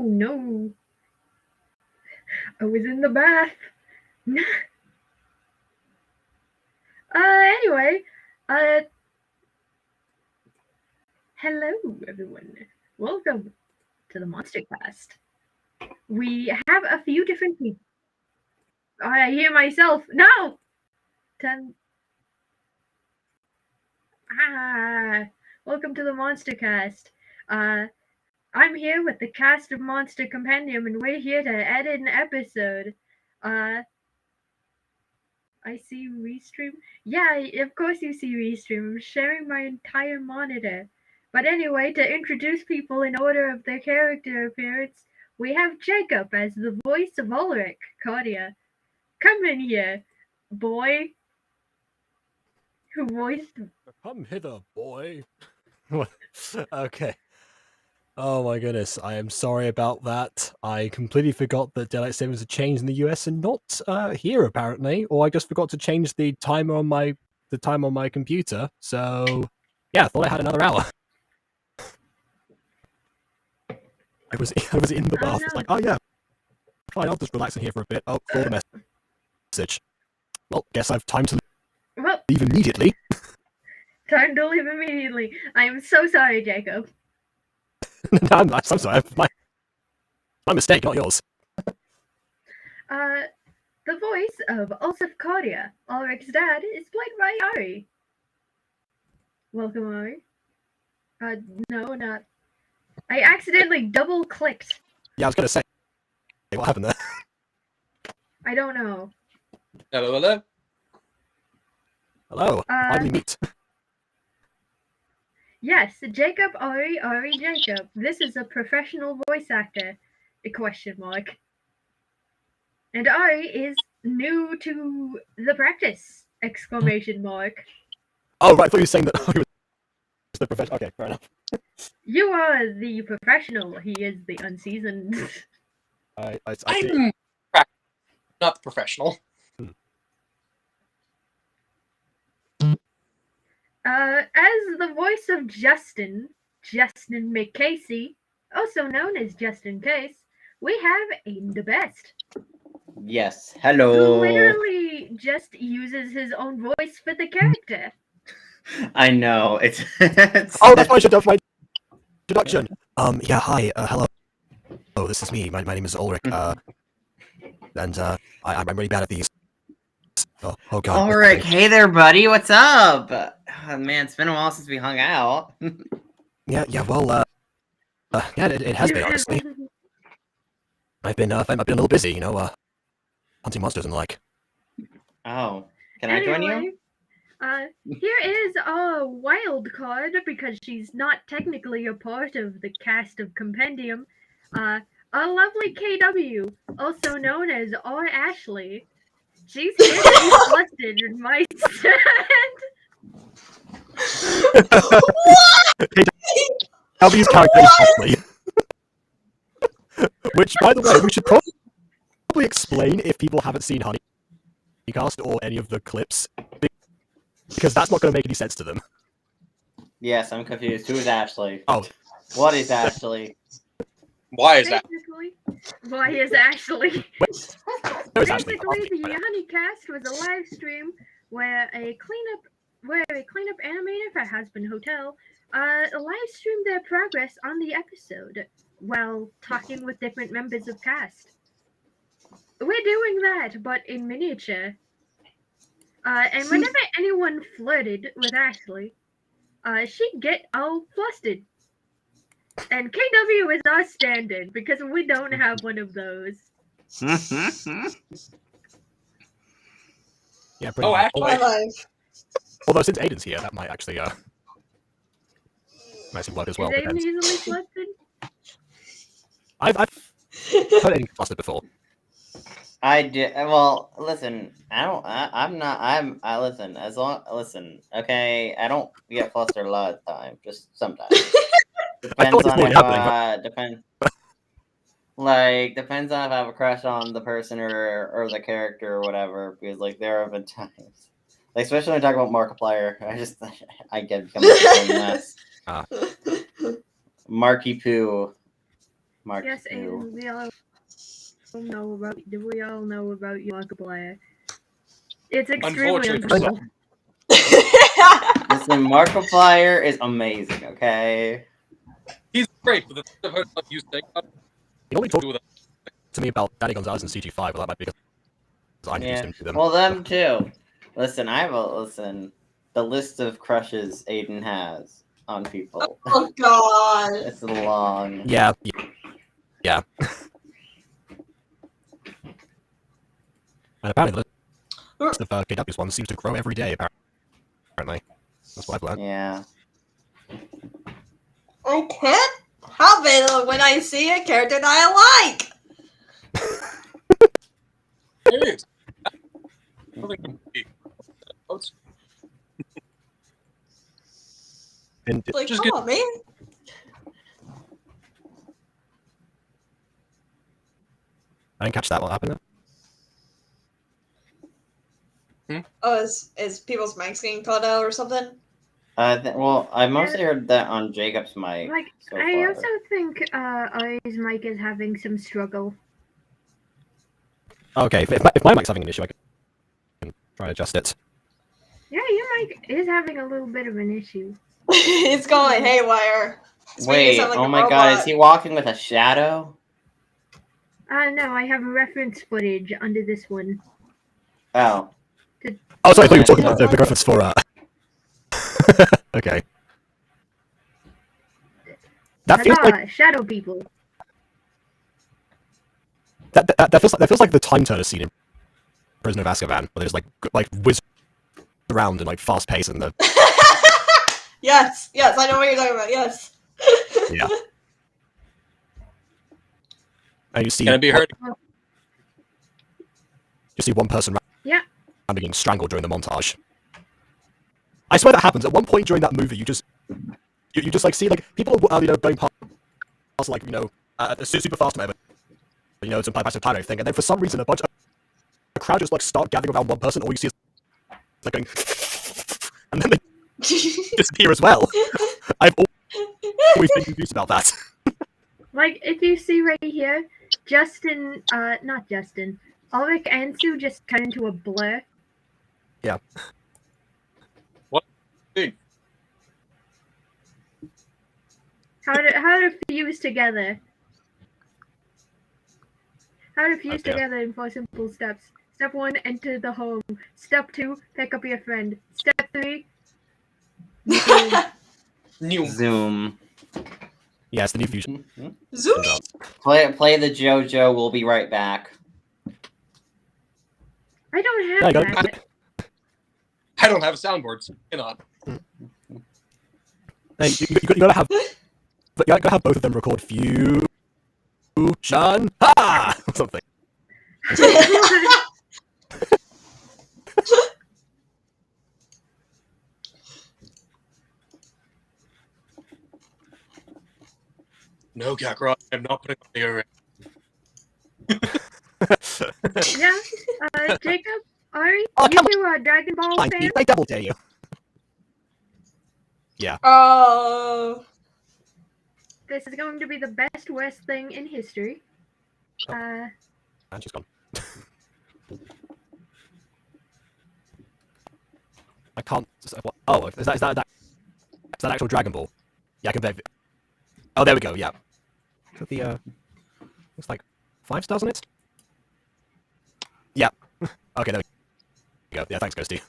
no. I was in the bath. Anyway, uh, hello everyone. Welcome to the MonsterCast. We have a few different people. I hear myself. No! 10. Welcome to the MonsterCast. I'm here with the cast of Monster Compendium, and we're here to edit an episode. I see Restream. Yeah, of course you see Restream. I'm sharing my entire monitor. But anyway, to introduce people in order of their character appearance, we have Jacob as the voice of Ulrich, Claudia. Come in here, boy. Who voiced... Come hither, boy. Okay. Oh my goodness, I am sorry about that. I completely forgot that daylight savings had changed in the US and not here apparently, or I just forgot to change the timer on my computer. So yeah, I thought I had another hour. I was in the bath. no. It's like, oh yeah, fine, I'll just relax in here for a bit. Oh, saw the message. Well, guess I've time to leave immediately. Time to leave immediately. I am so sorry, Jacob. No, I'm so sorry. My mistake, not yours. The voice of Ulsef Claudia, Ulrich's dad, is played by Ahri. Welcome, Ahri. No, not. I accidentally double-clicked. Yeah, I was gonna say, what happened there? I don't know. Hello. Hello. How do we meet? Yes, Jacob, Ahri, Jacob. This is a professional voice actor. A question mark. And Ahri is new to the practice! Exclamation mark. Oh, right, I thought you were saying that I was the professional. Okay, fair enough. You are the professional. He is the unseasoned. I'm not the professional. As the voice of Justin McCasey, also known as Justin Case, we have Aidan the Best. Yes, hello. Who literally just uses his own voice for the character. I know, it's Oh, that's why I should have my introduction. Yeah, hi, hello. Oh, this is me. My name is Ulrich. And I'm really bad at these. Oh god. Ulrich, hey there, buddy. What's up? Oh, man, it's been a while since we hung out. Yeah. Well, yeah, it has been, honestly. I've been a little busy, hunting monsters and the like. Oh, can I join you? Here is a wild card because she's not technically a part of the cast of Compendium. A lovely KW, also known as R. Ashley. She's here to be flustered in my stand. KW's character is Ashley. Which, by the way, we should probably explain if people haven't seen Honeycast or any of the clips, because that's not going to make any sense to them. Yes, I'm confused. Who is Ashley? Oh. What is Ashley? Why is that? Why is Ashley? Basically, the Honeycast was a live stream where a cleanup animator for Hasbin Hotel live streamed their progress on the episode while talking with different members of cast. We're doing that, but in miniature. And whenever anyone flirted with Ashley, she'd get all flustered. And KW is our standard because we don't have one of those. Yeah, pretty much. Although since Aidan's here, that might actually seem work as well. Is Aidan easily flustered? I've heard Aidan flustered before. I did. Well, listen. Listen. Okay, I don't get flustered a lot of the time. Just sometimes. Depends on depends on if I have a crush on the person or the character or whatever. Because there have been times, especially when I talk about Markiplier, I get become a mess. Marky Poo. Mark Yes, II. Aidan, we all know about you, Markiplier. It's extremely Unfortunately, uncool. Listen, Markiplier is amazing, okay? he's great, but the thing I've heard about you saying about He only talked do with to me about Danny Gonzalez in CG5, but that might be because I introduced Yeah. him to them. Well, them too. Listen, the list of crushes Aiden has on people. Oh God. It's long. Yeah. And apparently the list of KW's ones seems to grow every day, apparently. That's what I've learned. Yeah. I can't help it when I see a character that I like. it is. Something to be- And Like, Just come get- on, man. I didn't catch that. What happened there? Oh, is people's mics getting cut out or something? Well, I mostly heard that on Jacob's mic Like, so I far. also think Ahri's mic is having some struggle. Okay, if my mic's having an issue, I can try to adjust it. Yeah, your mic is having a little bit of an issue. It's going haywire. It's making it Wait, sound like oh a my god, robot. is he walking with a shadow? No, I have reference footage under this one. Oh. Oh, sorry, I thought you were talking Yeah. about the big reference for okay. That feels like Shadow people. that feels like the time turner scene in Prisoner of Azkaban, where there's like whiz around and like fast pace and the Yes, I know what you're talking about. Yes. yeah. And you see Can it be heard? you see one person Yeah. being strangled during the montage. I swear that happens. At one point during that movie, you just like see like people going past like super fast whatever, some past time and everything, and then for some reason a crowd just like start gathering around one person. All you see is like going, and then they disappear as well. I've always been confused about that. Like, if you see right here, not Justin, Ulrich and Sue just turn into a blur. Yeah. What? Dude, How to fuse together. How to fuse Okay. together in 4 simple steps. Step 1, enter the home. Step 2, pick up your friend. Step 3, new. Zoom. Yeah, it's the new fusion. Zoom. dance. Play the JoJo, we'll be right back. I don't Yeah, have you that. gotta, I don't have a soundboard, so cannot. hey, you gotta have both of them record fusion ha or something. No, Kakarot, I'm not putting on the array. Yeah, Jacob, Ahri, Oh, you come two are Dragon Ball Fine, fans? I double dare you. Oh. This is going to be the best worst thing in history. And she's gone. I can't. Oh, is that actual Dragon Ball? Yeah, I can bet. Oh, there we go. Yeah. Is that looks like 5 stars on it. Yeah. Okay, there we go. Yeah, thanks, Ghosty.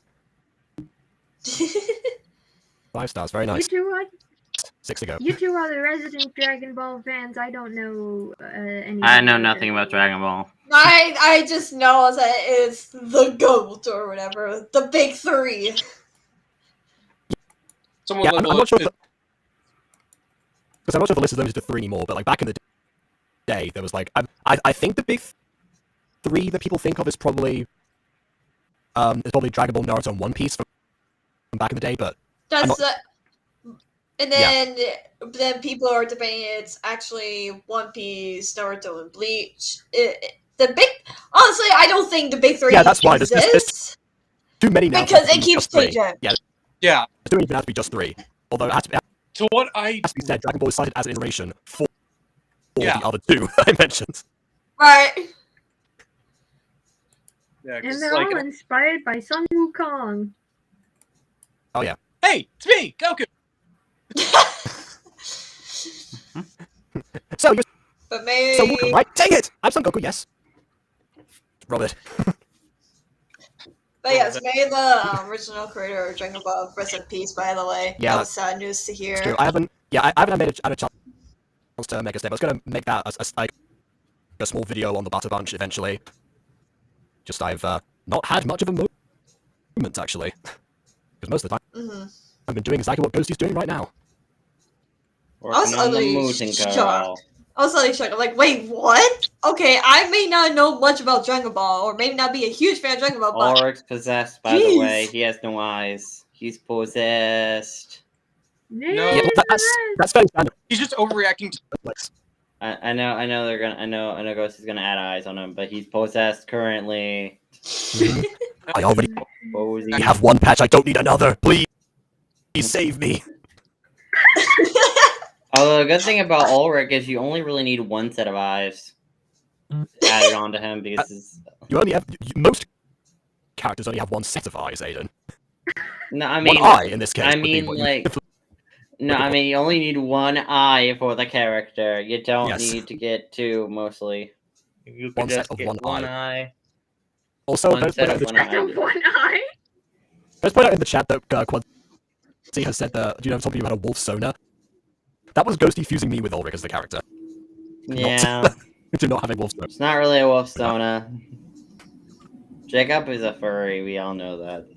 5 stars. Very nice. You 6 to go. two are the resident Dragon Ball fans. I don't know any. I know nothing about Dragon Ball. I just know that it's the GOAT or whatever. The big 3. Someone Yeah, I'm not sure. it- Because I'm not sure if the list is limited to 3 anymore, but like back in the day, there was like I think the big 3 that people think of is probably Dragon Ball, Naruto, and One Piece from back in the day. But That's and then people are debating it's actually One Piece, Naruto, and Bleach. Honestly, I don't think the big 3 Yeah, that's why. There's exists too many now. because to it be keeps just 3. changing. Yeah, Yeah, it doesn't even have to be just 3. Although it has to be to what I said, Dragon Ball is cited as an iteration for Yeah. the other two I mentioned. Right. Yeah, And 'cause, they're like, all inspired by Sun Wukong. Oh yeah. hey, it's me, Goku. So you're But Son maybe. Wukong, right? Dang it! I'm Son Goku, yes. Robert. But yes, may the original creator of Dragon Ball rest in peace. By the way, Yeah, that was sad news to hear. It's true. I haven't had a chance to make a step. I was gonna make that like a small video on the Butter Bunch eventually. Just I've not had much of a moment actually, because most of the time Mm-hmm. I've been doing exactly what Ghosty's doing right now. Working on the utterly Mootin' shocked. Girl. I was suddenly shocked. I'm like, wait, what? Okay, I may not know much about Dragon Ball, or maybe not be a huge fan of Dragon Ball, but Ulrich's possessed, by the way. Jeez. He has no eyes. He's possessed. No. Yeah, well, that's very standard. He's just overreacting to Like, I know they're gonna. I know Ghost is gonna add eyes on him, but he's possessed currently. I already Posey. have one patch. I don't need another. Please save me. Although the good thing about Ulrich is you only really need one set of eyes added onto him because his... You only have most characters only have one set of eyes, Aidan. No, I mean, one eye in this case. I would be mean, what you- like, no, I mean, you only need one eye for the character. You don't Yes. need to get two, mostly. You can One set just of get one one eye. eye. Also, One let's set point out of in the one chat- eye. One eye. let's point out in the chat that Quincy has said that something about a wolf Sona. That was Ghosty fusing me with Ulrich as the character. Yeah. To not having wolf Sona. It's not really a wolf Sona. Jacob is a furry, we all know that.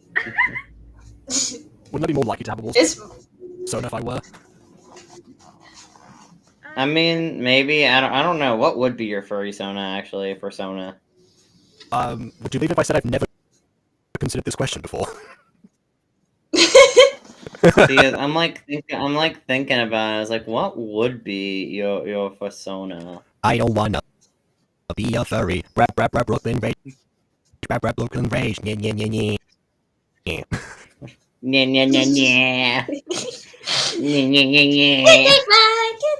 Wouldn't I be more likely to have a wolf it's Sona if I were? I mean, maybe, I don't know. What would be your furry Sona, actually, for Sona? Would you believe if I said I've never considered this question before? Because I'm thinking about it. I was like, what would be your persona? I don't wanna be a furry. Rap, Brooklyn Rage. Rap, Brooklyn Rage. Yeah, yeah, yeah, yeah. Yeah. Nya nya nya nya. Nya nya nya nya.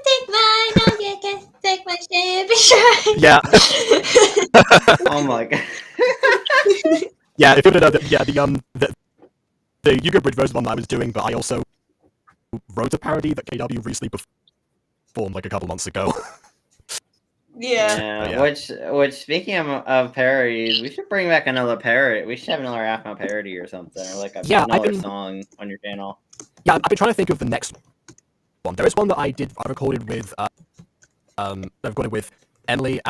take mine, now you can take my ship and shine. Yeah. Oh my god. Yeah, if you would have known, the Yuga Bridge version one that I was doing, but I also wrote a parody that KW recently performed like a couple months ago. Yeah. Yeah. Which speaking of parodies, we should bring back another parody. We should have another Afma parody or something, or like another song on your channel. Yeah, I've been trying to think of the next one. There is one that I recorded with Emily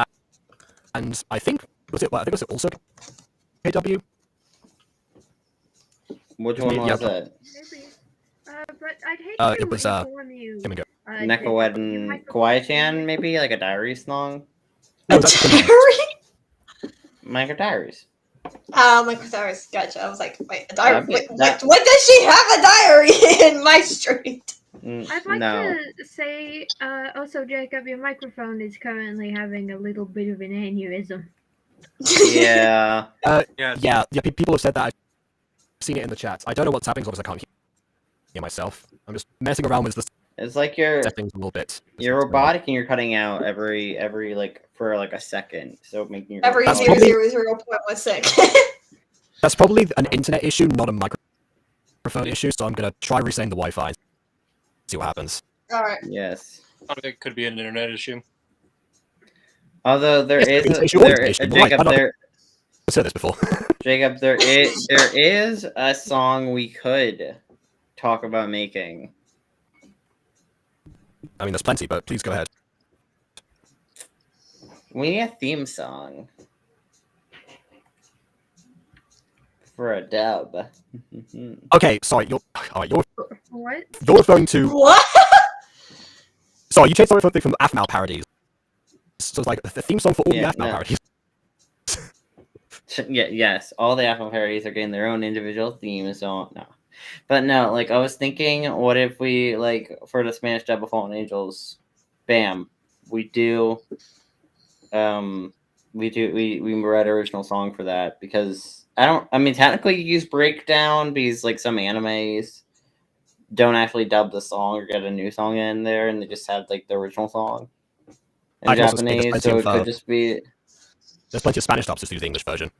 and I think was it also KW? Which one was it? Maybe. But I'd hate it to was, inform you. Here we go. Nekawed and Kawaii-chan, maybe like a diary song. No, A that's diary? Micro Diaries. My Chrysalis, gotcha. I was like, wait, a diary? That'd be- When does she have a diary in my street? I'd like No. to say, also, Jacob, your microphone is currently having a little bit of an aneurysm. Yeah. yeah. People have said that. I've seen it in the chat. I don't know what's happening because I can't hear myself. I'm just messing around with the It's like you're settings a little bit. you're robotic and you're cutting out every like for like a second, so making your Every That's 0.1 That's probably an internet issue, not a microphone issue. So I'm gonna try resetting the Wi-Fi. See what happens. Alright. Yes. I think it could be an internet issue. Although there Yes, is it's issue, Jacob, I've said this before. Jacob, there is a song we could talk about making. I mean, there's plenty, but please go ahead. We need a theme song for a dub. Okay, sorry. You're What? referring to. What? Sorry, you changed something from Aphmau parodies. So it's like the theme song for all the Aphmau parodies. Yes, all the Apple parodies are getting their own individual themes, so no. But no, like I was thinking, what if we like for the Spanish dub of Fallen Angels, bam, we write an original song for that because I mean technically you use breakdown because like some animes don't actually dub the song or get a new song in there and they just have like the original song. in I can also speak, there's Japanese, plenty so of, it could just be. There's plenty of Spanish dubs just use the English version.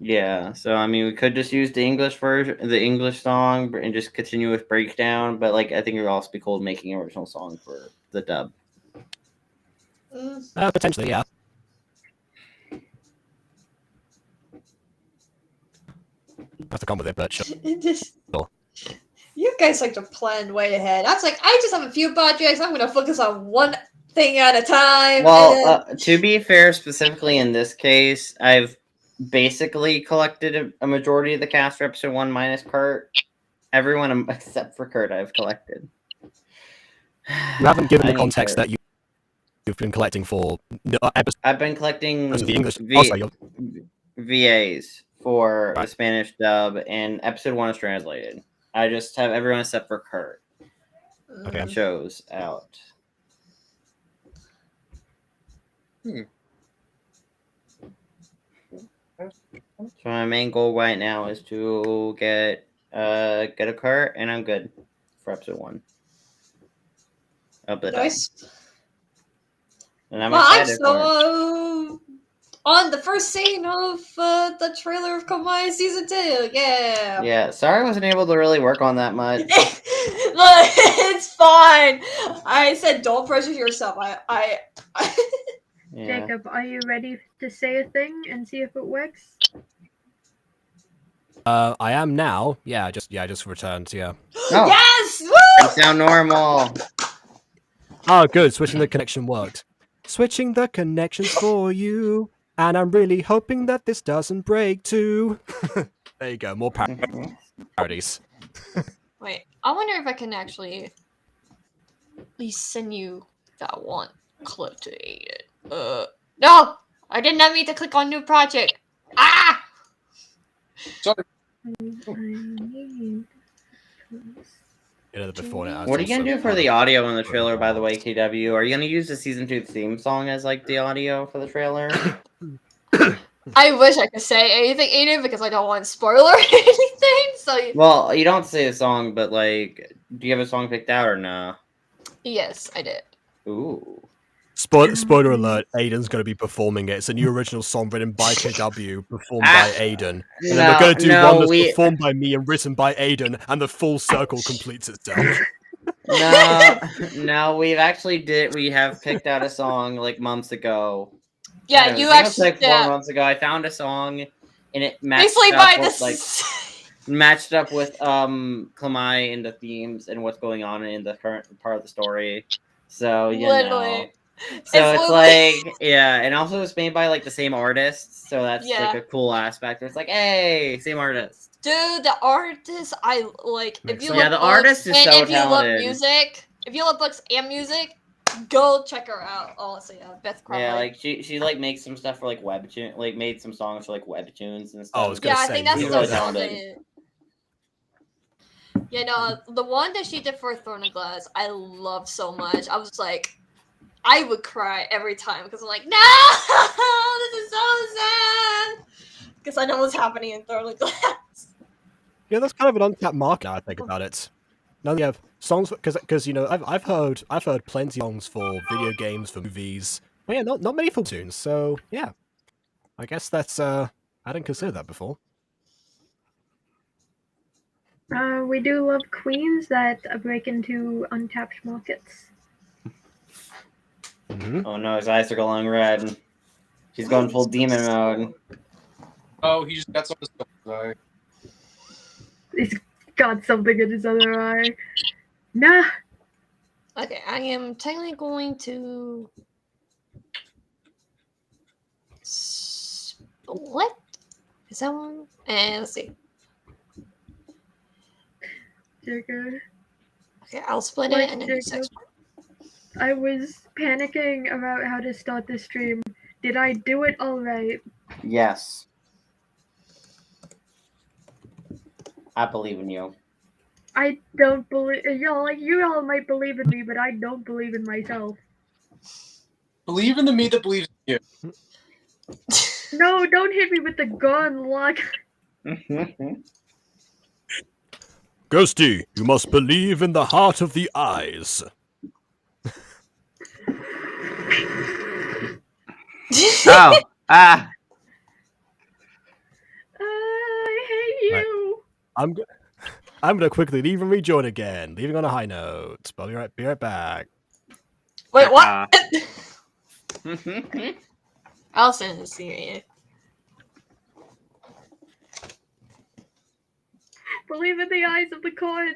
Yeah, so I mean, we could just use the English version, the English song, and just continue with breakdown. But like, I think it would also be cool making an original song for the dub. Potentially, yeah. Have to come with it, but sure. You guys like to plan way ahead. I was like, I just have a few projects. I'm going to focus on one thing at a time. Well, to be fair, specifically in this case, I've basically collected a majority of the cast for episode 1 minus Kurt. Everyone except for Kurt, I've collected. You haven't given the context that you've been collecting for episodes. I've been collecting The English VAs for the Spanish dub, and episode 1 is translated. I just have everyone except for Kurt. Okay. Shows out. So my main goal right now is to get a Kurt, and I'm good for episode 1. Nice. And I'm well, excited for it. On the first scene of the trailer of Komai Season 2. Yeah. Yeah, sorry I wasn't able to really work on that much. Look, it's fine. I said don't pressure yourself. I Yeah. Jacob, are you ready to say a thing and see if it works? I am now. Yeah, I just returned. Yeah. Oh, Yes! you Woo! sound normal. Oh, good. Switching the connection worked. Switching the connections for you, and I'm really hoping that this doesn't break too. There you go. More parodies. Wait, I wonder if I can actually at least send you that one clip to Aidan. No! I did not mean to click on new project. Ah! Sorry. Before now, What are you gonna do for the audio in the trailer, by the way, KW? Are you gonna use the season 2 theme song as like the audio for the trailer? I wish I could say anything, Aidan, because I don't want to spoil or anything. So Well, you don't say a song, but like, do you have a song picked out or no? yes, I did. Ooh. Spoiler alert, Aidan's going to be performing it. It's a new original song written by KW, performed by Aidan. And then we're going to do one that's performed by me and written by Aidan, and the full circle completes itself. No, we have picked out a song like months ago. Yeah, you actually like 4 months ago. I found a song, and it matched basically up by with, this. matched up with Klamai in the themes and what's going on in the current part of the story. So Literally. So it's like, yeah, and also it's made by like the same artist, so that's like a cool aspect. It's like, hey, same artist. Dude, the artist I like. If you sense. love Yeah, the books, artist is and so if you love talented. music, if you love books and music, go check her out. Honestly, Beth Crawford. Yeah, like she like makes some stuff for like webtoon, like made some songs for like webtoons and stuff. Oh, I was gonna I say, think that's really so talented. talented. Yeah, no, the one that she did for Throne of Glass, I love so much. I was like, I would cry every time because I'm like, no, this is so sad. Because I know what's happening in Throne of Glass. Yeah, that's kind of an untapped market. I think about it. Now you have songs because you know I've heard plenty of songs for video games, for movies. But yeah, not many full tunes. So yeah, I guess that's I didn't consider that before. We do love queens that break into untapped markets. Mm-hmm. Oh no, his eyes are glowing red. He's going full demon mode. Oh, he just got something to say. He's got something in his other eye. Nah. Okay, I am technically going to split. Is that one? And let's see. Jacob. Okay, I'll split it and then do Jacob. 6. I was panicking about how to start the stream. Did I do it all right? Yes. I believe in you. I don't believe y'all. Like you all might believe in me, but I don't believe in myself. Believe in the me that believes in you. No, don't hit me with the gun, lock. Ghosty, you must believe in the heart of the eyes. Oh, ah. I hate Right. you. I'm gonna quickly leave and rejoin again, leaving on a high note. I'll be right back. Wait, what? Uh-uh. I'll send this to you. Believe in the eyes of the coins.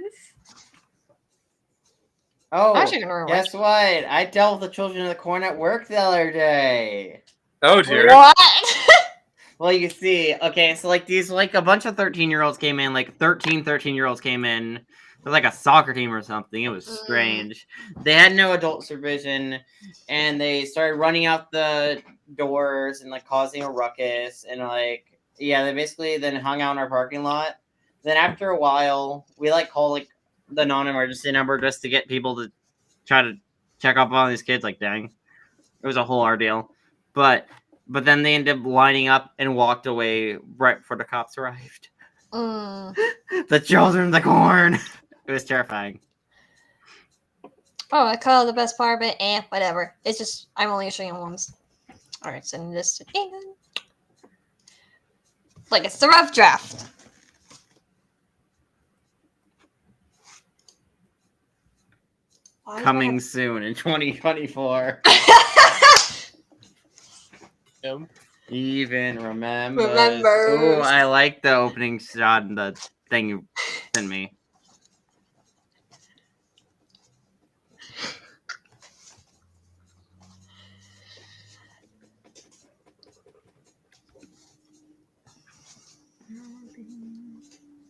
Oh, Actually, gonna remember. guess what? I dealt with the children of the corn at work the other day. Oh dear. What? Well, you see, okay, so like these, like a bunch of 13-year-olds came in, like 13-year-olds came in. It was like a soccer team or something. It was strange. They had no adult supervision, and they started running out the doors and like causing a ruckus, and like, yeah, they basically then hung out in our parking lot. Then after a while, we like called like the non-emergency number just to get people to try to check up on these kids. Like, dang, it was a whole ordeal. But then they ended up lining up and walked away right before the cops arrived. The children of the corn. It was terrifying. Oh, I call the best part, but whatever. It's just I'm only showing you once. All right, send this to Aidan. Like it's the rough draft. Why Coming soon in 2024. Even remembers. Remembers. Ooh, I like the opening shot and the thing you sent me.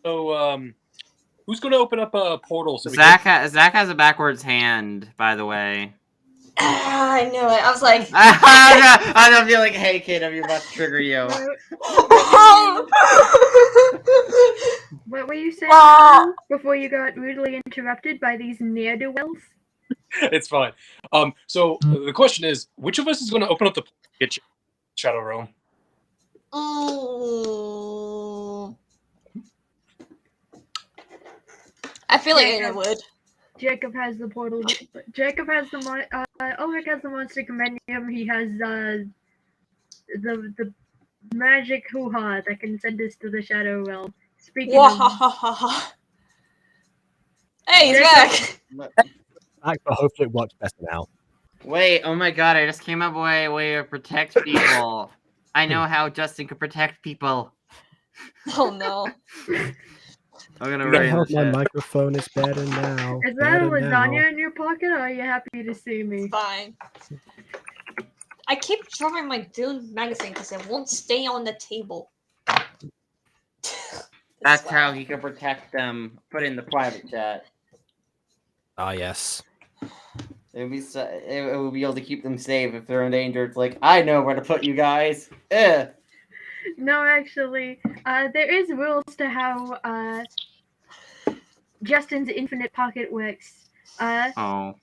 So, who's going to open up a portal? So Zach has a backwards hand, by the way. I knew it. I was like, I don't feel like, hey kid, I'm about to trigger you. What were you saying Ah. before you got rudely interrupted by these ne'er-do-wells? It's fine. So the question is, which of us is going to open up the kitchen shadow realm? I feel like Aidan would. Jacob has the portal. Jacob has the Ulrich has the monster compendium. He has the magic hoo-ha that can send us to the shadow realm. Speaking of, Hey, he's back. But hopefully it works better now. Wait, oh my god, I just came up with a way to protect people. I know how Justin could protect people. Oh no. I'm gonna No. write I in the hope my chat. microphone is better now. is that a better lasagna now. in your pocket, or are you happy to see me? Fine. I keep dropping my Dune magazine because it won't stay on the table. That's how he could protect them. Put in the private chat. Ah, yes. It would be able to keep them safe if they're in danger. It's like, I know where to put you guys. Eh. No, actually, there is rules to how Justin's infinite pocket works. Oh.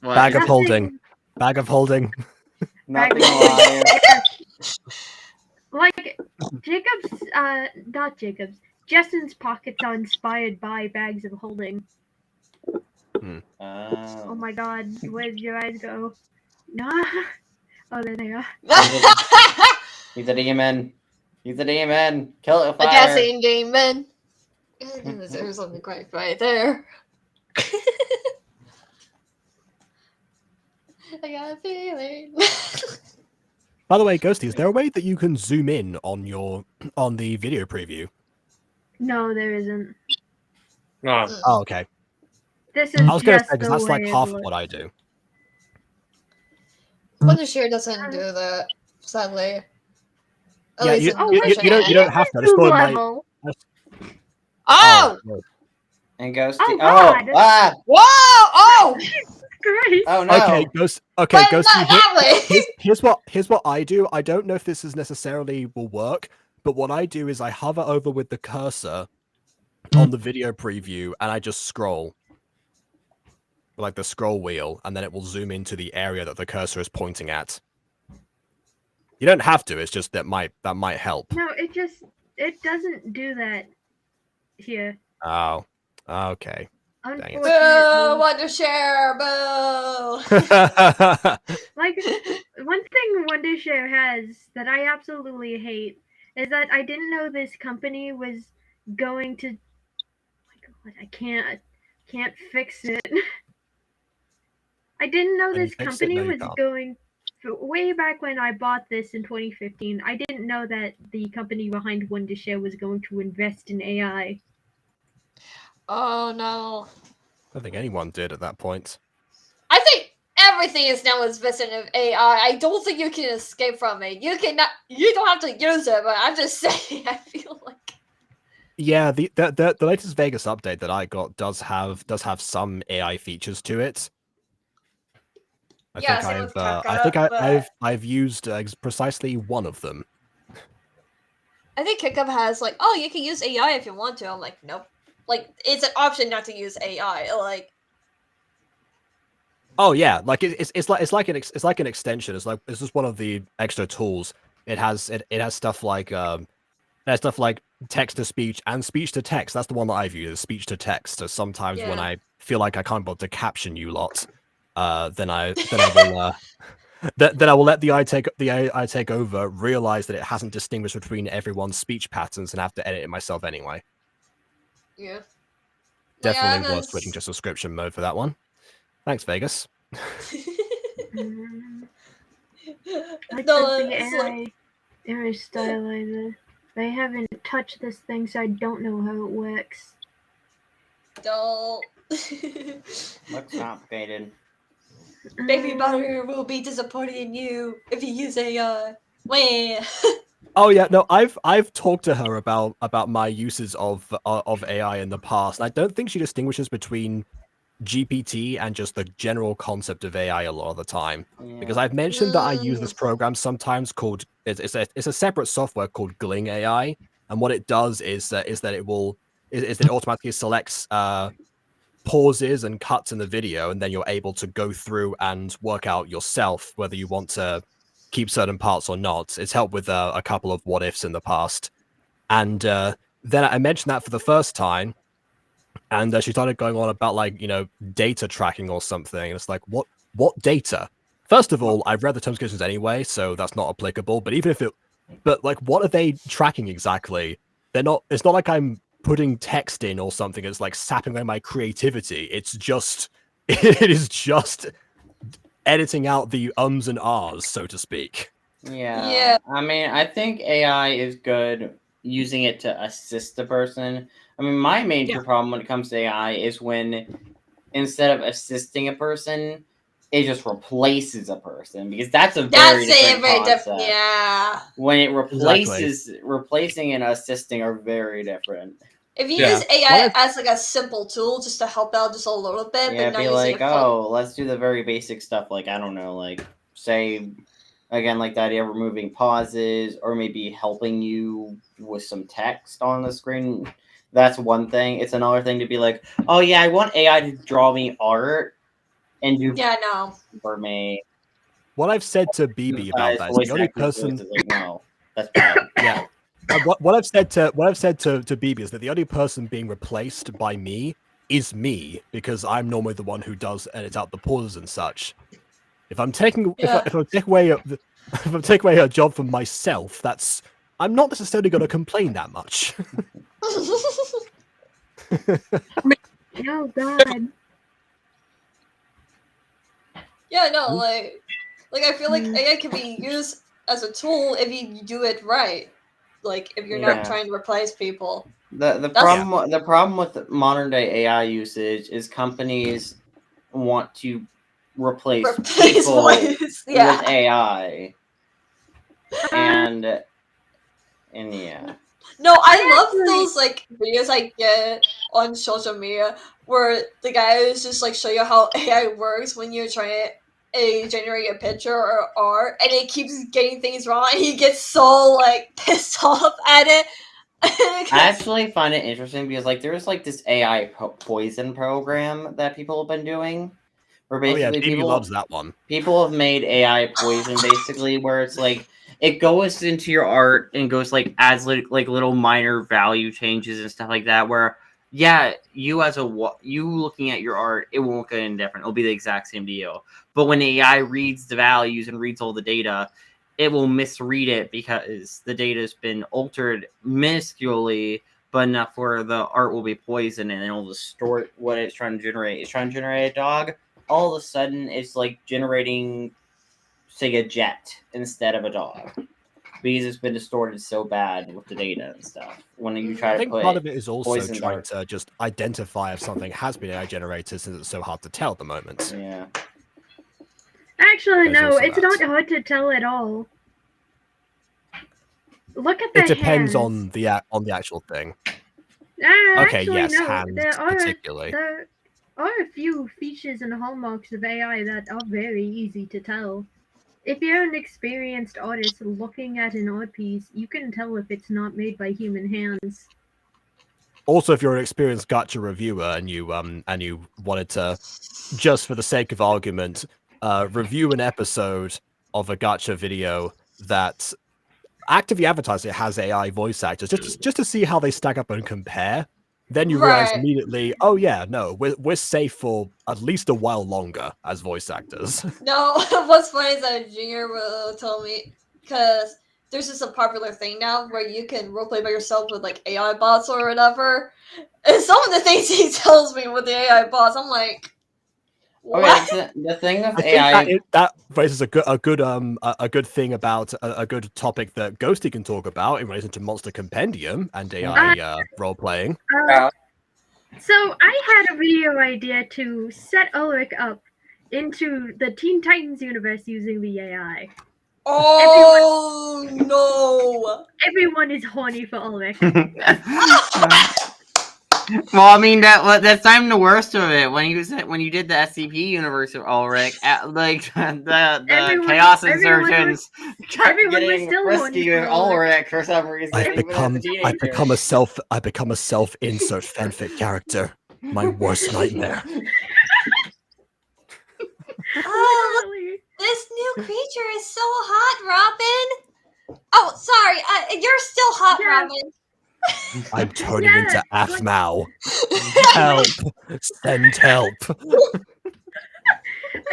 What? Bag of Nothing- holding. Bag of holding. Nothing Bag of alive. Yes. Like not Jacob's. Justin's pockets are inspired by bags of holding. Oh my god, where did your eyes go? No. Oh, there they are. He's a demon. He's a demon. Kill it with A fire. gasoline demon. There's something quite right there. I got a feeling. By the way, Ghosty, is there a way that you can zoom in on the video preview? No, there isn't. Oh, okay. This is I was gonna just say because the that's like way it half of looks. what I do. Wondershare doesn't do that, sadly. At Yeah, least you, in you, the you, version you don't I you don't have. have to. I just thought it might. Level. Oh! no. And Ghosty. Oh, Oh! God. Ah! Whoa! Oh! Great. Oh no! Okay, But Ghosty. not that way! Here's what I do. I don't know if this is necessarily will work, but what I do is I hover over with the cursor on the video preview and I just scroll. Like the scroll wheel, and then it will zoom into the area that the cursor is pointing at. You don't have to, it's just that might help. No, it doesn't do that here. Oh. Okay. Unfortunately, Wondershare, boo! like one thing Wondershare has that I absolutely hate is that I didn't know this company was going to. My God, I can't fix it. I didn't know Can you this fix it? company No, you was can't. going. Way back when I bought this in 2015, I didn't know that the company behind Wondershare was going to invest in AI. Oh no. I don't think anyone did at that point. I think everything is now invested in AI. I don't think you can escape from it. You don't have to use it, but I'm just saying, I feel like. Yeah, the latest Vegas update that I got does have some AI features to it. I Yeah, think same with I've used precisely one of them. I think KickUp has like, oh, you can use AI if you want to. I'm like, nope. Like, it's an option not to use AI. Like, Oh yeah, like it's like an extension. It's just one of the extra tools. It has stuff like text to speech and speech to text. That's the one that I've used, speech to text. So sometimes when Yeah. I feel like I can't bother to caption you lot, then I will then I will let the AI take over, realize that it hasn't distinguished between everyone's speech patterns, and have to edit it myself anyway. yeah. Definitely worth switching to subscription mode for that one. Thanks, Vegas. I No, took the it's AI like, image stylizer. I haven't touched this thing, so I don't know how it works. don't. Looks complicated. Baby Butter will be disappointed in you if you use AI. Wah. Oh yeah, no, I've talked to her about my uses of AI in the past. I don't think she distinguishes between GPT and just the general concept of AI a lot of the time. Because I've mentioned that I use this program sometimes called it's a separate software called Gling AI, and what it does is that it automatically selects pauses and cuts in the video, and then you're able to go through and work out yourself whether you want to keep certain parts or not. It's helped with a couple of what ifs in the past, and then I mentioned that for the first time, and she started going on about data tracking or something. And it's like, what data? First of all, I've read the terms and conditions anyway, so that's not applicable. But what are they tracking exactly? They're not. It's not like I'm putting text in or something. It's like sapping away my creativity. It is just editing out the ums and ahs, so to speak. Yeah. I mean, I think AI is good using it to assist the person. I mean, my major problem when it comes to AI is when instead of assisting a person, it just replaces a person, because that's a very different concept. Yeah. When it replacing and assisting are very different. If you use AI as like a simple tool just to help out just a little bit, but not be using like, it for let's do the very basic stuff. Like, I don't know, like say again, like the idea of removing pauses or maybe helping you with some text on the screen. That's one thing. It's another thing to be like, oh yeah, I want AI to draw me art and do for me. What I've said to BB about that is the only person. Like, no, that's bad. Yeah. What I've said to BB is that the only person being replaced by me is me, because I'm normally the one who does edit out the pauses and such. If I'm taking if I take away a job from myself, I'm not necessarily going to complain that much. Oh God. Yeah, no, like I feel like AI can be used as a tool if you do it right. Like if you're not trying to replace people. The problem with modern day AI usage is companies want to replace people with AI. And yeah. No, I love those like videos I get on social media where the guys just like show you how AI works when you're trying to generate a picture or art, and it keeps getting things wrong, and he gets so like pissed off at it. I actually find it interesting because like there's like this AI poison program that people have been doing, where basically people loves that one. People have made AI poison basically, where it's like it goes into your art and goes like as like little minor value changes and stuff like that, where yeah, you looking at your art, it won't look any different. It'll be the exact same to you. But when AI reads the values and reads all the data, it will misread it because the data has been altered minusculely, but enough where the art will be poisoned and it'll distort what it's trying to generate. It's trying to generate a dog. All of a sudden, it's like generating, say, a jet instead of a dog. Because it's been distorted so bad with the data and stuff. When you try I to think put part of it is also poison trying dart. to just identify if something has been AI generated, since it's so hard to tell at the moment. Yeah. Actually, There's no, also it's that. not hard to tell at all. Look at the It depends hands. on the actual thing. Okay, Actually, yes, no. hands There particularly. are a few features and hallmarks of AI that are very easy to tell. If you're an experienced artist looking at an art piece, you can tell if it's not made by human hands. Also, if you're an experienced gacha reviewer and you wanted to, just for the sake of argument, review an episode of a gacha video that actively advertises it has AI voice actors, just to see how they stack up and compare, then you realize Right. immediately, oh yeah, no, we're safe for at least a while longer as voice actors. No, what's funny is that Junior will tell me, because there's just a popular thing now where you can roleplay by yourself with like AI bots or whatever. And some of the things he tells me with the AI bots, I'm like, what? Okay, the thing with I think AI. that raises a good thing about a good topic that Ghosty can talk about in relation to Monster Compendium and AI role playing. So I had a video idea to set Ulrich up into the Teen Titans universe using the AI. Oh no! Everyone is horny for Ulrich. Well, I mean that's not even the worst of it. When you did the SCP universe of Ulrich, like the Chaos Insurgents kept everyone was getting still frisky horny with for Ulrich. Ulrich for some reason. I've even as a teenager. become a self-insert fanfic character. My worst nightmare. Oh, Literally. this new creature is so hot, Robin. Oh, sorry, you're still hot, Yeah. Robin. I'm turning Yeah, into like- Aphmau. Help! Send help!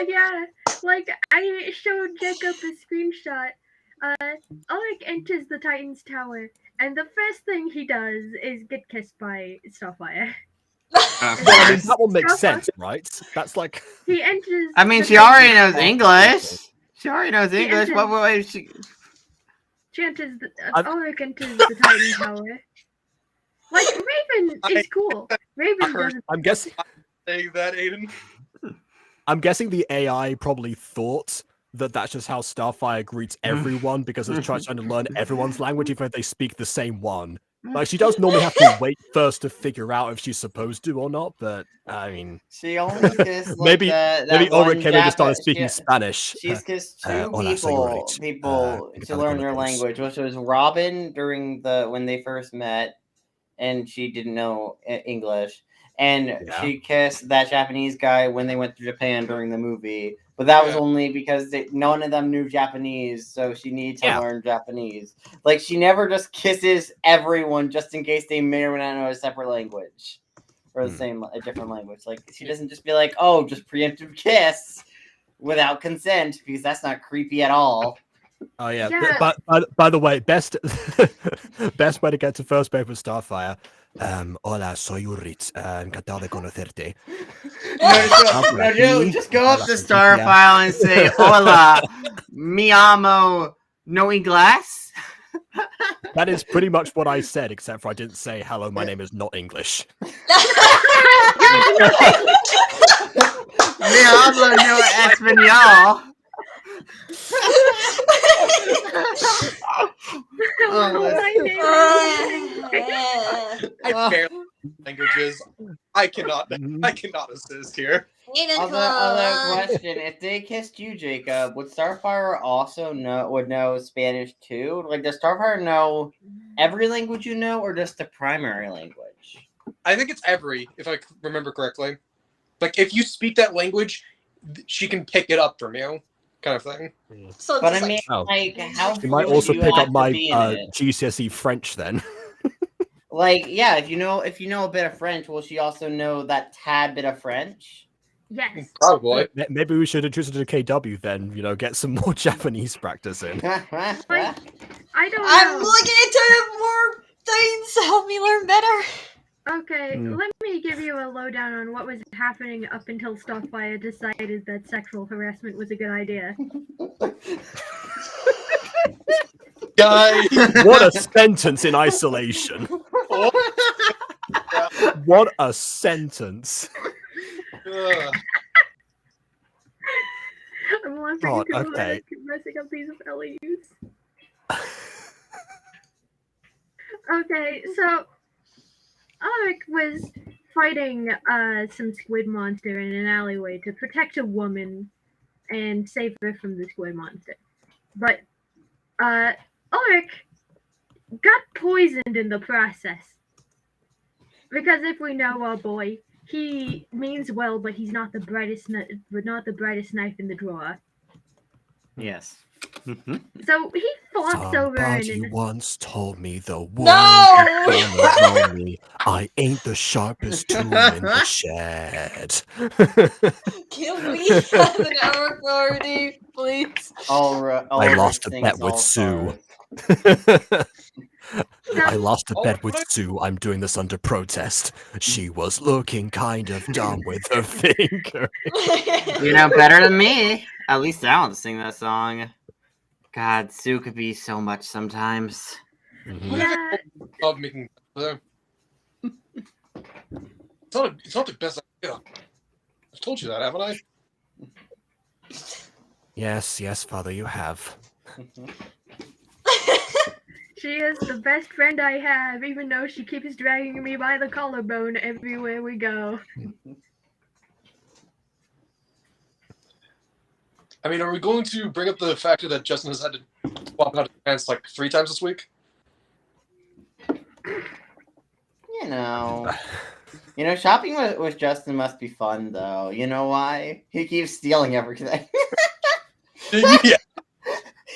Yeah, like I showed Jacob a screenshot. Ulrich enters the Titans Tower, and the first thing he does is get kissed by Starfire. Well, I mean, that one makes sense, right? That's like... He enters. I mean, the she already Titans- knows English. She already knows English. enters- What way is she? She enters. I've- Ulrich enters the Titan Tower. Like Raven is cool. Raven heard- doesn't. I'm guessing Saying that, Aidan. the AI probably thought that that's just how Starfire greets everyone because it's trying to learn everyone's language, even if they speak the same one. Like, she does normally have to wait first to figure out if she's supposed to or not, but, I mean... She only kissed like maybe that Ulrich one came in and just started Jap- speaking she- Spanish. She's kissed two Hola, señorita. people to learn their language, which was Robin during when they first met, and she didn't know English, and Yeah. she kissed that Japanese guy when they went to Japan during the movie. But that was only because none of them knew Japanese, so she needed to learn Japanese. Like, she never just kisses everyone just in case they may or may not know a separate language. Or a different language. Like, she doesn't just be like, oh, just preemptive kiss without consent, because that's not creepy at all. Oh yeah. Yeah. But by the way, best way to get to first base with Starfire. Hola, soy Ulrich. Encantado de conocerte. Just go up to Starfire and say, hola, mi amo, no inglés. That is pretty much what I said, except for I didn't say hello. My name is not English. Mi hablo no español. I barely languages. I cannot assist here. Other question: if they kissed you, Jacob, would Starfire also know Spanish too? Like, does Starfire know every language you know, or just the primary language? I think it's every, if I remember correctly. Like, if you speak that language, she can pick it up from you, kind of thing. So But just I mean, Oh. like, how You might fluent also do you pick have up my to be in it? GCSE French then. Like, yeah, if you know a bit of French, will she also know that tad bit of French? Yes. Probably. Maybe we should introduce her to KW then. Get some more Japanese practice in. Like, I don't I'm know. looking into more things to help me learn better. Okay, let me give you a lowdown on what was happening up until Starfire decided that sexual harassment was a good idea. Guys, What a sentence in isolation. What a sentence. I'm laughing God, too hard. I okay. keep messing up these LEUs. Okay, so Ulrich was fighting some squid monster in an alleyway to protect a woman and save her from the squid monster. But Ulrich got poisoned in the process. Because if we know our boy, he means well, but he's not the brightest knife in the drawer. Yes. So he flops over and Somebody once told me the world No! is gonna know me. I ain't the sharpest tool in the shed. Can we have an hour party, please? I lost a bet with Sue. I lost a bet with Sue. I'm doing this under protest. She was looking kind of dumb with her finger. You know better than me. At least I want to sing that song. God, Sue could be so much sometimes. yeah, Love making. It's not the best idea. I've told you that, haven't I? Yes, Father, you have. she is the best friend I have, even though she keeps dragging me by the collarbone everywhere we go. I mean, are we going to bring up the factor that Justin has had to swap out his pants like 3 times this week? You know, shopping with Justin must be fun, though. You know why? He keeps stealing everything. Yeah.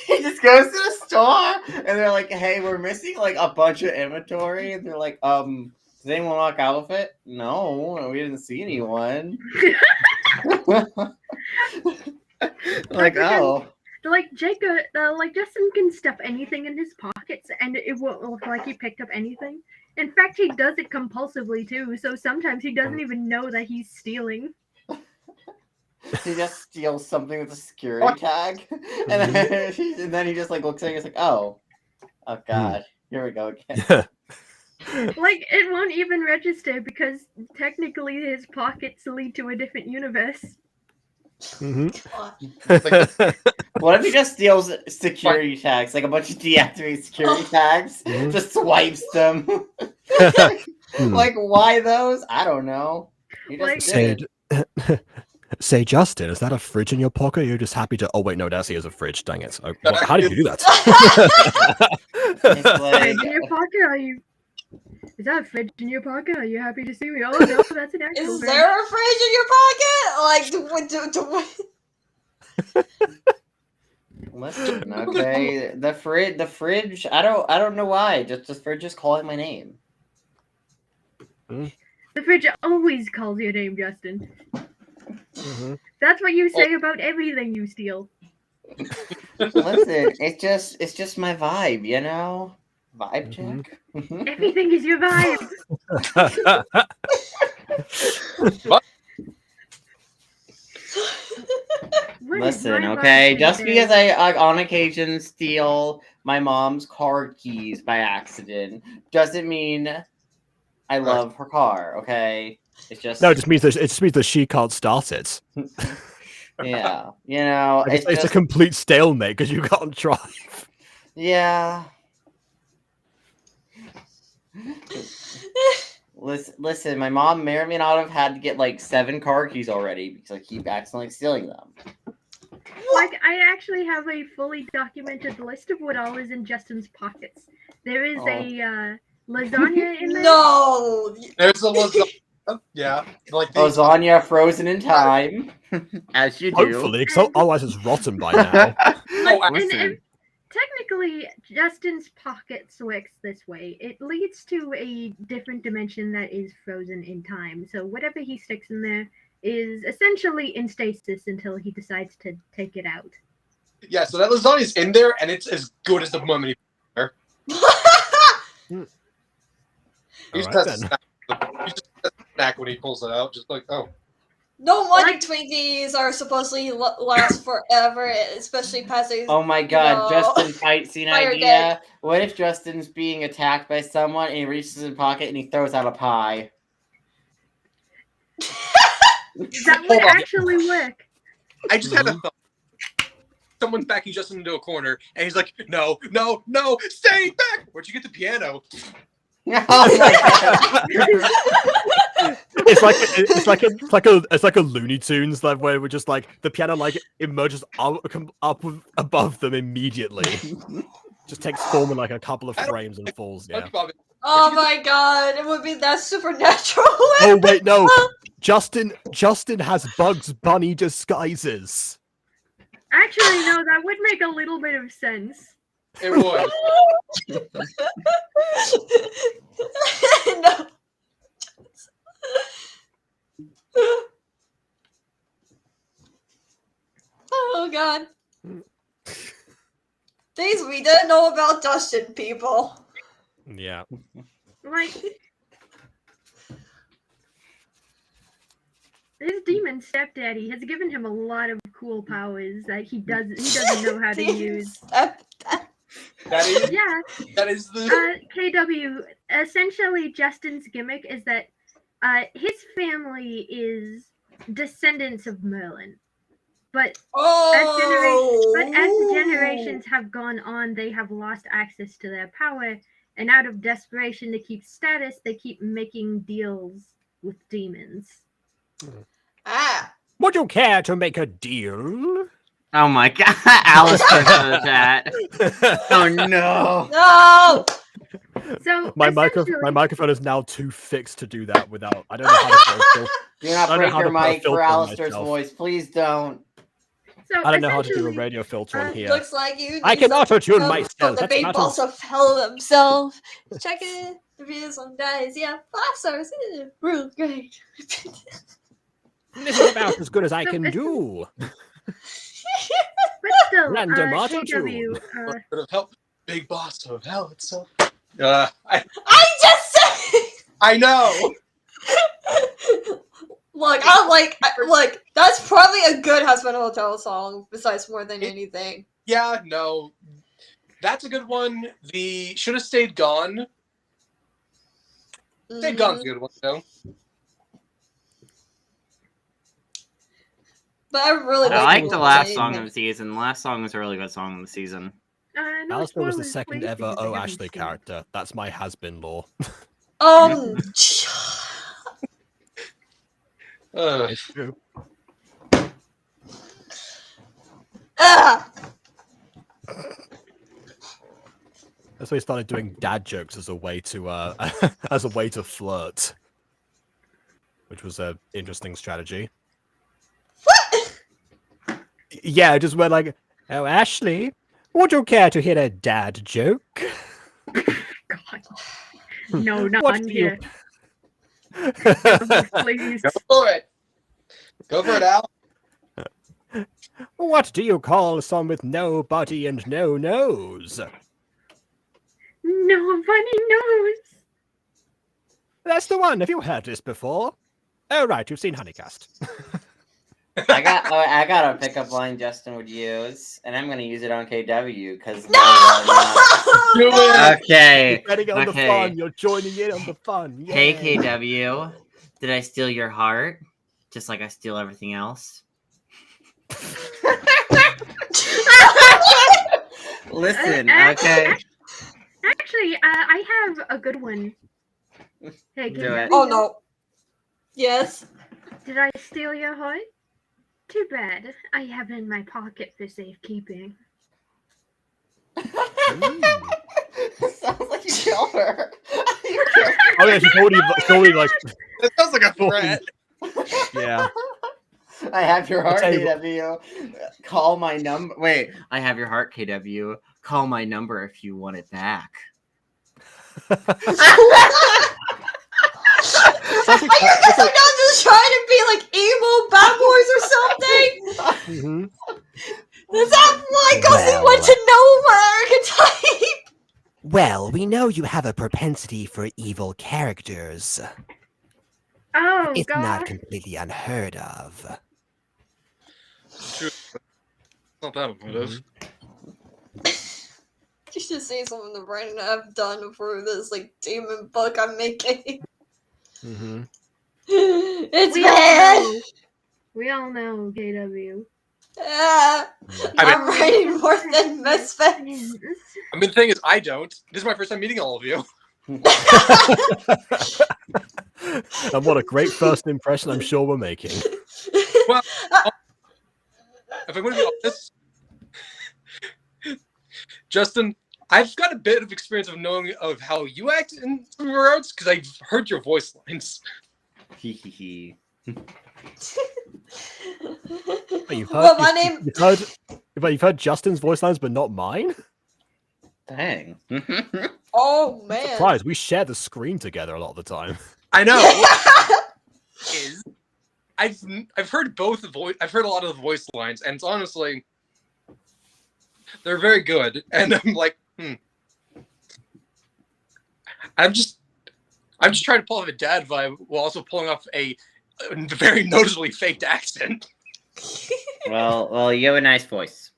He just goes to the store, and they're like, "Hey, we're missing like a bunch of inventory." And they're like, "Does anyone walk out with it?" No, we didn't see anyone. Like, oh. Like Jacob, like Justin can stuff anything in his pockets, and it won't look like he picked up anything. In fact, he does it compulsively too. So sometimes he doesn't even know that he's stealing. He just steals something with a security tag, and then he just like looks at it and he's like, "Oh God, here we go again." Like it won't even register because technically his pockets lead to a different universe. What if he just steals security tags, like a bunch of deactivated security tags, just swipes them? Like, why those? I don't know. He just did it. Say, Justin, is that a fridge in your pocket? Or you're just happy to. Oh wait, no, that's he is a fridge. Dang it! How did you do that? It's like, Fridge in your pocket? Are you? Is that a fridge in your pocket? Are you happy to see me? Oh no, that's an actual Is fridge. there a fridge in your pocket? Listen, okay, the fridge. I don't know why. Just the fridge is calling my name. The fridge always calls your name, Justin. That's what you say about everything you steal. Listen, it's just my vibe, you know. Vibe check. Everything is your vibe. Listen, okay, just because I on occasion steal my mom's car keys by accident doesn't mean I love her car. Okay, it's just no, it just means that she can't start it. Yeah, you know, it's a complete stalemate because you can't drive. Yeah. Listen, my mom may or may not have had to get like 7 car keys already because I keep accidentally stealing them. Like, I actually have a fully documented list of what all is in Justin's pockets. There is a lasagna in there. No! There's a lasagna. Yeah. Like Lasagna frozen in time. As you do. Hopefully, because otherwise it's rotten by now. And technically, basically, Justin's pockets works this way. It leads to a different dimension that is frozen in time. So whatever he sticks in there is essentially in stasis until he decides to take it out. Yeah, so that lasagna's in there, and it's as good as the moment he put there. He just Alright has then. he just has a snack when he pulls it out, just like, oh. No wonder Twinkies are supposedly last forever, especially past these. Oh my god, No. Justin fight scene Fire idea. dead. What if Justin's being attacked by someone and he reaches his pocket and he throws out a pie? That would actually work. I just had a thought. Someone's backing Justin into a corner, and he's like, no, stay back! Where'd you get the piano? Oh my god. It's like a Looney Tunes like where we're just like the piano like emerges up above them immediately. Just takes form in like a couple of frames and falls. Yeah. Oh my god, it would be that supernatural. Oh wait, no. Justin has Bugs Bunny disguises. Actually, no, that would make a little bit of sense. It would. No. Oh god. Things we didn't know about Justin, people. Yeah. Like, his demon stepdaddy has given him a lot of cool powers that he doesn't know how to use. That is, Yeah. that is the... KW, essentially Justin's gimmick is that his family is descendants of Merlin. But as the generations have gone on, they have lost access to their power, and out of desperation to keep status, they keep making deals with demons. Would you care to make a deal? Oh my god, Alistair in the chat. Oh no. No! So My essentially- microphone is now too fixed to do that without. I don't know how to filter. Do not I don't know break how your to put a mic for filter on Alistair's myself. voice. Please don't. So I don't know how to do a essentially, radio filter on here. Looks like you. I need can some auto-tune help myself. From the That's big not boss of hell himself. Check it. Reviews on guys. Yeah, 5 stars. Real great. This is about as good as I So can it's- do. but still, Random KW, auto-tune. Could have helped Big Boss of Hell itself. I just said. I know! Look, look. That's probably a good Husband Hotel song. Besides, more than anything. Yeah, no. That's a good one. The Should Have Stayed Gone. Stayed Gone's a good one, though. But I really I like More the Than last Anything. song of the season. The last song was a really good song of the season. No Alistair was the spoilers, second please, ever because I Oh haven't Ashley seen it. character. That's my has-been lore. It's true. Ah! That's why he started doing dad jokes as a way to as a way to flirt, which was a interesting strategy. Yeah, I just went like, "Oh, Ashley, would you care to hear a dad joke?" God. No, not What on do you- here. Please. Go for it! Go for it, Al. What do you call someone with no body and no nose? No funny nose. That's the one. Have you heard this before? Oh, right, you've seen Honeycast. I got a pickup line Justin would use, and I'm gonna use it on KW because No! Do it! Okay. Getting on the Okay. fun. You're joining in on the fun. Hey Yay. KW, did I steal your heart? Just like I steal everything else. Listen, okay. Actually, I have a good one. Hey, Do can it. Oh no. Yes. Did I steal your heart? Too bad. I have it in my pocket for safekeeping. Sounds like you killed her. Oh yeah, she's already like That sounds like a threat. yeah. I have your heart, tell you KW. Call my number. Wait, I have your heart, KW. Call my number if you want it back. Are you guys are not just trying to be like emo bad boys or something? Mhm. Is that why Ghosty Well. went to know my archetype? Well, we know you have a propensity for evil characters. Oh It's not god. completely unheard of. True. Not that emotive. You should say something that Brandon I've done for this like demon book I'm making. Mm-hmm. It's We all bad. know. We all know, KW. I'm writing more than Misfits. I mean, the thing is, I don't. This is my first time meeting all of you. And what a great first impression I'm sure we're making. Well, if I'm going to be honest, Justin, I've got a bit of experience of knowing of how you act in some regards because I've heard your voice lines. Hee. But you've Well, heard, my name. you've heard Justin's voice lines, but not mine? Dang. Oh man. Surprise, we share the screen together a lot of the time. I know. Is I've heard both the voice. I've heard a lot of the voice lines, and it's honestly, they're very good. And I'm like, I'm just trying to pull off a dad vibe while also pulling off a very noticeably faked accent. Well, you have a nice voice.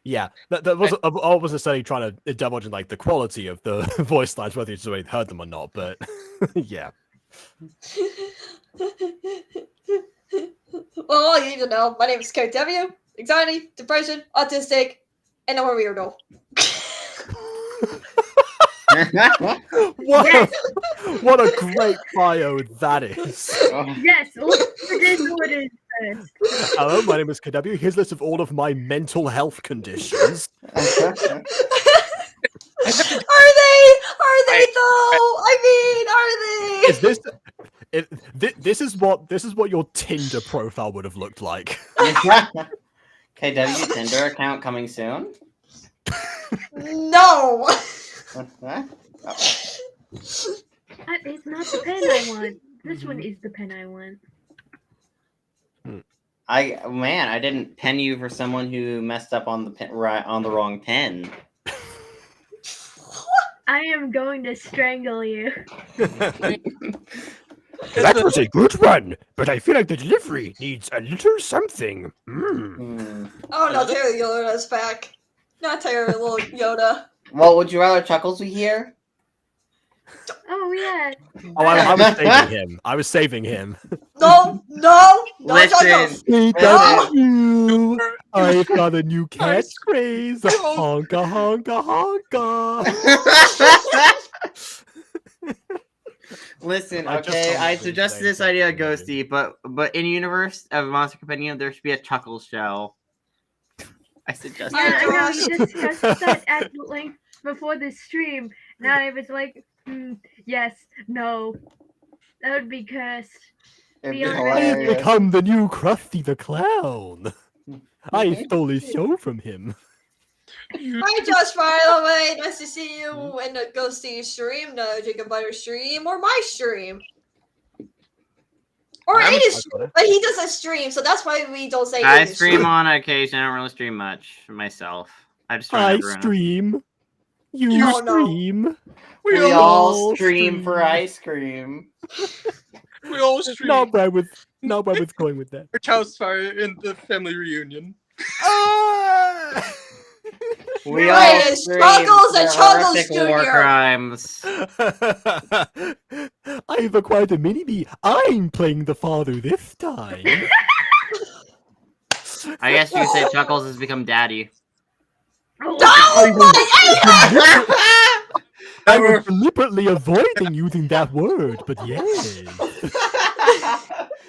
Yeah, that was I wasn't necessarily trying to divulge in like the quality of the voice lines, whether you've already heard them or not. But yeah, Well, all you need to know, my name is KW. Anxiety, depression, autistic, and I'm a weirdo. what a great bio that is. Yes, look for this what is first. Hello, my name is KW. Here's a list of all of my mental health conditions. Are they? Are they though? I mean, are they? Is this is what your Tinder profile would have looked like. KW Tinder account coming soon? No. That is not the pen I want. This one is the pen I want. I didn't pen you for someone who messed up on the pen, on the wrong pen. I am going to strangle you. That was a good one, but I feel like the delivery needs a little something. Oh no, Terry Yoda's back. Not Terry, little Yoda. Well, would you rather Chuckles be here? Oh yeah. Oh, I was saving him. I was saving him. No, Listen. You. I've got a new catchphrase. Honka, honka, honka. Listen, I just okay, don't I think suggested they this did idea, that. Ghosty, but in universe of Monster Compendium, there should be a Chuckles show. I suggested Yeah, I know. Josh. We discussed that at length before this stream. Now I was like, yes, no. That would be cursed. It'd be I have I have hilarious. become the new Krusty the Clown. I stole his show from him. Hi, Josh. By the way, nice to see you in the Ghosty stream, the Jacob Butter stream, or my stream, or I Aidan's haven't- stream. But he does a stream, so that's why we don't say. I Aidan's stream on occasion. I don't really stream much myself. I just I stream. stream. You No, no. stream. We all all stream for stream. ice cream. We all stream No, but I was going with that. our house fire in the family reunion. We Right, all it's stream Chuckles and for Chuckles horrific war Jr.. crimes. I've acquired a mini-me. I'm playing the father this time. I guess you could say Chuckles has become daddy. Oh, I was deliberately avoiding using that word, but yes.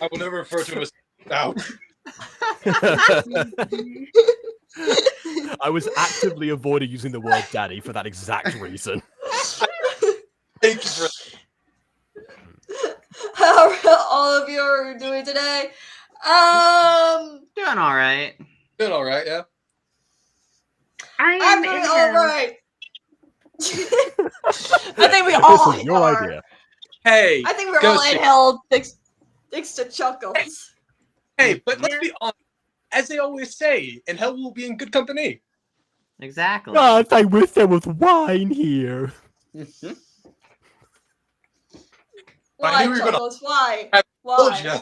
I will never refer to him as out. I was actively avoiding using the word daddy for that exact reason. Thank you for How all of you are doing today? Doing all right. Doing all right, yeah. I I'm am doing in all hell. right. I think we This all is your are. idea. Hey, I think we're all Ghosty. in hell thanks to Chuckles. Hey, but let's Yeah. be honest. As they always say, in hell we'll be in good company. Exactly. God, I wish there was wine here. I Why, knew we were gonna- Chuckles? Why? I told Why? ya.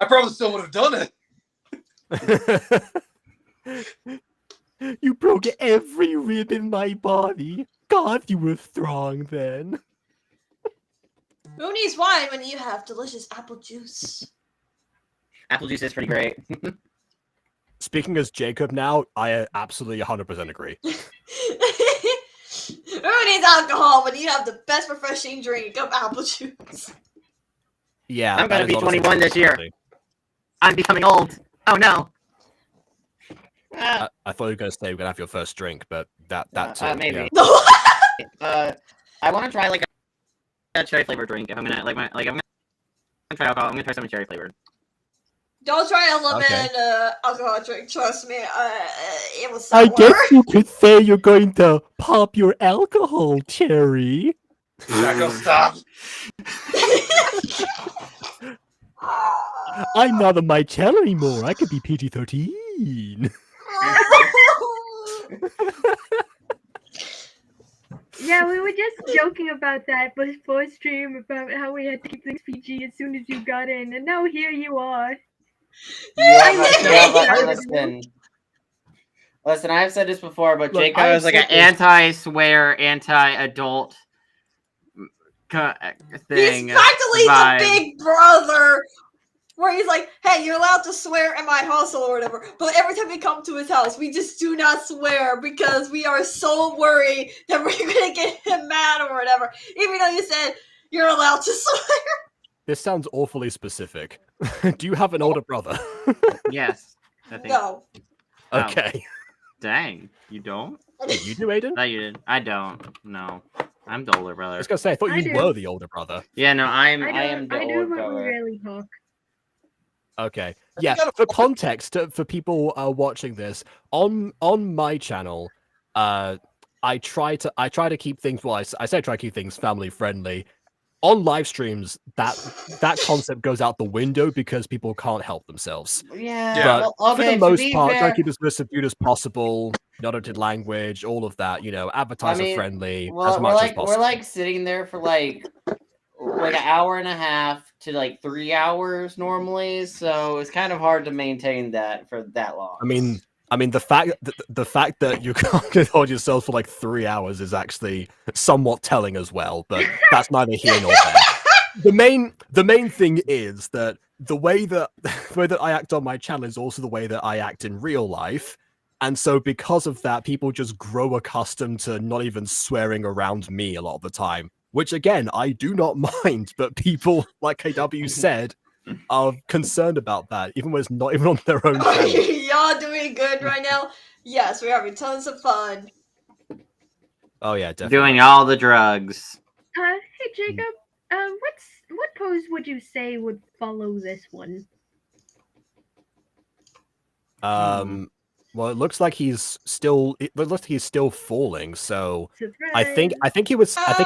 I probably still would have done it. You broke every rib in my body. God, you were strong then. Who needs wine when you have delicious apple juice? Apple juice is pretty great. Speaking as Jacob now, I absolutely 100% agree. Who needs alcohol when you have the best refreshing drink of apple juice? Yeah, I'm gonna that is be honestly 21 this year. true. I'm becoming old. Oh no. I thought you were going to say we're going to have your first drink, but that too. Maybe. Yeah. I want to try like a cherry flavored drink. If I'm gonna I'm gonna try alcohol. I'm gonna try something cherry flavored. Don't try a lemon Okay. alcohol drink. Trust me, it was I sour. guess you could say you're going to pop your alcohol cherry. Jacko, stop. I'm not on my channel anymore. I could be PG-13. Yeah, we were just joking about that before stream about how we had to keep things PG as soon as you got in, and now here you are. Listen, I've said this before, but Look, Jacob I've is like an said this- anti-swear, anti-adult thing. He's practically vibe. the big brother, where he's like, "Hey, you're allowed to swear in my household or whatever." But every time we come to his house, we just do not swear because we are so worried that we're gonna get him mad or whatever. Even though you said you're allowed to swear. This sounds awfully specific. Do you have an older brother? Yes, I think. No. Oh. Okay. Dang, you don't? Wait, you do, Aidan? No, you did. I don't. No, I'm the older I brother. was going to say, I thought I you do. were the older brother. Yeah, no, I am the I do, older but we brother. rarely talk. Okay. I Yeah, think for context, for people watching this, on my channel, I try to keep things, well, I say I try to keep things family friendly. On live streams, that concept goes out the window because people can't help themselves. Yeah, Yeah. But well, for okay, the to most be part, try fair, to keep it as subdued as possible, not edited language, all of that, advertiser friendly as much as possible. we're like sitting there for like an hour and a half to like 3 hours normally, so it's kind of hard to maintain that for that long. I mean, the fact that you can't hold yourself for like 3 hours is actually somewhat telling as well. But that's neither here nor there. The main thing is that the way that I act on my channel is also the way that I act in real life, and so because of that, people just grow accustomed to not even swearing around me a lot of the time. Which again, I do not mind, but people, like KW said, are concerned about that, even when it's not even on their own channel. Y'all doing good right now? Yes, we're having tons of fun. Oh yeah, definitely. Doing all the drugs. Hey Jacob, what pose would you say would follow this one? Well, it looks like he's still falling. So Surprise! I think he would start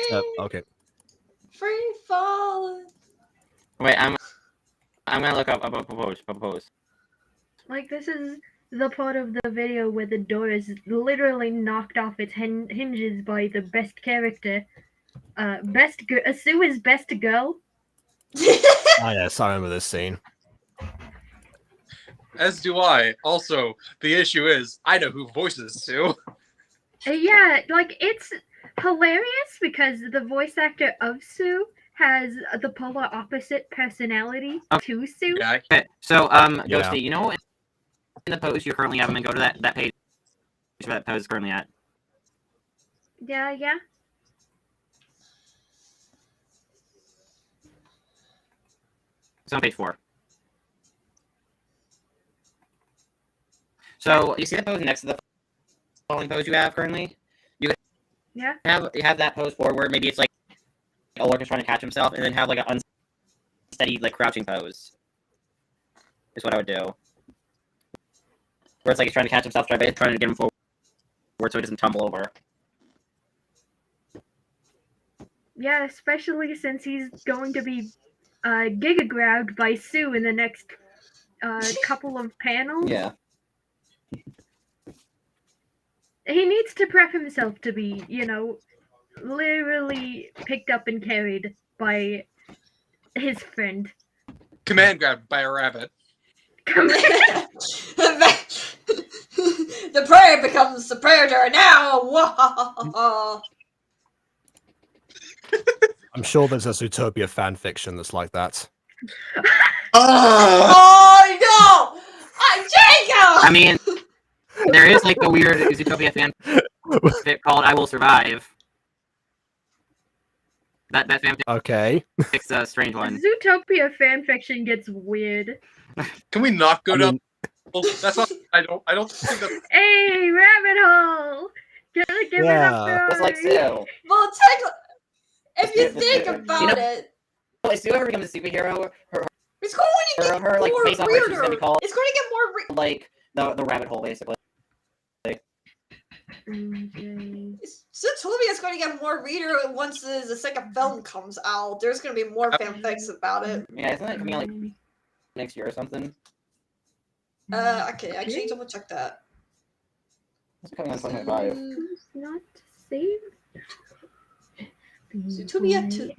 to. Okay. Free falling. Wait, I'm gonna look up a pose. Like, this is the part of the video where the door is literally knocked off its hinges by the best character. Sue is best girl. Oh yes, I remember this scene. As do I. Also, the issue is, I know who voices Sue. Yeah, like, it's hilarious because the voice actor of Sue has the polar opposite personality to Sue. Yeah. Okay, so Yeah. Ghosty, you know in the pose you currently have, and go to that page where that pose is currently at. Yeah. It's on page 4. So you see the pose next to the falling pose you have currently? You have that pose forward. Maybe it's like Ulrich is trying to catch himself, and then have like an unsteady like crouching pose. is what I would do. Where it's like he's trying to catch himself, trying to get him forward so he doesn't tumble over. Yeah, especially since he's going to be giga-grabbed by Sue in the next couple of panels. Yeah. He needs to prep himself to be, literally picked up and carried by his friend. Command grabbed by a rabbit. The prey becomes the predator now. Whoa. I'm sure there's a Zootopia fan fiction that's like that. Oh no! Jacob! I mean, there is like a weird Zootopia fan fic called "I Will Survive." That fanfic Okay. is a strange one. Zootopia fanfiction gets weird. Can we not go I down? mean- That's not. I don't think that's. Hey, rabbit hole! Give it up, Yeah. It's like guys. Sue. Well, if you think about it, If Sue ever becomes a superhero, it's going to get her like more face operation is gonna be weirder. called It's going to get more. like the rabbit hole, basically. Okay. Zootopia is going to get more reader once the second film comes out. There's going to be more fanfics about it. Yeah, isn't that coming out like next year or something? Okay, actually double check that. It's coming on 2025. Who's not saved? Zootopia 2.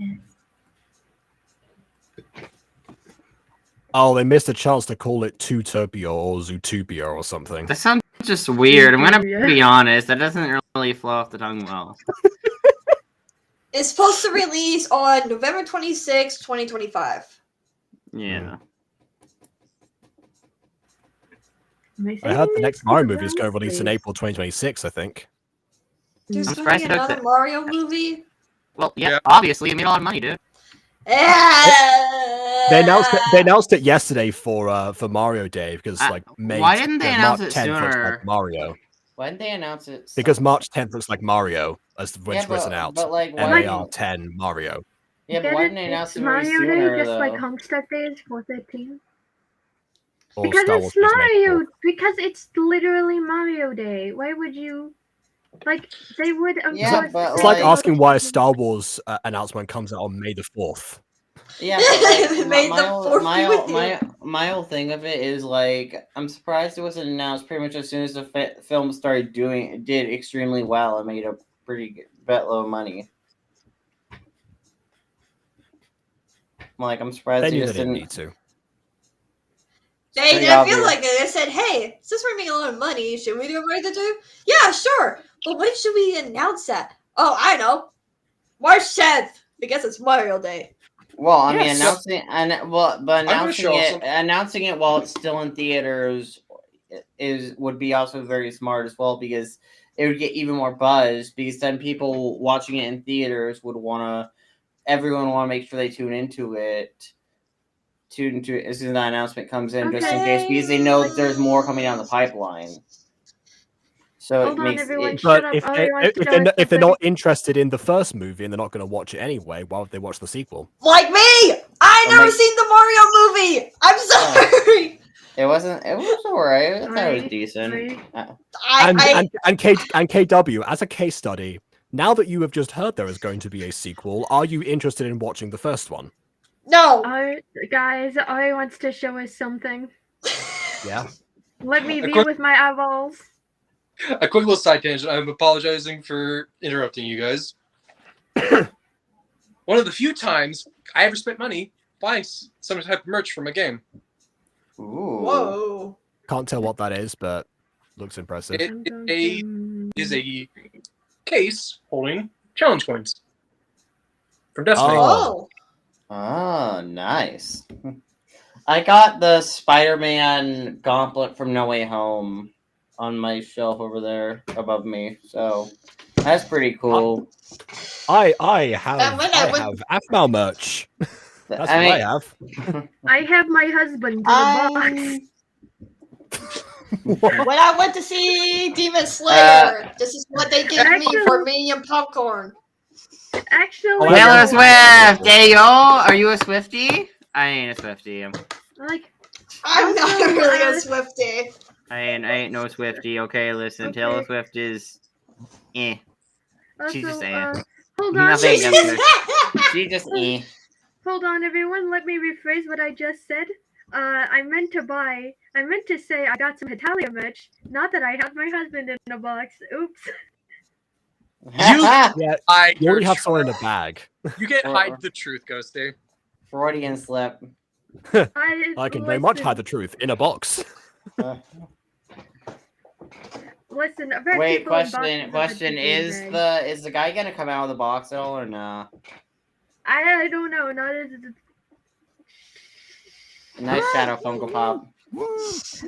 Oh, they missed a chance to call it Zootopia or Zootopia or something. That sounds just weird. I'm gonna Yeah. be honest. That doesn't really flow off the tongue well. It's supposed to release on November 26, 2025. Yeah. I heard the next Mario movie is going to release in April 2026. I think. There's I'm going to surprised be it took another that- Mario movie. Well, yeah, Yeah. obviously, it made a lot of money, dude. They announced it yesterday for Mario Day because like May. why didn't they announce March it 10th looks sooner? like Mario. Why didn't they announce it? Because March 10th looks like Mario as when Yeah, it's written out. But like, why MAR10 Mario. Yeah, but why didn't they announce It's it very Mario sooner, Day, just though? like Homestuck Day is 4/13. Or Because Star it's Wars Day is May Mario. 4th. Because it's literally Mario Day. Why would you? Like they would. Of Yeah, course but, It's say like like- asking why a Star Wars announcement comes out on May the 4th. Yeah, but like, Made the fourth with my whole thing of it is like I'm surprised it wasn't announced pretty much as soon as the film started did extremely well and made a pretty good buttload of money. Like I'm surprised They they knew they just didn't didn't. need to. I feel obvious. like they said, hey, since we're making a lot of money, should we do a regular time? Yeah, sure. But when should we announce that? Oh, I know. March 10th, because it's Mario Day. Well, I mean, Yes. announcing it while it's still in theaters would be also very smart as well because it would get even more buzz because then people watching it in theaters would everyone want to make sure they tune into it as soon as that announcement comes in, just in case because they know that there's more coming down the pipeline. So Hold it on, makes everyone. it, But Shut up, if, Ahri wants to know if they're something. not interested in the first movie and they're not going to watch it anyway, why would they watch the sequel? Like me! I Oh never my- seen the Mario movie! I'm sorry! it was alright. I thought it was Right, decent. right. And KW, as a case study, now that you have just heard there is going to be a sequel, are you interested in watching the first one? No! Guys, Ahri wants to show us something. Yeah. Let me A view quick- with my eyeballs. A quick little side tangent. I'm apologizing for interrupting you guys. One of the few times I ever spent money buying some type of merch from a game. Ooh. Whoa. Can't tell what that is, but looks impressive. It is a case holding challenge coins from Destiny. Oh. Oh. Oh, nice. I got the Spider-Man gauntlet from No Way Home on my shelf over there above me, so that's pretty cool. I have And when I went- Afmal merch. That's I what mean, I have. I have my husband to the box. When I went to see Demon Slayer, this is what they gave me for me and popcorn. Actually, Oh, Taylor yeah. Swift, hey yo, are you a Swiftie? I ain't a Swiftie. like I'm not Also, really a Swiftie. I ain't no Swiftie. Okay, listen, Taylor Okay. Swift is, She's just Also, eh. hold on. Nothing everyone. against her. She just Hold on, everyone. Let me rephrase what I just said. I meant to say I got some Italia merch. Not that I had my husband in a box. Oops. Yeah, Hide you already your have someone in truth. a bag. You can't Or- hide the truth, Ghosty. Freudian slip. I can very much hide the truth in a box. Listen, I've had Wait, people in boxes question. of Question: Italy bag. is the guy gonna come out of the box at all or no? I don't know. Not as. Nice shadow Funko Pop.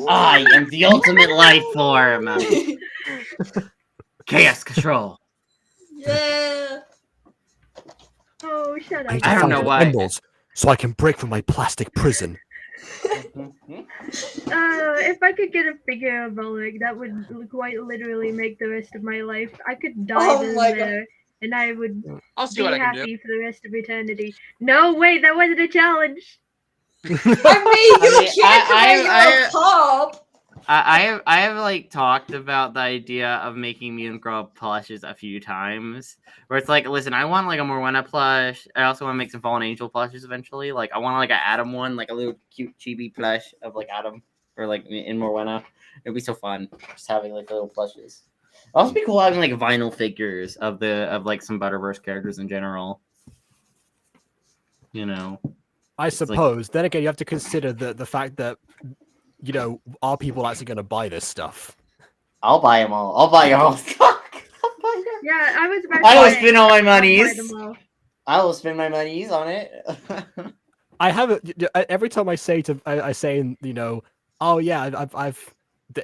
I am the ultimate life form. Chaos control. Yeah. Oh, shut I need up. to I don't find know the why. emeralds so I can break from my plastic prison. If I could get a figure of Ulrich, that would quite literally make the rest of my life. I could die Oh then my and there, and I would I'll see be what I can do. happy for the rest of eternity. No, wait, that wasn't a challenge. I mean, you I can't mean, convey your pop. I have like talked about the idea of making Mutant Girl plushes a few times. Where it's like, listen, I want like a Morwenna plush. I also want to make some Fallen Angel plushes eventually. Like I want like an Adam one, like a little cute chibi plush of like Adam or like in Morwenna. It'd be so fun just having like little plushes. It'd also be cool having like vinyl figures of like some Butterverse characters in general. You know. I like- suppose. Then again, you have to consider the fact that, you know, are people actually going to buy this stuff? I'll buy them all. I'll buy them all. Yeah, I was about I to will say, spend all my I'll buy monies. them all. I will spend my monies on it. I haven't. Every time I say I say, you know, oh yeah, I've.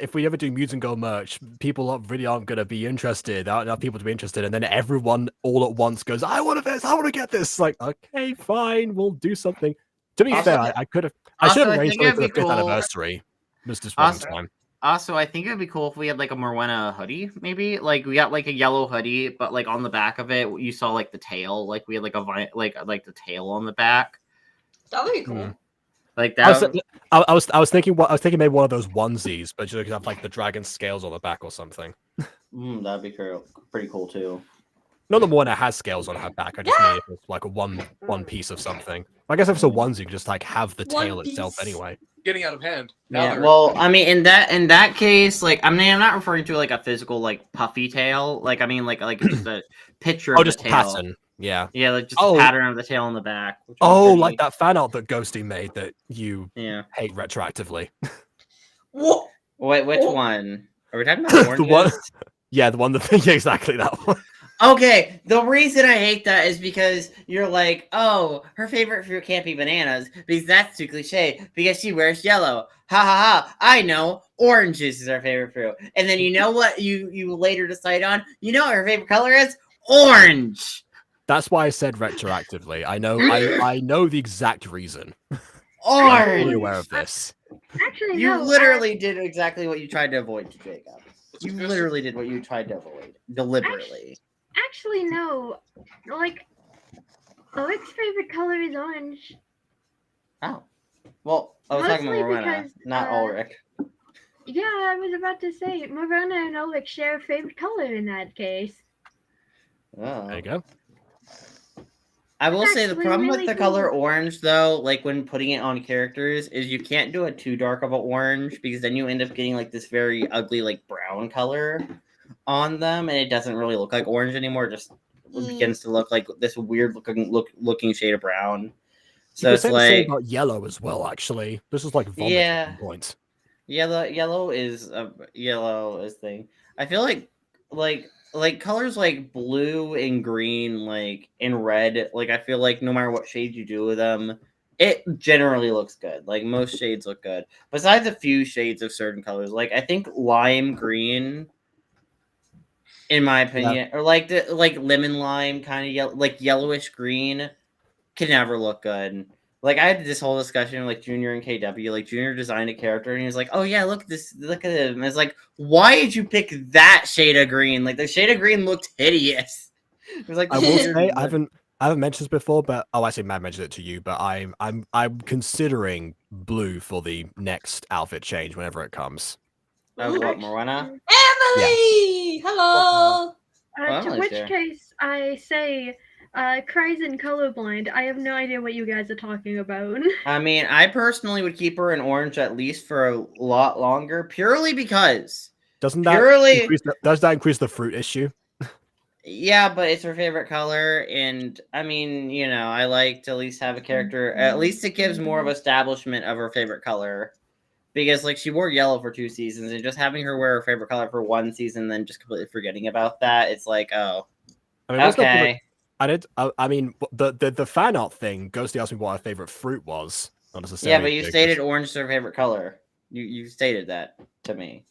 If we ever do Mutant Girl merch, people really aren't going to be interested. Aren't enough people to be interested, and then everyone all at once goes, "I want this! I want to get this!" Like, okay, fine, we'll do something. To be Also, fair, I could have. I should also, have I arranged think something it'd for the be 5th cool- anniversary. This just wasn't Also- time. Also, I think it'd be cool if we had like a Morwenna hoodie, maybe. Like we got like a yellow hoodie, but like on the back of it, you saw like the tail. Like we had like like the tail on the back. That would be cool. Hmm. Like I that. was thinking maybe one of those onesies, but you could have like the dragon scales on the back or something. That'd be cool. Pretty cool too. Not the one that has scales on her back. I just mean if it's like a one piece of something. I guess if it's a onesie, you can just like have the One tail itself piece. anyway. Getting out of hand. Yeah. Now Well, I mean, in that case, like, I mean, I'm not referring to like a physical like puffy tail. Like, I mean, like just a picture Oh, of just the a tail. pattern. Yeah. Yeah, like just Oh. a pattern of the tail on the back. which would be Oh, pretty- like that fan art that Ghosty made that you Yeah. hate retroactively. Whoa. Wait, which Oh. one? Are we talking about The oranges? one- Yeah, the one that yeah, exactly that one. Okay, the reason I hate that is because you're like, oh, her favorite fruit can't be bananas because that's too cliche because she wears yellow. Ha ha ha! I know, oranges is her favorite fruit, and then you know what you later decide on? You know what her favorite color is? Orange. That's why I said retroactively. I know I know the exact reason. I'm fully Orange. aware of this. Actually, You no. literally did exactly what you tried to avoid, Jacob. You Ghosty. literally did what you tried to avoid deliberately. Actually, no. Like, Ulrich's favorite color is orange. Oh, well, I was talking about Mostly Morwenna, because, not Ulrich. Yeah, I was about to say, Morwenna and Ulrich share a favorite color in that case. Oh. There you go. I will That's say the actually problem with really the color cool. orange, though, like when putting it on characters, is you can't do it too dark of an orange because then you end up getting like this very ugly, like brown color on them, and it doesn't really look like orange anymore. It just begins to look like this weird looking shade of brown. So You could it's say the same like about yellow as well. Actually, this is like vomit Yeah. at some point. yellow is thing. I feel like colors like blue and green, like and red, like I feel like no matter what shade you do with them, it generally looks good. Like most shades look good. Besides a few shades of certain colors. Like I think lime green, in my opinion, or like the like lemon lime kind of yellow, like yellowish green can never look good. Like I had this whole discussion with like Junior and KW. Like Junior designed a character and he was like, "Oh yeah, look at him." It's like, why did you pick that shade of green? Like the shade of green looked hideous. It was like I will say I haven't mentioned this before, but actually, Matt mentioned it to you. But I'm considering blue for the next outfit change whenever it comes. Of what, Morwenna? Emily! Hello! Well, To Emily's which here. case, I say, cries and colorblind. I have no idea what you guys are talking about. I mean, I personally would keep her in orange at least for a lot longer, purely because. Doesn't that Purely. does that increase the fruit issue? Yeah, but it's her favorite color, and I mean, I like to at least have a character. At least it gives more of establishment of her favorite color, because like she wore yellow for 2 seasons, and just having her wear her favorite color for 1 season, then just completely forgetting about that, it's like, oh, I mean, what's the point? okay. I mean, the fan art thing. Ghosty asked me what her favorite fruit was. Not Yeah, necessarily. but you stated orange is her favorite color. You stated that to me.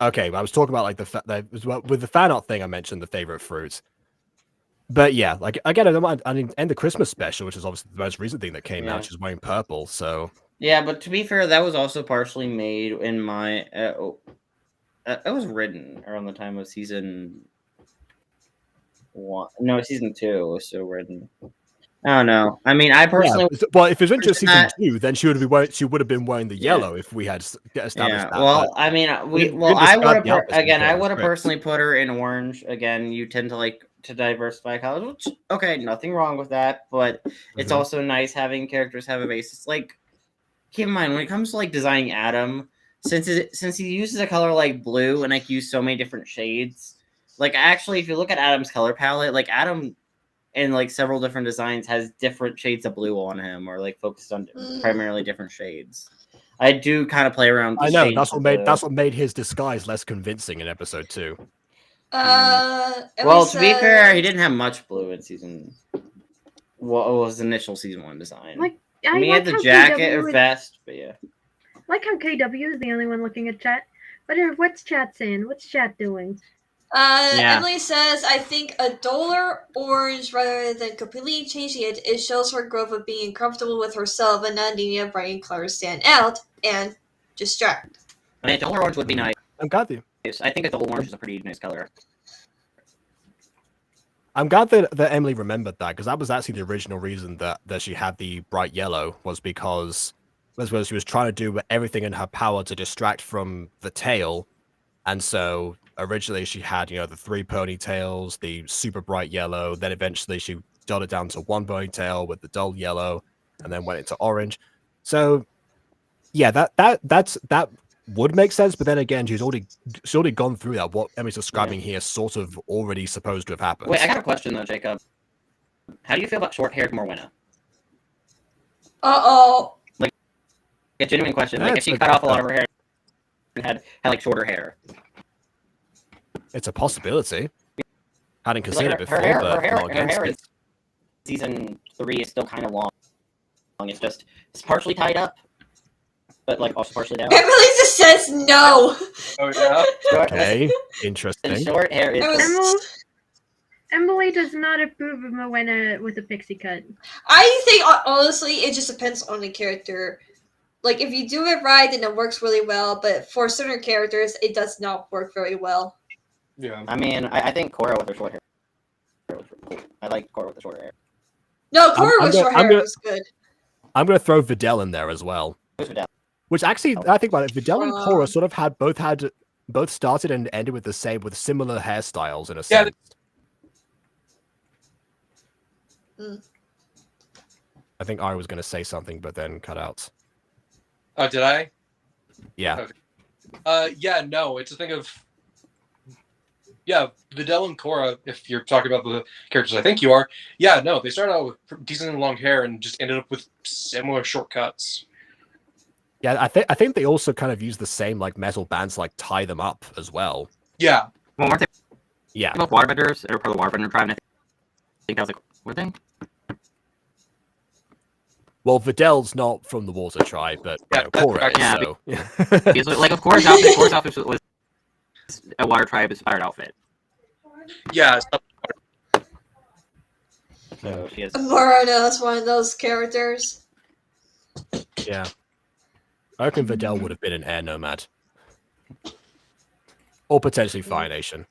Okay, I was talking about like with the fan art thing. I mentioned the favorite fruits. But yeah, like again, I mean, and the Christmas special, which is obviously the most recent thing that came Yeah. out. She's wearing purple, so Yeah, but to be fair, that was also partially made in my. It was written around the time of season 1. No, season 2 was still written. I don't know. I mean, I personally. yeah. Well, if it was into season that- 2, then she would have been wearing the yellow if we had established Yeah. that. Well, but I mean, we we. didn't Well, I describe would have the outfits again. I before the would have script. personally put her in orange. Again, you tend to like to diversify colors, which okay, nothing wrong with that. But it's Mhm. also nice having characters have a basis. Like, keep in mind when it comes to like designing Adam, since he uses a color like blue and like use so many different shades. Like actually, if you look at Adam's color palette, like Adam in like several different designs has different shades of blue on him, or like focused on primarily different shades. I do kind of play around. With I the know shades that's of what blue. made his disguise less convincing in episode 2. Emily Well, to be fair, he says- didn't have much blue in season. What was initial season 1 design? Like, I mean, he had like the how jacket KW or is- vest, but yeah. like how KW is the only one looking at chat. But what's chat saying? What's chat doing? Yeah. Emily says, I think a duller orange rather than completely changing it, it shows her growth of being comfortable with herself and not needing a bright colors stand out and distract. I mean, a dull orange would be nice. I'm glad I think a dull orange is a pretty nice color. that Emily remembered that, because that was actually the original reason that she had the bright yellow, was because she was trying to do everything in her power to distract from the tail. And so originally she had, the 3 ponytails, the super bright yellow. Then eventually she dulled it down to 1 ponytail with the dull yellow, and then went into orange. So yeah, that would make sense. But then again, she's already gone through that. What Emmy's describing here sort of already supposed to have happened. Wait, I got a question though, Jacob. How do you feel about short-haired Morwenna? Uh-oh. A genuine question. Like, if That's she a- cut off a lot of her hair and had like shorter hair. It's a possibility. Hadn't considered it her before, hair- but her hair- I'm not her against hair it. is- Season 3 is still kind of long. It's partially tied up, but like also partially down. Emily just says no. Oh yeah. Okay, And interesting. short hair is. Emily does not approve of Morwenna with a pixie cut. I think, honestly, it just depends on the character. Like, if you do it right, then it works really well, but for certain characters, it does not work very well. Yeah. I mean, I think Cora with her short hair. I like Cora with the short hair. No, Cora I'm with gonna- short I'm hair gonna- was good. I'm going to throw Videl in there as well. Who's Videl? Which actually, I think about it, Videl and Cora Wow. sort of both started and ended with similar hairstyles in a Yeah, sense. I think Ahri was going to say something, but then cut out. Oh, did I? Yeah. Yeah, no, it's a thing of. Yeah, Videl and Cora, if you're talking about the characters I think you are, yeah, no, they started out with decently long hair and just ended up with similar shortcuts. Yeah, I think they also kind of use the same like metal bands to like tie them up as well. Yeah. Well, weren't they Yeah. both waterbenders? They were part of the waterbender tribe, and I think that was like, were they? Well, Videl's not from the Water Tribe, but Yeah, that's Cora correct. is, Yeah, so. Because, like, of course, Cora's outfit was a water tribe inspired outfit. Yeah. So she has. Morana is one of those characters. Yeah. I reckon Videl would have been an air nomad. Or potentially Fire Nation.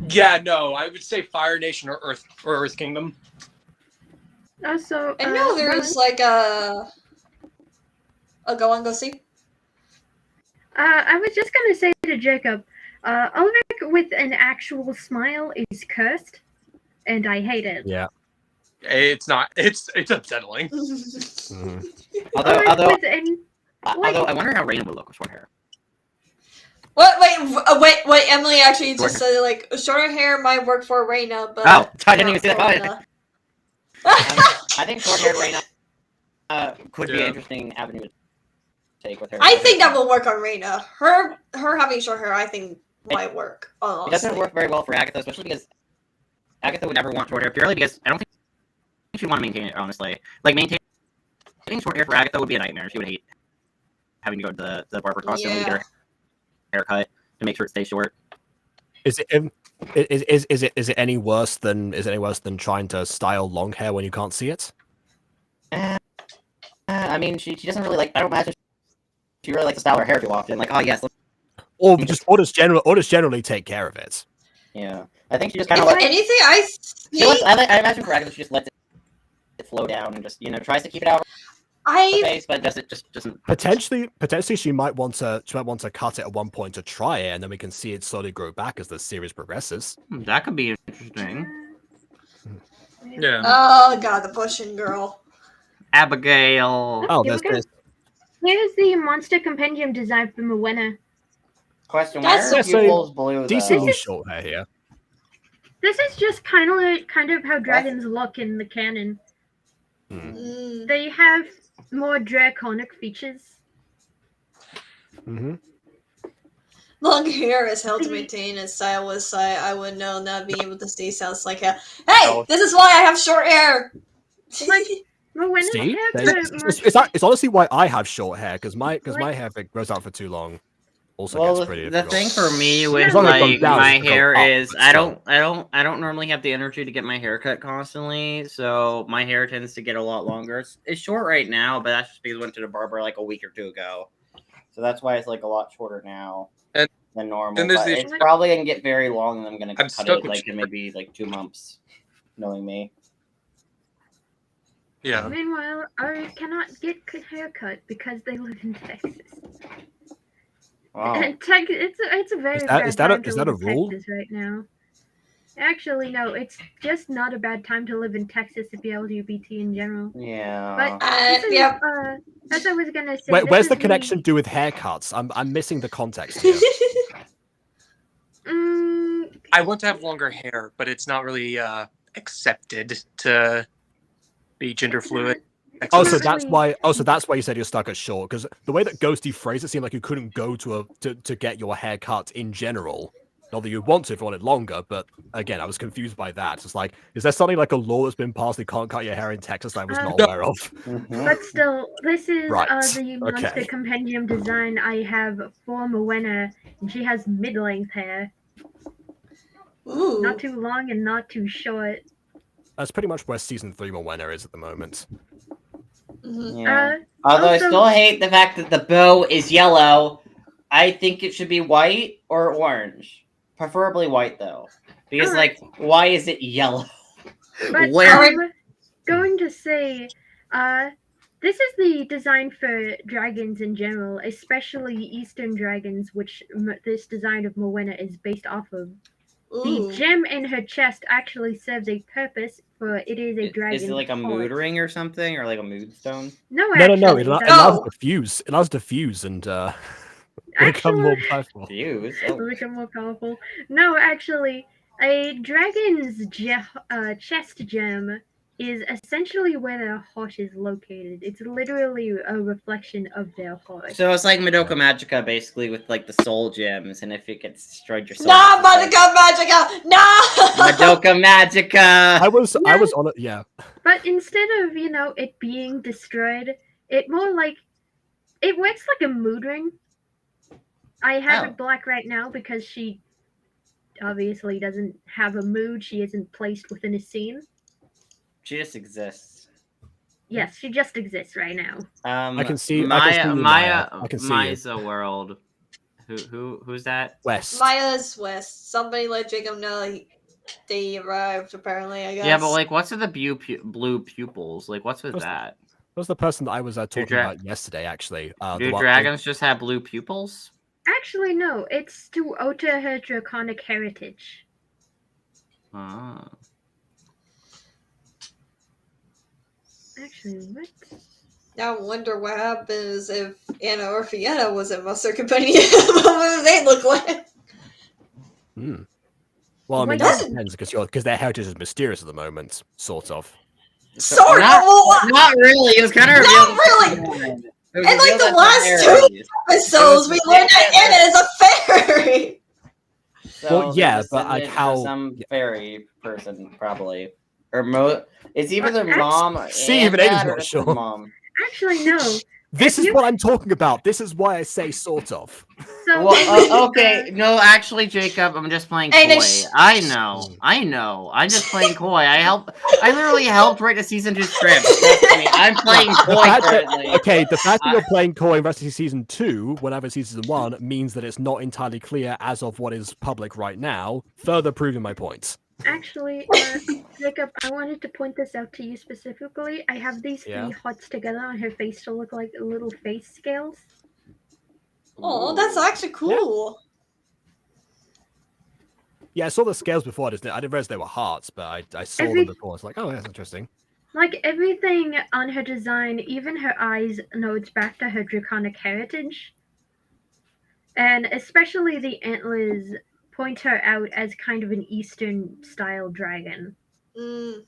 Yeah, no, I would say Fire Nation or Earth Kingdom. Also, I know there's like a. Oh, go see. I was just gonna say to Jacob, Ulrich with an actual smile is cursed, and I hate it. Yeah. It's not. It's unsettling. Mhm. Although Like, I wonder how Raina would look with short hair. What? Wait! Emily actually just said like shorter hair might work for Reina, but Oh, I didn't even see that not comment. Reina. I think short-haired Raina could be Yeah. an interesting avenue to take with her. I think that will work on Reina. Her having short hair, I think might work. It Honestly. doesn't work very well for Agatha, especially because Agatha would never want short hair purely because I don't think she'd want to maintain it. Honestly, like maintaining short hair for Agatha would be a nightmare. She would hate having to go to the barber constantly to get her haircut to make sure it stays short. Is it any worse than trying to style long hair when you can't see it? I mean, she doesn't really like. I don't imagine she really likes to style her hair too often. Like, oh yes, Or just generally take care of it. yeah. I think she just kind If of anything, I see. I imagine for Agatha, she just lets it flow down and just tries to keep it out of her face, but doesn't. Potentially, she might want to cut it at one point to try it, and then we can see it slowly grow back as the series progresses. That could be interesting. Yeah. Oh god, the Bushin girl. Abigail. Oh, Here we go. Here's the monster compendium design for Moena. Question: That's Why are so- pupils blue? Decently Though? short hair here. This is just kind of how dragons look in the canon. Mm. They have more draconic features. Mm-hmm. Long hair is held to maintain a style with sight. I would know not being able to stay sounds like a hey, this is why I have short hair. Like Moena's See, hair it's honestly why I have short hair because my hair if it grows out for too long. Also Well, gets pretty the difficult. thing for me with As long as it goes like down, my it can go hair up, is but I still. don't normally have the energy to get my hair cut constantly, so my hair tends to get a lot longer. It's short right now, but that's just because I went to the barber like a week or two ago, so that's why it's like a lot shorter now And than normal. then there's But the- it's probably gonna get very long, and I'm gonna cut stuck it with like in maybe like 2 months, knowing me. Yeah. Meanwhile, Ahri cannot get a haircut because they live in Texas. Wow. And it's a very Is bad that time is to that a live in rule? Texas right now. Actually, no, it's just not a bad time to live in Texas if you're LGBT in general. Yeah. But this is, Yeah. as I was gonna say, Where's this the is connection do with haircuts? I'm missing the context here. I want to have longer hair, but it's not really accepted to be gender fluid. Oh, It's so not that's really- why. Oh, so that's why you said you're stuck at short. Because the way that Ghosty phrased it seemed like you couldn't go to get your hair cut in general. Not that you'd want to if you wanted longer, but again, I was confused by that. It's like, is there something like a law that's been passed that you can't cut your hair in Texas that I was not No. aware of? Mhm. But still, this is Right, the monster okay. compendium design I have for Moena, and she has mid-length hair, Ooh. not too long and not too short. That's pretty much where season 3 Moena is at the moment. Mhm. Yeah. Although I also- still hate the fact that the bow is yellow. I think it should be white or orange. Preferably white though. Because Alright. like why is it yellow? But Where I'm going to say, this is the design for dragons in general, especially Eastern dragons, which this design of Moena is based off of. Ooh. The gem in her chest actually serves a purpose, for it is a dragon. is it like a mood heart. ring or something? Or like a mood stone? No, No. actually, It that's- allows to fuse. It allows to fuse and become more Actually- powerful. Fuse. Oh. become more powerful. No, actually, a dragon's chest gem is essentially where their heart is located. It's literally a reflection of their heart. So it's like Madoka Magica basically with like the soul gems, and if it gets destroyed, your soul. Nah, gets destroyed. Magica! No! Madoka Magica. I was on it. Yeah. But instead of, it being destroyed, it more like it works like a mood ring. I have Oh. it black right now because she obviously doesn't have a mood. She isn't placed within a scene. She just exists. Yes, she just exists right now. I can see you, Maya. Maya. I can see you. Maya's a world. Who's that? West. Maya's West. Somebody let Jacob know they arrived. Apparently, I guess. Yeah, but like, what's with the blue pupils? Like, what's with What's- that? That was the person that I was talking dra- about yesterday, actually. Do dragons just have blue pupils? Actually, no. It's to alter her draconic heritage. Oh. Actually, what? Now I wonder what happens if Anna or Fiona was in Monster Company. What would they look like? Hmm. Well, I mean, Wait, that doesn't- depends because their heritage is mysterious at the moment, sort of. Sort of. Not, Well, not really. It was kind of Not revealed. really! It was And, like, revealed the at last fairies. episodes, we learned that Anna is a fairy. So Well, yeah, they're but, like, descendant how- of some fairy person, probably, or it's either their Well, mom see, and even Aidan's dad, or not just sure. their mom. Actually, no. This If is you- what I'm talking about. This is why I say sort of. So, Well, okay, no, actually, Jacob, I'm just playing Hey, coy. this- I know, I'm just playing coy. I literally helped write the season 2 script. Trust me, I'm playing The coy fact that- currently. okay, the fact that you're playing Koi in rest of season 2, when I've seen season 1, means that it's not entirely clear as of what is public right now, further proving my point. actually, Jacob, I wanted to point this out to you specifically. I have these Yeah. three hearts together on her face to look like little face scales. Oh, that's actually cool. Yeah, I saw the scales before. I didn't realize they were hearts, but I saw Every- them before. It's like, oh, that's interesting. Like everything on her design, even her eyes, nodes back to her draconic heritage. And especially the antlers point her out as kind of an Eastern style dragon Mm.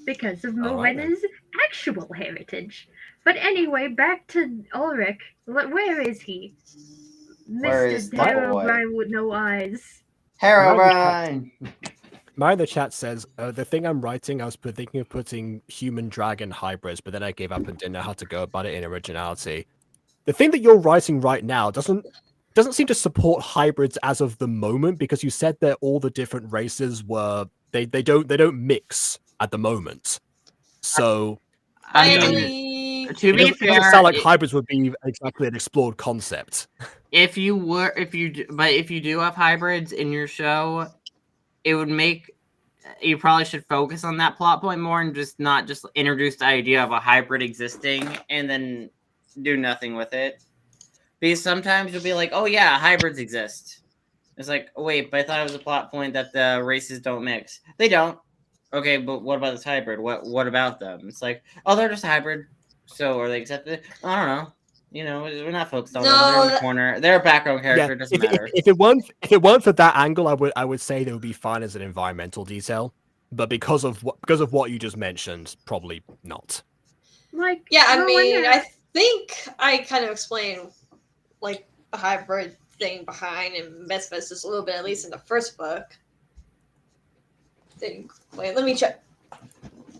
because of Alright then. Moena's actual heritage. But anyway, back to Ulrich. Where is he? Where Mr. is the boy? Herobrine with no eyes. Herobrine. Mary in the chat says, the thing I'm writing, I was thinking of putting human-dragon hybrids, but then I gave up and didn't know how to go about it in originality. The thing that you're writing right now doesn't seem to support hybrids as of the moment, because you said that all the different races were they don't mix at the moment. So I I mean, believe. to it be doesn't fair, sound like hybrids would be exactly an explored concept. if you do have hybrids in your show, it would make you probably should focus on that plot point more and just not just introduce the idea of a hybrid existing and then do nothing with it. Because sometimes you'll be like, oh yeah, hybrids exist. It's like, oh, wait, but I thought it was a plot point that the races don't mix. They don't. Okay, but what about this hybrid? What about them? It's like, oh, they're just a hybrid. So are they accepted? I don't know. You know, we're not focused on them. They're in the corner. They're a background character. It doesn't matter. If it weren't for that angle, I would say they would be fine as an environmental detail. But because of what you just mentioned, probably not. Like, Yeah, I Moena- mean, I think I kind of explained like the hybrid thing behind in Misfits just a little bit, at least in the first book. Wait, let me check.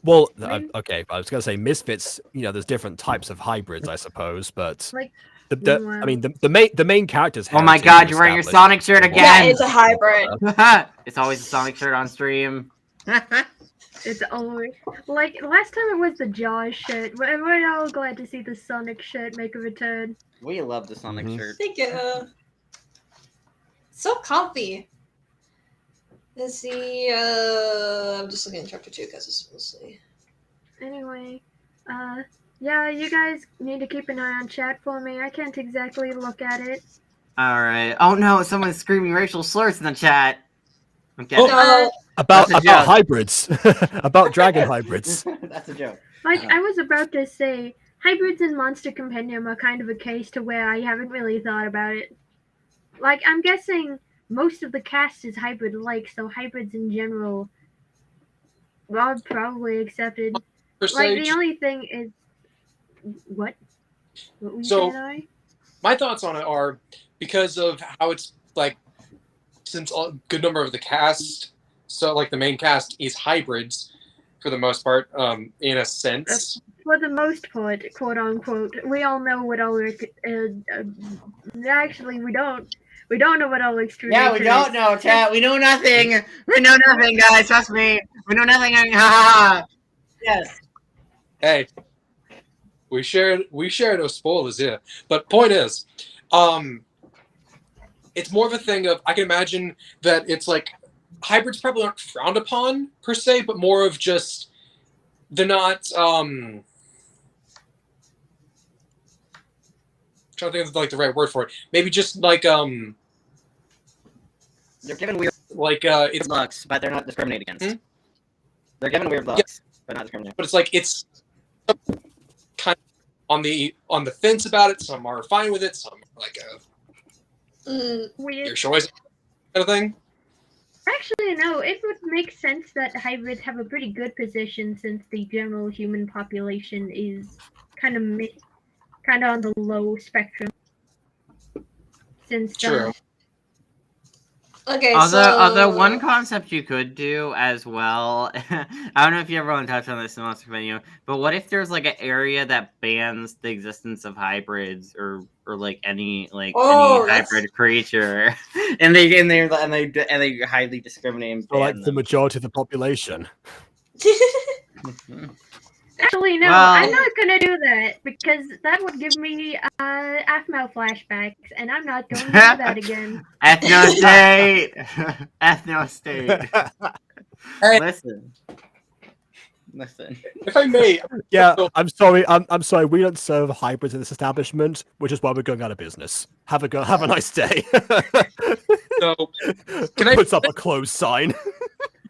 Well, When- okay, I was gonna say Misfits. There's different types of hybrids, I suppose, but Like, I mean, the main characters. Oh my heritage god, is you're wearing your established. Sonic shirt Yeah, again. it's a hybrid. It's always a Sonic shirt on stream. It's always like last time it was the Jaws shirt. We're all glad to see the Sonic shirt make a return. We love the Sonic Mhm. shirt. Thank you. So comfy. Let's see. I'm just looking at chapter 2 because it's mostly. Anyway, yeah, you guys need to keep an eye on chat for me. I can't exactly look at it. Alright. Oh no, someone's screaming racial slurs in the chat. Okay. Oh. No, About That's a joke. hybrids, about dragon hybrids. That's a joke. Like I was about to say, hybrids in Monster Compendium are kind of a case to where I haven't really thought about it. Like I'm guessing most of the cast is hybrid-like, so hybrids in general are probably accepted. Per Like se, the only thing is, what? What were you So- saying, Ari? my thoughts on it are because of how it's like, since a good number of the cast, so like the main cast is hybrids for the most part, in a sense. For the most part, quote unquote, we all know what Ulrich. Actually, we don't. We don't know what Ulrich's true Yeah, we nature don't is. know, chat. We know nothing. We know nothing, guys. Trust me. We know nothing. Ha ha. Yes. Hey, we share no spoilers here. But point is, it's more of a thing of, I can imagine that it's like hybrids probably aren't frowned upon per se, but more of just they're not trying to think of like the right word for it. Maybe just like They're given weird it's looks, but they're not discriminated against. Hmm? They're given weird looks, but not discriminated. but it's like it's kind of on the fence about it. Some are fine with it. Some are like your Weird. choice kind of thing. Actually, no. It would make sense that hybrids have a pretty good position since the general human population is kind of on the low spectrum. Since True. Okay, Although one concept you could do as well, I don't know if you ever want to touch on this in Monster Venue, but what if there's like an area that bans the existence of hybrids or like any any hybrid creature, and they highly discriminate and Or like ban the them. majority of the population. Actually, no, Well- I'm not gonna do that because that would give me Aphmau flashbacks, and I'm not going to do that again. Ethno state, ethno state. Hey. Listen. If I may, Yeah, I'm sorry. I'm sorry. We don't serve hybrids in this establishment, which is why we're going out of business. Have a nice day. so can I Puts up a closed sign.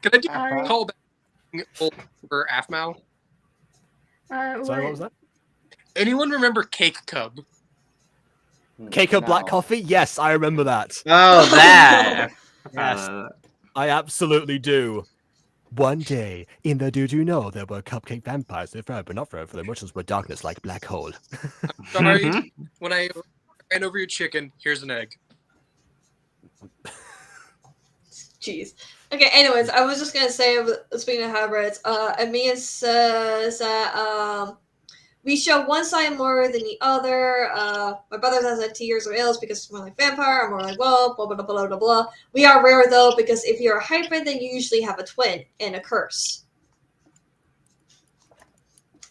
can I do a call back for Aphmau? Sorry, what was that? Anyone remember Cake Cub? Cake of black No. coffee? Yes, I remember that. Oh, that. Yes. I absolutely do. One day, in the Did You Know, there were cupcake vampires. They're forever, but not forever. Their emotions were darkness like black hole. Sorry, when I ran over your chicken, here's an egg. Jeez. Okay, anyways, I was just gonna say, speaking of hybrids, Amia says that we show one side more than the other. My brother has had 2 years of ills because it's more like vampire. I'm more like, well, blah, blah, blah, blah, blah, blah. We are rare, though, because if you're a hybrid, then you usually have a twin and a curse.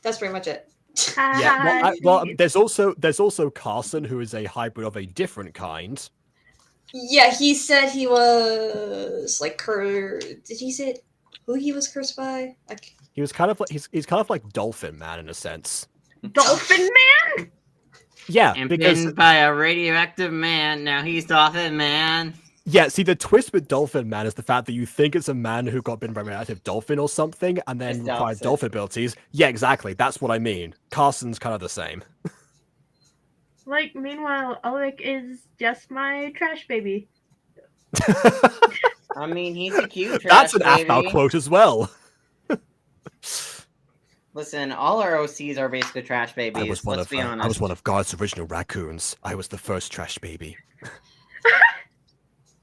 That's pretty much it. Yeah. Well, there's also Carson, who is a hybrid of a different kind. Yeah, he said he was like cursed. Did he say who he was cursed by? He was kind of like he's kind of like Dolphin Man in a sense. Dolphin Man? Yeah, And because pinned by a radioactive man. Now he's Dolphin Man. yeah, see the twist with Dolphin Man is the fact that you think it's a man who got bitten by a radioactive dolphin or something, and then It's the required opposite. dolphin abilities. Yeah, exactly. That's what I mean. Carson's kind of the same. Like, meanwhile, Ulrich is just my trash baby. I mean, he's a cute trash That's an Aphmau baby. quote as well. Listen, all our OCs are basically trash babies. I was one Let's of be honest. I was one of God's original raccoons. I was the first trash baby.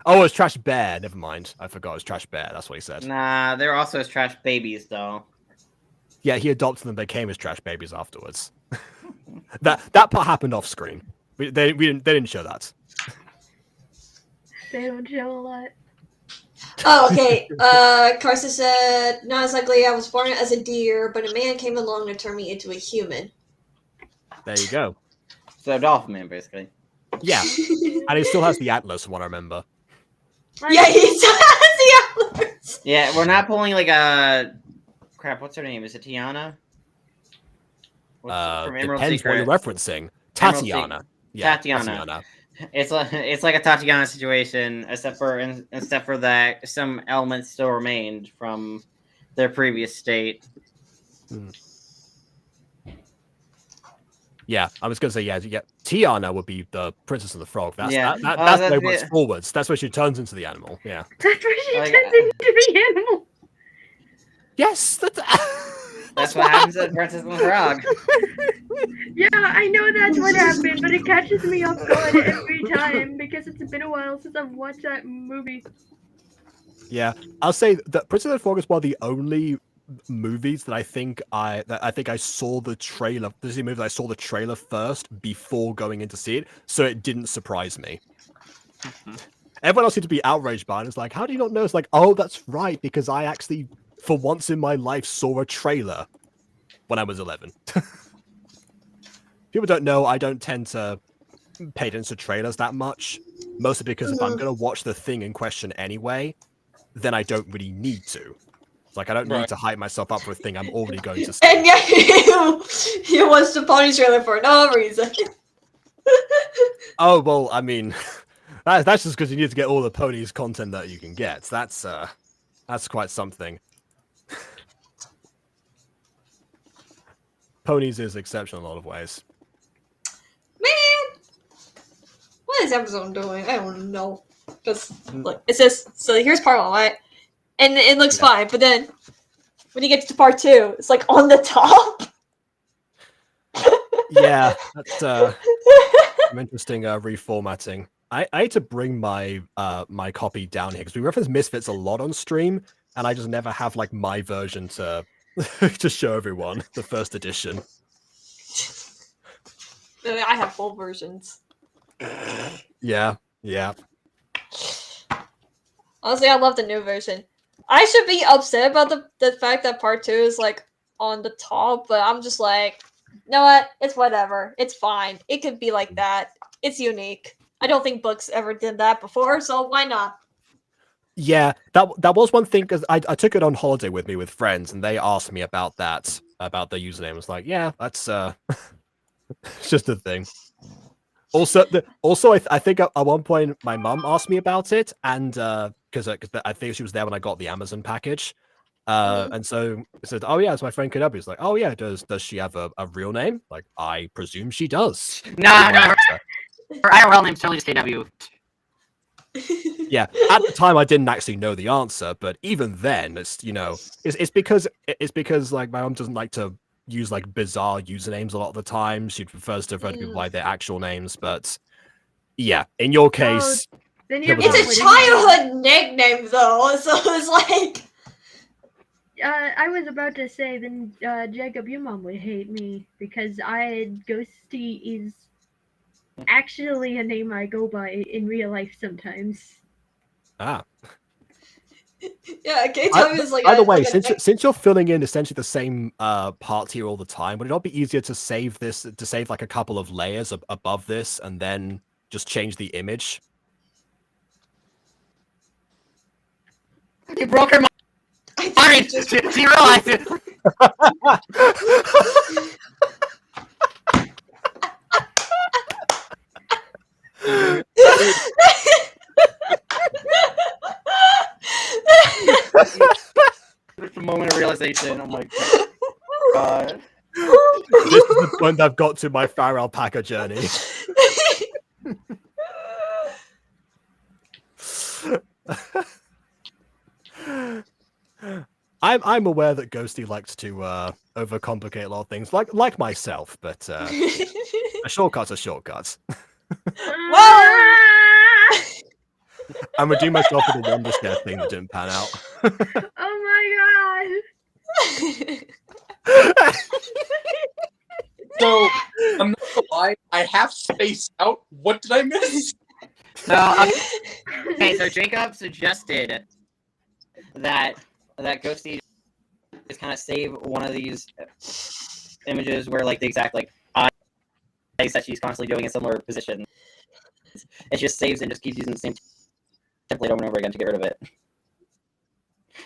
Oh, it was Trash Bear. Never mind. I forgot it was Trash Bear. That's what he said. Nah, they're also as trash babies, though. Yeah, he adopted them. Became his trash babies afterwards. that part happened off screen. They didn't show that. They don't show a lot. Oh, okay. Carson said, not exactly, I was born as a deer, but a man came along and turned me into a human. There you go. So Dolphin Man, basically. Yeah, and he still has the atlas, from what I remember. Like, Yeah, he still has the antlers. Yeah, we're not pulling like a crap. What's her name? Is it Tiana? From Emerald Depends what Secret. you're referencing. Emerald Tatiana. Yeah, Tatiana. It's like a Tatiana situation, except for that some elements still remained from their previous state. Yeah, I was gonna say yeah. Tiana would be the Princess and the Frog. That's Yeah. that's that's where it works it. forwards. That's where she turns into the animal. Yeah. That's where she Like, turns into the animal. Yes, That's what happens at Princess and the Frog. Yeah, I know that's what happened, but it catches me off guard every time because it's been a while since I've watched that movie. Yeah, I'll say that Princess and the Frog is one of the only movies that I think I saw the trailer. This is the movie that I saw the trailer first before going in to see it, so it didn't surprise me. Everyone else seemed to be outraged by it. It's like, how do you not know? It's like, oh, that's right, because I actually, for once in my life, saw a trailer when I was 11. People don't know I don't tend to pay attention to trailers that much. Mostly because if I'm going to watch the thing in question anyway, then I don't really need to. It's like I don't need to hype myself up for a thing I'm already going to see. And yet you watched the pony trailer for no reason. Oh, well, I mean, that's just because you need to get all the ponies content that you can get. That's quite something. Ponies is exceptional in a lot of ways. Man, what is episode doing? I don't know. Because look, it says so. Here's part 1, right? And it looks fine, but then when you get to part 2, it's like on the top. Yeah, that's some interesting reformatting. I had to bring my my copy down here because we reference Misfits a lot on stream, and I just never have like my version to to show everyone the first edition. I have full versions. Yeah. Honestly, I love the new version. I should be upset about the fact that part 2 is like on the top, but I'm just like, you know what? It's whatever. It's fine. It could be like that. It's unique. I don't think books ever did that before, so why not? Yeah, that was one thing because I took it on holiday with me with friends, and they asked me about that, about the username. I was like, yeah, that's it's just a thing. Also, I think at one point my mum asked me about it, and because I think she was there when I got the Amazon package, and so I said, "Oh yeah, it's my friend Kenobi." He's like, "Oh yeah, does she have a real name?" Like, I presume she does. No, her IRL name's totally just KW. Yeah, at the time I didn't actually know the answer, but even then, it's it's because like my mom doesn't like to use like bizarre usernames a lot of the time. She prefers to refer to people by their actual names, but yeah, in your case, it's a childhood nickname though, so it's like. I was about to say, then Jacob, your mom would hate me because Ghosty is actually a name I go by in real life sometimes. Ah. Yeah, K-Time is like. By the way, since you're filling in essentially the same part here all the time, would it not be easier to save like a couple of layers above this and then just change the image? You broke her mind. I mean, she realized it. It's a moment of realization. I'm like, God. This is the point I've got to my Fire Alpaca journey. I'm aware that Ghosty likes to overcomplicate a lot of things, like myself, but a shortcut's a shortcut. Whoa! I'm redeeming myself for the Wondershare thing that didn't pan out. Oh my god! So, I'm not gonna lie, I have spaced out. What did I miss? So, okay, so Jacob suggested that Ghosty just kind of save one of these images where, like, the exact, like, eyes that she's constantly doing in similar position. It just saves and just keeps using the same template over and over again to get rid of it.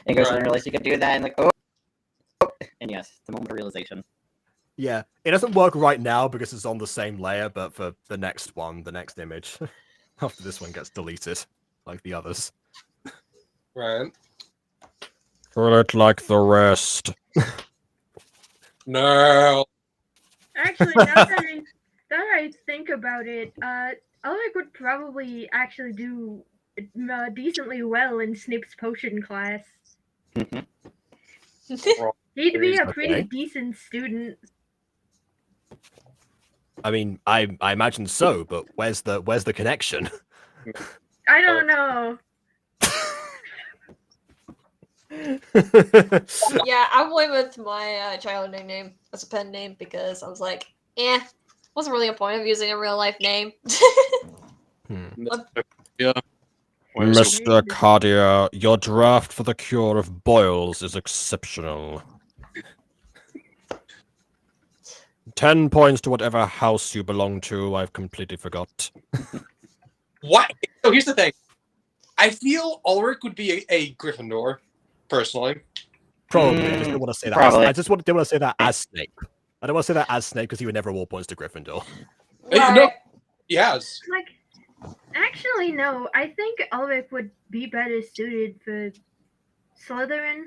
And Ghosty didn't realize you could do that, and like, oh. And yes, the moment of realization. Yeah, it doesn't work right now because it's on the same layer, but for the next one, the next image, after this one gets deleted, like the others. Right. Kill it like the rest. No. Actually, now that I think about it, Ulrich would probably actually do decently well in Snip's potion class. He'd be a pretty decent student. I mean, I imagine so, but where's the connection? I don't know. Yeah, I went with my childhood name as a pen name because I was like, wasn't really a point of using a real life name. Yeah. Mr. Cardia, your draft for the cure of boils is exceptional. 10 points to whatever house you belong to. I've completely forgot. Why? So here's the thing. I feel Ulrich would be a Gryffindor, personally. Probably. I just don't want to say that. Probably. I just don't want to say that as Snape. I don't want to say that as Snape because he would never award points to Gryffindor. No, he has. Like, actually, no. I think Ulrich would be better suited for Slytherin.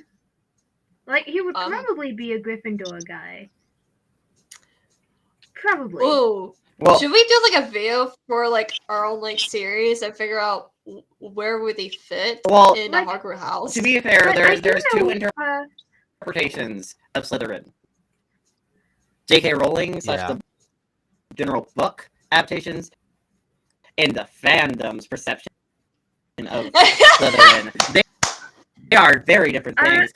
Like, he would probably be a Gryffindor guy. Probably. Ooh. Well, Should we do like a video for like our own like series and figure out where would they fit well, in like, a Hogwarts house? to be fair, But I there's do two know, interpretations of Slytherin. J.K. Rowling / the general book adaptations, and the fandom's perception of Slytherin. They are very different things.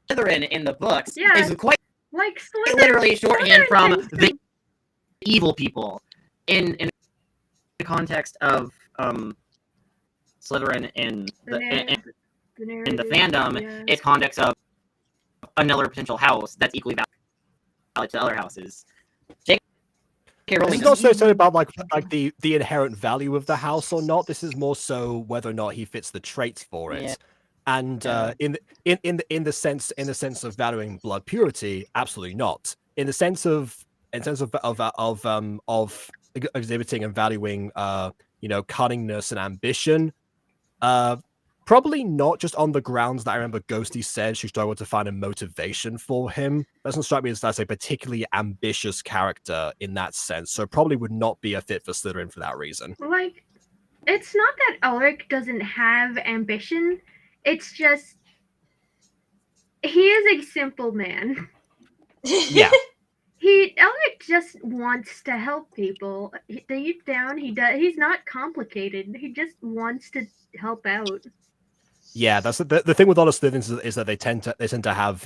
Slytherin in the books is quite like Slytherin, literally shorthand from tends to- the evil people. In the context of Slytherin in the fandom, it's context of another potential house that's equally valid to other houses. J.K. Rowling This is not so about like the inherent value of the house or not. This is more so whether or not he fits the traits for it. Yeah. And in the sense of valuing blood purity, absolutely not. In the sense of exhibiting and valuing cunningness and ambition, probably not, just on the grounds that I remember Ghosty said she struggled to find a motivation for him. Doesn't strike me as that's a particularly ambitious character in that sense, so probably would not be a fit for Slytherin for that reason. Like, it's not that Ulrich doesn't have ambition. It's just he is a simple man. Yeah. Ulrich just wants to help people. Deep down, he's not complicated. He just wants to help out. Yeah, that's the thing with all of Slytherins is that they tend to have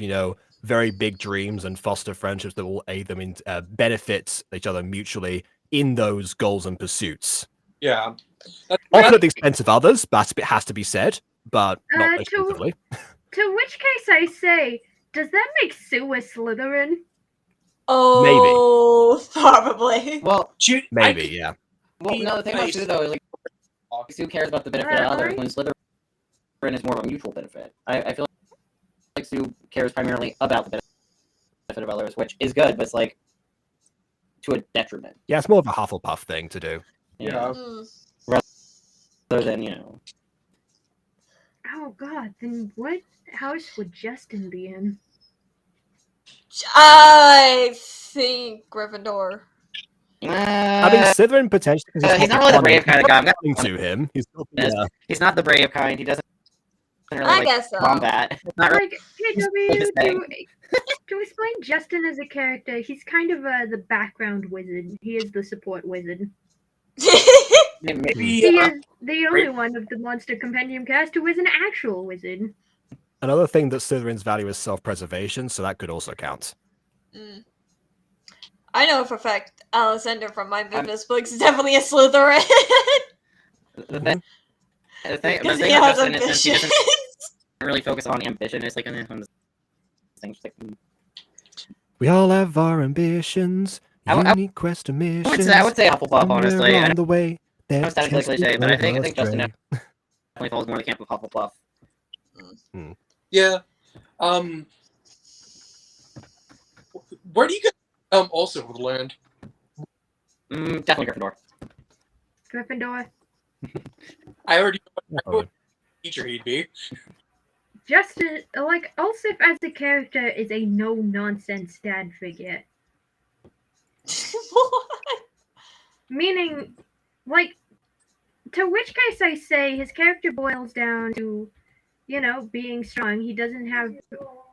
very big dreams and foster friendships that will aid them in benefit each other mutually in those goals and pursuits. Yeah. Often at the expense of others, but it has to be said, but not exclusively. To which case I say, does that make Sue a Slytherin? Oh, probably. Well, maybe, yeah. Well, no, the thing about Sue though is like Sue cares about the benefit of others, when Slytherin is more of a mutual benefit. I feel like Sue cares primarily about the benefit of others, which is good, but it's like to a detriment. Yeah, it's more of a Hufflepuff thing to do. Yeah. Rather than Oh God, then what house would Justin be in? I think Gryffindor. I mean, Slytherin potentially because he's not really the brave kind of guy. I'm to him. He's not the brave kind. He doesn't really I guess so. combat. Not really To explain Justin as a character, he's kind of the background wizard. He is the support wizard. Maybe He is the only one of the Monster Compendium cast who is an actual wizard. Another thing that Slytherin's value is self-preservation, so that could also count. I know for a fact Alexander from my business books is definitely a Slytherin. The thing Because he about has Justin is he ambition. doesn't really focus on ambition. It's like We all have our ambitions, unique quest of missions. I would say Hufflepuff, honestly. On the way, I know it's technically cliche, but I think Justin definitely falls more in the camp of Hufflepuff. Yeah. Where do you get also with land? Definitely Gryffindor. Gryffindor. I already know what teacher he'd be. Justin, like, Ulsef as a character is a no-nonsense dad figure. What? Meaning, like, to which case I say his character boils down to, being strong. He doesn't have,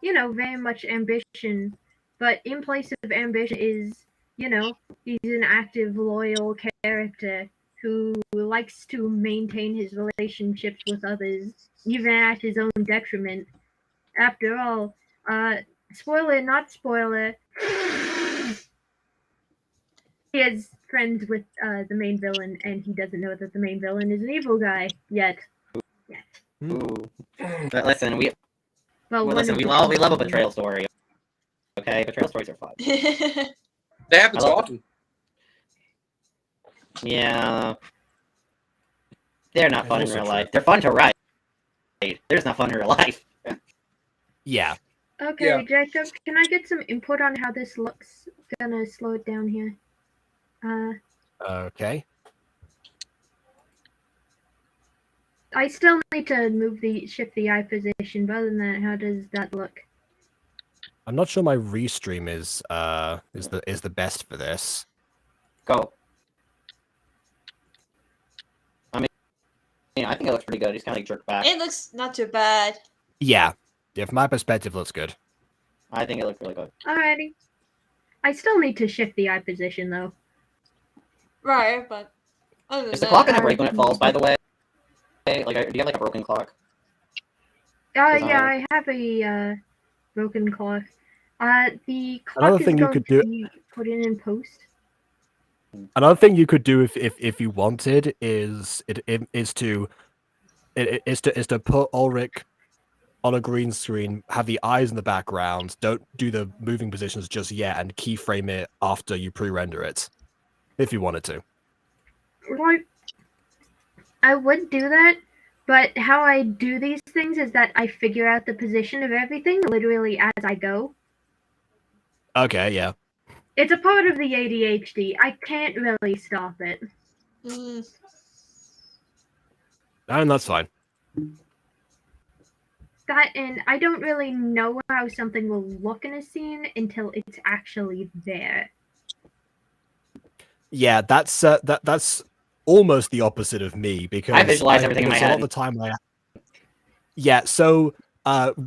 very much ambition. But in place of ambition is, he's an active, loyal character who likes to maintain his relationships with others, even at his own detriment. After all, spoiler, not spoiler, he is friends with the main villain, and he doesn't know that the main villain is an evil guy yet. Ooh. But listen, we love a betrayal story. Okay, betrayal stories are fun. They happen so often. Yeah. They're not That's fun in also real true. life. They're fun to write. They're just not fun in real life. Yeah. Okay, Yeah. Jacob, can I get some input on how this looks? Gonna slow it down here. Okay. I still need to shift the eye position, but other than that, how does that look? I'm not sure my restream is the best for this. Go. I think it looks pretty good. He's kind of like jerked back. It looks not too bad. Yeah. Yeah, from my perspective, looks good. I think it looks really good. Alrighty. I still need to shift the eye position though. Right, but other Is than the clock gonna that, break when it falls, by the way? Like, do you have like a broken clock? Yeah, Design. I have a broken clock. The Another clock is thing you going could to do- be put in post. Another thing you could do if you wanted is to put Ulrich on a green screen, have the eyes in the background, don't do the moving positions just yet, and keyframe it after you pre-render it, if you wanted to. Like, I would do that, but how I do these things is that I figure out the position of everything literally as I go. Okay, yeah. It's a part of the ADHD. I can't really stop it. And that's fine. That and I don't really know how something will look in a scene until it's actually there. Yeah, that's almost the opposite of me because I visualize everything in my because a lot head. of the time yeah. So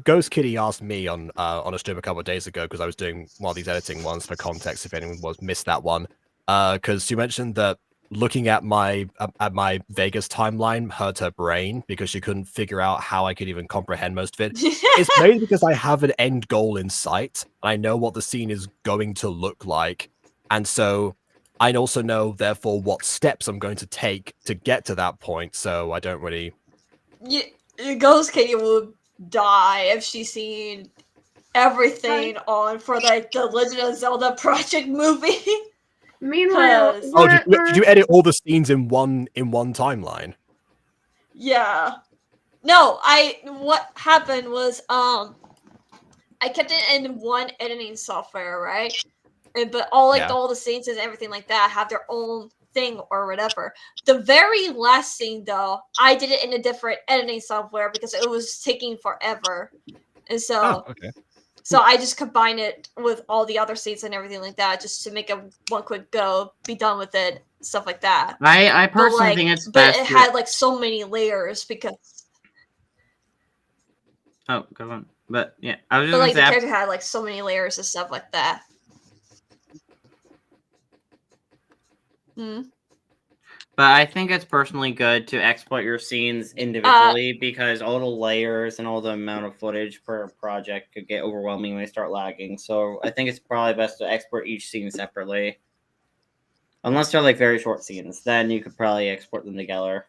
Ghost Kitty asked me on a stream a couple of days ago because I was doing one of these editing ones for context. If anyone missed that one, because she mentioned that looking at my Vegas timeline hurt her brain because she couldn't figure out how I could even comprehend most of it. It's mainly because I have an end goal in sight. And I know what the scene is going to look like, and so I also know, therefore, what steps I'm going to take to get to that point. So I don't really. Ghost Katie would die if she's seen everything on for like the Legend of Zelda project movie. Meanwhile, 'Cause- Oh, did you edit all the scenes in one timeline? Yeah. No, what happened was I kept it in one editing software, right? But all the scenes and everything like that have their own thing or whatever. The very last scene though, I did it in a different editing software because it was taking forever. And so okay. So I just combined it with all the other scenes and everything like that, just to make it one quick go, be done with it, stuff like that. I personally think it's but best. it had like so many layers because. Oh, go on. But yeah, I was just But like the gonna say. character had like so many layers and stuff like that. But I think it's personally good to export your scenes individually because all the layers and all the amount of footage per project could get overwhelming when they start lagging. So I think it's probably best to export each scene separately. Unless they're like very short scenes, then you could probably export them together.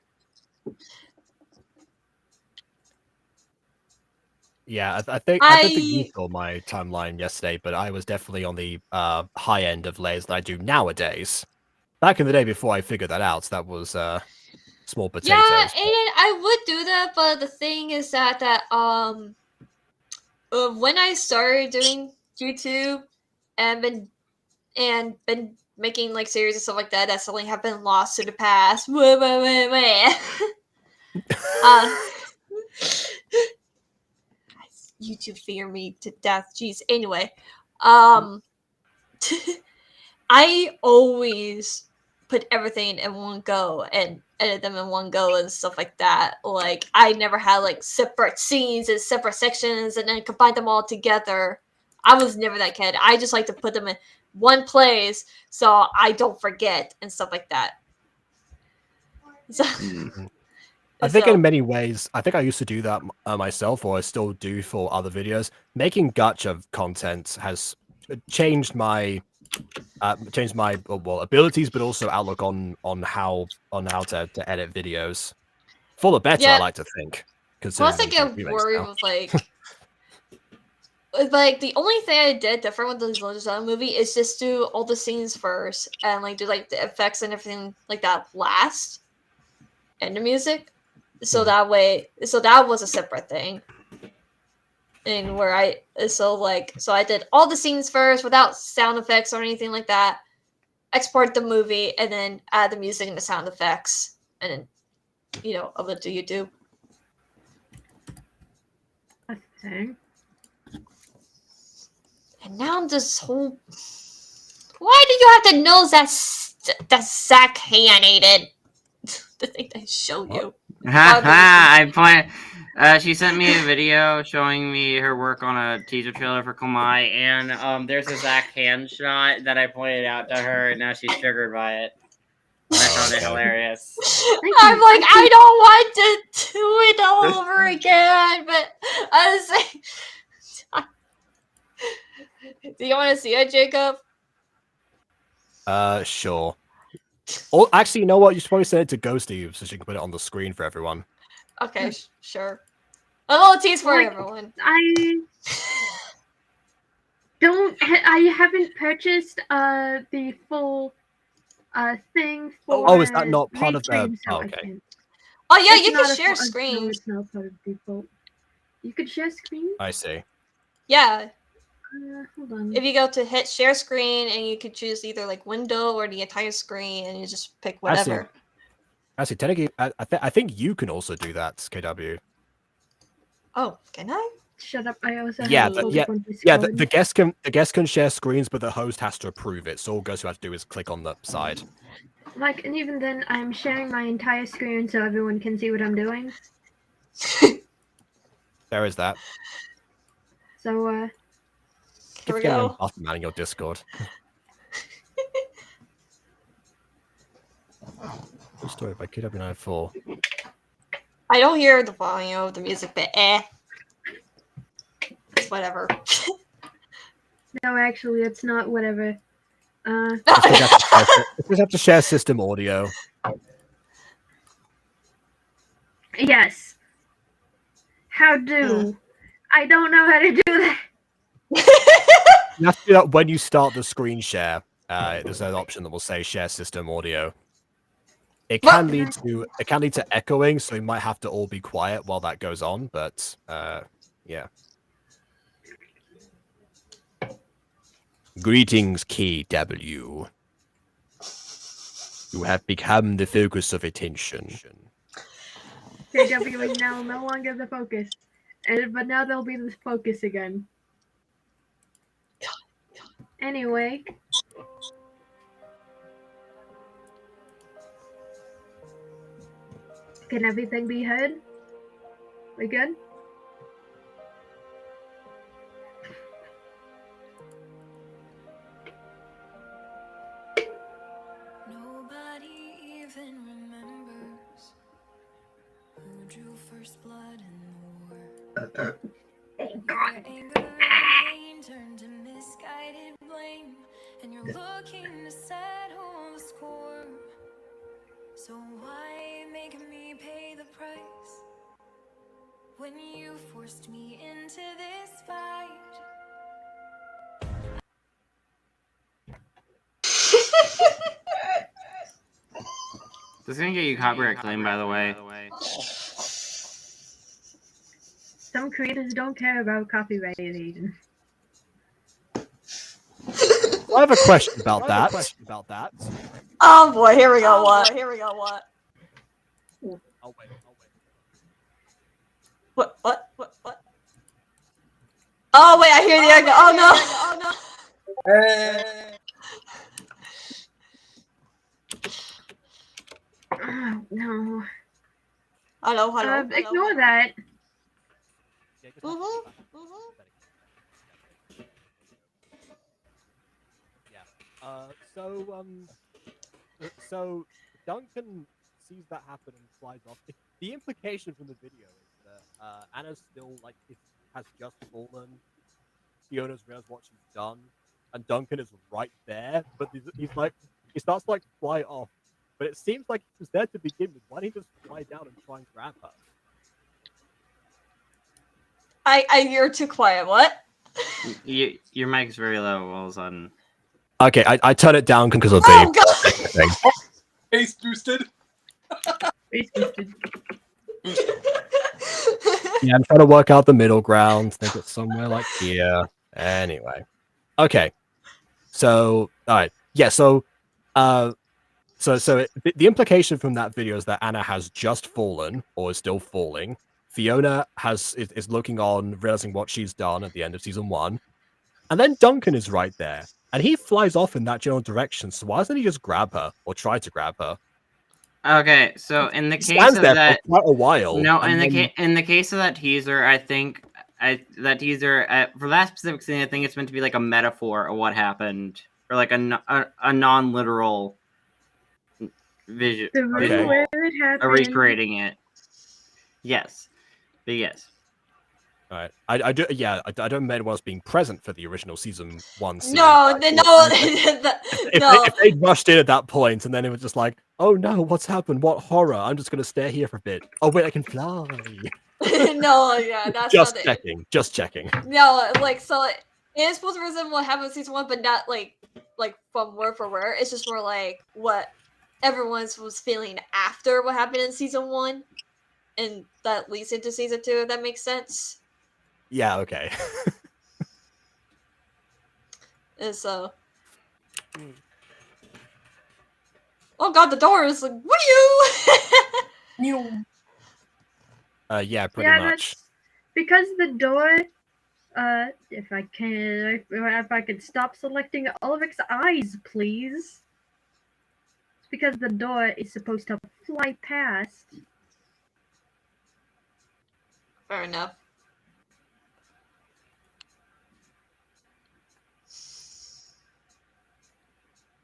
Yeah, I think you saw my timeline yesterday, but I was definitely on the high end of layers that I do nowadays. Back in the day before I figured that out, that was small potatoes. Yeah, and I would do that, but the thing is that when I started doing YouTube and been making like series and stuff like that, that suddenly have been lost to the past. YouTube fear me to death. Jeez. Anyway, I always put everything in one go and edit them in one go and stuff like that. Like I never had like separate scenes and separate sections and then combine them all together. I was never that kid. I just like to put them in one place so I don't forget and stuff like that. So, I think in many ways, I think I used to do that myself, or I still do for other videos. Making gacha content has changed my abilities, but also outlook on how to edit videos for the better. Yeah. I like to think. Plus, I get worried with like the only thing I did different with the Legend of Zelda movie is just do all the scenes first and like do like the effects and everything like that last. and the music. So that was a separate thing. And where I did all the scenes first without sound effects or anything like that. Export the movie and then add the music and the sound effects, and then upload it to YouTube. Okay. And now I'm just whole. Why do you have to know that's Zach animated? The thing I showed you. She sent me a video showing me her work on a teaser trailer for Komai, and there's a Zach hand shot that I pointed out to her, and now she's triggered by it. I found it hilarious. I'm like, I don't want to do it all over again, but I was like, do you want to see it, Jacob? Sure. Oh, actually, you know what? You should probably send it to Ghosty so she can put it on the screen for everyone. Okay, sure. A little tease for everyone. I haven't purchased the full thing for. Oh, is that not part of the? So okay. Oh yeah, it's you not can share no, screen. it's not part of default. You could share screen. I see. Yeah. Hold on. If you go to hit share screen and you could choose either like window or the entire screen and you just pick whatever. Actually, technically, I think you can also do that, KW. Oh, can I? Shut up! I also the guest can share screens, but the host has to approve it. So all Ghost has to do is click on the side. Like, and even then, I'm sharing my entire screen so everyone can see what I'm doing. There is that. So here we go. Man in your Discord. Story by KW94. I don't hear the volume of the music, but it's whatever. No, actually, it's not whatever. Just have to share system audio. Yes. How do? I don't know how to do that. You have to do that when you start the screen share. There's an option that will say share system audio. It can lead to echoing, so you might have to all be quiet while that goes on. But yeah. Greetings, KW. You have become the focus of attention. KW is now no longer the focus, but now they'll be the focus again. Anyway. Can everything be heard? We good? Nobody even remembers who drew first blood in the war. Your anger and pain turned to misguided blame, and you're looking to settle the score. So why make me pay the price when you forced me into this fight? This is gonna get you copyright claim, by the way. Some creators don't care about copyright, Aidan. I have a question about that. Oh boy, here we go. What? I'll wait. What? Oh wait, I hear the echo. Oh no. Oh, no. Hello. Ignore that. So Duncan sees that happen and flies off. The implication from the video is that Anna's still has just fallen. Fiona's realized what she's done, and Duncan is right there. But he starts to fly off. But it seems like he was there to begin with. Why didn't he just fly down and try and grab her? You're too quiet. What? Your mic is very low all of a sudden. Okay, I turn it down because of Oh the god! Face boosted. Face boosted. Yeah, I'm trying to work out the middle ground. Think it's somewhere like here. Anyway. Okay. So, all right. Yeah, so the implication from that video is that Anna has just fallen or is still falling. Fiona is looking on, realizing what she's done at the end of season 1. And then Duncan is right there. And he flies off in that general direction. So why doesn't he just grab her or try to grab her? Okay, so in the He case stands of there that, for quite a while. no, and then- in the case of that teaser, I think that teaser for that specific scene, I think it's meant to be like a metaphor of what happened, or like a non-literal vision, The room Okay. where it happened. recreating it. Yes, but yes. All right. I don't remember anyone else being present for the original season 1 scene. No, but I no, thought no. if they'd rushed in at that point and then it was just like, oh no, what's happened? What horror? I'm just gonna stay here for a bit. Oh wait, I can fly. No, yeah, that's Just not checking. Just checking. it. No, like so, it is supposed to resemble what happened in season 1, but not like from word for word. It's just more like what everyone was feeling after what happened in season 1, and that leads into season 2. If that makes sense. Yeah. Okay. And so, oh god, the door is like, what are you? Yeah. Pretty much. That's because the door. If I can, if I could stop selecting Ulrich's eyes, please. It's because the door is supposed to fly past. Fair enough.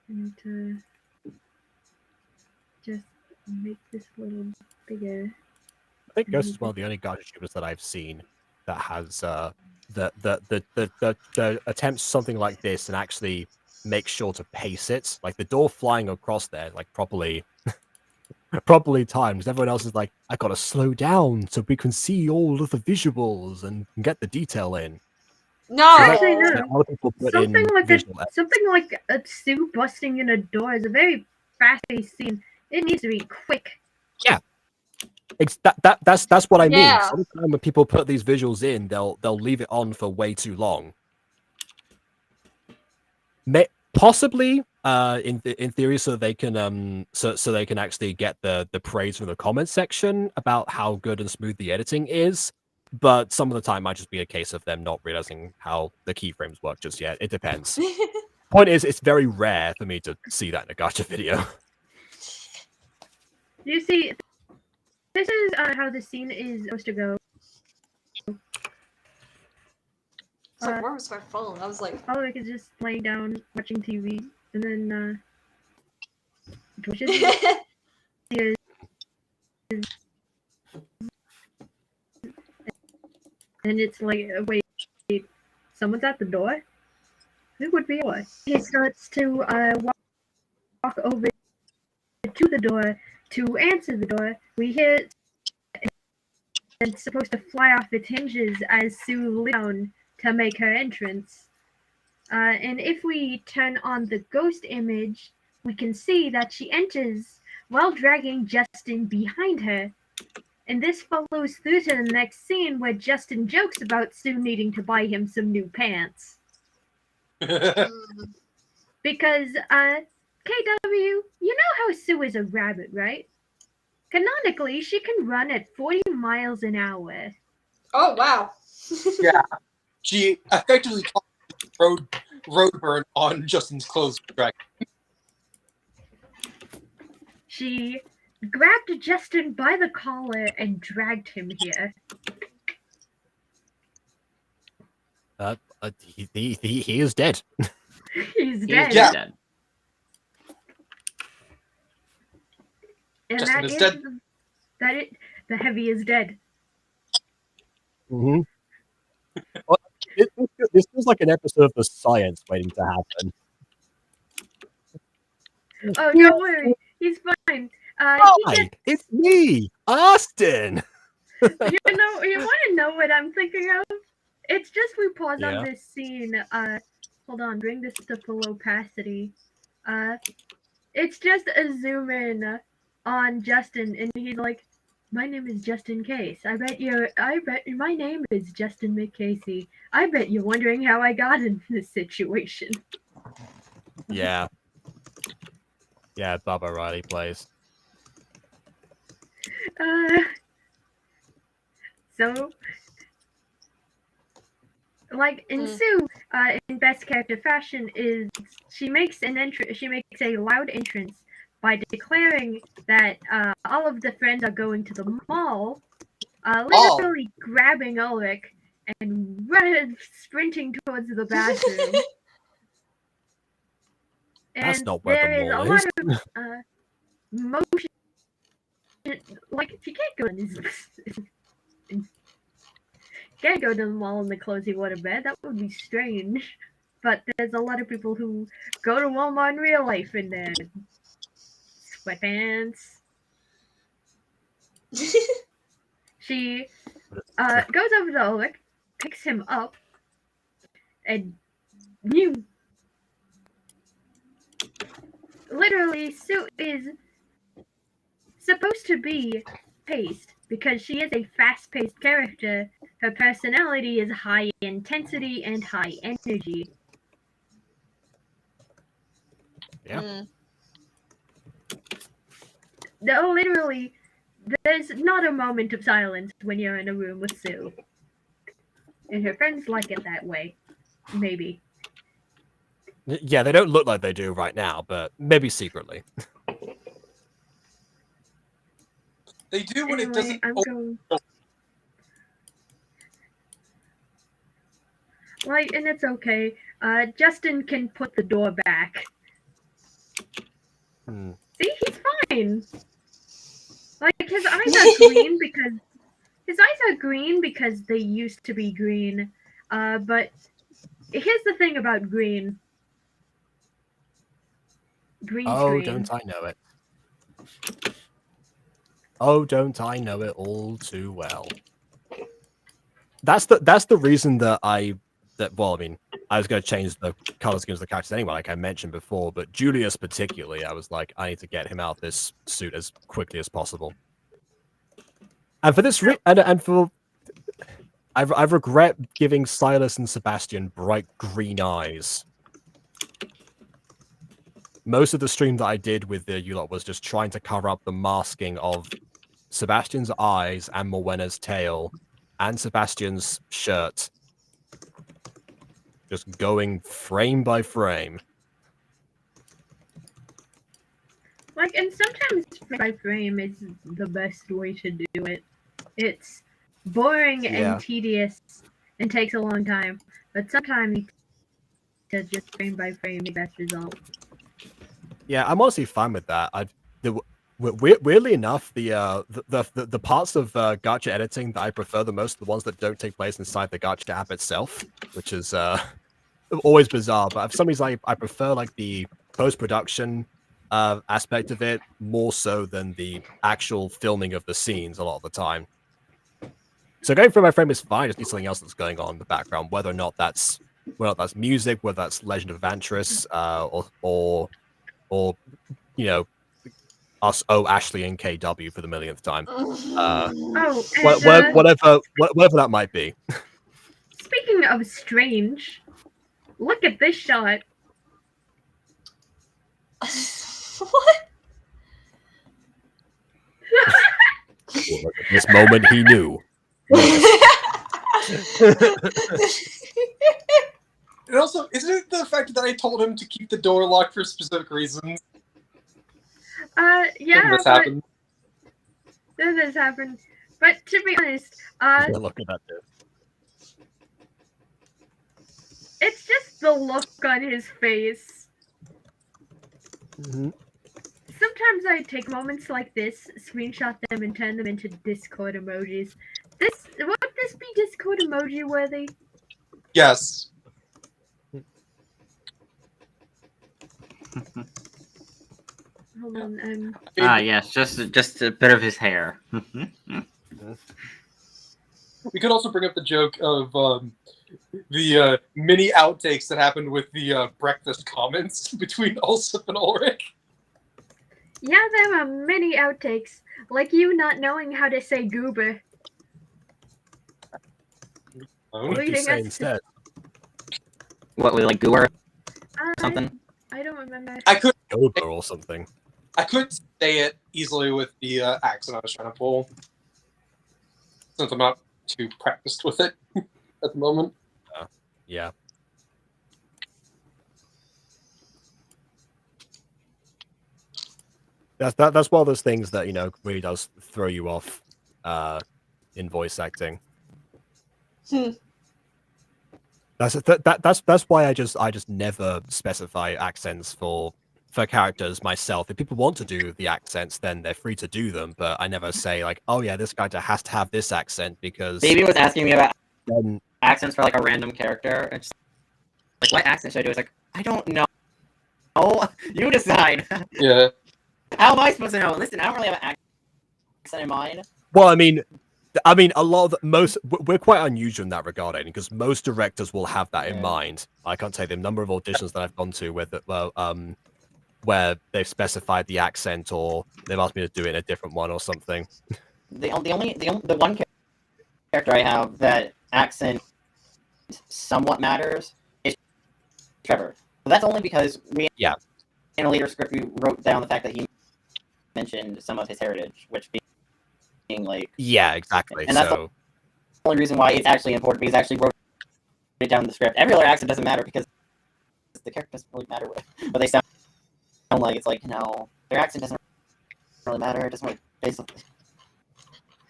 I need to just make this a little bigger. I think Ghost is one of the only guard shooters that I've seen that has the attempts something like this and actually make sure to pace it. Like the door flying across there, like properly timed. Everyone else is like, I gotta slow down so we can see all of the visuals and get the detail in. No. Actually, no. A lot of people put Something in like visual a Sue busting in a door is a very fast-paced scene. It needs to be quick. That's what I mean. Yeah. Sometimes when people put these visuals in, they'll leave it on for way too long. Possibly, in theory, so they can so they can actually get the praise from the comments section about how good and smooth the editing is. But some of the time might just be a case of them not realizing how the keyframes work just yet. It depends. Point is, it's very rare for me to see that in a gacha video. You see, this is how the scene is supposed to go. It's like, where was my phone? I was like, Ulrich is just laying down watching TV, and then pushes his and it's like, wait, someone's at the door? Who would be it? He starts to walk over to the door to answer the door. We hear it's supposed to fly off its hinges as Sue leans down to make her entrance. And if we turn on the ghost image, we can see that she enters while dragging Justin behind her. And this follows through to the next scene where Justin jokes about Sue needing to buy him some new pants. Because, KW, you know how Sue is a rabbit, right? Canonically, she can run at 40 miles an hour. oh wow. Yeah. She effectively caused road burn on Justin's clothes track. She grabbed Justin by the collar and dragged him here. He is dead. He's dead. Yeah. Dead. And Justin that is is dead. the heavy is dead. Mm-hmm. Well, this feels like an episode of The Science waiting to happen. Oh, don't worry. He's fine. Hi, it's me, Austin. You want to know what I'm thinking of? It's just we pause Yeah. on this scene. Hold on, bring this to full opacity. It's just a zoom in on Justin, and he's like, "My name is Justin Case. I bet my name is Justin McCasey. I bet you're wondering how I got in this situation." Yeah. Yeah, Baba Riley plays. So, like in Sue, in best character fashion, is she makes a loud entrance by declaring that all of the friends are going to the mall, literally grabbing Ulrich and sprinting towards the bathroom. That's And not where there the is a mall lot is. of motion. Like, if you can't go to the mall in the clothes you want to wear, that would be strange. But there's a lot of people who go to Walmart in real life in their sweatpants. She goes over to Ulrich, picks him up, and literally, Sue is supposed to be paced because she is a fast-paced character. Her personality is high intensity and high energy. Yeah. No, literally, there's not a moment of silence when you're in a room with Sue. And her friends like it that way. Maybe. Yeah, they don't look like they do right now, but maybe secretly. They do when it doesn't. Like, and it's okay. Justin can put the door back. See, he's fine. Like, his eyes are green because they used to be green. But here's the thing about green. Green screen. Don't I know it? Oh, don't I know it all too well? That's the reason that I was going to change the color schemes of the characters anyway, like I mentioned before. But Julius particularly, I was like, I need to get him out of this suit as quickly as possible. And for this, I regret giving Silas and Sebastian bright green eyes. Most of the stream that I did with the U-Lot was just trying to cover up the masking of Sebastian's eyes and Morwenna's tail and Sebastian's shirt. Just going frame by frame. Like, and sometimes frame by frame is the best way to do it. It's boring and tedious and takes a long time, but sometimes it's just frame by frame the best result. Yeah, I'm honestly fine with that. Weirdly enough, the parts of gacha editing that I prefer the most are the ones that don't take place inside the gacha app itself, which is always bizarre. But for some reason, I prefer like the post-production aspect of it more so than the actual filming of the scenes a lot of the time. So going frame by frame is fine. Just need something else that's going on in the background, whether or not that's music, whether that's Legend of Vantris, or you know, us Ashley and KW for the millionth time. Whatever that might be. Speaking of strange, look at this shot. What? At this moment, he knew. And also, isn't it the fact that I told him to keep the door locked for specific reasons? Yeah. This happened. This happened. But to be honest, look at that dude. It's just the look on his face. Mm-hmm. Sometimes I take moments like this, screenshot them, and turn them into Discord emojis. Would this be Discord emoji worthy? Yes. Hold on. Yes, just a bit of his hair. We could also bring up the joke of the mini outtakes that happened with the breakfast comments between Ulsef and Ulrich. Yeah, there are many outtakes, like you not knowing how to say goober. Oh. What did you Leading say us instead? What was like Gooer or I, something? I don't remember. I could Gober or something. say it easily with the accent I was trying to pull, since I'm not too practiced with it at the moment. Yeah. That's one of those things that really does throw you off in voice acting. Hmm. That's why I just never specify accents for characters myself. If people want to do the accents, then they're free to do them. But I never say like, oh yeah, this character has to have this accent because Baby was asking me about then accents for like a random character. And just, like, what accent should I do? It's like, I don't know. Oh, you decide. Yeah. How am I supposed to know? Listen, I don't really have an accent in mind. well, I mean, a lot of we're quite unusual in that regard, Aidan, because most directors will have that in Yeah. mind. I can't tell you the number of auditions that I've gone to where they've specified the accent or they've asked me to do it in a different one or something. The one character I have that accent somewhat matters is Trevor. But that's only because in a later script we wrote down the fact that he mentioned some of his heritage, which being like Exactly. And that's the only reason why it's actually important, because I actually wrote it down in the script. Every other accent doesn't matter because the character doesn't really matter but they sound like. It's like, no, their accent doesn't really matter. It doesn't really, basically,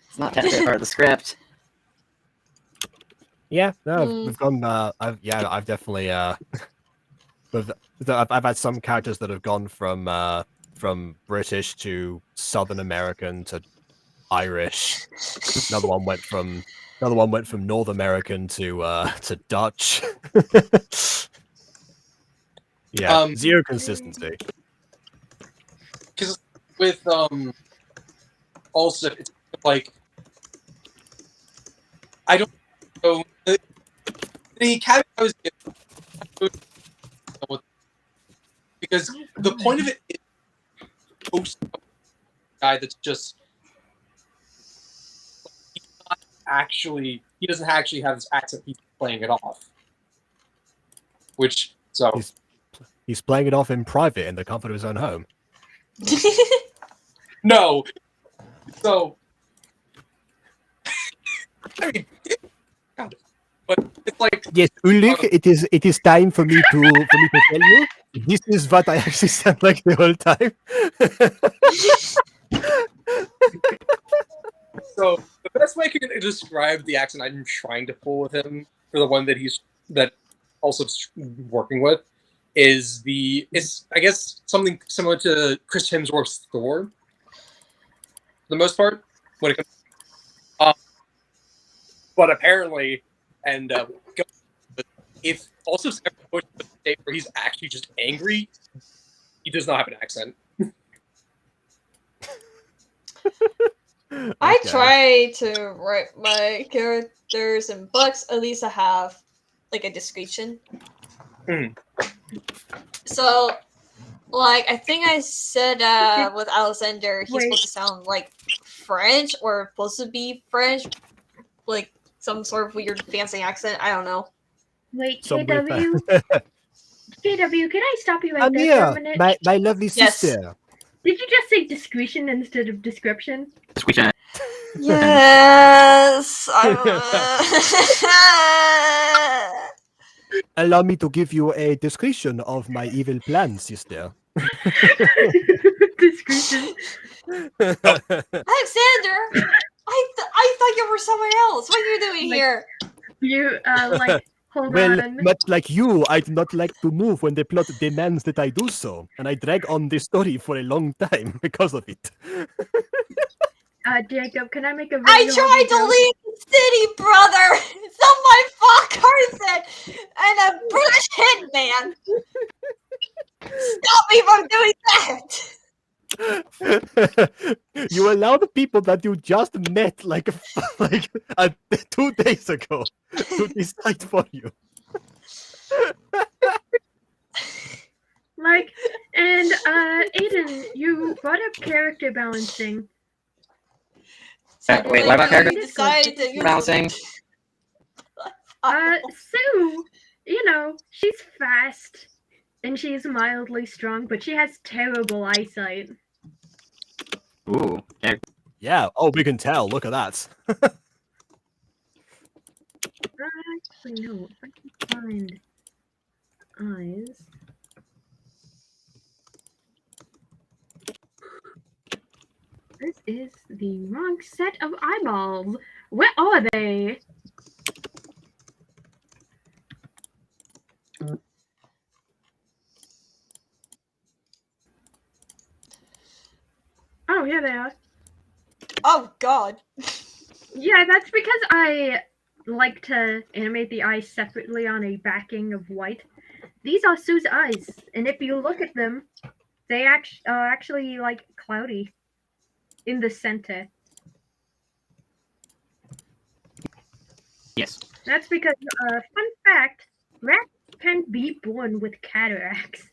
it's not technically part of the script. Yeah, no, we've gone. I've definitely. I've had some characters that have gone from British to Southern American to Irish. Another one went from North American to Dutch. Zero consistency. Because with Ulsef, it's like I don't know the caveat I was given, because the point of it is post a guy that's just he doesn't actually have this accent. He's playing it off, which he's playing it off in private in the comfort of his own home. No, so I mean, kind of, but it's like Yes, Ulrich, it is time for me to tell you this is what I actually sound like the whole time. So the best way I can describe the accent I'm trying to pull with him for the one that also working with is I guess something similar to Chris Hemsworth's Thor. For the most part, when it comes, but apparently, and if also pushed to the state where he's actually just angry, he does not have an accent. I try to write my characters in books. At least I have like a description. So, like, I think I said with Alexander, he's supposed to sound like French or supposed to be French, like some sort of weird fancy accent. I don't know. Wait, KW? KW, can I stop you right there for a minute? My lovely sister. Yes. Did you just say discretion instead of description? Discretion. Yes. Allow me to give you a description of my evil plan, sister. Discretion. Alexander, I thought you were somewhere else. What are you doing here? You hold well, on. much like you, I do not like to move when the plot demands that I do so, and I drag on this story for a long time because of it. Jacob, can I make a video? I tried to leave the city, brother. It's on my fuck person and a British hitman. Stop me from doing that. You allow the people that you just met like 2 days ago to decide for you. Like, And Aidan, you brought up character balancing. Wait, what about you character decided to use balancing? Sue, you know, she's fast and she's mildly strong, but she has terrible eyesight. Ooh, Yeah. Oh, we can tell. Look at that. Actually, no. If I can find eyes. This is the wrong set of eyeballs. Where are they? Oh, here they are. Oh God. Yeah, that's because I like to animate the eyes separately on a backing of white. These are Sue's eyes, and if you look at them, they are actually like cloudy in the center. yes. That's because, fun fact, rats can be born with cataracts.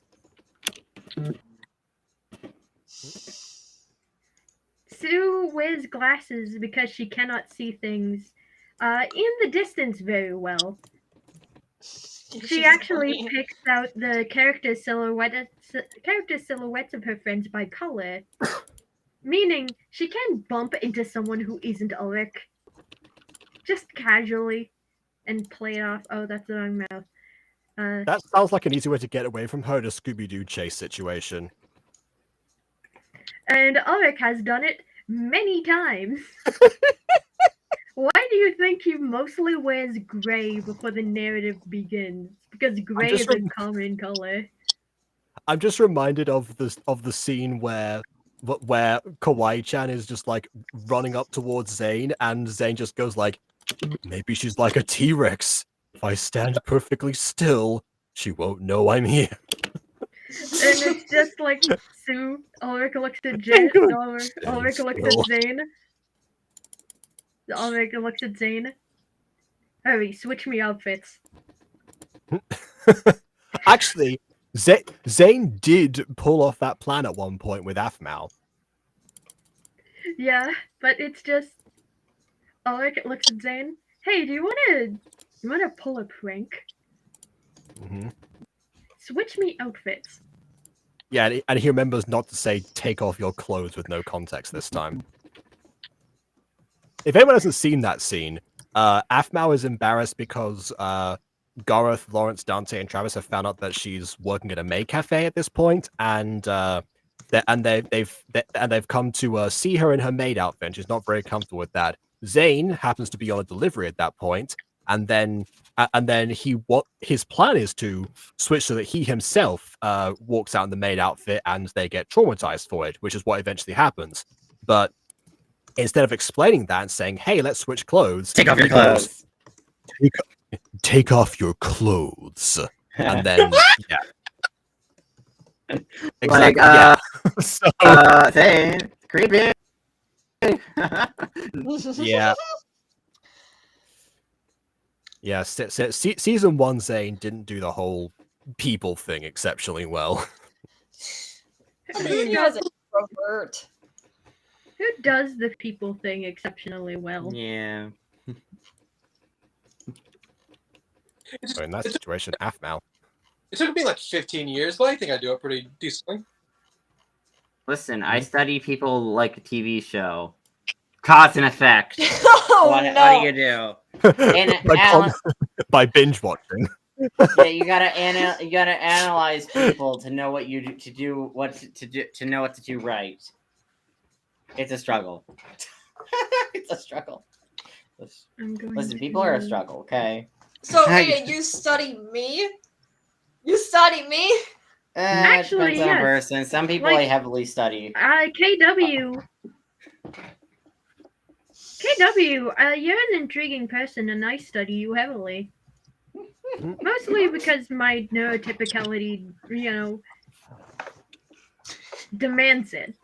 Sue wears glasses because she cannot see things in the distance very well. She actually picks out the character silhouettes of her friends by color, meaning she can bump into someone who isn't Ulrich just casually and play it off. Oh, that's the wrong mouth. That sounds like an easy way to get away from her in a Scooby-Doo chase situation. And Ulrich has done it many times. Why do you think he mostly wears gray before the narrative begins? Because gray is a common color. I'm just reminded of the scene where Kawaii-chan is just like running up towards Zane, and Zane just goes like, "Maybe she's like a T-Rex. If I stand perfectly still, she won't know I'm here." And it's just like Sue. Ulrich looks at Jen. Ulrich looks at Zane. Ulrich looks at Zane. Hurry, switch me outfits. Actually, Zane did pull off that plan at one point with Afmal. Yeah, but it's just Ulrich looks at Zane. Hey, do you wanna pull a prank? Mm-hmm. Switch me outfits. Yeah, and he remembers not to say "take off your clothes" with no context this time. If anyone hasn't seen that scene, Afmal is embarrassed because Gareth, Lawrence, Dante, and Travis have found out that she's working at a maid cafe at this point, and they've come to see her in her maid outfit. And she's not very comfortable with that. Zane happens to be on a delivery at that point, and then his plan is to switch so that he himself walks out in the maid outfit, and they get traumatized for it, which is what eventually happens. But instead of explaining that and saying, "Hey, let's switch clothes," Take off your clothes. Take off your clothes, and then yeah, exactly. Like, So hey, creepy. yeah. Season 1 Zane didn't do the whole people thing exceptionally well. He was an introvert. Who does the people thing exceptionally well? Yeah. So in that situation, Afmal. It took me like 15 years, but I think I do it pretty decently. Listen, I study people like a TV show. Cause and effect. Oh What no! do you do? By binge watching. Yeah, you gotta analyze people to know what to know what to do right. It's a struggle. It's a struggle. Listen, people are a struggle, okay? So, Aidan, you study me? You study me? Actually, depends on yes. person. Some people Like, I heavily study. KW, you're an intriguing person, and I study you heavily. Mostly because my neurotypicality, demands it.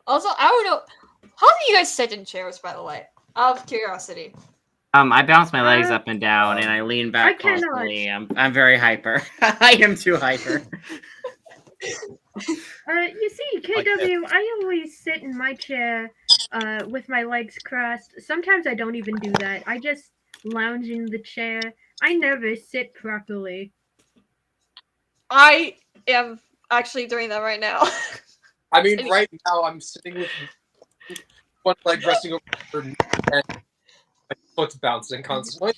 Also, I don't know. How do you guys sit in chairs, by the way? Out of curiosity. I bounce my legs up and down, and I lean back I cannot. constantly. I'm very hyper. I am too hyper. You see, KW, I always sit in my chair with my legs crossed. Sometimes I don't even do that. I just lounge in the chair. I never sit properly. I am actually doing that right now. I mean, right now I'm sitting with one leg resting over and my foot's bouncing constantly.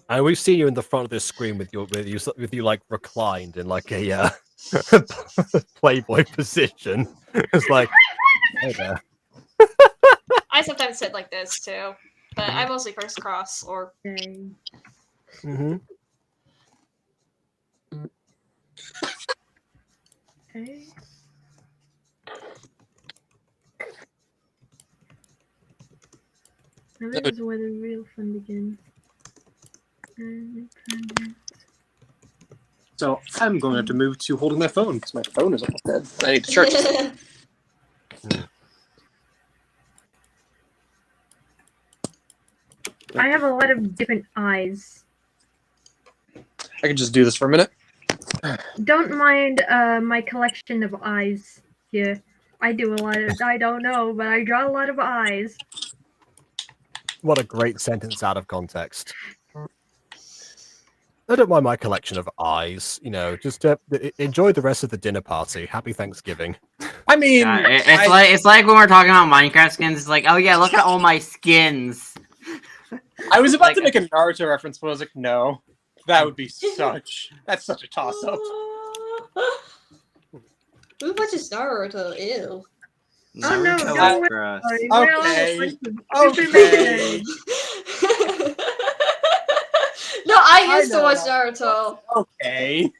And we've seen you in the front of this screen with you like reclined in like a Playboy position. It's like, hey there. I sometimes sit like this too, but I mostly first cross or. Dang. Mm-hmm. Okay. Now this is where the real fun begins. So I'm going to have to move to holding my phone because my phone is almost dead. I need to charge it. I have a lot of different eyes. I can just do this for a minute. Don't mind my collection of eyes here. I do a lot of, I don't know, but I draw a lot of eyes. What a great sentence out of context. I don't mind my collection of eyes. You know, just enjoy the rest of the dinner party. Happy Thanksgiving. I mean, it's like when we're talking about Minecraft skins. It's like, oh yeah, look at all my skins. I was about to make a Naruto reference, but I was like, no, that would be that's such a toss up. Who watches Naruto? Ew. Oh no, Naruto don't is worry. gross. Okay. No, I used to watch Naruto. Okay.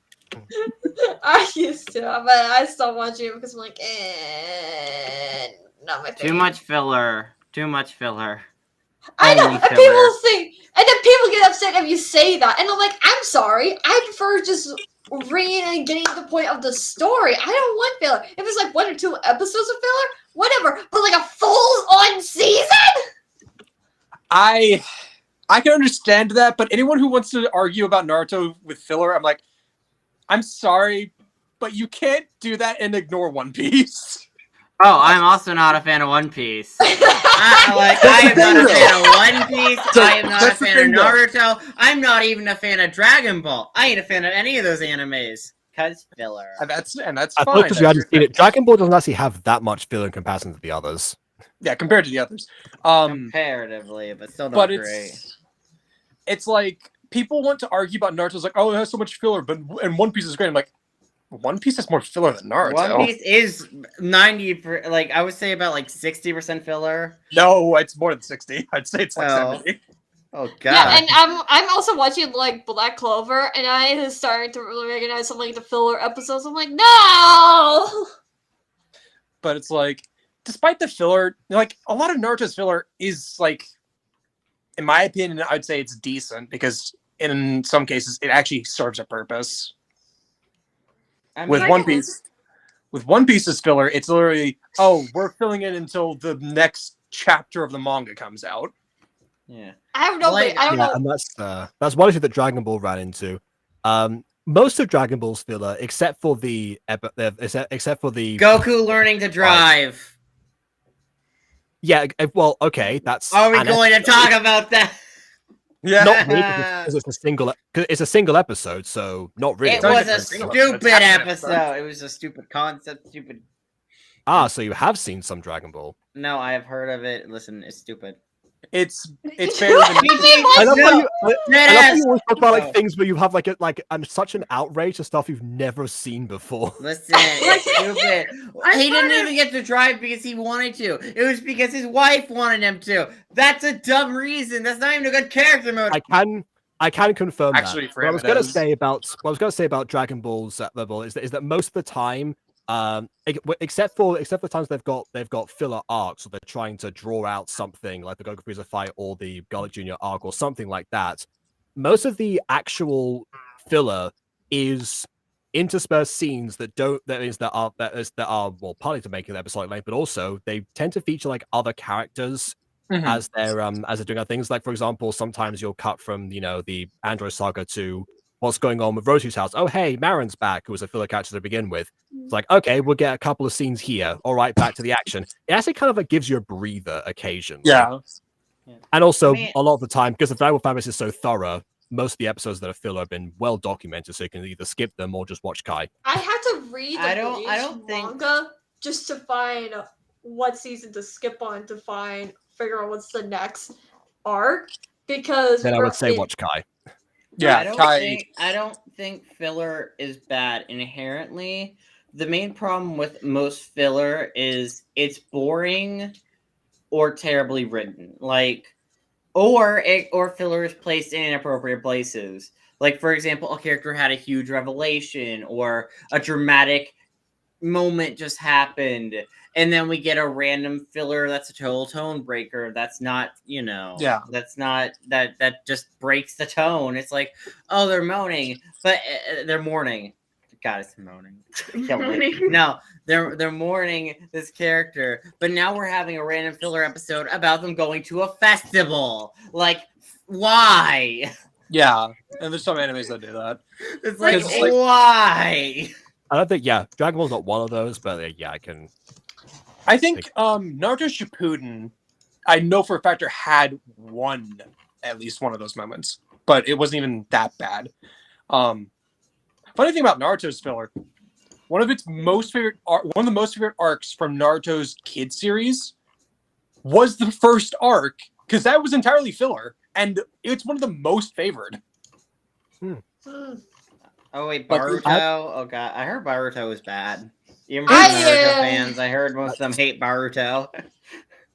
I used to, but I stopped watching it because I'm like, not my favorite. Too much filler. Too much filler. I know, Only and filler. people think, and then people get upset if you say that, and I'm like, I'm sorry, I prefer just reading and getting to the point of the story. I don't want filler. If it's like 1 or 2 episodes of filler, whatever. But like a full-on season? I can understand that, but anyone who wants to argue about Naruto with filler, I'm like, I'm sorry, but you can't do that and ignore One Piece. Oh, I'm also not a fan of One Piece. I am not a fan of One Piece. I am not a fan of Naruto. I'm not even a fan of Dragon Ball. I ain't a fan of any of those animes. Cause filler. And that's I fine. because you hadn't seen it. Dragon Ball doesn't actually have that much filler in comparison to the others. Yeah, compared to the others. Comparatively, but still not great. It's like people want to argue about Naruto's like, oh, it has so much filler, but and One Piece is great. I'm like, One Piece has more filler than Naruto. One Piece is 90%, like I would say about like 60% filler. No, it's more than 60. I'd say it's like 70. Oh god. Yeah, and I'm also watching like Black Clover, and I started to really recognize some like the filler episodes. I'm like, no. But it's like, despite the filler, like a lot of Naruto's filler is like, in my opinion, I'd say it's decent because in some cases it actually serves a purpose. I mean, With One Piece's filler, it's literally, oh, we're filling it until the next chapter of the manga comes out. Yeah. I have no way. I don't know. And that's one issue that Dragon Ball ran into. Most of Dragon Ball's filler, except for the Goku learning to drive. Yeah, well, okay, that's. Are we going to talk about that? Yeah, Not really, because it's a single episode, so not really. It was a stupid episode. It was a stupid concept. Stupid. So you have seen some Dragon Ball. No, I have heard of it. Listen, it's stupid. it's better than. I love how you always talk about like No. things where you have like such an outrage to stuff you've never seen before. Listen, it's stupid. He didn't even get to drive because he wanted to. It was because his wife wanted him to. That's a dumb reason. That's not even a good character mode. I can confirm Actually, that. for What I him was it going to is. say about Dragon Ball's level is that most of the time, except for the times they've got filler arcs, or they're trying to draw out something like the Goku Frieza fight or the Garlic Jr. arc or something like that. Most of the actual filler is interspersed scenes that are well partly to make it episodic length, but also they tend to feature like other characters as they're doing other things. Like, for example, sometimes you'll cut from the Andro saga to what's going on with Rosie's house. Oh, hey, Marin's back, who was a filler character to begin with. It's like, okay, we'll get a couple of scenes here. All right, back to the action. It actually kind of like gives you a breather occasionally. Yeah. And also, I mean- a lot of the time, because the Dragon Ball Fabrics is so thorough, most of the episodes that are filler have been well documented, so you can either skip them or just watch Kai. I had to read the I don't think- manga just to find what season to skip on to figure out what's the next arc, because Then I would say watch Kai. Yeah, I don't think filler is bad inherently. The main problem with most filler is it's boring or terribly written. Or filler is placed in inappropriate places. Like, for example, a character had a huge revelation or a dramatic moment just happened, and then we get a random filler that's a total tone breaker. That's not, that's not, that just breaks the tone. It's like, oh, they're moaning, but they're mourning. God, it's moaning. No, they're mourning this character, but now we're having a random filler episode about them going to a festival. Like, why? Yeah, and there's some animes that do that. It's like, It's like- why? I don't think, Dragon Ball's not one of those, but I can. I think Naruto Shippuden, I know for a fact, had at least one of those moments, but it wasn't even that bad. Funny thing about Naruto's filler, one of the most favorite arcs from Naruto's kid series was the first arc, because that was entirely filler, and it's one of the most favored. Oh wait, But Baruto. Oh god, I heard Baruto was bad. Even I, from Naruto fans, I heard most of them hate Baruto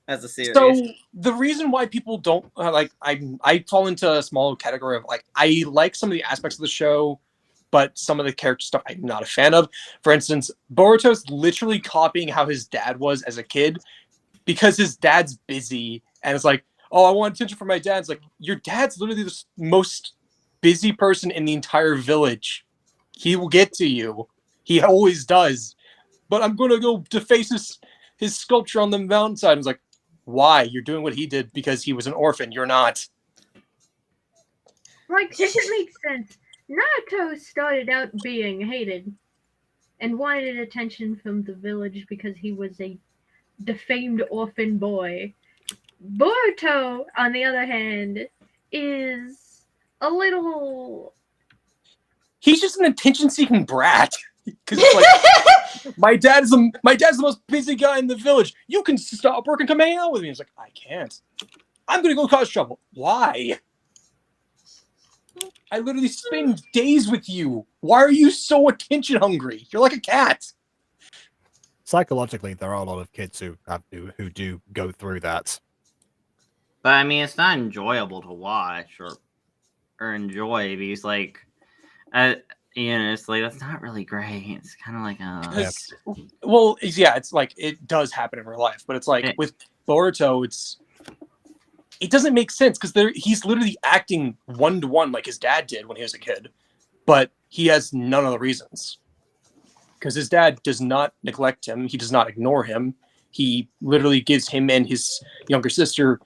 as a series. So the reason why people don't I fall into a small category of I like some of the aspects of the show, but some of the character stuff I'm not a fan of. For instance, Boruto's literally copying how his dad was as a kid, because his dad's busy and it's like, oh, I want attention from my dad. It's like, your dad's literally the most busy person in the entire village. He will get to you. He always does. But I'm going to go deface his sculpture on the mountainside. It's like, why? You're doing what he did because he was an orphan. You're not. Like, it makes sense. Naruto started out being hated and wanted attention from the village because he was a defamed orphan boy. Boruto, on the other hand, is a little... He's just an attention-seeking brat. Because like, my dad's the most busy guy in the village. You can stop work and come hang out with me. It's like, I can't. I'm gonna go cause trouble. Why? I literally spend days with you. Why are you so attention hungry? You're like a cat. Psychologically, there are a lot of kids who do go through that. But I mean, it's not enjoyable to watch or enjoy, because it's like, that's not really great. It's kind of like Well, yeah, it's like, it does happen in real life, but it's like with Boruto, it doesn't make sense because he's literally acting 1-to-1 like his dad did when he was a kid, but he has none of the reasons. Because his dad does not neglect him, he does not ignore him. He literally gives him and his younger sister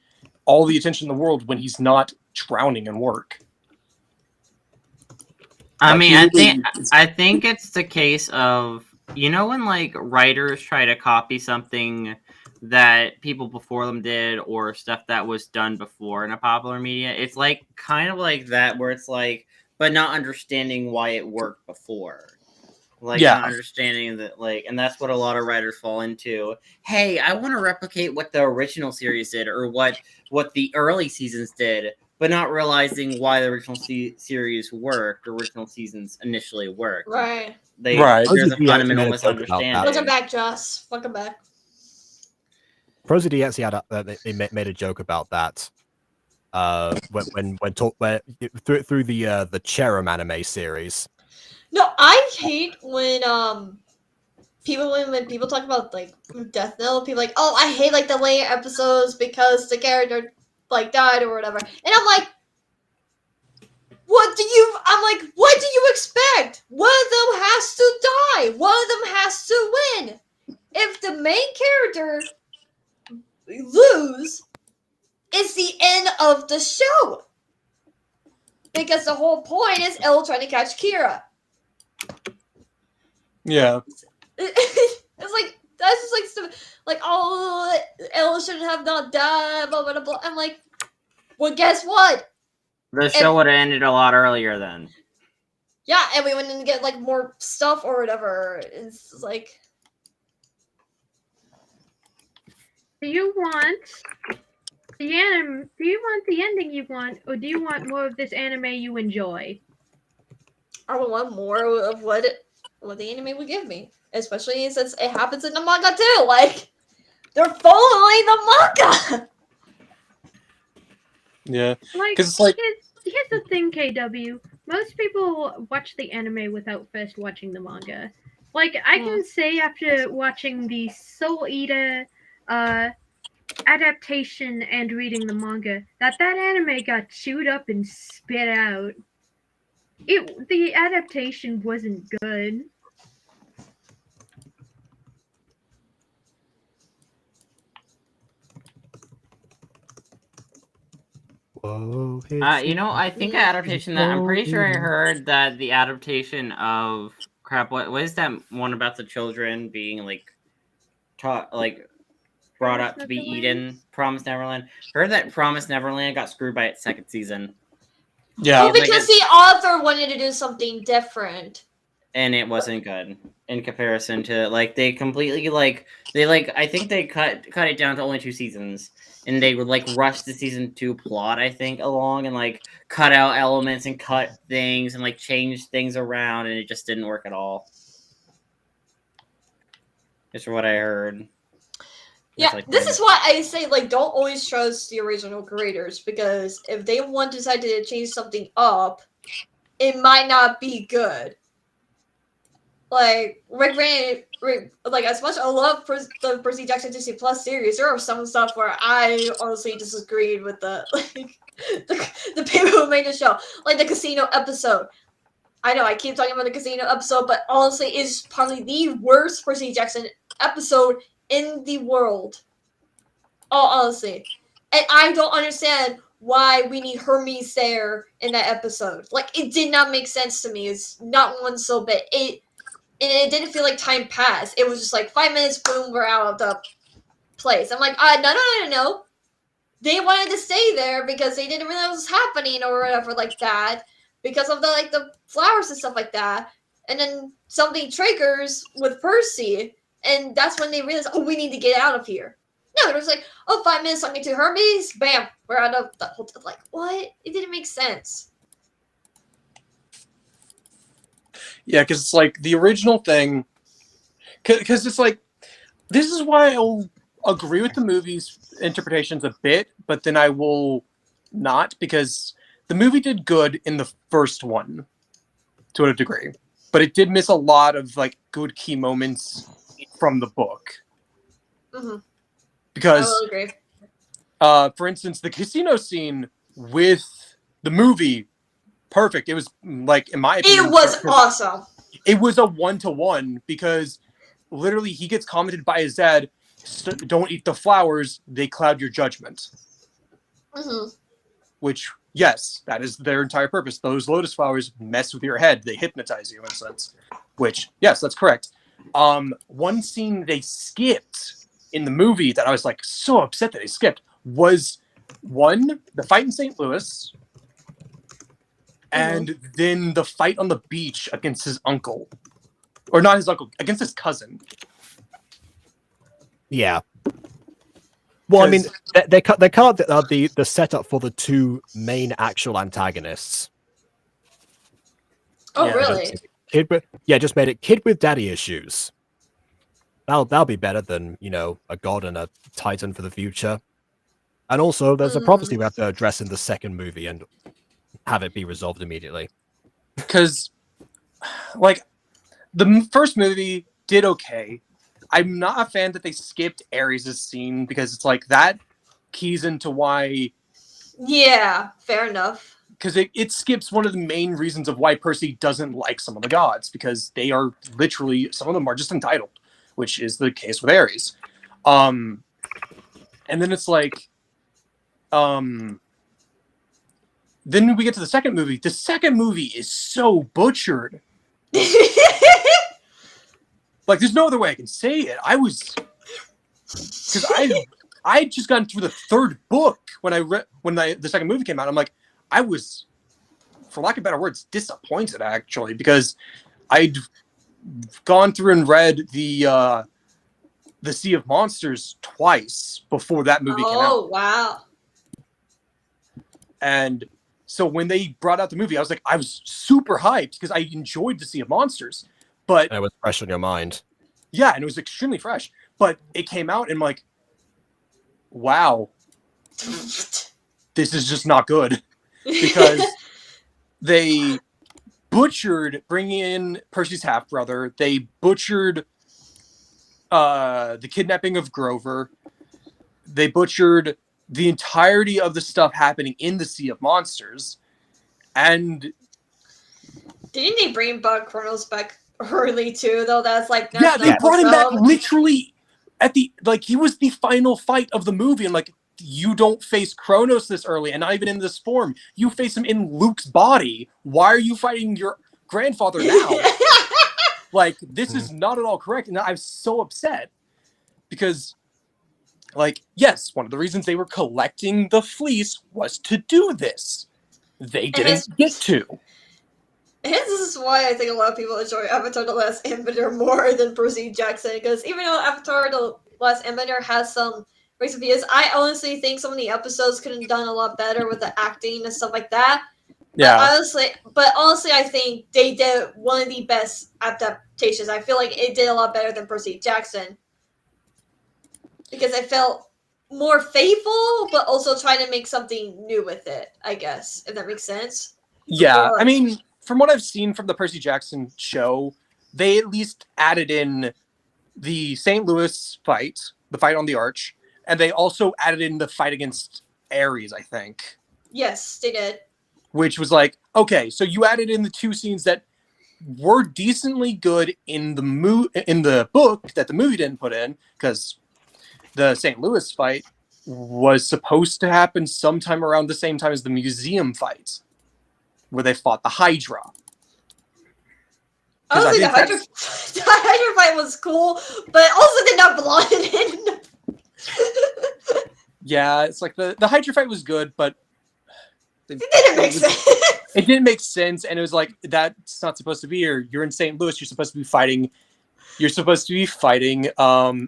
all the attention in the world when he's not drowning in work. I mean, I think it's the case of, when like writers try to copy something that people before them did, or stuff that was done before in a popular media. It's like kind of like that, where it's like, but not understanding why it worked before. Not understanding that, and that's what a lot of writers fall into. Hey, I want to replicate what the original series did, or what the early seasons did, but not realizing why the original series worked, or original seasons initially worked. Right. There's a fundamental misunderstanding. Welcome back, Joss. Welcome back. ProZD actually had they made a joke about that. When through the Cherem anime series. No, I hate when people talk about like Death Note. People like, oh, I hate like the later episodes because the character like died or whatever. And I'm like, what do you expect? One of them has to die. One of them has to win. If the main character lose, it's the end of the show. Because the whole point is Elle trying to catch Kira. Yeah. It's like, that's just like stuff, like, oh, Elle should have not died, blah, blah, blah. I'm like, well, guess what? The show would have ended a lot earlier then. Yeah, and we went in to get, like, more stuff or whatever. It's like... Do you want the ending you want, or do you want more of this anime you enjoy? I would want more of what the anime would give me. Especially since it happens in the manga too. Like, they're following the manga! Yeah. Like, Because it's like, here's the thing, KW. Most people watch the anime without first watching the manga. Like, I can say after watching the Soul Eater adaptation and reading the manga that anime got chewed up and spit out. The adaptation wasn't good. Whoa, I think adaptation that I'm pretty sure I heard that the adaptation of what is that one about the children being like taught like brought up to be eaten? Promise Neverland. Heard that Promise Neverland got screwed by its second season. yeah. Well, because the author wanted to do something different. And it wasn't good in comparison to like they completely I think they cut it down to only 2 seasons. And they would like rush the season 2 plot, I think, along and like cut out elements and cut things and like change things around, and it just didn't work at all. That's what I heard. Yeah, this is why I say like don't always trust the original creators, because if they want to decide to change something up, it might not be good. Like Rick, like as much as I love the Percy Jackson Disney Plus series, there are some stuff where I honestly disagreed with the the people who made the show, like the casino episode. I know I keep talking about the casino episode, but honestly, it's probably the worst Percy Jackson episode in the world. Oh, honestly, and I don't understand why we need Hermes there in that episode. Like, it did not make sense to me. It's not one so bit. It didn't feel like time passed. It was just like 5 minutes, boom, we're out of the place. I'm like, no. They wanted to stay there because they didn't realize what was happening or whatever like that. Because of the flowers and stuff like that. And then something triggers with Percy. And that's when they realize, oh, we need to get out of here. No, it was like, 5 minutes, talking to Hermes, bam, we're out of the hotel. Like, what? It didn't make sense. Yeah, because it's like the original thing. Because it's like, this is why I'll agree with the movie's interpretations a bit, but then I will not, because the movie did good in the first one to a degree, but it did miss a lot of like good key moments from the book. Mm-hmm. Because, I will agree. For instance, the casino scene with the movie, perfect. It was like, in my opinion, it was awesome. It was a 1-to-1 because literally he gets commented by his dad, "Don't eat the flowers; they cloud your judgment." Mm-hmm. Which, yes, that is their entire purpose. Those lotus flowers mess with your head; they hypnotize you in a sense. Which, yes, that's correct. One scene they skipped in the movie that I was like so upset that they skipped was the fight in St. Louis. And then the fight on the beach against his uncle. Or not his uncle, against his cousin. Yeah. Well, I mean, they cut the setup for the 2 main actual antagonists. Oh, Yeah, really? Just made it kid with daddy issues. That'll be better than, a god and a titan for the future. And also, there's a prophecy we have to address in the second movie and have it be resolved immediately. Because, like, the first movie did okay. I'm not a fan that they skipped Ares' scene because it's like that keys into why. Yeah, fair enough. Because it skips one of the main reasons of why Percy doesn't like some of the gods, because they are literally, some of them are just entitled, which is the case with Ares. And then it's like, then we get to the second movie. The second movie is so butchered. Like, there's no other way I can say it. Because I had just gotten through the third book when the second movie came out. I'm like, I was, for lack of better words, disappointed actually, because I'd gone through and read the Sea of Monsters twice before that movie came out. Oh wow! And so when they brought out the movie, I was super hyped because I enjoyed the Sea of Monsters, but And it was fresh on your mind. yeah, and it was extremely fresh. But it came out and I'm like, wow, this is just not good, because they butchered bringing in Percy's half brother. They butchered the kidnapping of Grover. They butchered the entirety of the stuff happening in the Sea of Monsters. And Didn't they bring back Chronos back early too? Though that's like yeah, they brought him back episode. literally at the, like, he was the final fight of the movie, and like, you don't face Kronos this early, and not even in this form. You face him in Luke's body. Why are you fighting your grandfather now? Like, this is not at all correct, and I'm so upset because, like, yes, one of the reasons they were collecting the fleece was to do this. They didn't get to. And this is why I think a lot of people enjoy Avatar: The Last Airbender more than Percy Jackson, because even though Avatar: The Last Airbender has some race reviews, I honestly think some of the episodes could have done a lot better with the acting and stuff like that. Yeah. But honestly, I think they did one of the best adaptations. I feel like it did a lot better than Percy Jackson, because it felt more faithful, but also trying to make something new with it, I guess, if that makes sense. Yeah, Or- I mean, from what I've seen from the Percy Jackson show, they at least added in the St. Louis fight, the fight on the Arch, and they also added in the fight against Ares, I think. Yes, they did. Which was like, okay, so you added in the two scenes that were decently good in the book that the movie didn't put in, because the St. Louis fight was supposed to happen sometime around the same time as the museum fight, where they fought the Hydra. 'Cause I Honestly, the think Hydra, the Hydra fight was cool, but also did not belong in it. Yeah, it's like the Hydra fight was good, but It didn't make sense. it didn't make sense, and it was like, that's not supposed to be here. You're in St. Louis. You're supposed to be fighting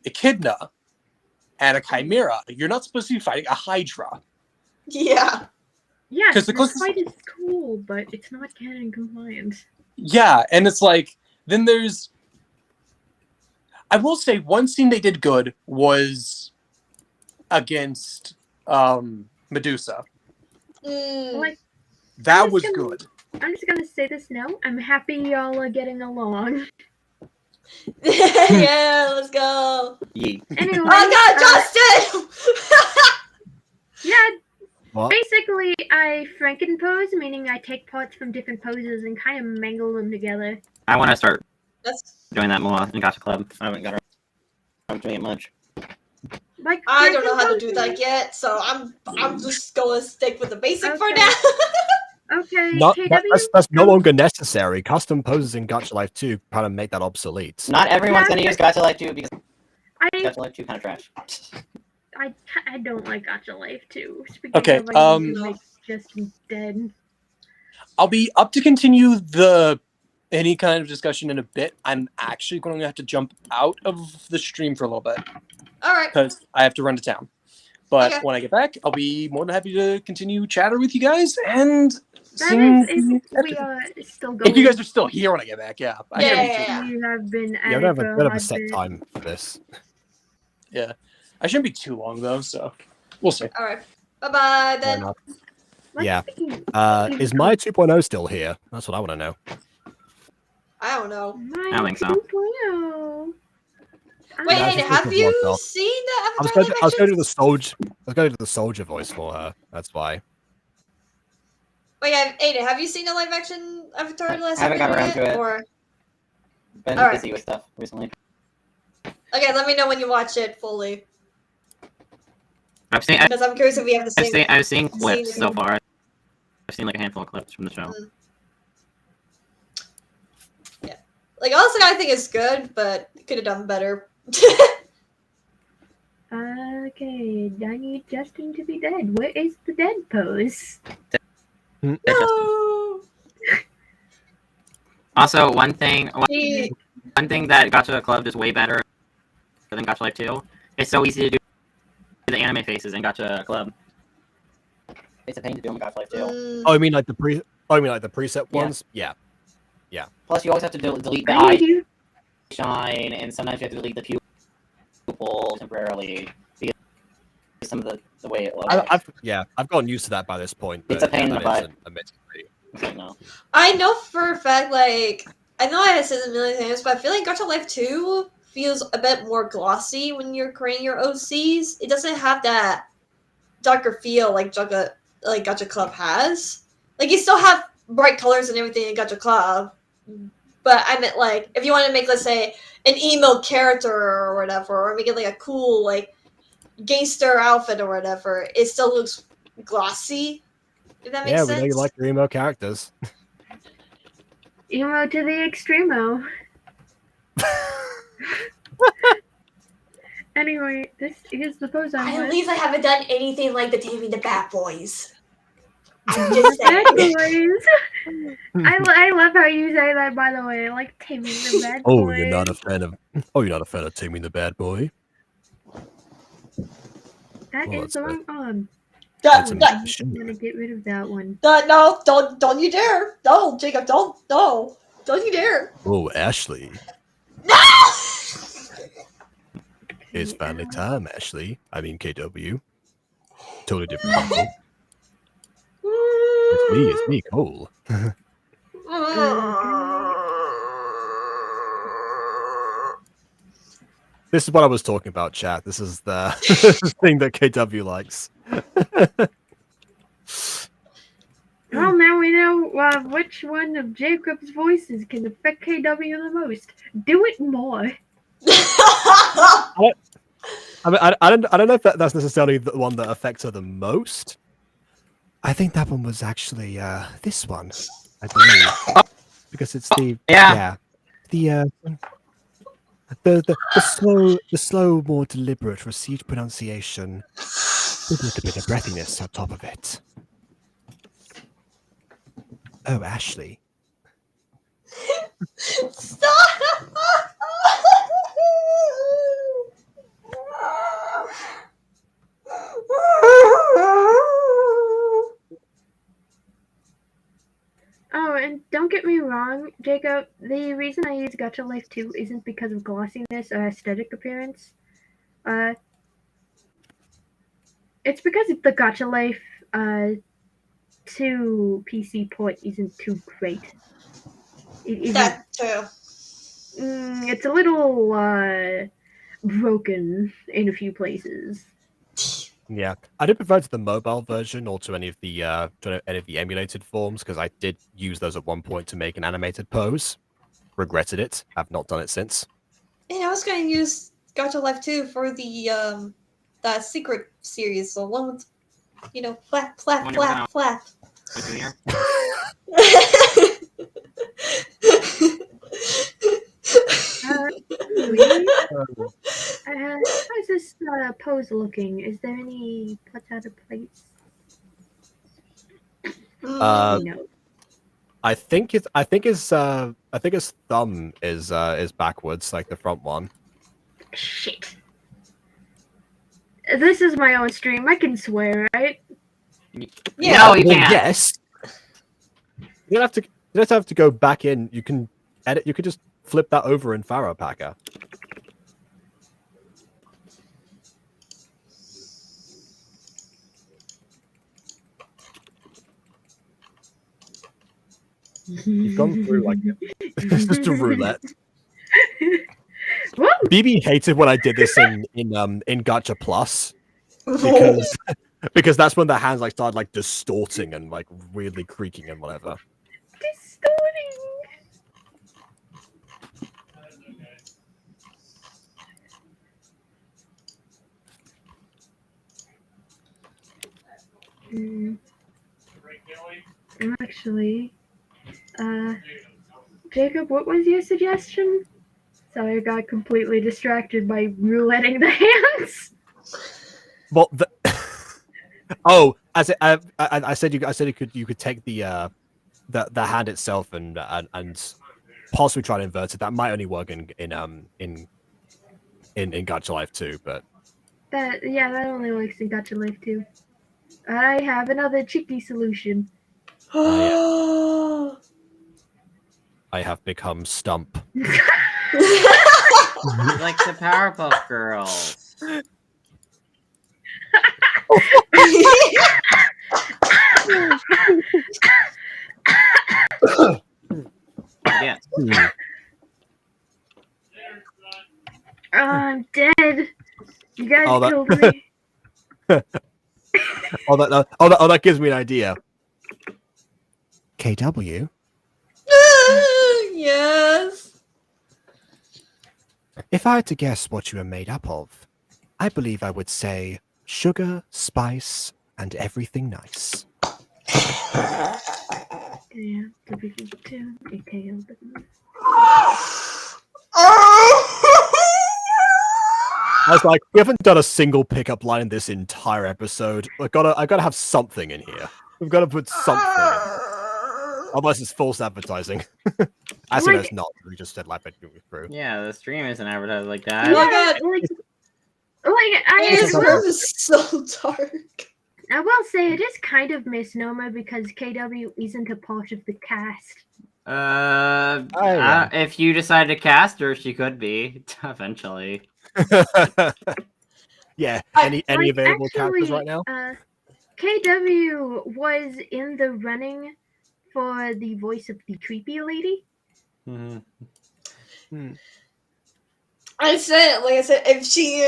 Echidna and a Chimera. You're not supposed to be fighting a Hydra. Yeah. Yes, 'Cause the this closest- fight is cool, but it's not canon compliant. Yeah, and it's like, then there's, I will say one scene they did good was against Medusa. Like, That I'm was just gonna- good. I'm just gonna say this now. I'm happy y'all are getting along. Yeah, let's go. Yeet. Anyway, Oh God, Justin! yeah, What? basically I Frankenpose, meaning I take parts from different poses and kind of mangle them together. I want to start That's, doing that more in Gacha Club. I haven't got around doing it much. Like I don't know how to do Frankenpose- that yet, so I'm just gonna stick with the basic for Okay. now. Okay, Not, KW. that's no longer necessary. Custom poses in Gacha Life 2 kind of make that obsolete. Not everyone's Yeah, gonna use Gacha Life 2 because I Gacha Life 2 kind of trash. I don't like Gacha Life too. Speaking Okay, of, I need to make Justin dead. I'll be up to continue any kind of discussion in a bit. I'm actually going to have to jump out of the stream for a little bit All right. because I have to run to town. But Okay. when I get back, I'll be more than happy to continue chatter with you guys and That sing. is, if we are still going. If you guys are still here when I get back, yeah. I shouldn't be too- Yeah. You have been at Yeah, it we have for a bit of a hot set bit. time for this. Yeah. I shouldn't be too long though, so we'll see. All right. Bye bye Fair then. enough. Let's Yeah. begin. Is my 2.0 still here? That's what I want to know. I don't know. My I don't think so. 2.0. Wait, Yeah, I Aidan, just have looked you at myself. seen the I was Avatar going live to, I was going to do actions? the soldier. I was going to do the soldier voice for her. That's why. Wait, Aidan, have you seen the live action Avatar last I haven't got Airbender around yet? to it. Or Been Alright. busy with stuff recently. okay, let me know when you watch it fully. I've seen Because I'm curious if we have the same. I've seen clips seen- so far. I've seen like a handful of clips from the show. Like honestly, I think it's good, but could have done better. Okay, I need Justin to be dead. Where is the dead pose? No. Also, one thing He, that Gacha Club is way better than Gacha Life 2. It's so easy to do the anime faces in Gacha Club. It's a pain to do in Gacha Life 2. Oh, you mean like the preset Yeah. ones? Yeah. Plus, you always have to delete the I eye need you. shine, and sometimes you have to delete the pupil temporarily because some of the way it looks. I've gotten used to that by this point. It's a But pain in the butt. admittedly. No. I know for a fact, like I know I have said this a million times, but I feel like Gacha Life 2 feels a bit more glossy when you're creating your OCs. It doesn't have that darker feel like Gacha Club has. Like you still have bright colors and everything in Gacha Club, but I meant like if you want to make, let's say, an emo character or whatever, or make it like a cool like gangster outfit or whatever, it still looks glossy. If that makes Yeah, sense. we know you like your emo characters. Emo to the extremo. Anyway, this is the pose I At want. least I haven't done anything like the Taming the Bad Boys. I'm just Bad saying. boys. I love how you say that. By the way, like taming the bad Oh, boys. you're not a fan of Taming the Bad Boy. That Well, is the wrong arm. That's a I'm machine. gonna get rid of that one. No, don't you dare! No, Jacob, don't you dare! Oh, Ashley. No! It's finally time, Ashley. I mean, KW. Totally different people. It's me, Cole. This is what I was talking about, chat. This is the thing that KW likes. Well, now we know which one of Jacob's voices can affect KW the most. Do it more. I mean, I don't know if that's necessarily the one that affects her the most. I think that one was actually this one, I believe, because it's the the slow, more deliberate, received pronunciation with a little bit of breathiness on top of it. Oh, Ashley. Stop! Oh, and don't get me wrong, Jacob, the reason I use Gacha Life 2 isn't because of glossiness or aesthetic appearance. It's because the Gacha Life 2 PC port isn't too great. It isn't. That too. It's a little broken in a few places. Yeah, I did prefer to the mobile version or to any of the emulated forms because I did use those at one point to make an animated pose. Regretted it. Have not done it since. And I was gonna use Gacha Life 2 for the that secret series, the one with flap. How's this pose looking? Is there any put out of place? No. I think his thumb is backwards, like the front one. Shit. This is my own stream. I can swear, right? Yeah. No, you Well, can't. yes. You don't have to go back in. You can edit. You could just flip that over in Pharaoh Packer. You've gone through like it's just a roulette. Woo! BB hated when I did this in Gacha Plus because that's when the hands like started like distorting and like weirdly creaking and whatever. Distorting. Mm. Actually, Jacob, what was your suggestion? Sorry, I got completely distracted by rouletting the hands. Well, oh, I said you could take the hand itself and possibly try to invert it. That might only work in Gacha Life too, but That only works in Gacha Life too. I have another cheeky solution. I have become Stump. Like the Powerpuff Girls. Yeah. I'm dead. You guys Oh, killed me. that gives me an idea. KW. Yes. If I had to guess what you are made up of, I believe I would say sugar, spice, and everything nice. Yeah, WD2, AKO. I was like, we haven't done a single pickup line this entire episode. I gotta have something in here. We've got to put something in. Otherwise, it's false advertising. Actually, no, it's not. We just said live through. Yeah, the stream isn't advertised like Oh that. my god. His I room is so dark. will say it is kind of misnomer because KW isn't a part of the cast. yeah. If you decide to cast her, she could be eventually. Yeah. Any available characters right now? KW was in the running for the voice of the creepy lady. I said, if she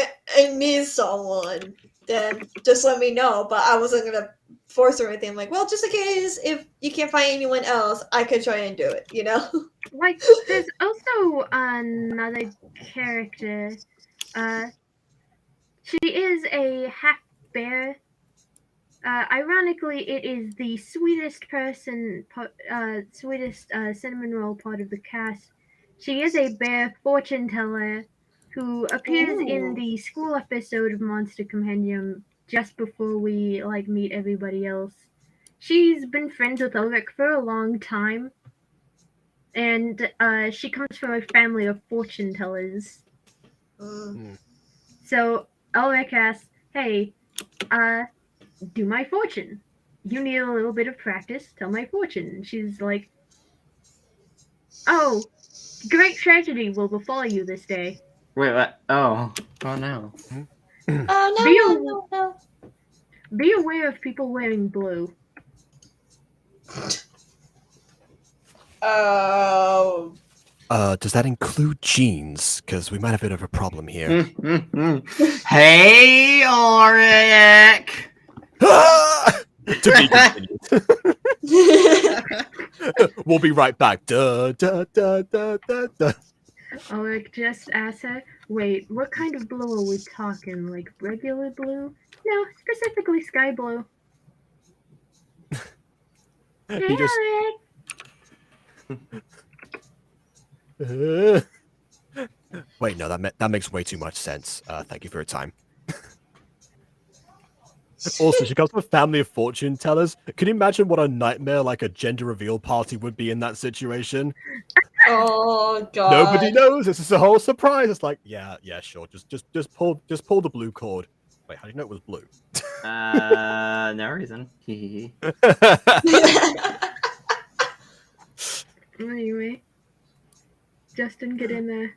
needs someone, then just let me know. But I wasn't gonna force or anything. I'm like, well, just in case if you can't find anyone else, I could try and do it. You know. Like, there's also another character. She is a half bear. Ironically, it is the sweetest cinnamon roll part of the cast. She is a bear fortune teller who appears in the school episode of Monster Compendium just before we meet everybody else. She's been friends with Ulrich for a long time, and she comes from a family of fortune tellers. So Ulrich asks, "Hey, do my fortune. You need a little bit of practice. Tell my fortune." And she's like, "Oh, great tragedy will befall you this day." Wait, what? Oh no. Oh no. Be aware of people wearing blue. Does that include jeans? Because we might have a bit of a problem here. Hey, Ulrich! To be continued. We'll be right back. Duh, duh, duh, duh, duh, duh. Ulrich just asks her, "Wait, what kind of blue are we talking? Like regular blue? No, specifically sky blue." Hey, He just- Ulrich. Wait, no, that makes way too much sense. Thank you for your time. Also, she comes from a family of fortune tellers. Can you imagine what a nightmare like a gender reveal party would be in that situation? Oh god. Nobody knows. This is a whole surprise. It's like, yeah, sure. Just pull the blue cord. Wait, how do you know it was blue? No reason. Anyway, Justin, get in there.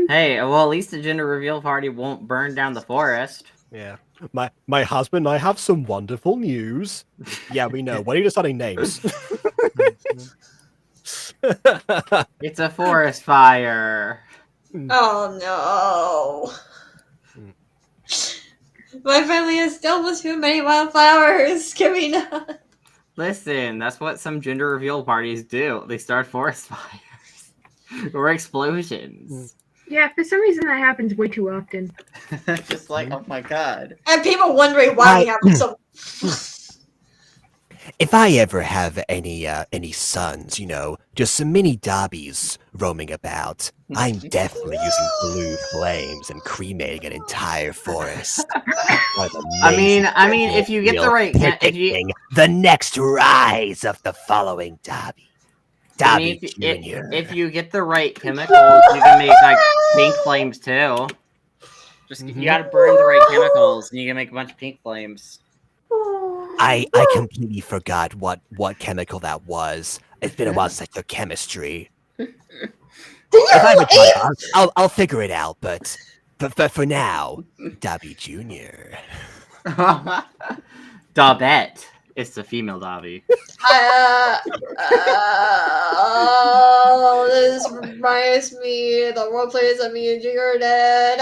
Hey, well, at least the gender reveal party won't burn down the forest. Yeah. My husband and I have some wonderful news. Yeah, we know. When are you deciding names? It's a forest fire. Oh no. My family has dealt with too many wildflowers. Can we not? Listen, that's what some gender reveal parties do. They start forest fires. Or explosions. Yeah, for some reason that happens way too often. Just like, oh my god. And people wondering why we have some. If I ever have any sons, just some mini Dobbies roaming about, I'm definitely using blue flames and cremating an entire forest. What an I mean, amazing if you get the reel right, predicting the next rise of the following Dobby. Dobby if Jr. you get the right chemicals, you can make like pink flames too. Just you gotta burn the right chemicals, and you can make a bunch of pink flames. I completely forgot what chemical that was. It's been a while since I took chemistry. If I have a time, I'll figure it out. But for now, Dobby Jr. Dobbette. It's the female Dobby. This reminds me of the role plays that me and Jigger did.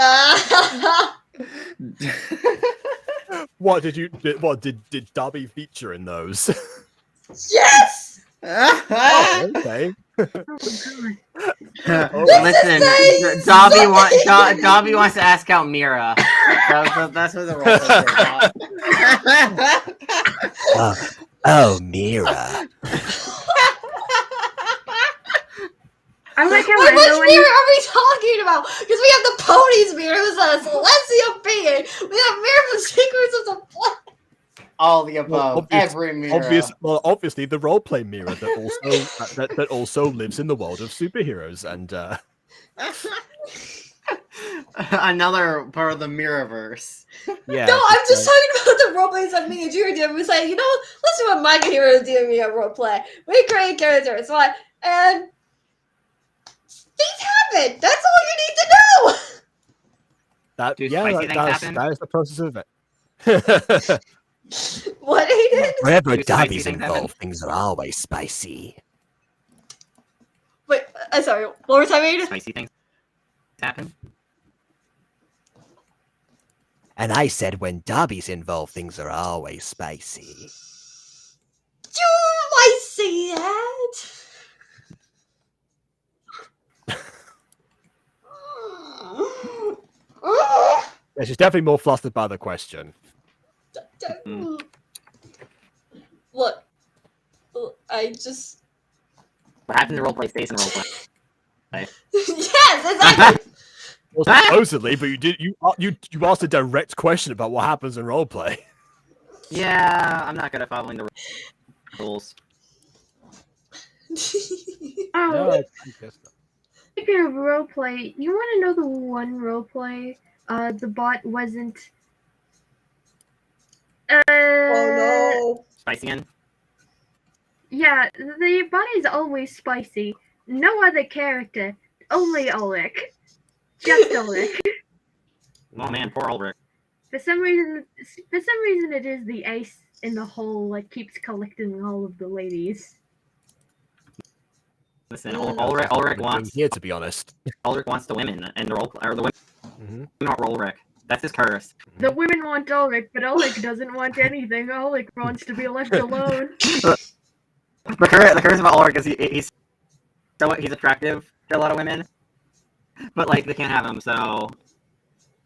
What did Dobby feature in those? Yes! Oh, okay. Listen, Dobby wants to ask out Mira. That's what the role plays about. Oh, Mira. I like how What everyone. mirror are we talking about? Because we have the ponies mirror, who's a celestial being. We have mirror from Secrets of the Blood. All the above. Every mirror. Obviously, the roleplay mirror that also lives in the world of superheroes, and another part of the Mirrorverse. yeah. No, I'm just talking about the roleplays that me and Jigger did. We say, let's do what my hero did me a roleplay. We create characters, what? And things happen. That's all you need to know. That is the process of it. What, Aidan? Wherever Do Dobby's spicy things involved, things are always spicy. Wait, I'm sorry. One more time, Aidan. Spicy things happen. And I said when Dobby's involved, things are always spicy. You might say that. Yeah, she's definitely more flustered by the question. Look, I just. What happened to roleplay stays in roleplay. Yes, exactly. Well, supposedly, but you asked a direct question about what happens in roleplay. Yeah, I'm not good at following the rules. Oh, I guess not. speaking of roleplay, you want to know the one roleplay the bot wasn't. Oh no. Spicy again? Yeah, the bot is always spicy. No other character, only Ulrich. Just Ulrich. Oh man, poor Ulrich. For some reason, it is the ace in the hole that keeps collecting all of the ladies. Listen, Ulrich wants Here, to be honest. Ulrich wants the women, and the women Mm-hmm. want Ulrich. That's his curse. The women want Ulrich, but Ulrich doesn't want anything. Ulrich wants to be left alone. The curse about Ulrich is he's attractive to a lot of women, but like they can't have him. So,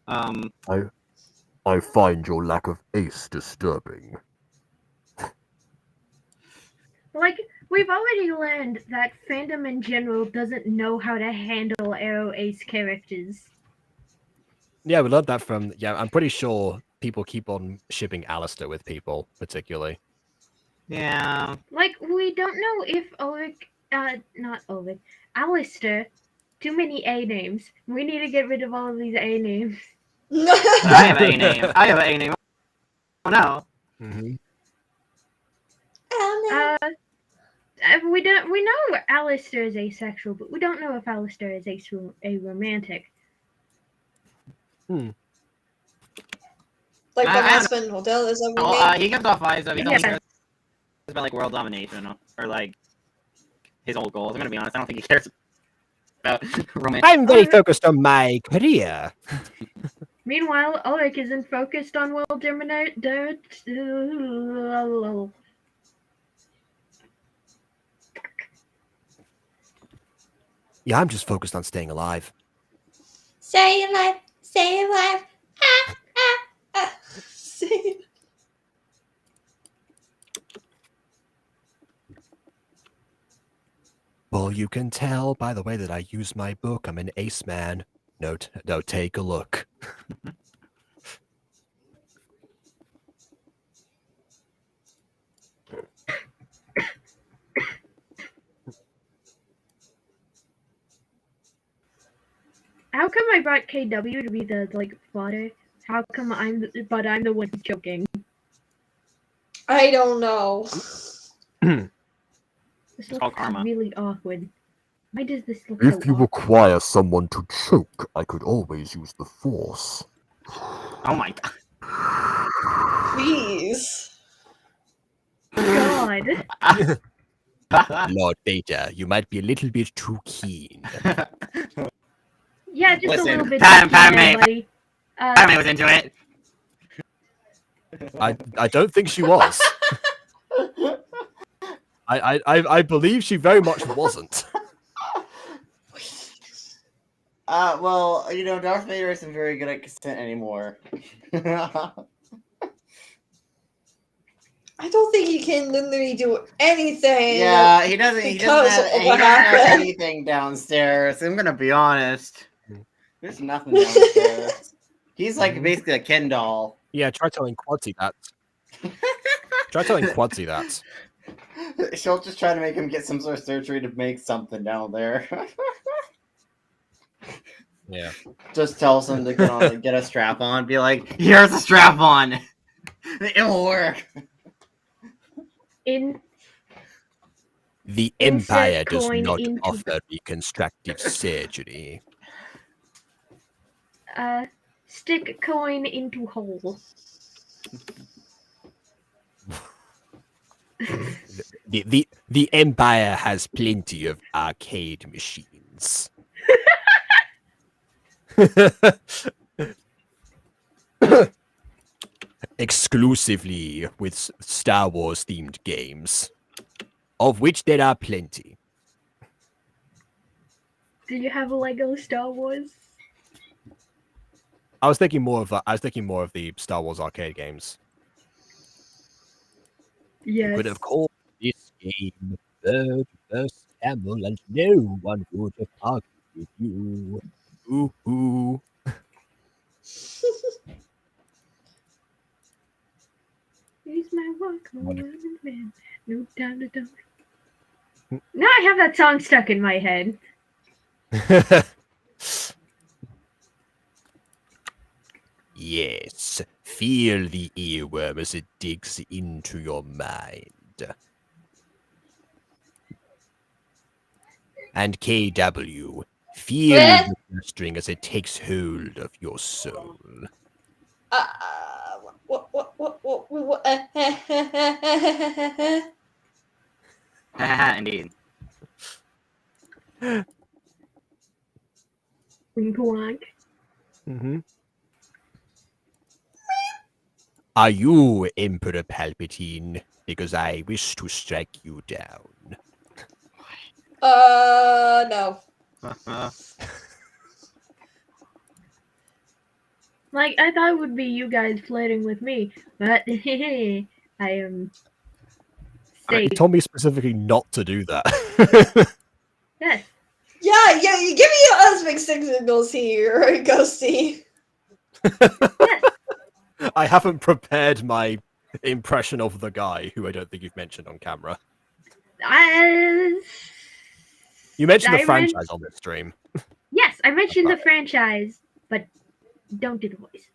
I find your lack of ace disturbing. Like, we've already learned that fandom in general doesn't know how to handle Arrow Ace characters. Yeah, we learned that from. Yeah, I'm pretty sure people keep on shipping Alistair with people, particularly. yeah. Like, we don't know if Alistair, too many A names. We need to get rid of all of these A names. I have an A name. Oh no. Mm-hmm. We know Alistair is asexual, but we don't know if Alistair is a romantic. Like the Aspen Hotel is over Well, he gives off vibes of he's only Yeah. cares about like world domination or like his old goals. I'm gonna be honest. I don't think he cares about romance. I'm very focused on my career. Meanwhile, Ulrich isn't focused on world domination. Yeah, I'm just focused on staying alive. Stay alive, stay alive. Ah, ah, ah. See? Well, you can tell by the way that I use my book. I'm an ace man. No, take a look. How come I brought KW to be the fodder? How come I'm the one who's choking? I don't know. This called looks karma. really awkward. Why does this look so If you awkward? require someone to choke, I could always use the force. Oh my god. Please. God. Lord Beta, you might be a little bit too keen. Yeah, just Listen, a little bit. Padme, too keen there, Padme. buddy. Padme was into it. I don't think she was. I believe she very much wasn't. Well, Darth Vader isn't very good at consent anymore. I don't think he can literally do anything. Yeah, he doesn't Because have, of he what doesn't have happened. anything downstairs. I'm gonna be honest. There's nothing downstairs. He's like basically a Ken doll. Yeah, try telling Quadsy that. Try telling Quadsy that. She'll just try to make him get some sort of surgery to make something down there. Yeah. Just tells him to get a strap on. Be like, here's a strap on. It will work. In The Insert Empire does coin not into offer reconstructive surgery. stick coin into hole. The Empire has plenty of arcade machines. Exclusively with Star Wars themed games, of which there are plenty. Do you have a Lego Star Wars? I was thinking more of the Star Wars arcade games. Yes. But of course, this game first camel, and no one would have argued with you. Ooh. Here's my walk, man. No time to talk. Now I have that song stuck in my head. Yes, feel the earworm as it digs into your mind. And KW, feel the string as it takes hold of your soul. Indeed. Mm-hmm. Are you Emperor Palpatine? Because I wish to strike you down. No. Like, I thought it would be you guys flirting with me, but I am You safe. told me specifically not to do that. Yes. Yeah, you give me your mixed signals here, Ghosty. Yes. I haven't prepared my impression of the guy, who I don't think you've mentioned on camera. You mentioned the franchise on this stream. Yes, I mentioned the franchise, but don't do the voice.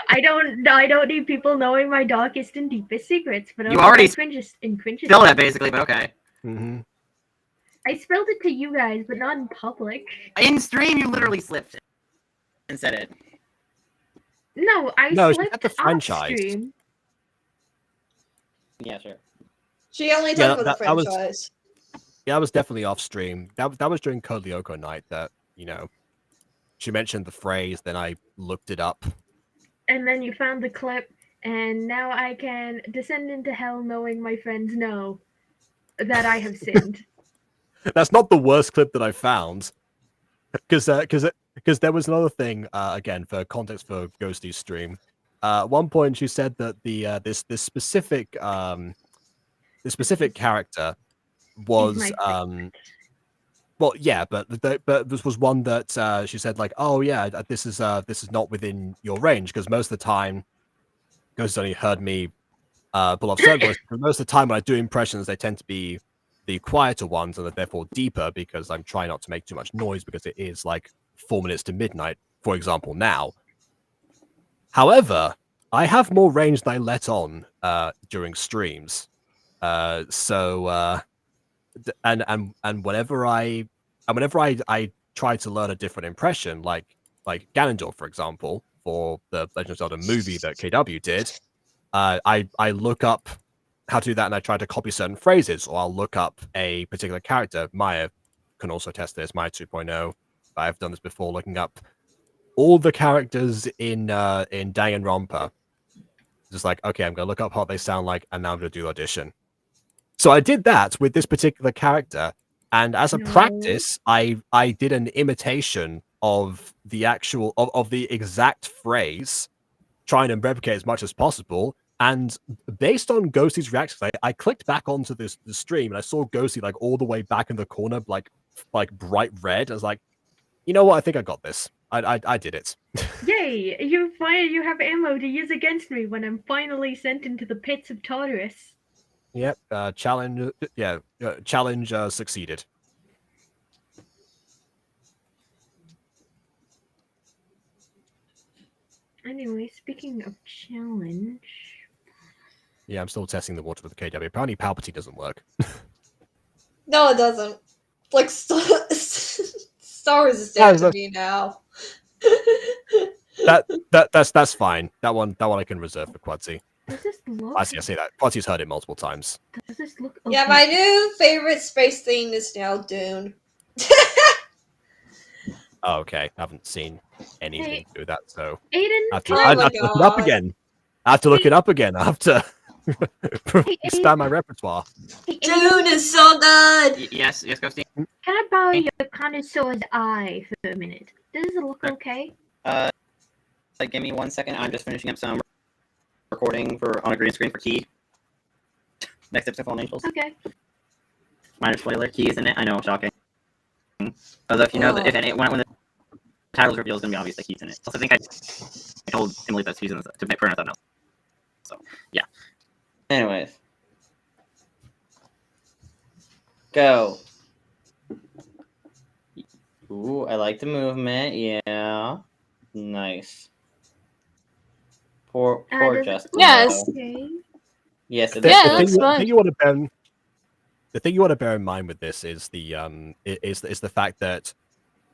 I don't need people knowing my darkest and deepest secrets, but You already cringes. spilled it, basically, but okay. Mm-hmm. I spilled it to you guys, but not in public. In stream, you literally slipped it and said it. No, I No, she slipped had the off franchise. stream. Yeah, sure. She only Yeah, talked about the that was- franchise. Yeah, that was definitely off stream. That was during Code Lyoko night that, she mentioned the phrase, then I looked it up. And then you found the clip, and now I can descend into hell knowing my friends know that I have sinned. That's not the worst clip that I found. because there was another thing again for context for Ghosty's stream. At one point, she said that the this specific character was well, yeah, but this was one that she said like, oh yeah, this is not within your range, because most of the time, Ghost only heard me pull off certain voices. Most of the time when I do impressions, they tend to be the quieter ones and are therefore deeper, because I'm trying not to make too much noise, because it is like 4 minutes to midnight, for example, now. However, I have more range than I let on during streams. And whenever I try to learn a different impression, like Ganondorf, for example, for the Legend of Zelda movie that KW did, I look up how to do that, and I try to copy certain phrases, or I'll look up a particular character. Maya can also test this, Maya 2.0. I've done this before, looking up all the characters in Danganronpa. Just like, okay, I'm gonna look up what they sound like, and now I'm gonna do the audition. So I did that with this particular character, and as a practice, I did an imitation of the actual of the exact phrase, trying to replicate as much as possible. And based on Ghosty's reactions, I clicked back onto the stream, and I saw Ghosty like all the way back in the corner, like bright red. I was like, you know what? I think I got this. I did it. Yay! You have ammo to use against me when I'm finally sent into the pits of Tartarus. Yep. Challenge. Yeah. Challenge succeeded. Anyway, speaking of challenge. Yeah, I'm still testing the water with the KW. Apparently, Palpatine doesn't work. No, it doesn't. Like Star Wars is dead to me now. That's fine. That one I can reserve for Quadzy. Does this look? I say that. Quadzy's heard it multiple times. Does this look? Okay? Yeah, my new favorite space thing is now Dune. Oh, okay. I haven't seen anything to do that, so Aidan, I have to look it up again. I have to look it up again. I have to expand my repertoire. Dune is so good. Yes, Ghosty. Can I borrow your connoisseur's eye for a minute? Does it look okay? Give me 1 second. I'm just finishing up some recording on a green screen for Key. Next episode, Fallen Angels. Okay. Minor spoiler: Key is in it. I know, shocking. Although if you know that when the title reveal is going to be obvious that Key's in it. Also, I think I told Emily that she's in this to make her nothing else. So yeah. Anyways, go. Ooh, I like the movement. Yeah, nice. Poor Justin. Yes. Okay. Yes, it Yeah, is. that's fine. The thing you want to bear in mind with this is the fact that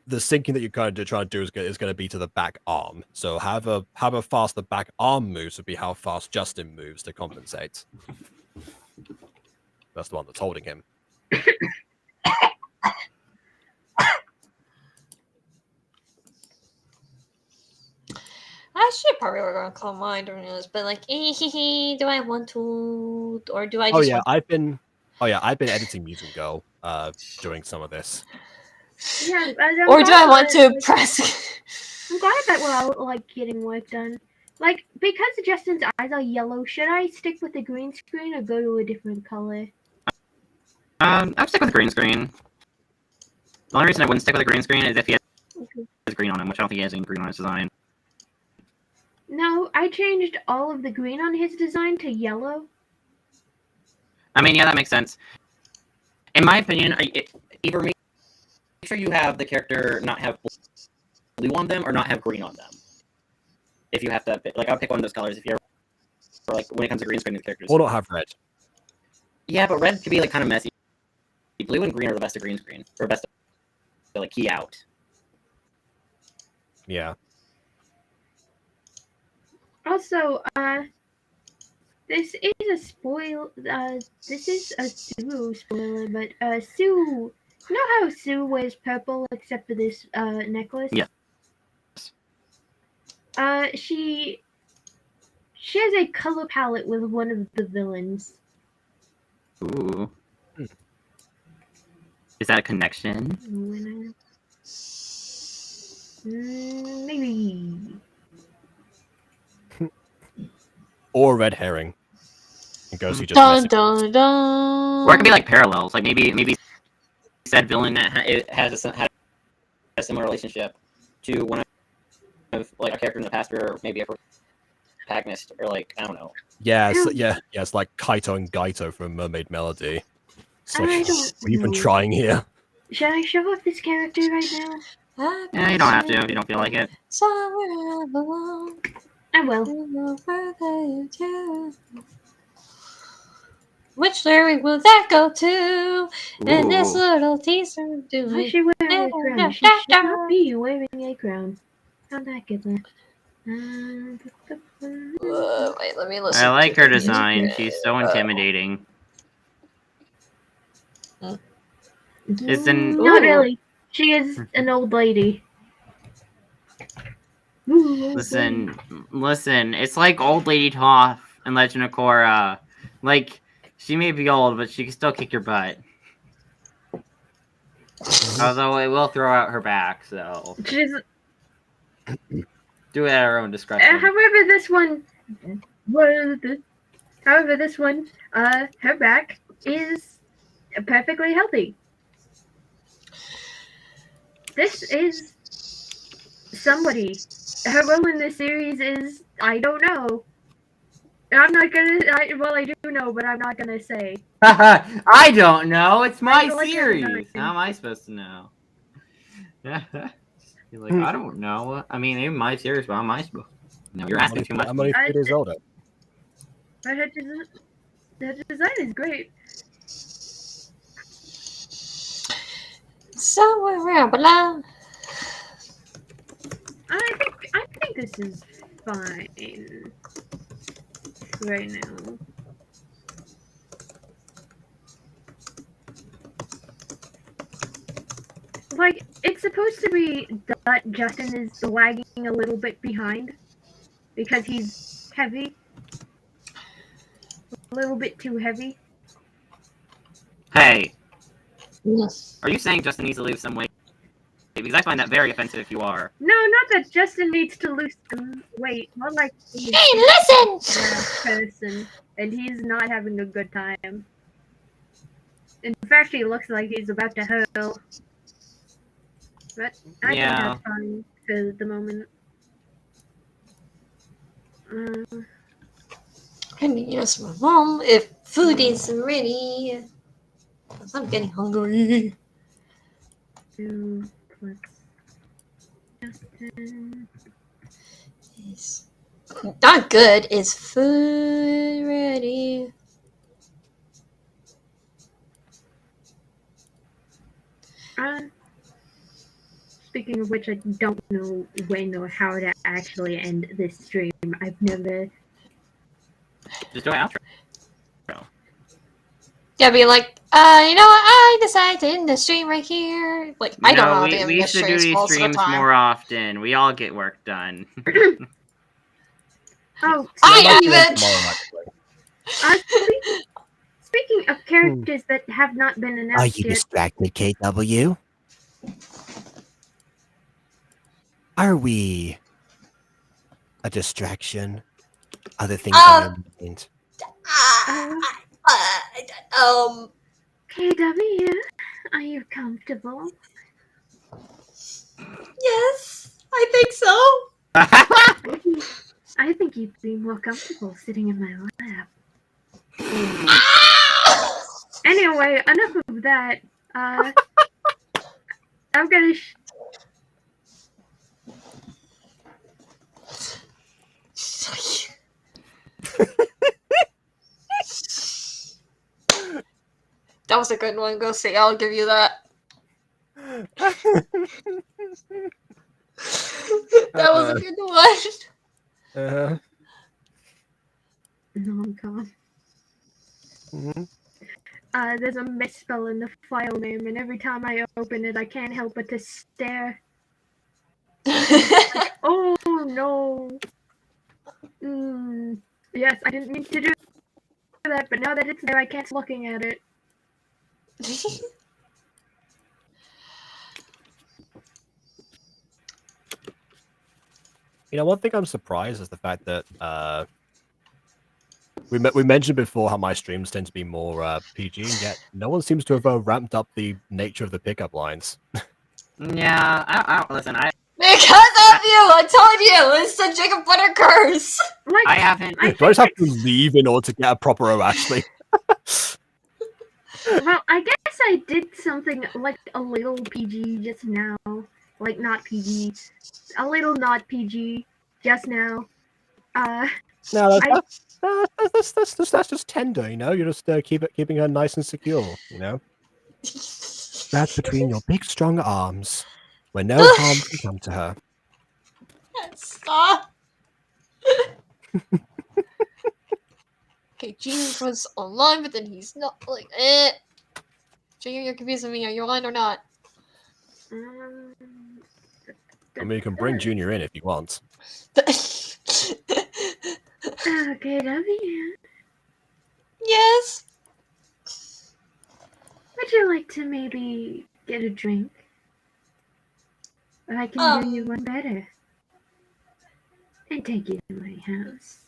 the syncing that you're going to try to do is going to be to the back arm. So however fast the back arm moves would be how fast Justin moves to compensate. That's the one that's holding him. I should probably work on Calm Mind during this, but like, do I want to, or do I just? I've been editing Music Girl doing some of this. Yeah. Or do I want to press? I'm glad that we're all like getting work done. Like, because Justin's eyes are yellow, should I stick with the green screen or go to a different color? I'd stick with the green screen. The only reason I wouldn't stick with the green screen is if he has green on him, which I don't think he has any green on his design. No, I changed all of the green on his design to yellow. I mean, yeah, that makes sense. In my opinion, either make sure you have the character not have blue on them or not have green on them. If you have to pick, I'll pick one of those colors if you're when it comes to green screen with characters. Or not have red. Yeah, but red could be kind of messy. Blue and green are the best of green screen, or best to key out. Yeah. Also, this is a spoil. This is a Sue spoiler, but Sue. You know how Sue wears purple except for this necklace? Yeah. She has a color palette with one of the villains. Ooh. Is that a connection? Maybe. Or a red herring. It goes you just Dun messing. dun dun. Or it could be like parallels. Like maybe said villain that had a similar relationship to one of like a character in the past, or maybe a protagonist, or like I don't know. Yeah, it's like Kaito and Gaito from Mermaid Melody. It's like, I what don't have you been know. trying here? Should I show off this character right now? Yeah, you don't have to if you don't feel like it. Somewhere I belong. I will. Which lyric will that go to? And this Ooh. little teaser Why doing. is she wearing a crown? She should not be wearing a crown. How'd that get there? Wait, let me listen. I like to her the design. music. She's so intimidating. Hmm. Not really. She is an old lady. Listen. It's like old lady Toph and Legend of Korra. Like she may be old, but she can still kick your butt. Although it will throw out her back, so She's. do it at her own discretion. However, this one, her back is perfectly healthy. This is somebody. Her role in this series is I don't know. I'm not gonna. I do know, but I'm not gonna say. I don't know. It's my I like her series. design. How am I supposed to know? You're like, I don't know. I mean, it's my series, but how am I supposed to know? You're asking too much. I'm only 3 days older. But her design is great. Somewhere around below. I think this is fine right now. Like, it's supposed to be that Justin is lagging a little bit behind because he's heavy. A little bit too heavy. Hey, Yes. are you saying Justin needs to lose some weight? Because I find that very offensive if you are. No, not that Justin needs to lose some weight. More like he's Hey, listen! a person and he's not having a good time. In fact, he looks like he's about to hurl. But I think Yeah. that's fine for the moment. I mean, yes, my mom, if food is ready. 'Cause I'm getting hungry. Justin. Is not good. Is food ready? Speaking of which, I don't know when or how to actually end this stream. I've never. Just do an outro. Yeah, be like, you know what? I decided to end the stream right here. Like, I don't know how to end we the should do streams these most of the streams time. more often. We all get work done. Oh, I Tomorrow, even. actually. speaking of characters that have not been Are announced you yet, distracted, KW? Are we a distraction? Other things on your mind? KW, are you comfortable? Yes, I think so. I think you'd be more comfortable sitting in my lap. Anyway, enough of that. I'm gonna. That was a good one. Go see. I'll give you that. That was a good one. Non-com. There's a misspell in the file name, and every time I open it, I can't help but to stare. Oh no! Yes, I didn't mean to do that, but now that it's there, I can't stop looking at it. one thing I'm surprised is the fact that we mentioned before how my streams tend to be more PG, and yet no one seems to have ramped up the nature of the pickup lines. Yeah, I don't listen. Because of you, I told you, it's the chicken butter curse. Like, I haven't. I Do I just have think to it's- leave in order to get a proper Ashley? Well, I guess I did something like a little PG just now. Like, not PG. A little not PG just now. No, I- that's just tender, you know. You're just keeping her nice and secure, you know. Wrapped between your big, strong arms, where no harm can come to her. Stop. Okay, Jesus was online, but then he's not. Like, Junior, you're confusing me. Are you online or not? I mean, you can bring Junior in if you want. Okay, W. Yes. Would you like to maybe get a drink? I can do you one better. And take you to my house.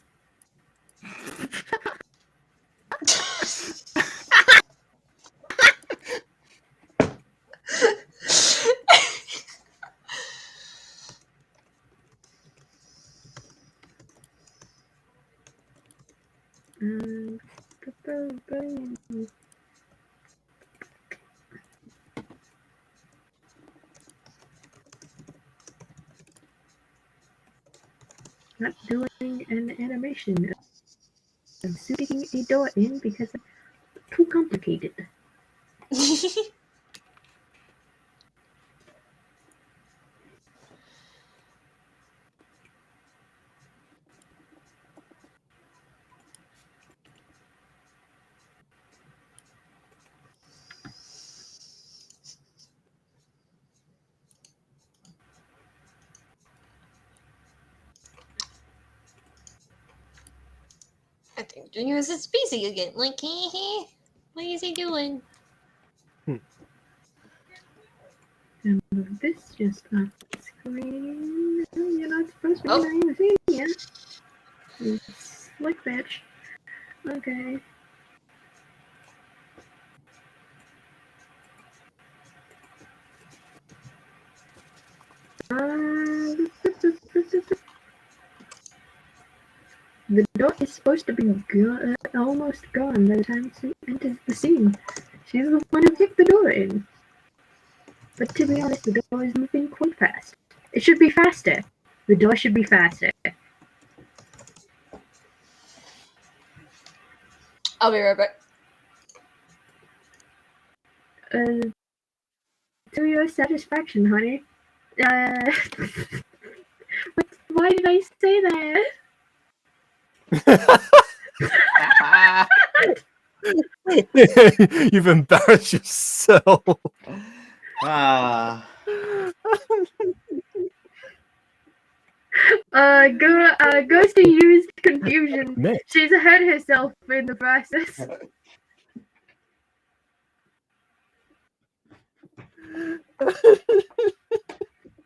Not doing an animation of sticking a door in because it's too complicated. I think Junior is just busy again. Like, what is he doing? And move this just off the screen. No, you're not supposed to be Oh. doing the thing yet. You slick bitch. Okay. The door is supposed to be almost gone by the time she enters the scene. She's the one who kicked the door in. But to be honest, the door is moving quite fast. It should be faster. The door should be faster. I'll be right back. To your satisfaction, honey. Why did I say that? You've embarrassed yourself. Ghosty used confusion. Miss. She's hurt herself in the process.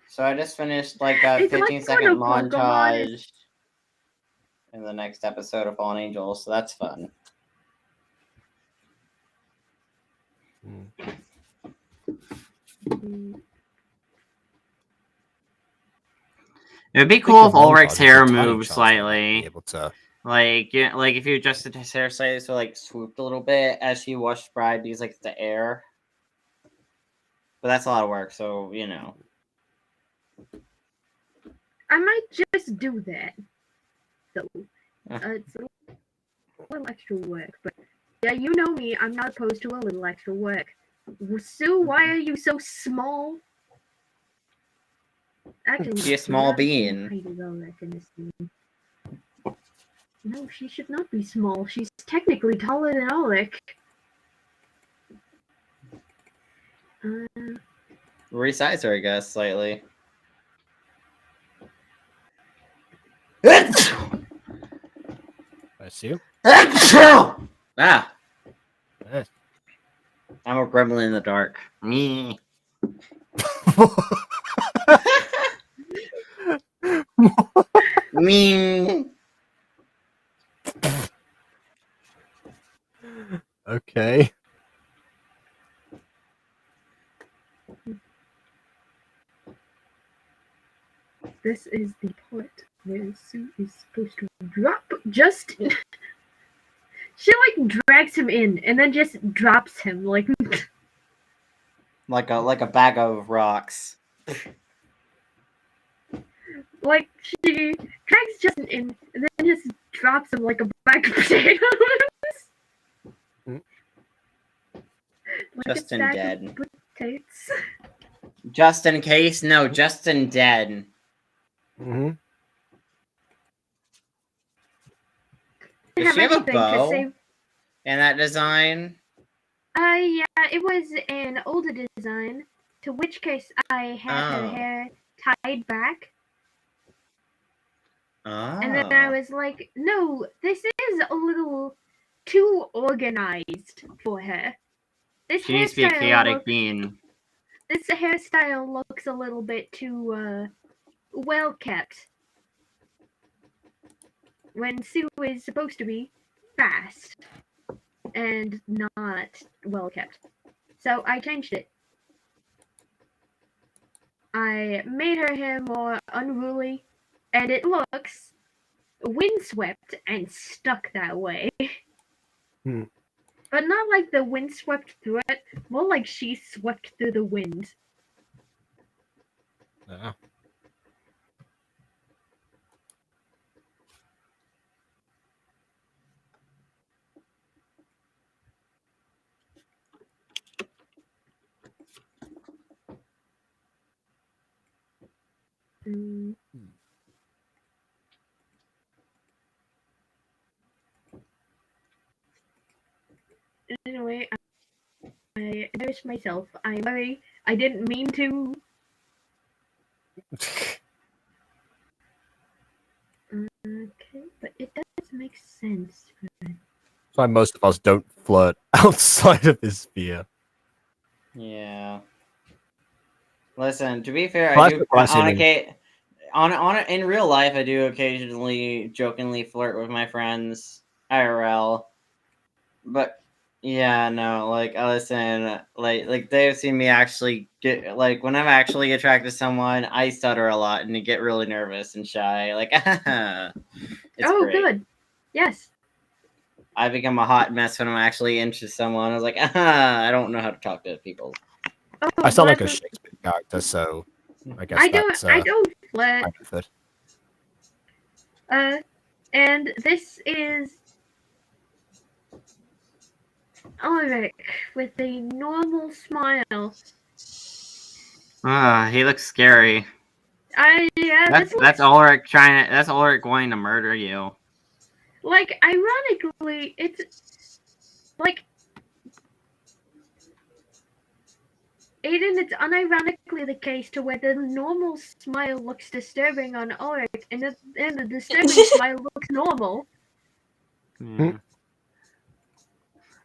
So I just finished like a It's like 15-second one of Pokemon montage in the next episode of Fallen Angels, so that's fun. It would be cool if Ulrich's hair moved slightly. Able to... Like if you adjusted his hair slightly, so like swooped a little bit as she washed Bride, because like the air. But that's a lot of work, so you know. I might just do that. So, it's a little extra work, but yeah, you know me. I'm not opposed to a little extra work. Sue, why are you so small? Actually, She's a small bean. No, she should not be small. She's technically taller than Ulrich. Resize her, I guess, slightly. I see. Ah! Yes. I'm a gremlin in the dark. Me. mean, Okay. This is the part where Sue is supposed to drop Justin. She like drags him in and then just drops him like like a bag of rocks. like she drags Justin in and then just drops him like a bag of potatoes. Mm. Like Justin a sack dead. of potatoes. Just in case, no, Justin dead. Mm-hmm. Does she have a anything to bow say. in that design? Yeah, it was an older design, to which case I had her Oh. hair tied back. Oh. And then I was like, no, this is a little too organized for her. This She needs to be a chaotic being. This hairstyle looks a little bit too well kept. When Sue is supposed to be fast and not well kept. So I changed it. I made her hair more unruly, and it looks windswept and stuck that way. Hmm. But not like the wind swept through it, more like she swept through the wind. Yeah. Mm. Anyway, I embarrassed myself. I'm sorry. I didn't mean to. Okay, but it does make sense. That's why most of us don't flirt outside of this sphere. Yeah. Listen, to be fair, Well, I that's do what I'm in real life I do occasionally jokingly flirt with my friends IRL. But yeah, no, like listen, like they've seen me actually get like when I'm actually attracted to someone, I stutter a lot and get really nervous and shy. Like it's great. Good. Yes. I become a hot mess when I'm actually into someone. I was like, I don't know how to talk to people. Oh, I sound like a pleasant. Shakespeare character, so I guess I that's don't flirt. my method. And this is Ulrich with a normal smile. He looks scary. This looks, That's Ulrich that's Ulrich going to murder you. like, ironically, it's like Aidan, it's unironically the case to where the normal smile looks disturbing on Ulrich, and the disturbing smile looks normal. Yeah.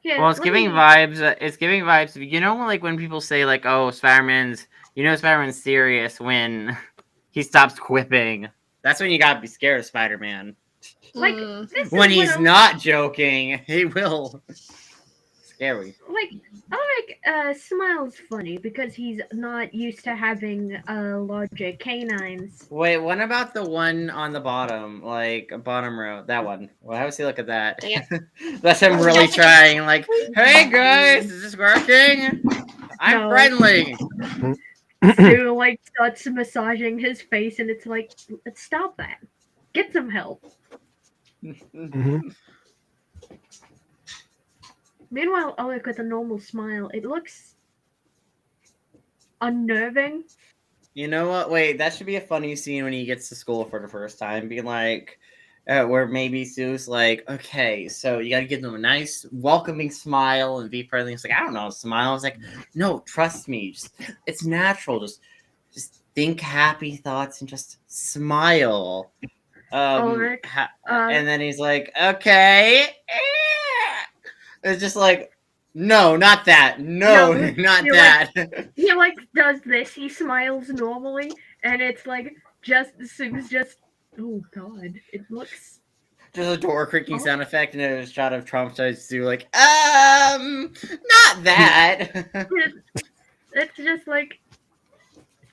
Here, Well, it's let giving me- vibes. It's giving vibes. You know, like when people say, like, "Oh, Spider-Man's," Spider-Man's serious when he stops quipping. That's when you gotta be scared of Spider-Man. Like, Mm. this When is what he's not joking, he will. Scary. Like, Ulrich smiles funny because he's not used to having larger canines. Wait, what about the one on the bottom, like bottom row? That one. Well, how does he look at that? Yeah. That's him really trying. Like, hey guys, is this working? I'm No. friendly. Sue, like, starts massaging his face, and it's like, stop that. Get some help. Mhm. Meanwhile, Ulrich with a normal smile, it looks unnerving. You know what? Wait, that should be a funny scene when he gets to school for the first time. Being like, where maybe Sue's like, okay, so you gotta give them a nice, welcoming smile and be friendly. It's like, I don't know, smile. It's like, no, trust me, it's natural. Just think happy thoughts and just smile. Ulrich, And then he's like, okay. It's just like, no, not that. No, No, not you're that. he, like, does this. He smiles normally, and it's like, Sue's just Oh God, it looks. Just a door creaking Oh. sound effect, and then a shot of Trump tries to like, not that. It's just like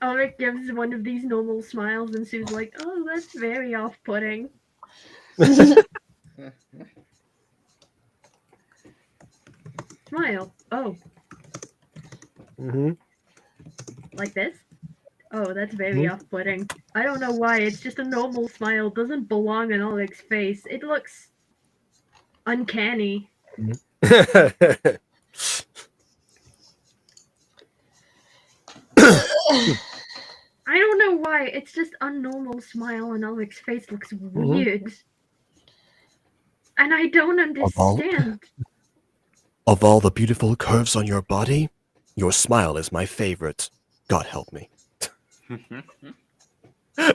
Ulrich gives one of these normal smiles, and Sue's like, "Oh, that's very off-putting." Smile. Oh, Mm-hmm. like this? Oh, that's very off-putting. I don't know why. It's just a normal smile. Doesn't belong on Ulrich's face. It looks uncanny. I don't know why. It's just a normal smile on Ulrich's face looks weird. And I don't understand. Of all the beautiful curves on your body, your smile is my favorite. God help me. I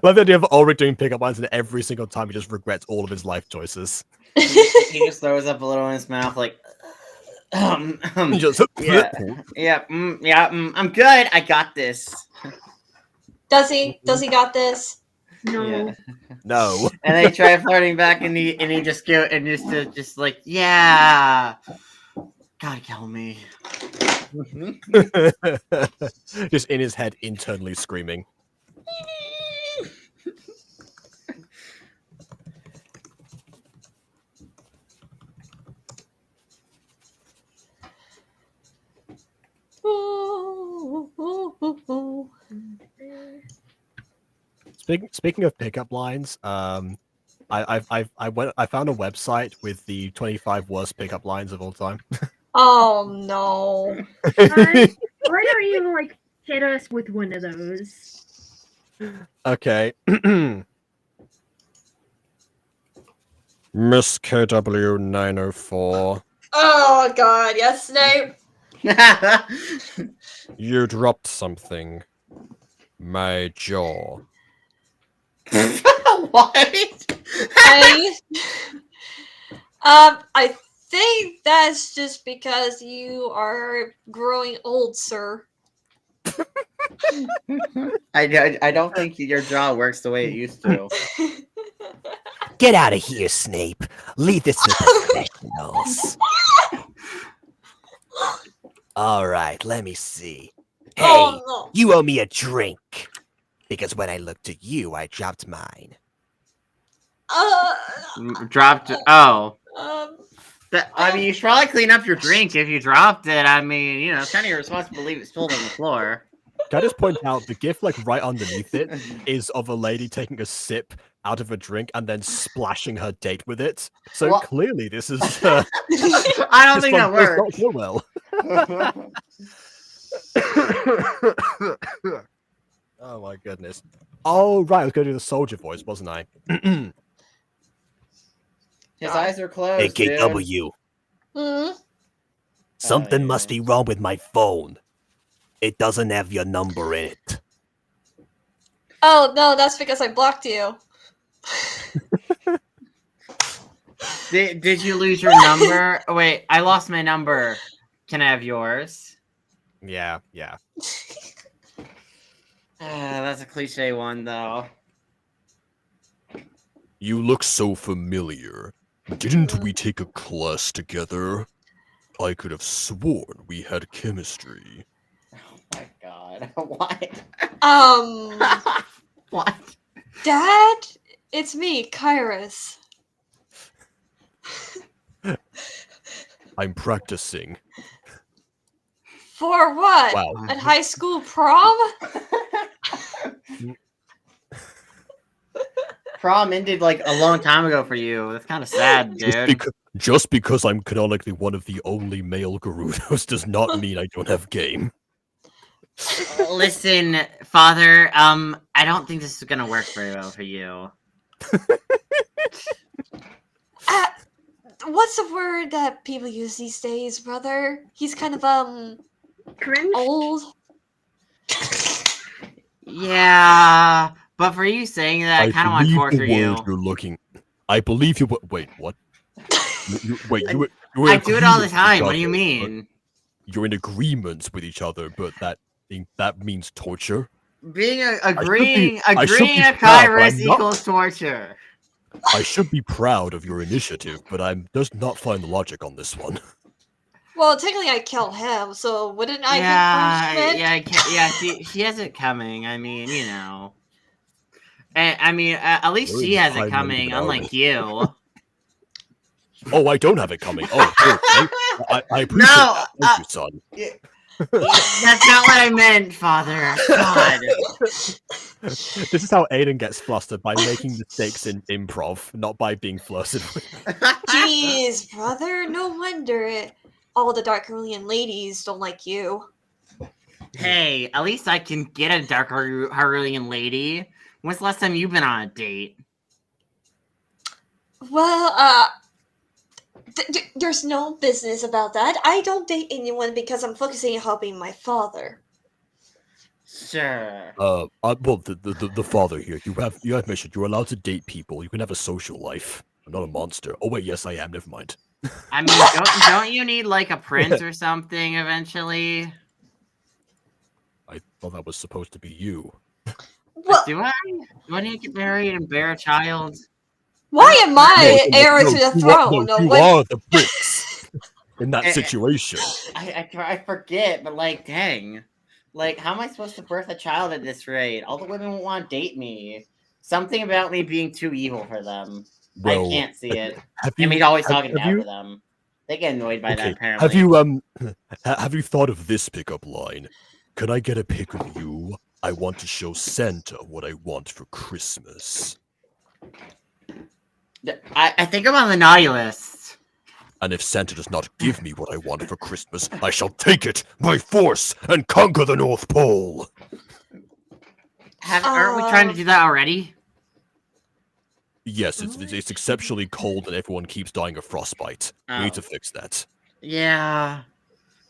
love the idea of Ulrich doing pickup lines, and every single time he just regrets all of his life choices. He just throws up a little in his mouth, like, He just, I'm good. I got this. Does he? Does he got this? No. Yeah. No. And they try flirting back, and he just go and just like, yeah, God kill me. Just in his head, internally screaming. Speaking of pickup lines, I found a website with the 25 worst pickup lines of all time. Oh no. Why don't you like hit us with one of those? Okay. Miss KW904, Oh god, yes, Snape. you dropped something. My jaw. What? I think that's just because you are growing old, sir. I don't think your jaw works the way it used to. Get out of here, Snape. Leave this to the professionals. All right, let me see. Hey, Oh no. you owe me a drink. Because when I looked at you, I dropped mine. Dropped. Oh. Um, I mean, you should probably clean up your drink if you dropped it. I mean, you know, it's kind of your responsibility to leave it spilled on the floor. Can I just point out the gif, like right underneath it, is of a lady taking a sip out of a drink and then splashing her date with it. So What? clearly, this is. I don't think that works. Not go well. Oh my goodness. Oh right, I was going to do the soldier voice, wasn't I? His eyes are closed. Hey, dude. KW. Something yeah. must be wrong with my phone. It doesn't have your number in it. oh no, that's because I blocked you. Did you lose your number? Oh, wait, I lost my number. Can I have yours? Yeah. That's a cliche one, though. You look so familiar. Didn't we take a class together? I could have sworn we had chemistry. Oh my god. What? What? Dad, it's me, Kairos. I'm practicing. For what? Wow. At high school prom? Prom ended like a long time ago for you. That's kind of sad, dude. Just because I'm canonically one of the only male Gerudos does not mean I don't have game. Listen, Father, I don't think this is gonna work very well for you. What's the word that people use these days, brother? He's kind of Cringe? old. Yeah, but for you saying that, I kind of want to torture you. You're looking. I believe you. Wait, what? Wait, you were I in do it all the agreement with time. each What do you other, mean? but you're in agreements with each other, but that means torture. agreeing I should be to proud, but Kyrus I'm not. equals torture. I should be proud of your initiative, but I'm does not find the logic on this one. Well, technically, I killed him, so wouldn't I Yeah, get punishment? yeah. She has it coming. I mean, you know. I mean, at least We're she in has it time coming, limit, are we? unlike you. Oh, I don't have it coming. Oh, good. I appreciate No, that. Thank you, son. That's not what I meant, Father. God. This is how Aidan gets flustered, by making mistakes in improv, not by being flirted with. Jeez, brother, no wonder all the Dark Cerulean ladies don't like you. Hey, at least I can get a Dark Cerulean lady. When's the last time you've been on a date? Well, there's no business about that. I don't date anyone because I'm focusing on helping my father. Sure. Well, the father here. You have mentioned you're allowed to date people. You can have a social life. I'm not a monster. Oh wait, yes I am. Never mind. I mean, don't you need like a prince or something eventually? I thought that was supposed to be you. Well, Do I? Do I need to get married and bear a child? why am I heir to the you throne? you are the prince in that situation. I forget, but like, dang. Like, how am I supposed to birth a child at this rate? All the women won't want to date me. Something about me being too evil for them. Well, I can't see it. Have And you he's always have- talking have down you- to them. They get annoyed by that, Okay. apparently. Have you have you thought of this pickup line? Could I get a pic of you? I want to show Santa what I want for Christmas. I think I'm on the naughty list. And if Santa does not give me what I want for Christmas, I shall take it by force and conquer the North Pole. Aren't we trying to do that already? Yes, it's exceptionally cold and everyone keeps dying of frostbite. We need to fix that. Yeah.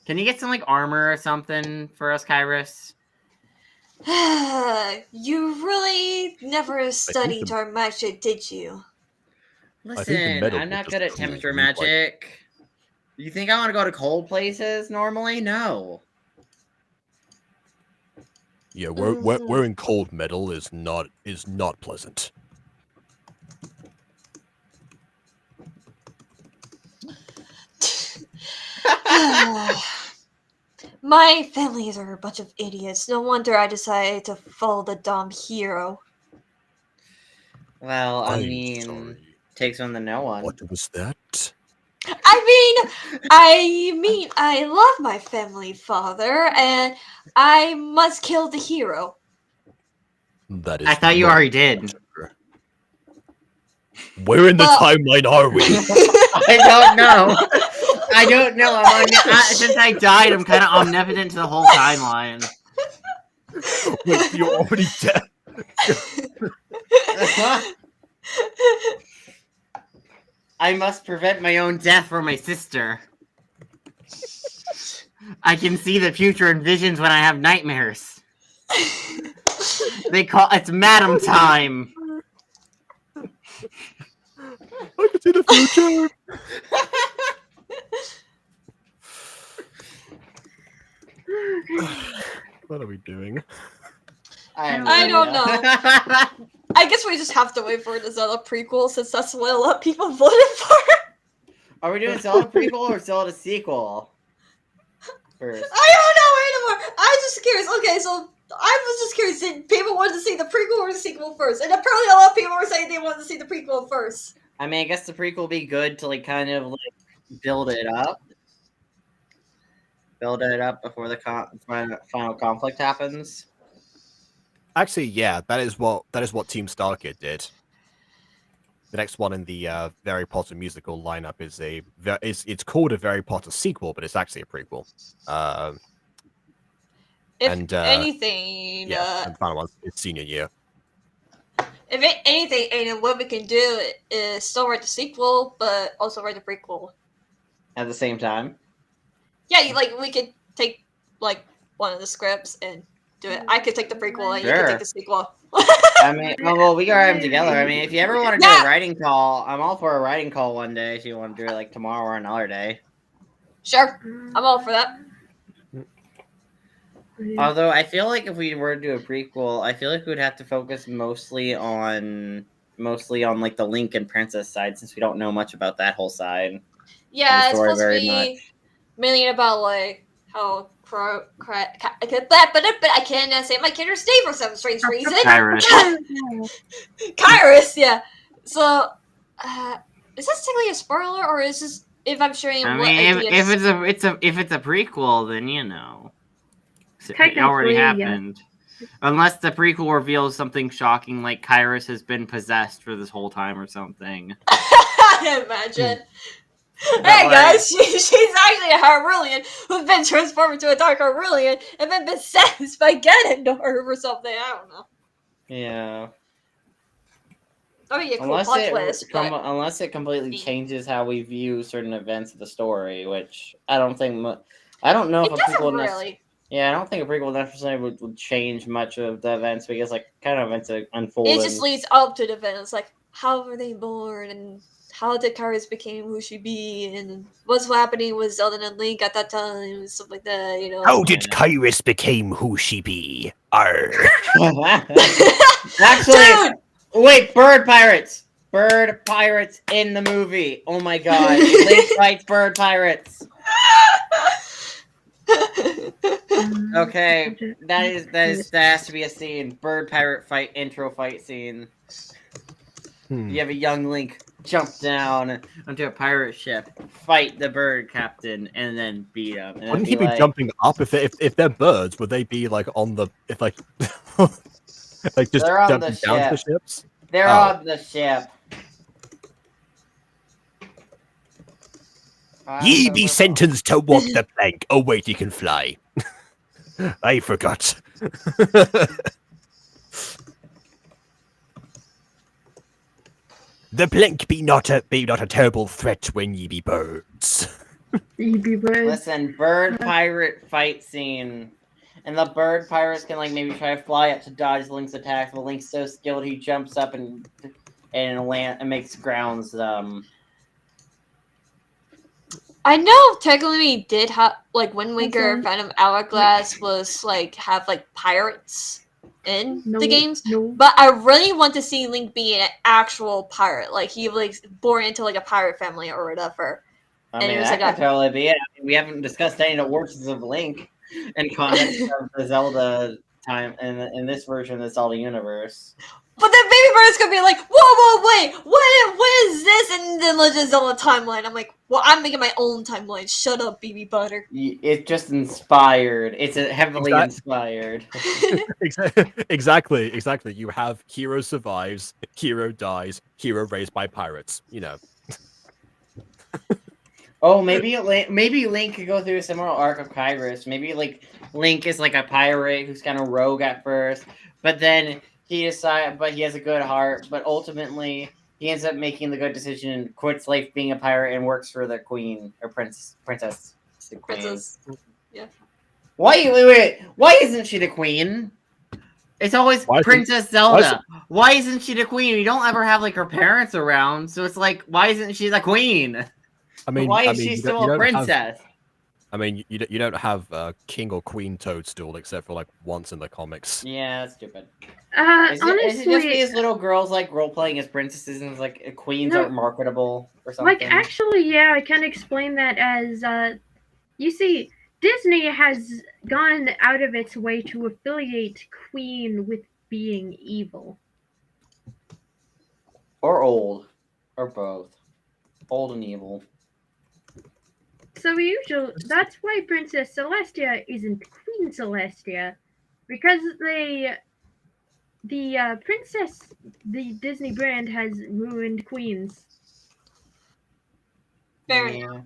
Can you get some like armor or something for us, Kyrus? You really never studied the- our magic, did you? I think the Listen, metal I'm will not just good at cool temperature you, like- magic. You think I want to go to cold places normally? No. Yeah, wearing cold metal is not pleasant. My families are a bunch of idiots. No wonder I decided to follow the dumb hero. Well, I I'm mean, sorry. takes one to know one. What was that? I mean, I love my family, father, and I must kill the hero. That is. I thought you not already did. sure. Where in the Well- timeline are we? I don't know. I don't know. Since I died, I'm kind of omnipotent to the whole timeline. Wait, you're already dead. I must prevent my own death for my sister. I can see the future in visions when I have nightmares. It's Madam time. I can see the future. What are we doing? I don't know. I guess we just have to wait for the Zelda prequel since that's what a lot of people voted for. Are we doing Zelda prequel or Zelda sequel? First. I don't know anymore. I'm just curious. Okay, so I was just curious. Did people want to see the prequel or the sequel first? And apparently a lot of people were saying they wanted to see the prequel first. I mean, I guess the prequel would be good to like kind of like build it up. Build it up before the final conflict happens. Actually, yeah, that is what Team Starkid did. The next one in the Harry Potter musical lineup is it's called a Harry Potter sequel, but it's actually a prequel. If anything, Yeah, and the final one is senior year. if anything, Aidan, what we can do is still write the sequel, but also write the prequel. At the same time. Yeah, we could take like one of the scripts and do it. I could take the prequel, and you could Sure. take the sequel. I mean, well, we can write them together. I mean, if you ever want to do Yeah. a writing call, I'm all for a writing call one day. If you want to do it like tomorrow or another day. Sure, I'm all for that. Although I feel like if we were to do a prequel, I feel like we'd have to focus mostly on like the Link and Princess side, since we don't know much about that whole side. Yeah, it's story supposed to very be much. mainly about like how I can't say my character's name for some strange reason. Kyrus. Kyrus, yeah. So, is this technically a spoiler, or is this if I'm sharing I what mean, ideas? if it's a prequel, then it already Technically, yeah. happened. Unless the prequel reveals something shocking, like Kyrus has been possessed for this whole time or something. I imagine. Hey guys, she's actually a Hyrulean who's been transformed into a dark Hyrulean and been possessed by Ganondorf or something. I don't know. Yeah. That'd be a cool plot twist. Unless it completely changes how we view certain events of the story, which I don't think. I don't know if It a prequel doesn't really. Yeah, I don't think a prequel necessarily would change much of the events, because like kind of events unfold. It just leads up to the events, like how were they born and how did Kyrus became who she be and what's happening with Zelda and Link at that time and stuff like that, you know. How did Kyrus became who she be? Arr. Actually, Dude! wait, bird pirates in the movie. Oh my god, Link fights bird pirates. Okay, that has to be a scene. Bird pirate fight intro fight scene. You have a young Link jump down onto a pirate ship, fight the bird captain, and then beat him. And Wouldn't he be jumping up if they're birds? Would they be like on the like like just They're on jumping the down to the ship. ships? They're on the ship. Ye be sentenced to walk the plank. Oh wait, you can fly. I forgot. The plank be not a terrible threat when ye be birds. Listen, bird pirate fight scene. And the bird pirates can like maybe try to fly up to dodge Link's attacks, but Link's so skilled he jumps up and land and makes grounds. I know technically we did have like Wind Waker, Phantom Hourglass was like have like pirates in the games, but I really want to see Link be an actual pirate, like he like born into like a pirate family or whatever. I mean, that could totally be it. I mean, we haven't discussed any of the origins of Link in context of the Zelda time in this version of the Zelda universe. But then Baby Bird's gonna be like, whoa, wait, what is this in the Legend of Zelda timeline? I'm like, well, I'm making my own timeline. Shut up, BB Butter. It's just inspired. It's heavily inspired. Exactly. You have hero survives, hero dies, hero raised by pirates. You know. Oh, maybe Link could go through a similar arc of Kyrus. Maybe like Link is like a pirate who's kind of rogue at first, but then he has a good heart. But ultimately, he ends up making the good decision, quits life being a pirate, and works for the queen or princess. The queen. Princess. Yeah. Why isn't she the queen? It's always Princess Zelda. Why isn't she the queen? You don't ever have like her parents around, so it's like, why isn't she the queen? I mean, why is she still a princess? You don't have king or queen Toadstool except for like once in the comics. Yeah, that's stupid. Honestly, is it just these little girls like role playing as princesses and like queens aren't marketable or something? Like actually, yeah, I can explain that as you see, Disney has gone out of its way to affiliate Queen with being evil. Or old. Or both. Old and evil. So that's why Princess Celestia isn't Queen Celestia, because the Disney brand has ruined queens. Fair enough.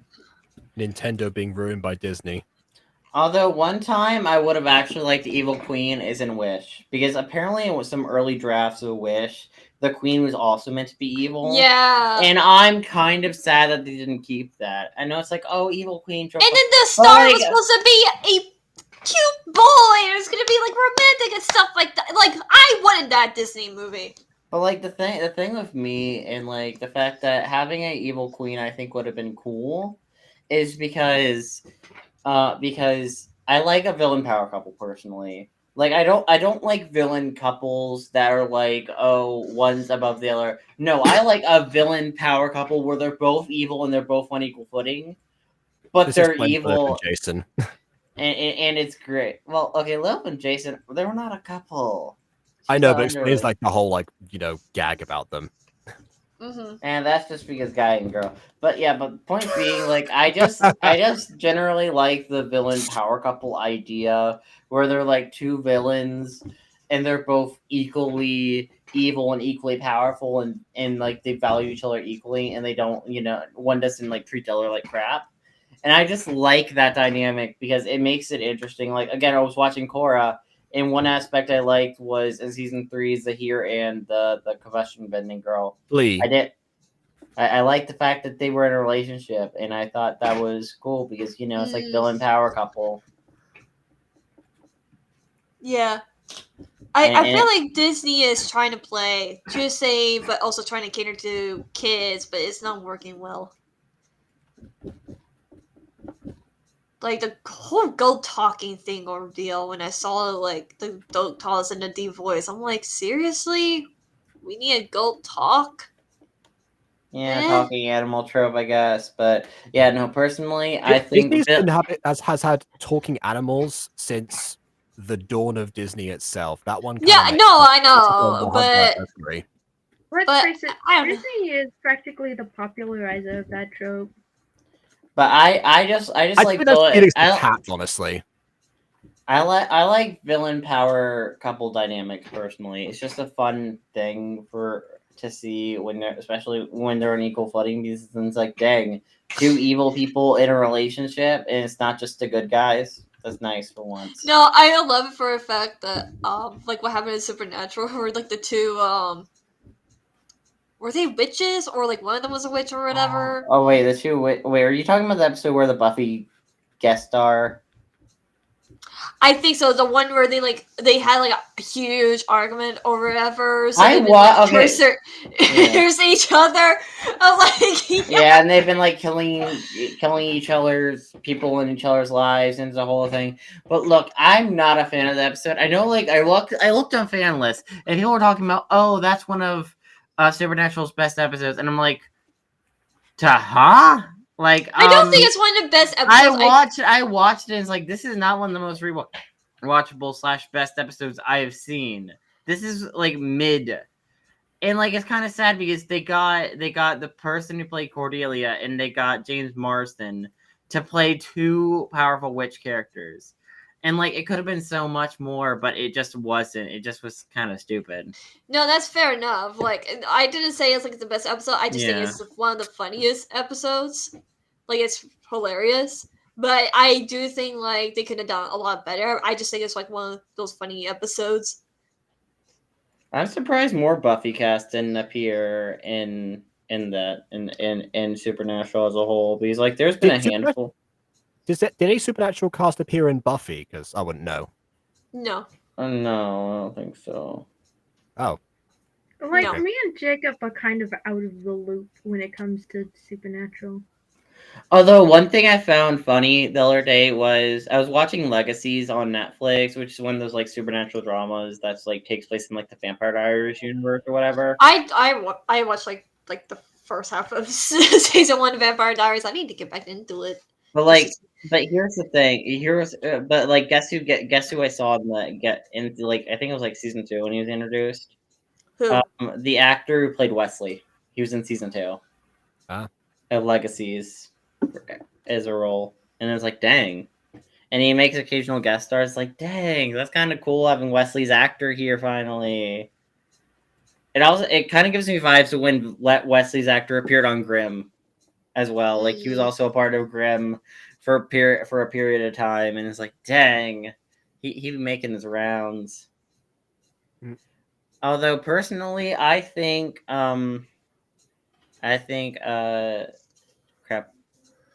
Nintendo being ruined by Disney. Although one time I would have actually liked the evil queen is in Wish, because apparently in some early drafts of Wish, the queen was also meant to be evil. Yeah. And I'm kind of sad that they didn't keep that. I know it's like, oh, evil queen. And then the star was supposed to be a cute boy, and it was gonna be like romantic and stuff like that. Like I wanted that Disney movie. But like the thing with me and like the fact that having an evil queen I think would have been cool is because I like a villain power couple personally. Like I don't like villain couples that are like, oh, one's above the other. No, I like a villain power couple where they're both evil and they're both on equal footing, but This they're is when Lilith evil and Jason. and it's great. Well, okay, Lilith and Jason, they were not a couple. I She's know, a but it explains underling. like the whole gag about them. And that's just because guy and girl. But yeah, but point being, like I just generally like the villain power couple idea where they're like two villains and they're both equally evil and equally powerful and like they value each other equally and they don't, one doesn't like treat the other like crap. And I just like that dynamic because it makes it interesting. Like again, I was watching Korra, and one aspect I liked was in season 3 Zahir and the combustion bending girl. Lee. I like the fact that they were in a relationship, and I thought that was cool because it's like villain power couple. Yeah. I feel like Disney is trying to play too safe, but also trying to cater to kids, but it's not working well. Like the whole goat talking thing ordeal, when I saw like the goat talks in the deep voice, I'm like, seriously? We need a goat talk? Yeah, talking animal trope, I guess. But yeah, no, personally, I think has had talking animals since the dawn of Disney itself. That one. Yeah, no, I know, but let's face it, Disney is practically the popularizer of that trope. But I just like the cat, honestly. I like villain power couple dynamics personally. It's just a fun thing to see when especially when they're on equal footing, because it's like, dang, two evil people in a relationship and it's not just the good guys. That's nice for once. No, I love it for a fact that like what happened in Supernatural, where like the two were they witches, or like one of them was a witch or whatever? Oh wait, the two wait, are you talking about the episode where the Buffy guest star? I think so. The one where they had like a huge argument or whatever. So curse each other. I'm like, yeah, and they've been like killing each other's people in each other's lives and the whole thing. But look, I'm not a fan of the episode. I know, like I looked on fan lists and people were talking about, oh, that's one of Supernatural's best episodes, and I'm like, like I don't think it's one of the best episodes. I watched it and it's like, this is not one of the most rewatchable / best episodes I have seen. This is like mid. And like it's kind of sad because they got the person who played Cordelia and they got James Marsden to play two powerful witch characters. And like it could have been so much more, but it just wasn't. It just was kind of stupid. No, that's fair enough. Like I didn't say it's like the best episode. I just think it's one of the funniest episodes. Like it's hilarious. But I do think like they could have done a lot better. I just think it's like one of those funny episodes. I'm surprised more Buffy cast didn't appear in Supernatural as a whole, because like there's been a handful. Did a Supernatural cast appear in Buffy? Because I wouldn't know. No. No, I don't think so. Oh. Like, no. Me and Jacob are kind of out of the loop when it comes to Supernatural. Although one thing I found funny the other day was I was watching Legacies on Netflix, which is one of those like supernatural dramas that's like takes place in like the Vampire Diaries universe or whatever. I watched like the first half of season 1 of Vampire Diaries. I need to get back into it. But like, but here's the thing. But like, guess who I saw I think it was like season 2 when he was introduced. Who? The actor who played Wesley. He was in season 2. Of Legacies as a role, and it's like, dang. And he makes occasional guest stars. Like, dang, that's kind of cool having Wesley's actor here finally. It kind of gives me vibes of when Wesley's actor appeared on Grimm as well. Like he was also a part of Grimm for a period of time, and it's like, dang, he be making his rounds. Although personally, I think crap.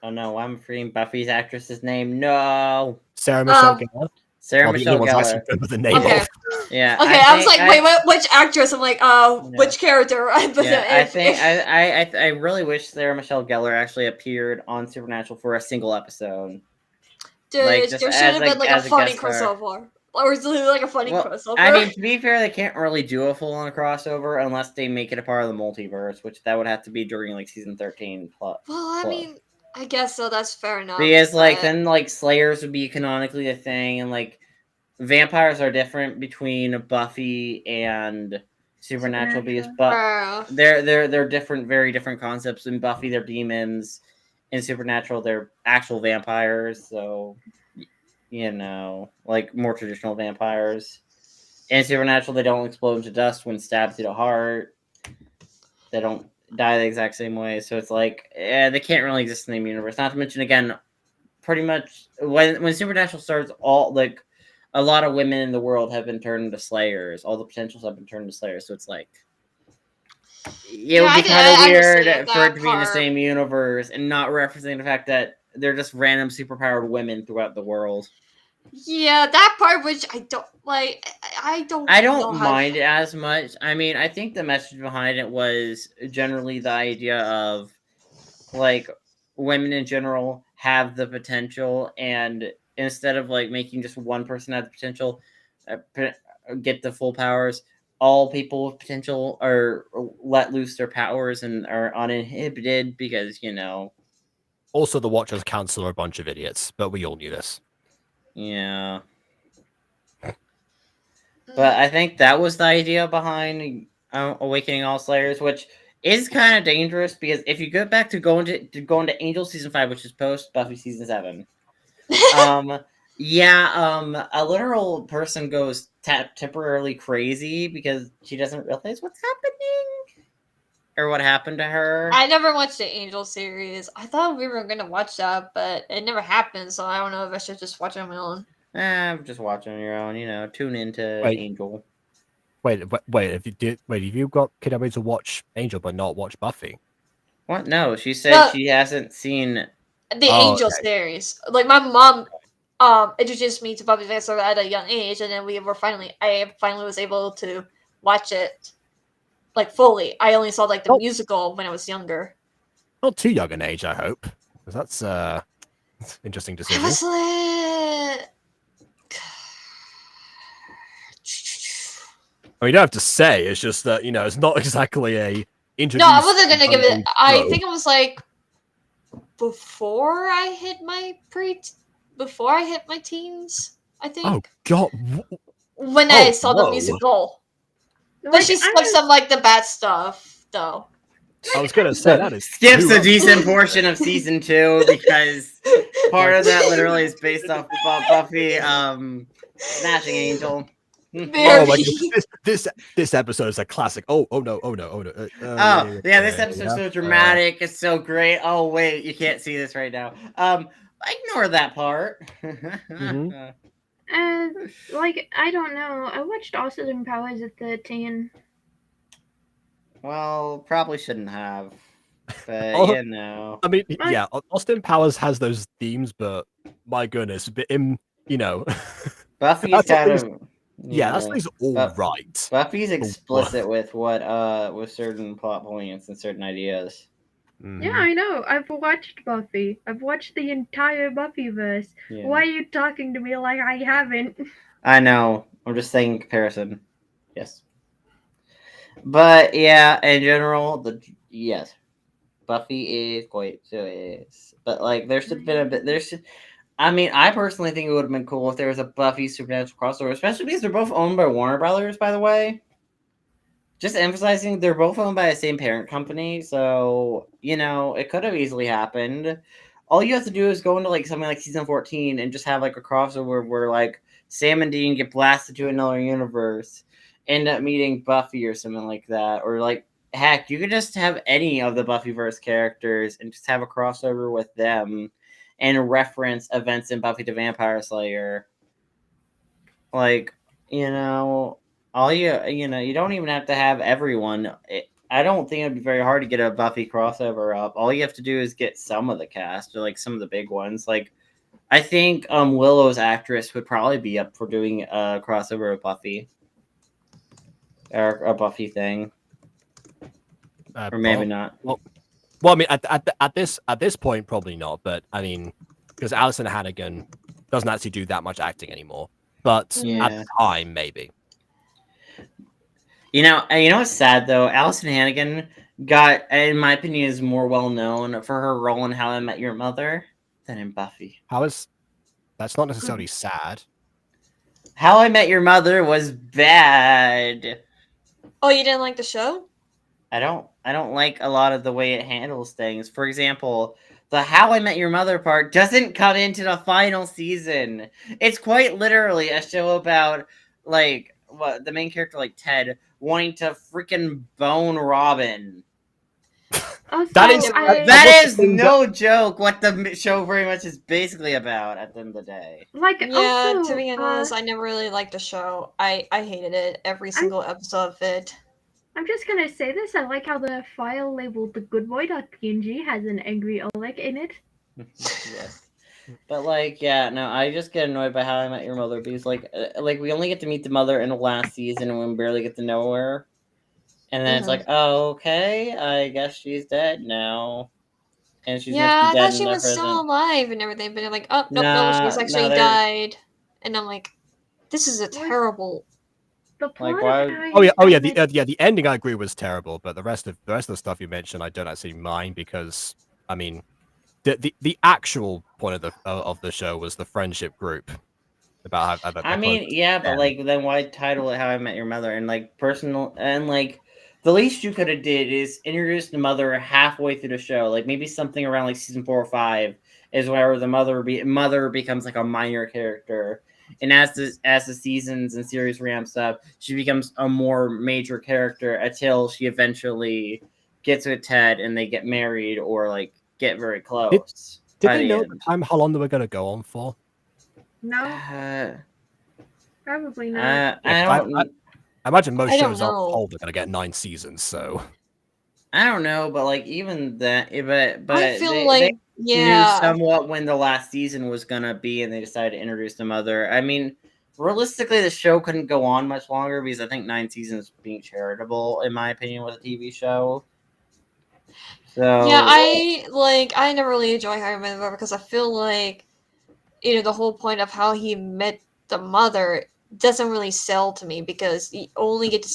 Oh no, I'm forgetting Buffy's actress's name. No, Sarah Michelle Gellar. Sarah Michelle Gellar. With the name okay. Of. Yeah. Okay, I was like, wait, which actress? I'm like, which character? I really wish Sarah Michelle Gellar actually appeared on Supernatural for a single episode. Dude, Like, just there should as have been like a as funny guest star. crossover. Or is it like a funny Well, crossover? I mean, to be fair, they can't really do a full-on crossover unless they make it a part of the multiverse, which that would have to be during like season 13 plus. well, I mean, I guess so. That's fair enough. Because like but- then like Slayers would be canonically a thing, and like vampires are different between Buffy and Supernatural because Bruh. they're different, very different concepts. In Buffy, they're demons. In Supernatural, they're actual vampires. So, you know, like more traditional vampires. In Supernatural, they don't explode into dust when stabbed through the heart. They don't die the exact same way. So it's like, they can't really exist in the same universe. Not to mention, again, pretty much when Supernatural starts, all like a lot of women in the world have been turned into Slayers. All the potentials have been turned into Slayers. So it's like, it would be kind of weird for it to be in the same universe and not referencing the fact that they're just random superpowered women throughout the world. Yeah, that part which I don't like. I don't know how mind it as much. I mean, I think the message behind it was generally the idea of like women in general have the potential, and instead of like making just one person have the potential, get the full powers, all people with potential are let loose their powers and are uninhibited because, you know. Also, the Watchers Council are a bunch of idiots, but we all knew this. Yeah. But I think that was the idea behind Awakening All Slayers, which is kind of dangerous because if you go back to going to Angel season 5, which is post Buffy season 7, a literal person goes temporarily crazy because she doesn't realize what's happening or what happened to her. I never watched the Angel series. I thought we were gonna watch that, but it never happened. So I don't know if I should just watch it on my own. Just watch on your own. You know, tune into Angel. Wait. If you got Kiddo to watch Angel but not watch Buffy? What? No, she said she hasn't seen the Angel series. Like my mom, introduced me to Buffy Vampire at a young age, and then I finally was able to watch it like fully. I only saw like the musical when I was younger. Not too young an age, I hope, because that's interesting to see. I was like, I mean, you don't have to say. It's just that it's not exactly a introduce. No, I wasn't gonna give it. I think it was like before I hit my teens. I think. Oh God! When I saw the musical, but she skipped some like the bad stuff, though. I was gonna say that is skips a decent portion of season 2 because part of that literally is based off Buffy smashing Angel. Oh my God. This episode is a classic. Oh no. This episode's so dramatic. It's so great. Oh wait, you can't see this right now. Ignore that part. I don't know. I watched Austin Powers at 13. Well, probably shouldn't have. But you know. I mean, yeah, Austin Powers has those themes, but my goodness, Buffy's kind of. That thing's all right. Buffy's explicit with with certain plot points and certain ideas. Yeah, I know. I've watched Buffy. I've watched the entire Buffyverse. Yeah. Why are you talking to me like I haven't? I know. I'm just saying in comparison. Yes. But yeah, in general, yes, Buffy is quite serious. But like, there should have been a bit. I mean, I personally think it would have been cool if there was a Buffy Supernatural crossover, especially because they're both owned by Warner Brothers, by the way. Just emphasizing, they're both owned by the same parent company, so, it could have easily happened. All you have to do is go into, like, something like Season 14 and just have, like, a crossover where, like, Sam and Dean get blasted to another universe, end up meeting Buffy or something like that. Or, like, heck, you could just have any of the Buffyverse characters and just have a crossover with them and reference events in Buffy the Vampire Slayer. Like, you don't even have to have everyone. I don't think it'd be very hard to get a Buffy crossover up. All you have to do is get some of the cast, or like some of the big ones. Like, I think Willow's actress would probably be up for doing a crossover with Buffy, or a Buffy thing, or maybe not. Well, I mean, at this point, probably not. But I mean, because Alison Hannigan doesn't actually do that much acting anymore. But at Yeah. the time, maybe. You know what's sad though? Allison Hannigan got, in my opinion, is more well known for her role in How I Met Your Mother than in Buffy. That's not necessarily sad. How I Met Your Mother was bad. Oh, you didn't like the show? I don't like a lot of the way it handles things. For example, the How I Met Your Mother part doesn't come into the final season. It's quite literally a show about like what the main character, like Ted, wanting to freaking bone Robin. Also, That is- That is no joke. What the show very much is basically about at the end of the day. like Yeah, also, to be honest, I never really liked the show. I hated it, every single episode of it. I'm just gonna say this. I like how the file labeled the goodboy.png has an angry Ulrich in it. Yes. But like, yeah, no, I just get annoyed by How I Met Your Mother because like we only get to meet the mother in the last season and we barely get to know her. And then it's like, oh, okay, I guess she's dead now. And she's Yeah, meant to I be dead thought she in the was still present. alive and everything, but they're like, oh, nope, no, Nah, she's actually they're- died. And I'm like, this is a terrible. The plot Like, why- of How Oh yeah, I Met- the ending I agree was terrible, but the rest of the stuff you mentioned I don't actually mind because I mean, the actual point of the show was the friendship group about how I mean, yeah, but like, then why title it How I Met Your Mother? And like, personal, and like, the least you could have did is introduce the mother halfway through the show. Like maybe something around like season 4 or 5 is where the mother becomes like a minor character, and as the seasons and series ramps up, she becomes a more major character until she eventually gets with Ted and they get married or like get very close. Did by they the know end. how long they were going to go on for? No, probably not. I imagine most I don't shows on know. hold are going to get 9 seasons, so I don't know, but like even that, but I feel they like, knew yeah. somewhat when the last season was gonna be, and they decided to introduce the mother. I mean, realistically, the show couldn't go on much longer because I think 9 seasons being charitable, in my opinion, with a TV show. So Yeah, I never really enjoy How I Met Your Mother because I feel like, the whole point of how he met the mother doesn't really sell to me because you only get to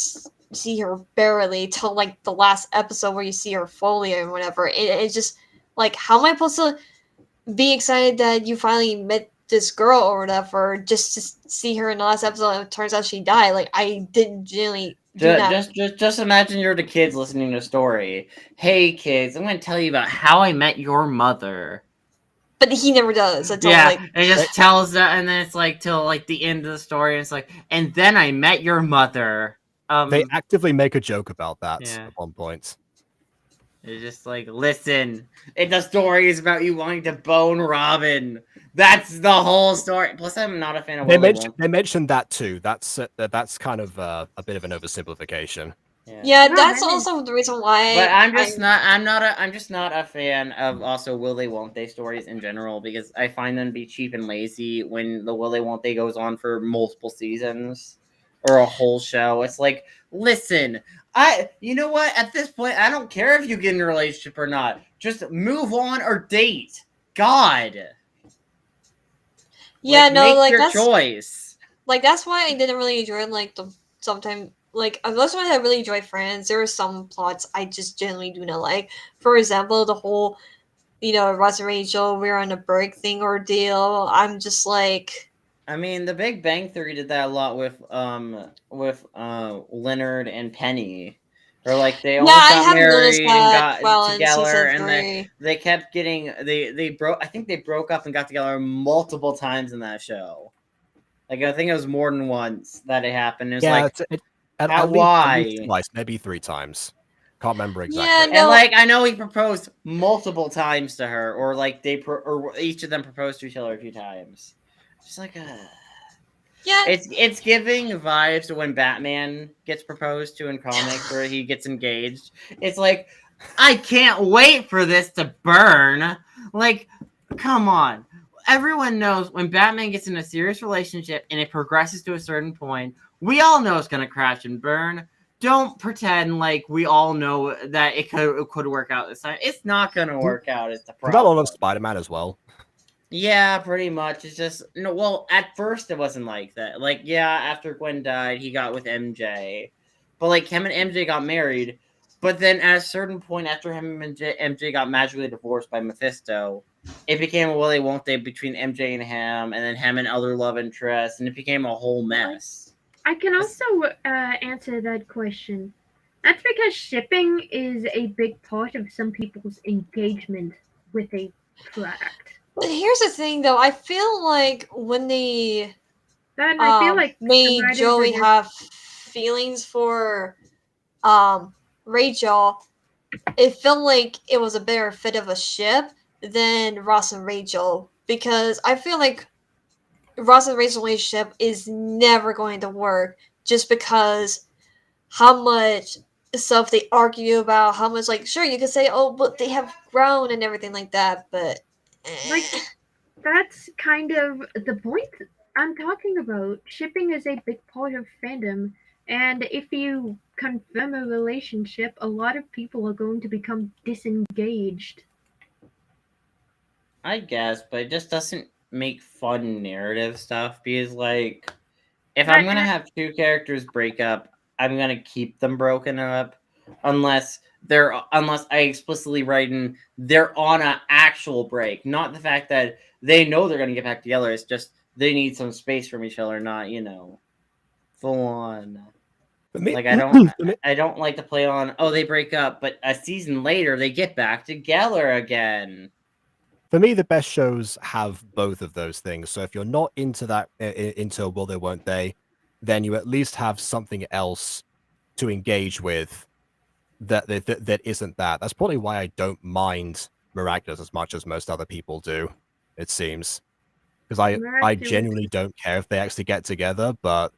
see her barely till like the last episode where you see her fully and whatever. It's just like, how am I supposed to be excited that you finally met this girl or whatever just to see her in the last episode and it turns out she died? Like, I didn't generally do that. just imagine you're the kids listening to the story. Hey kids, I'm gonna tell you about How I Met Your Mother. But he never does until Yeah, like, and it just tells that, and then it's like till like the end of the story, and it's like, and then I met your mother. they actively make a joke about that Yeah. at one point. It's just like, listen, the story is about you wanting to bone Robin. That's the whole story. Plus, I'm not a fan of Willy Wonka. They mentioned that too. That's kind of a bit of an oversimplification. yeah, No, that's that is- also the reason why. But I'm just not a fan of also Willy Wonka stories in general because I find them to be cheap and lazy when the Willy Wonka goes on for multiple seasons or a whole show. It's like, listen, you know what? At this point, I don't care if you get in a relationship or not. Just move on or date. God. Yeah, no, make like your that's choice. like that's why I didn't really enjoy like the sometimes like most of the time I really enjoy Friends. There are some plots I just generally do not like. For example, the whole Ross and Rachel, we're on a break thing ordeal. I'm just like, I mean, The Big Bang Theory did that a lot with Leonard and Penny. Or like they almost I got have noticed married and that got in together, season and 3. they kept getting they broke. I think they broke up and got together multiple times in that show. Like I think it was more than once that it happened. It was like, at why? least twice, maybe 3 times. Can't remember exactly. Yeah, And no, like I know he proposed multiple times to her, or like or each of them proposed to each other a few times. Just like yeah, it's giving vibes to when Batman gets proposed to in comics where he gets engaged. It's like, I can't wait for this to burn. Like, come on. Everyone knows when Batman gets in a serious relationship and it progresses to a certain point, we all know it's gonna crash and burn. Don't pretend like we all know that it could work out this time. It's not gonna work out. It's the problem. That lot of Spider-Man as well. Yeah, pretty much. It's just no. Well, at first it wasn't like that. Like, yeah, after Gwen died, he got with MJ, but like him and MJ got married. But then at a certain point, after him and MJ got magically divorced by Mephisto, it became a will they won't they between MJ and him, and then him and other love interests, and it became a whole mess. I can also answer that question. That's because shipping is a big part of some people's engagement with a product. But here's the thing, though. I feel like when they Then I feel like the made writers Joey are just- have feelings for Rachel, it felt like it was a better fit of a ship than Ross and Rachel, because I feel like Ross and Rachel's relationship is never going to work just because how much stuff they argue about, how much, like, sure, you could say, oh, but they have grown and everything like that, but like that's kind of the point I'm talking about. Shipping is a big part of fandom, and if you confirm a relationship, a lot of people are going to become disengaged. I guess, but it just doesn't make fun narrative stuff because, like, if I'm gonna have two characters break up, I'm gonna keep them broken up unless I explicitly write in they're on an actual break, not the fact that they know they're gonna get back together. It's just they need some space from each other, not full on. For me, Like I don't like to play on they break up, but a season later they get back together again. For me, the best shows have both of those things. So if you're not into that, into will they, won't they, then you at least have something else to engage with that isn't that. That's probably why I don't mind Miraculous as much as most other people do. It seems because I Miraculous. genuinely don't care if they actually get together, but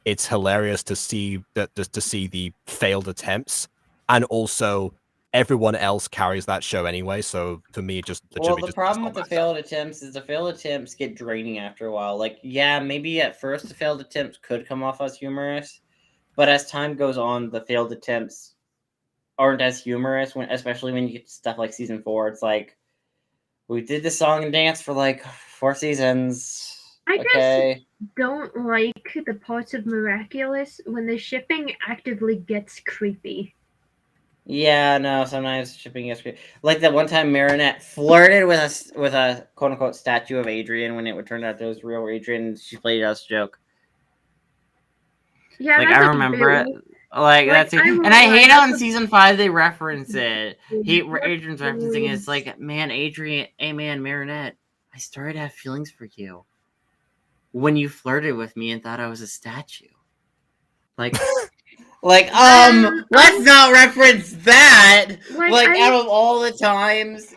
it's hilarious to see that just to see the failed attempts, and also everyone else carries that show anyway. So for me, it just Well, legitimately the just problem does with not the matter. failed attempts is the failed attempts get draining after a while. Like, yeah, maybe at first the failed attempts could come off as humorous, but as time goes on, the failed attempts aren't as humorous. Especially when you get to stuff like season 4, it's like we did the song and dance for like 4 seasons. I Okay. just don't like the parts of Miraculous when the shipping actively gets creepy. Yeah, no. Sometimes shipping gets like that one time Marinette flirted with a quote unquote statue of Adrian when it would turn out it was real Adrian. She played it as a joke. Yeah, Like that's I a remember bit it. Like that's it. I And won't I lie, hate how in that's a season 5 they reference it. That's Adrian's referencing it. It's weird. like, man, Adrian, hey man, Marinette, I started to have feelings for you when you flirted with me and thought I was a statue. Like, let's not reference that. Like, out of all the times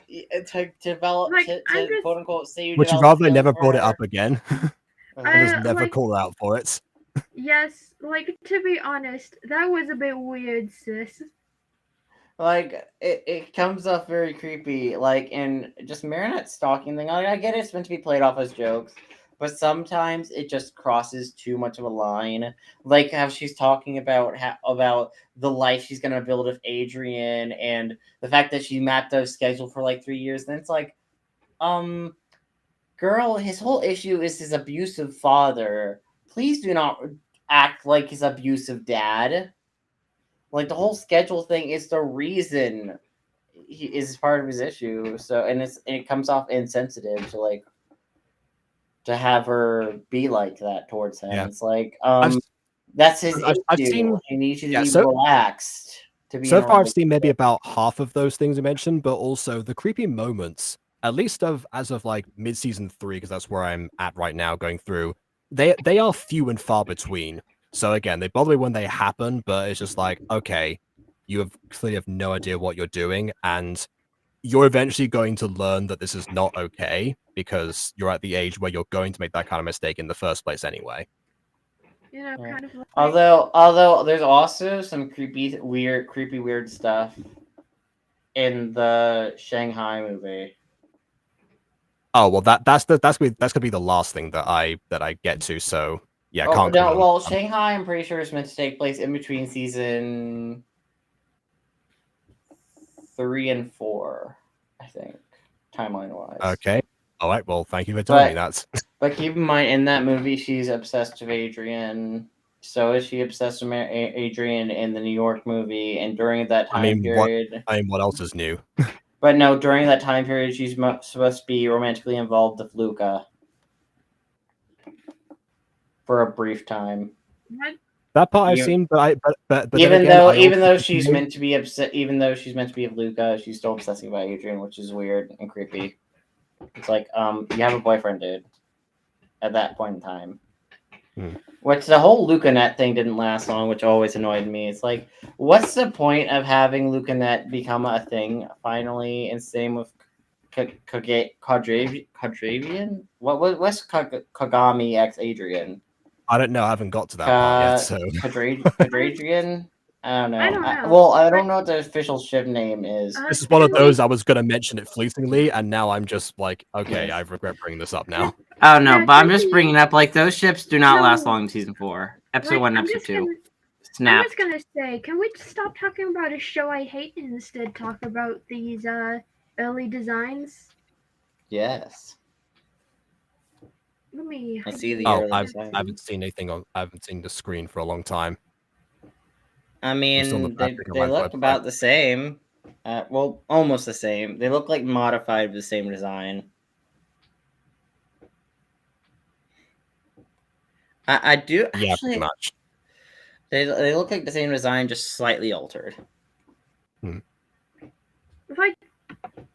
to develop Like, to I'm just quote unquote say you Would you develop rather feelings never for brought it her. up again? And just never like, call out for it. yes, like, to be honest, that was a bit weird, sis. Like it comes off very creepy. Like and just Marinette stalking thing. Like, I get it's meant to be played off as jokes, but sometimes it just crosses too much of a line. Like how she's talking about about the life she's gonna build with Adrian and the fact that she mapped out a schedule for like 3 years. Then it's like, girl, his whole issue is his abusive father. Please do not act like his abusive dad. Like the whole schedule thing is the reason he is part of his issue. So and it comes off insensitive to have her be like that towards him. Yeah. It's like I've- that's his I've issue. seen- He needs you to yeah, be so- relaxed. To be So in a far, I've seen maybe relationship. about half of those things you mentioned, but also the creepy moments, at least as of like mid season 3, because that's where I'm at right now, going through. They are few and far between. So again, they bother me when they happen, but it's just like, okay, you clearly have no idea what you're doing, and you're eventually going to learn that this is not okay because you're at the age where you're going to make that kind of mistake in the first place anyway. You know, Yeah. kind of like. Although there's also some creepy weird stuff in the Shanghai movie. Oh well, that's gonna be the last thing that I get to. So yeah, Oh can't. no, well, Shanghai I'm pretty sure is meant to take place in between season 3 and 4, I think, timeline wise. Okay. All right, well, thank you for telling me that. But keep in mind, in that movie, she's obsessed with Adrian. So is she obsessed with Adrian in the New York movie? And during that time period, what else is new? But no, during that time period, she's supposed to be romantically involved with Luca for a brief time. What? That part I've seen, but even then though she's meant to be upset, even though she's meant to be with Luca, she's still obsessing about Adrian, which is weird and creepy. It's like, you have a boyfriend, dude. At that point in time, which the whole Lucanet thing didn't last long, which always annoyed me. It's like, what's the point of having Lucanet become a thing finally? And same with Quadravian. What's Kagami x Adrian? I don't know. I haven't got to that part yet. So Quadradrian? I don't know. I don't know. I don't know what the official ship name is. this is one of those I was going to mention it fleetingly, and now I'm just like, okay, I regret bringing this up now. Oh no, Yeah, but I'm just bringing up like those ships do not last No. long in season 4, episode Like, 1, I'm episode just 2. gonna- Snap. I'm just gonna say, can we stop talking about a show I hate and instead talk about these early designs? Yes. Let me. I see the Oh, early I design. haven't seen anything on. I haven't seen the screen for a long time. I still on the mean, they Patrick Alliance look website. about the same. Well, almost the same. They look like modified with the same design. I do Yeah, actually. pretty much. They look like the same design, just slightly altered. Like,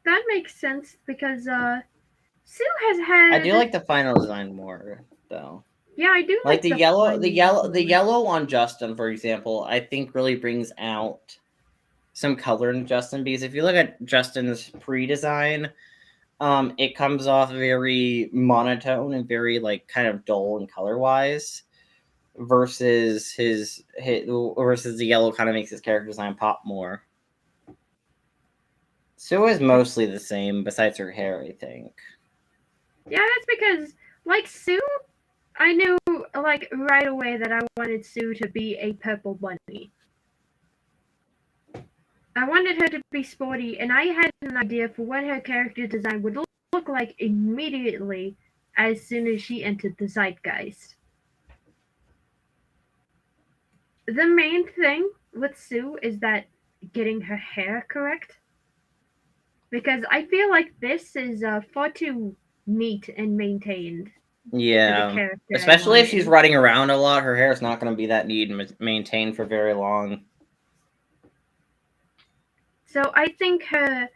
that makes sense because Sue has had. I do like the final design more, though. Yeah, I do Like the final yellow design. on Justin, for example, I think really brings out some color in Justin, because if you look at Justin's pre-design, it comes off very monotone and very like kind of dull and color-wise, versus versus the yellow kind of makes his character design pop more. Sue is mostly the same, besides her hair, I think. Yeah, that's because, like, Sue, I knew, like, right away that I wanted Sue to be a purple bunny. I wanted her to be sporty, and I had an idea for what her character design would look like immediately as soon as she entered the zeitgeist. The main thing with Sue is that getting her hair correct. Because I feel like this is far too neat and maintained. Yeah, character I especially if wanted. she's running around a lot, her hair is not going to be that neat and maintained for very long. So I think her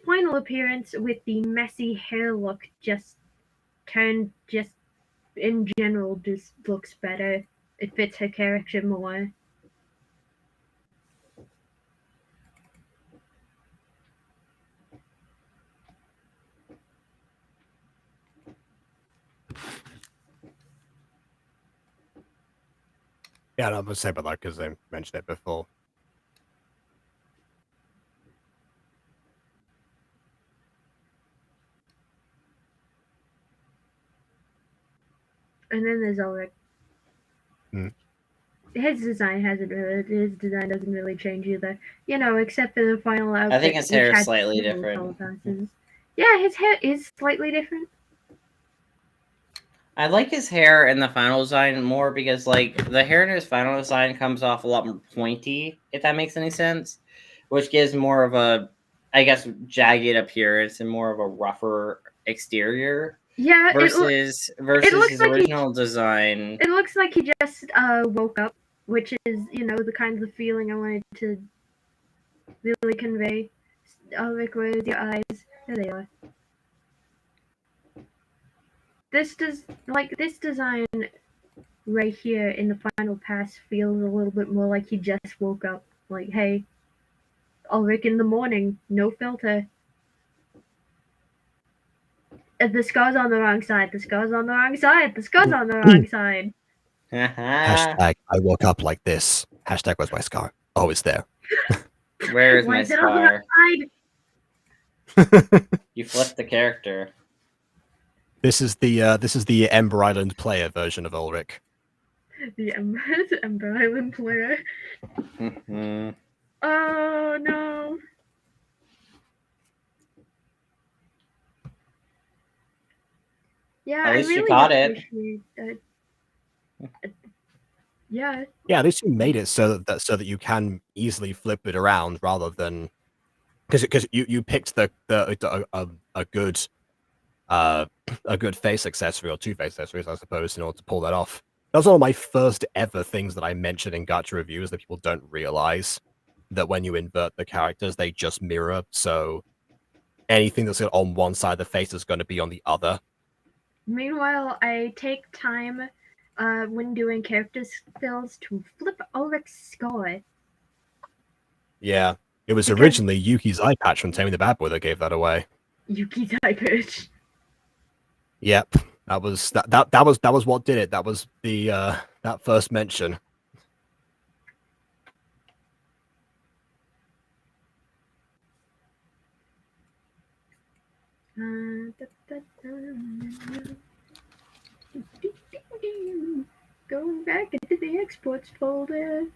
final appearance with the messy hair look just in general just looks better. It fits her character more. Yeah, I was say about that because they mentioned it before. And then there's Ulrich. His design doesn't really change either. You know, except for the final outfit. I think his hair is slightly different. Yeah, his hair is slightly different. I like his hair in the final design more because, like, the hair in his final design comes off a lot more pointy, if that makes any sense, which gives more of a, I guess, jagged appearance and more of a rougher exterior. Yeah, versus his like original design. It looks like he just woke up, which is, you know, the kind of feeling I wanted to really convey. Ulrich, with your eyes. There they are. This design right here in the final pass feels a little bit more like he just woke up. Like, hey, Ulrich in the morning, no filter. The scar's on the wrong side. The scar's on the wrong side. The scar's on the wrong side. Hashtag I woke up like this. Hashtag where's my scar? Oh, it's there. Where's Why my is it on the scar? wrong side? You flipped the character. This is the Ember Island player version of Ulrich. The Ember Island player. Oh no. Yeah, At I least you really got it. appreciate that. Yeah, Yeah, at least you made it so that you can easily flip it around rather than because you picked a good a good face accessory or two face accessories, I suppose, in order to pull that off. That was one of my first ever things that I mentioned in gacha reviews that people don't realize that when you invert the characters, they just mirror. So anything that's on one side of the face is going to be on the other. meanwhile, I take time when doing character skills to flip Ulrich's score. Yeah, it was Because- originally Yuki's eye patch from Taming the Bad Boy that gave that away. Yuki's eye patch. Yep, that was what did it. That was the that first mention. Going back into the exports folder.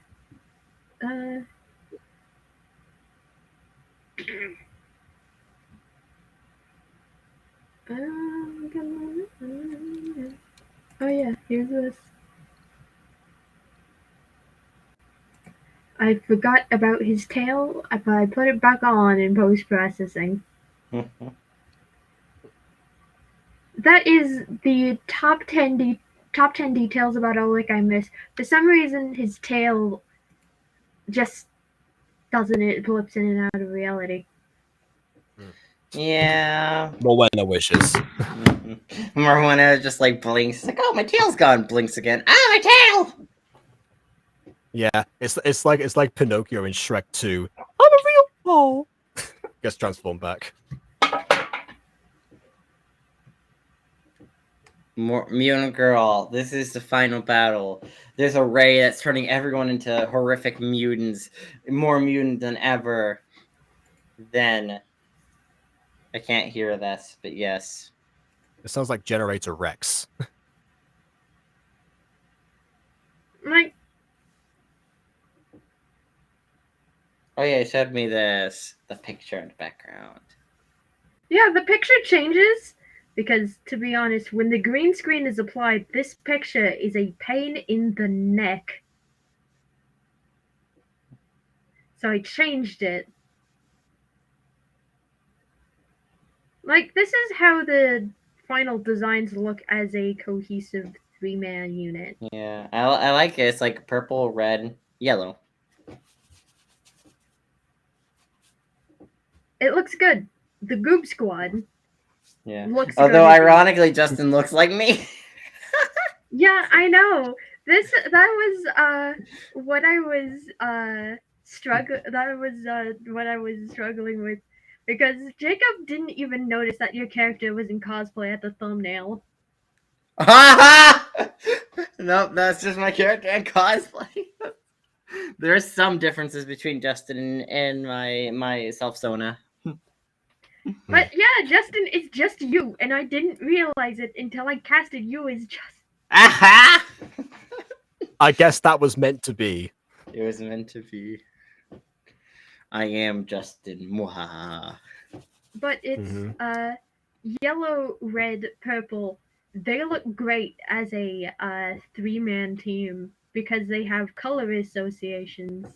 Oh yeah, here's this. I forgot about his tail, but I put it back on in post-processing. That is the top 10 details about Ulrich I miss. For some reason, his tail just doesn't. It blips in and out of reality. Yeah. Morwenna wishes. Morwenna just like blinks. It's like, oh, my tail's gone. Blinks again. Ah, my tail! Yeah, it's like Pinocchio in Shrek 2. I'm a real ball. Gets transformed back. Mutant Girl, this is the final battle. There's a ray that's turning everyone into horrific mutants, more mutant than ever. Then I can't hear this, but yes. It sounds like Generator Rex. Like, Oh yeah, it showed me the picture in the background. yeah, the picture changes because, to be honest, when the green screen is applied, this picture is a pain in the neck. So I changed it. Like, this is how the final designs look as a cohesive three-man unit. Yeah, I like it. It's like purple, red, yellow. It looks good. The Goob Squad Yeah. looks Although good. ironically, Justin looks like me. Yeah, I know. That was what I was what I was struggling with, because Jacob didn't even notice that your character was in cosplay at the thumbnail. Nope, that's just my character and cosplay. There's some differences between Justin and my self-sona. But yeah, Justin is just you, and I didn't realize it until I casted you as Justin. Aha! I guess that was meant to be. It was meant to be. I am Justin. Mwahaha. But it's yellow, red, purple. They look great as a three-man team because they have color associations.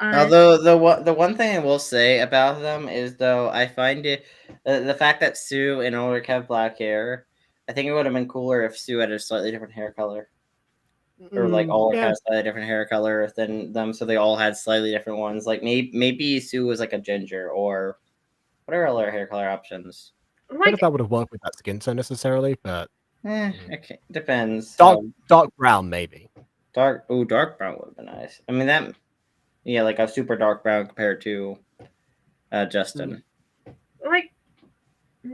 Although the one thing I will say about them is, though, I find it the fact that Sue and Ulrich have black hair. I think it would have been cooler if Sue had a slightly different hair color, or like all had a slightly different hair color than them, so they all had slightly different ones. Like maybe Sue was like a ginger, or what are other hair color options? I don't know if that would have worked with that skin tone necessarily, but Okay, depends. Dark brown maybe. Dark brown would have been nice. I mean that. Yeah, like a super dark brown compared to Justin. Like, I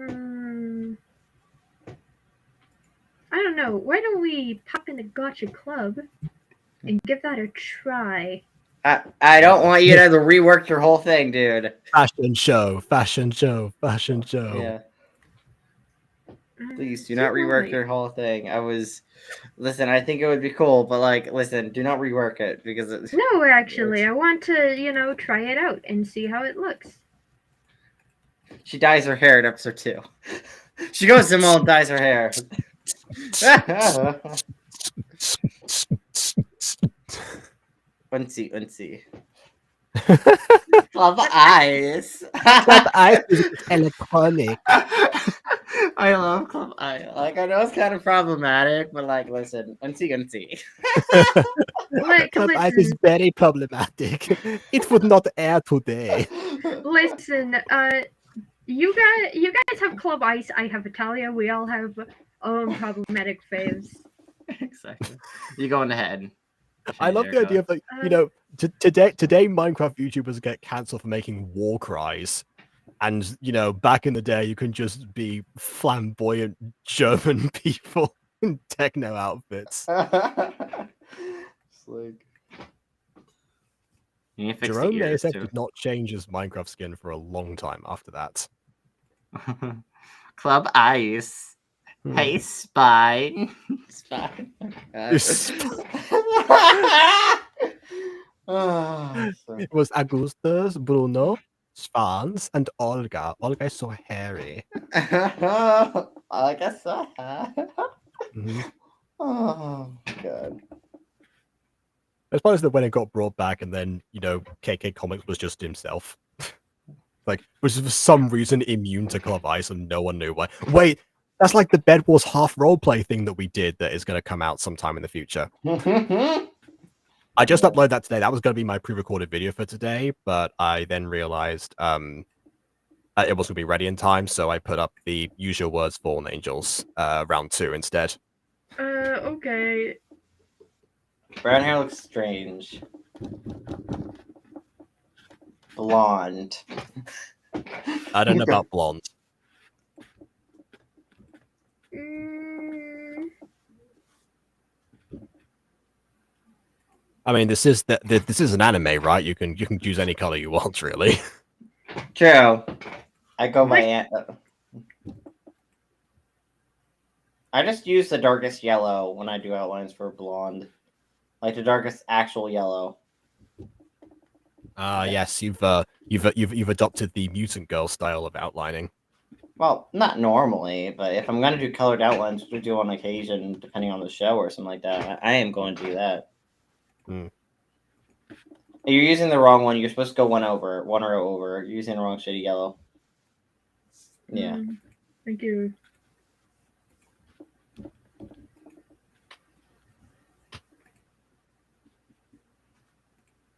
don't know. Why don't we pop in the Gotcha Club and give that a try? I don't want you to rework your whole thing, dude. Fashion show. Yeah. Please do not rework your whole thing. Listen, I think it would be cool, but like, listen, do not rework it because it's. No, actually, I want to, try it out and see how it looks. She dyes her hair in episode 2. She goes to Simone, dyes her hair. Unsee. Club Ice. Club Ice is electronic. I love Club Ice. Like, I know it's kind of problematic, but like, listen, unsee. Club Ice is very problematic. It would not air today. Listen, you guys have Club Ice. I have Italia. We all have problematic faves. Exactly. You going ahead. I love the idea of like, you know, today Minecraft YouTubers get cancelled for making war cries. And, you know, back in the day, you can just be flamboyant German people in techno outfits. It's like... Jerome ASF did not change his Minecraft skin for a long time after that. Club Ice. Hey, Spy. Spy. It was Augustus, Bruno, Svans, and Olga. Olga is so hairy. Olga so hairy. Oh, God. I suppose that when it got brought back and then, you know, KK Comics was just himself. Like, was for some reason immune to Club Ice and no one knew why. Wait, that's like the Bed Wars half roleplay thing that we did that is going to come out sometime in the future. I just uploaded that today. That was going to be my pre-recorded video for today, but I then realized it wasn't going to be ready in time, so I put up the Usual Words Fallen Angels round 2 instead. Okay. Brown hair looks strange. Blonde. I don't know about blonde. I mean, this is an anime, right? You can choose any color you want, really. True. I go by. I just use the darkest yellow when I do outlines for blonde, like the darkest actual yellow. Yes, you've adopted the mutant girl style of outlining. Well, not normally, but if I'm gonna do colored outlines to do on occasion, depending on the show or something like that, I am going to do that. You're using the wrong one. You're supposed to go one row over. You're using the wrong shade of yellow. Yeah. Thank you.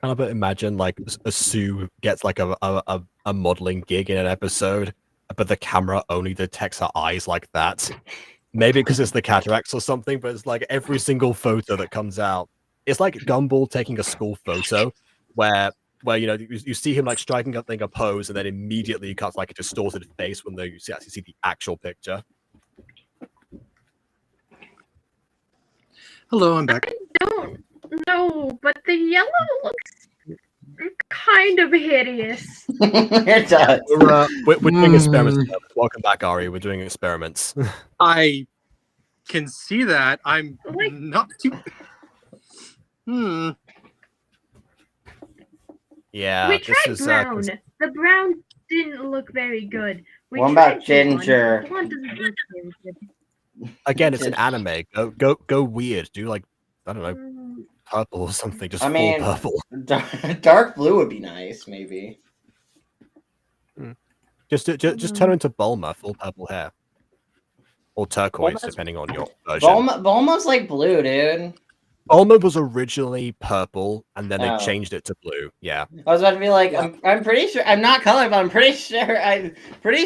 Kind of imagine like a Sue gets like a modeling gig in an episode, but the camera only detects her eyes like that. Maybe because it's the cataracts or something, but it's like every single photo that comes out. It's like Gumball taking a school photo where you know you see him like striking up a pose and then immediately he cuts like a distorted face when you actually see the actual picture. Hello, I'm back. I don't know, but the yellow looks kind of hideous. It does. We're doing experiments. Welcome back, Ahri. We're doing experiments. I can see that. I'm Like- not too. Yeah, We this tried is brown. The brown didn't look very good. We What tried about ginger? The blonde doesn't look very good. again, it's an anime. Go weird. Do like I don't know, purple or something. Just I mean, full purple. dark blue would be nice, maybe. Just turn into Bulma, full purple hair, or turquoise, Bulma's- depending on your version. Bulma's like blue, dude. Bulma was originally purple, and then they Oh. changed it to blue. Yeah. I was about to be like, I'm pretty sure I'm not color, but I'm pretty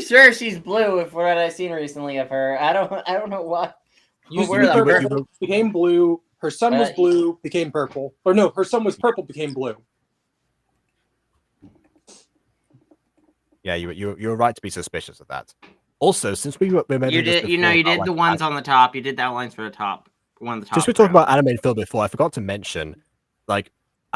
sure she's blue for what I've seen recently of her. I don't know what. Became blue. Her son was blue, became purple. Or no, her son was purple, became blue. Yeah, you were right to be suspicious of that. Also, since we were You did, you did the ones on the top. You did the outlines for the top. One of the top. Just we talked about anime and film before. I forgot to mention, we're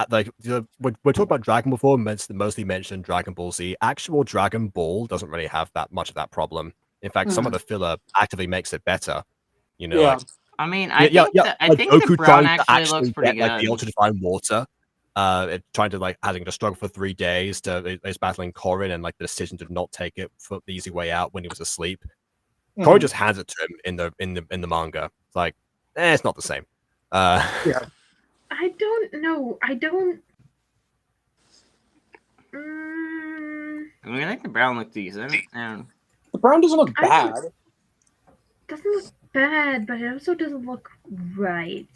talking about Dragon before. Mostly mentioned Dragon Ball Z. Actual Dragon Ball doesn't really have that much of that problem. In fact, some of the filler actively makes it better. You know, Yeah. I mean, I think the brown actually looks pretty good. Like the ultra divine water, trying to having to struggle for 3 days is battling Korin, and like the decision to not take it for the easy way out when he was asleep. Corey just hands it to him in the manga. It's like, it's not the same. Yeah. I don't know. I don't. I mean, I think the brown looks decent. And The brown doesn't look I bad. doesn't look bad, but it also doesn't look right.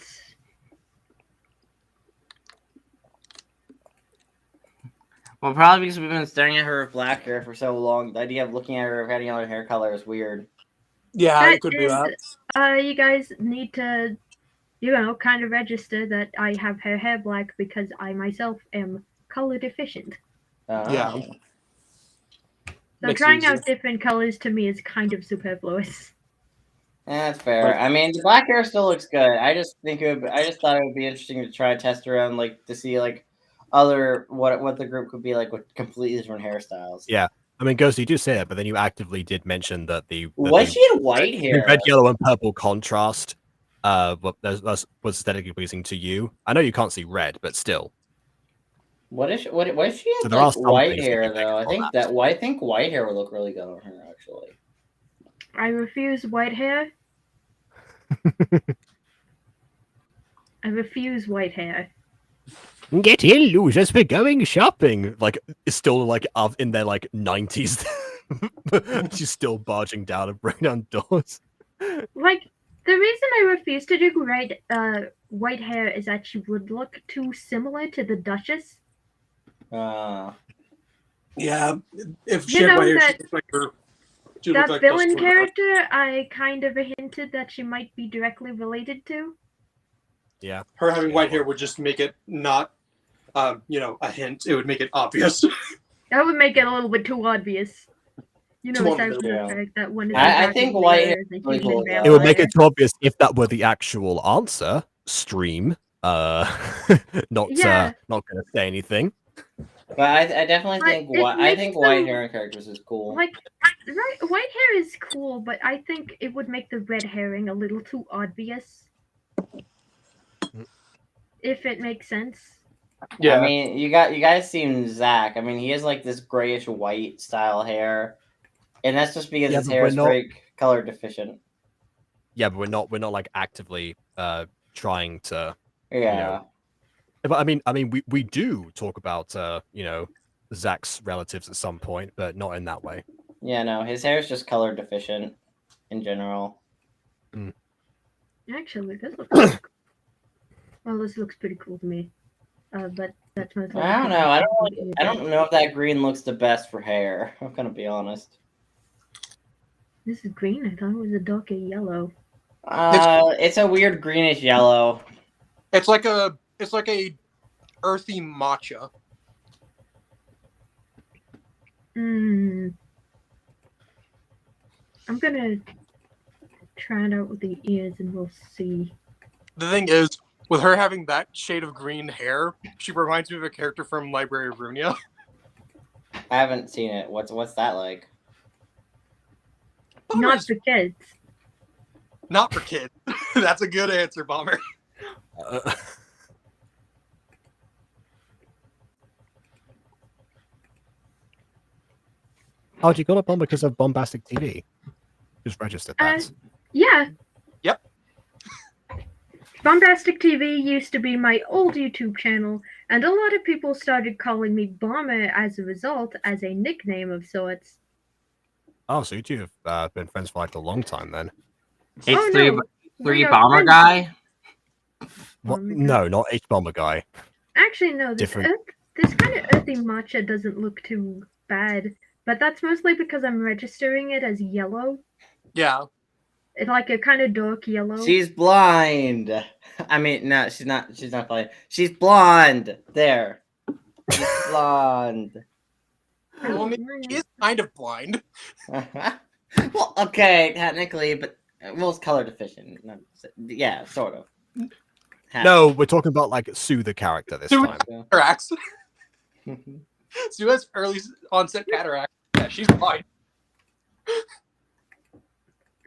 well, probably because we've been staring at her with black hair for so long. The idea of looking at her with any other hair color is weird. Yeah, That it could be is- that. You guys need to, kind of register that I have her hair black because I myself am color deficient. Yeah. So Makes it trying easier. out different colors to me is kind of superfluous. That's fair. I mean, the black hair still looks good. I just thought it would be interesting to try test around, like to see like other what the group could be like with completely different hairstyles. Yeah. I mean, Ghost, you do say that, but then you actively did mention that Was she had white hair? the red, yellow, and purple contrast was aesthetically pleasing to you. I know you can't see red, but still. What if she had So there are like some white things that hair you pick though? I up think on I think white hair would look really good on her actually. I refuse white hair. I refuse white hair. Get in, losers, we're going shopping. Like, it's still like up in their like 90s. She's still barging down and breaking down doors. Like, the reason I refuse to do white hair is that she would look too similar to the Duchess. Yeah, if she You had know white hair, that- she'd look like her. She'd look That like villain Dustin. character, I kind of hinted that she might be directly related to. Yeah. Her having white hair would just make it not, a hint. It would make it obvious. That would make it a little bit too obvious. Too Aside from the obvious. fact that one is I think white hair is a is really human cool, though. vampire. It would make it too obvious if that were the actual answer. Stream. Not Yeah. not gonna say anything. But I definitely But think it I makes think white them- hair in characters is cool. Like, white hair is cool, but I think it would make the red herring a little too obvious. If it makes sense. Yeah. I mean, you guys seen Zach. I mean, he has like this grayish white style hair, and that's just because Yeah, his but hair we're is not- very color deficient. Yeah, but we're not like actively trying to. Yeah. But I mean, we do talk about Zach's relatives at some point, but not in that way. Yeah, no, his hair is just color deficient in general. Actually, this looks well, this looks pretty cool to me. But that's mostly I don't because know. I'm I don't know if that green looks the best for hair. I'm gonna be honest. This is green. I thought it was a darker yellow. It's a weird greenish yellow. It's like a earthy matcha. I'm gonna try it out with the ears and we'll see. The thing is, with her having that shade of green hair, she reminds me of a character from Library of Runia. I haven't seen it. What's that like? Not for kids. Not for kids. That's a good answer, Bomber. Oh, you got a bomb because of Bombastic TV. Just registered that. Yeah. Yep. Bombastic TV used to be my old YouTube channel, and a lot of people started calling me Bomber as a result, as a nickname of sorts. Oh, so you two have been friends for like a long time then. H3 no. three We are bomber friends. guy. What? Oh my No, not H Bomber guy. Actually, no. This Different. this kind of earthy matcha doesn't look too bad, but that's mostly because I'm registering it as yellow. Yeah. It's like a kind of dark yellow. She's blind. I mean, no, she's not. She's not blind. She's blonde. There. She's blonde. Well, I mean, she is kind of blind. Well, okay, technically, but it's color deficient. Yeah, sort of. No, we're talking about like Sue the character this Sue- time. Cataracts. Sue has early onset cataracts. Yeah, she's blind.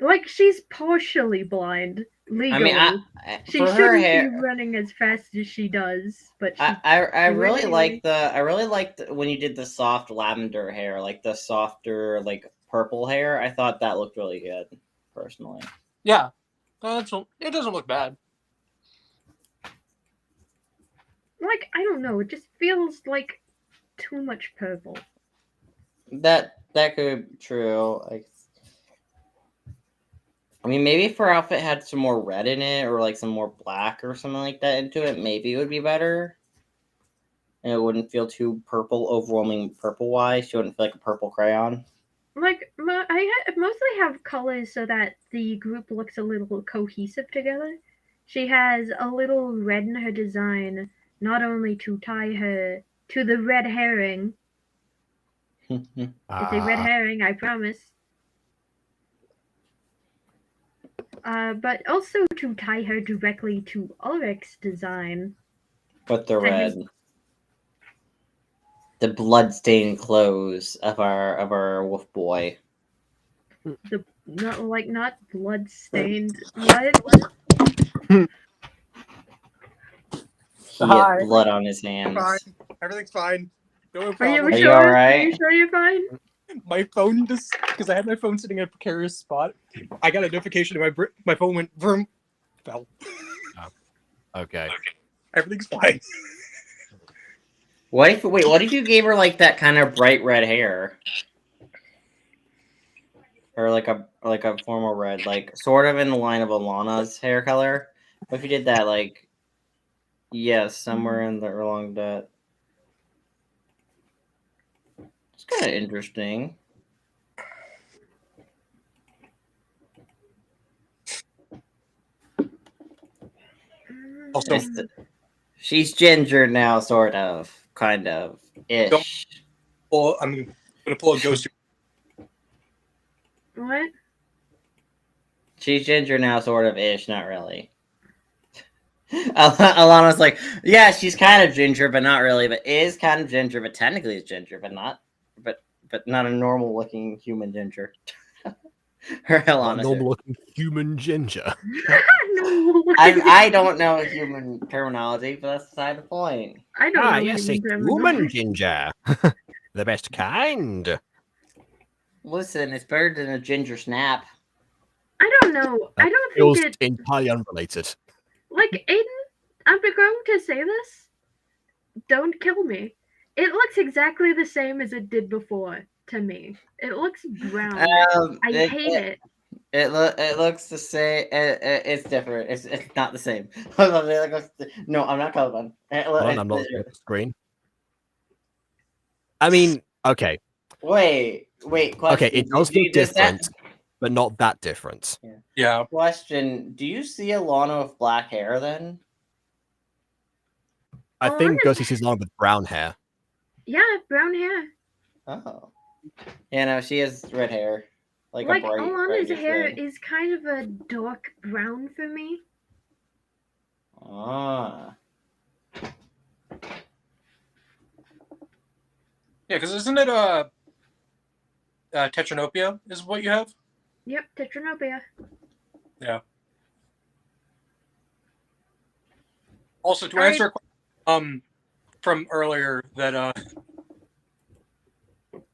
Like, she's partially blind legally. I mean, she for shouldn't her hair, be running as fast as she does, but she, I really really- liked when you did the soft lavender hair, like the softer, like purple hair, I thought that looked really good, personally. Yeah, it doesn't look bad. Like, I don't know, it just feels like too much purple. That could be true. Like, I mean, maybe if her outfit had some more red in it, or like some more black or something like that into it, maybe it would be better. And it wouldn't feel too purple, overwhelming purple-wise. She wouldn't feel like a purple crayon. Like, I mostly have colors so that the group looks a little cohesive together. She has a little red in her design, not only to tie her to the red herring. It's a red herring, I promise. But also to tie her directly to Ulrich's design. With the To his- red. The blood-stained clothes of our wolf boy. Not blood stained. What? He Hi. has blood on his hands. Fine. Everything's fine. No Are problem. you Are you sure? alright? Are you sure you're fine? My phone just because I had my phone sitting in a precarious spot. I got a notification and my phone went vroom, fell. Okay. Everything's fine. What if you gave her like that kind of bright red hair? Or like a formal red, like sort of in the line of Alana's hair color. What if you did that, like, somewhere in there along that? It's kind of interesting. Also, She's ginger now, sort of, kind of, ish. I'm gonna pull a ghost. What? She's ginger now, sort of, ish, not really. Alana's like, yeah, she's kind of ginger, but not really. But is kind of ginger, but technically is ginger, but not a normal looking human ginger. Alana's Normal looking human ginger. No. I don't know human terminology, but that's beside the point. I don't know. Yes, a human human terminology. ginger. The best kind. Listen, it's better than a ginger snap. I don't know. I don't Feels think it. entirely unrelated. Like, Aiden, I'm going to say this. Don't kill me. It looks exactly the same as it did before to me. It looks brown. I hate it. It looks the same. It's different. It's not the same. No, I'm not colorblind. Hold on, I'm not looking at the screen. I mean, okay. Wait. Question. Okay, it does look Does that- different, but not that different. Yeah. Question: do you see Alana with black hair then? I Oh, think look at Ghosty sees Lana with brown hair. Yeah, brown hair. Oh. Yeah, no, she has red hair. Like a bright, Alana's brightish hair red. is kind of a dark brown for me. Ah. Yeah, because isn't it Tetranopia is what you have? Yep, Tetranopia. Yeah. Also, to Alright. answer a question from earlier that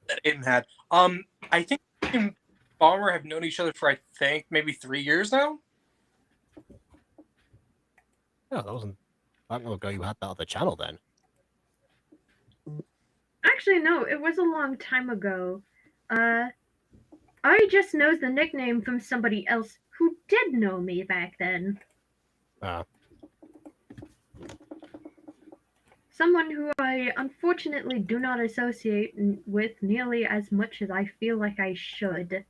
that Aidan had, I think me and Bomber have known each other for I think maybe 3 years now. Oh, that wasn't that long ago. You had that other channel then. Actually, no, it was a long time ago. Ari just knows the nickname from somebody else who did know me back then. Someone who I unfortunately do not associate with nearly as much as I feel like I should.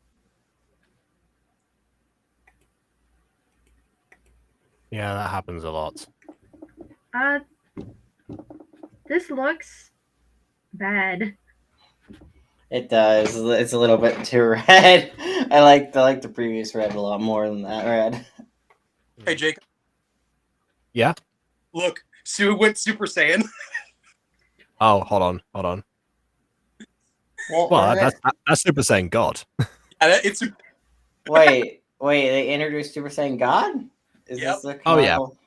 Yeah, that happens a lot. This looks bad. It does. It's a little bit too red. I like the previous red a lot more than that red. Hey, Jake. Yeah? Look, Sue went Super Saiyan. Oh, hold on. Well, Well, that's Super Saiyan God. It's wait. They introduced Super Saiyan God? Is Yep. this the Oh, yeah. canonical-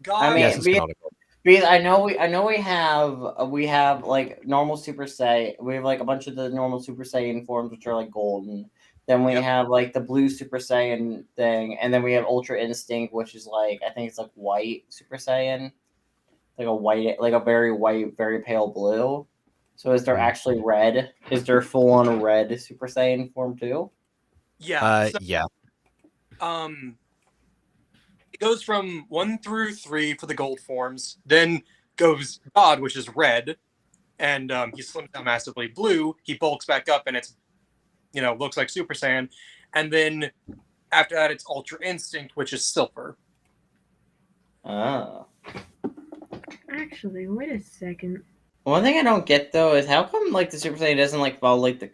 God. I mean, Yes, it's be- canonical. Because I know we have like normal Super Saiyan. We have like a bunch of the normal Super Saiyan forms, which are like golden. Then we Yep. have like the blue Super Saiyan thing, and then we have Ultra Instinct, which is like I think it's like white Super Saiyan, like a very white, very pale blue. So is there actually red? Is there full on red Super Saiyan form too? Yeah. So, Yeah. it goes from 1 through 3 for the gold forms, then goes God, which is red, and he slims down massively. Blue, he bulks back up, and it's looks like Super Saiyan, and then after that, it's Ultra Instinct, which is silver. Oh. Actually, wait a second. One thing I don't get though is how come like the Super Saiyan doesn't like follow like the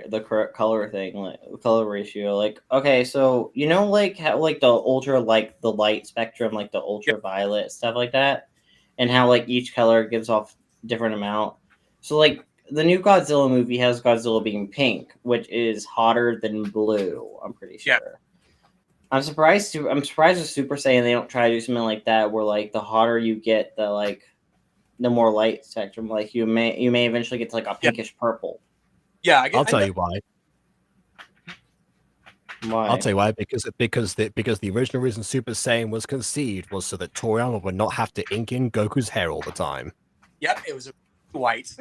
the correct color thing, like the color ratio. Like okay, so like how like the ultra like the light spectrum, like the ultraviolet stuff like that, and how like each color gives off different amount. So like the new Godzilla movie has Godzilla being pink, which is hotter than blue. I'm pretty sure. Yeah. I'm surprised with Super Saiyan they don't try to do something like that where like the hotter you get the more light spectrum, like you may eventually get to like a pinkish purple. Yeah, I'll tell you why. Why? I'll tell you why. Because the original reason Super Saiyan was conceived was so that Toriyama would not have to ink in Goku's hair all the time. Yep, it was white.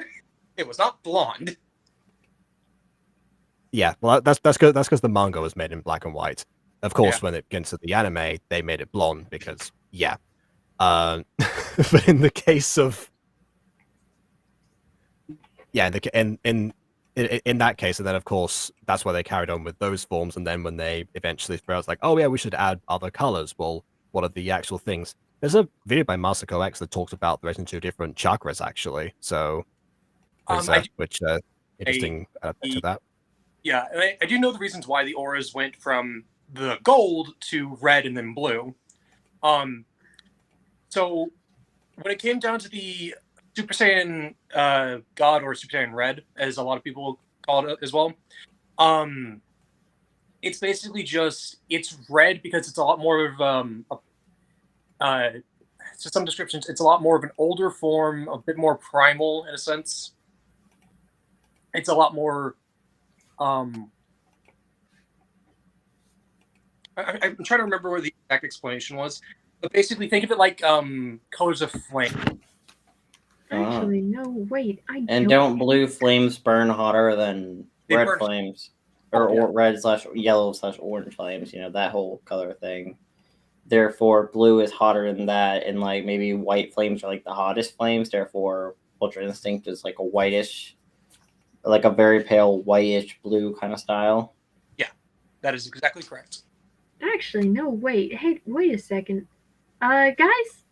It was not blonde. Yeah, well, that's because the manga was made in black and white. Of course, when it gets to the anime, they made it blonde because but in the case of in that case, and then of course that's why they carried on with those forms, and then when they eventually felt like, oh yeah, we should add other colors. Well, what are the actual things? There's a video by Masako X that talks about the two different chakras actually. So, interesting to that. Yeah, and I do know the reasons why the auras went from the gold to red and then blue. So when it came down to the Super Saiyan God or Super Saiyan Red, as a lot of people call it as well, it's basically it's red because it's a lot more of to some descriptions, it's a lot more of an older form, a bit more primal in a sense. It's a lot more. I'm trying to remember what the exact explanation was, but basically think of it like colors of flame. Actually, no, wait. And don't blue flames burn hotter than red flames, or red/yellow/orange flames? That whole color thing. Therefore, blue is hotter than that, and like maybe white flames are like the hottest flames. Therefore, Ultra Instinct is like a whitish, like a very pale whitish blue kind of style. Yeah, that is exactly correct. Actually, no, wait. Hey, wait a second. Guys?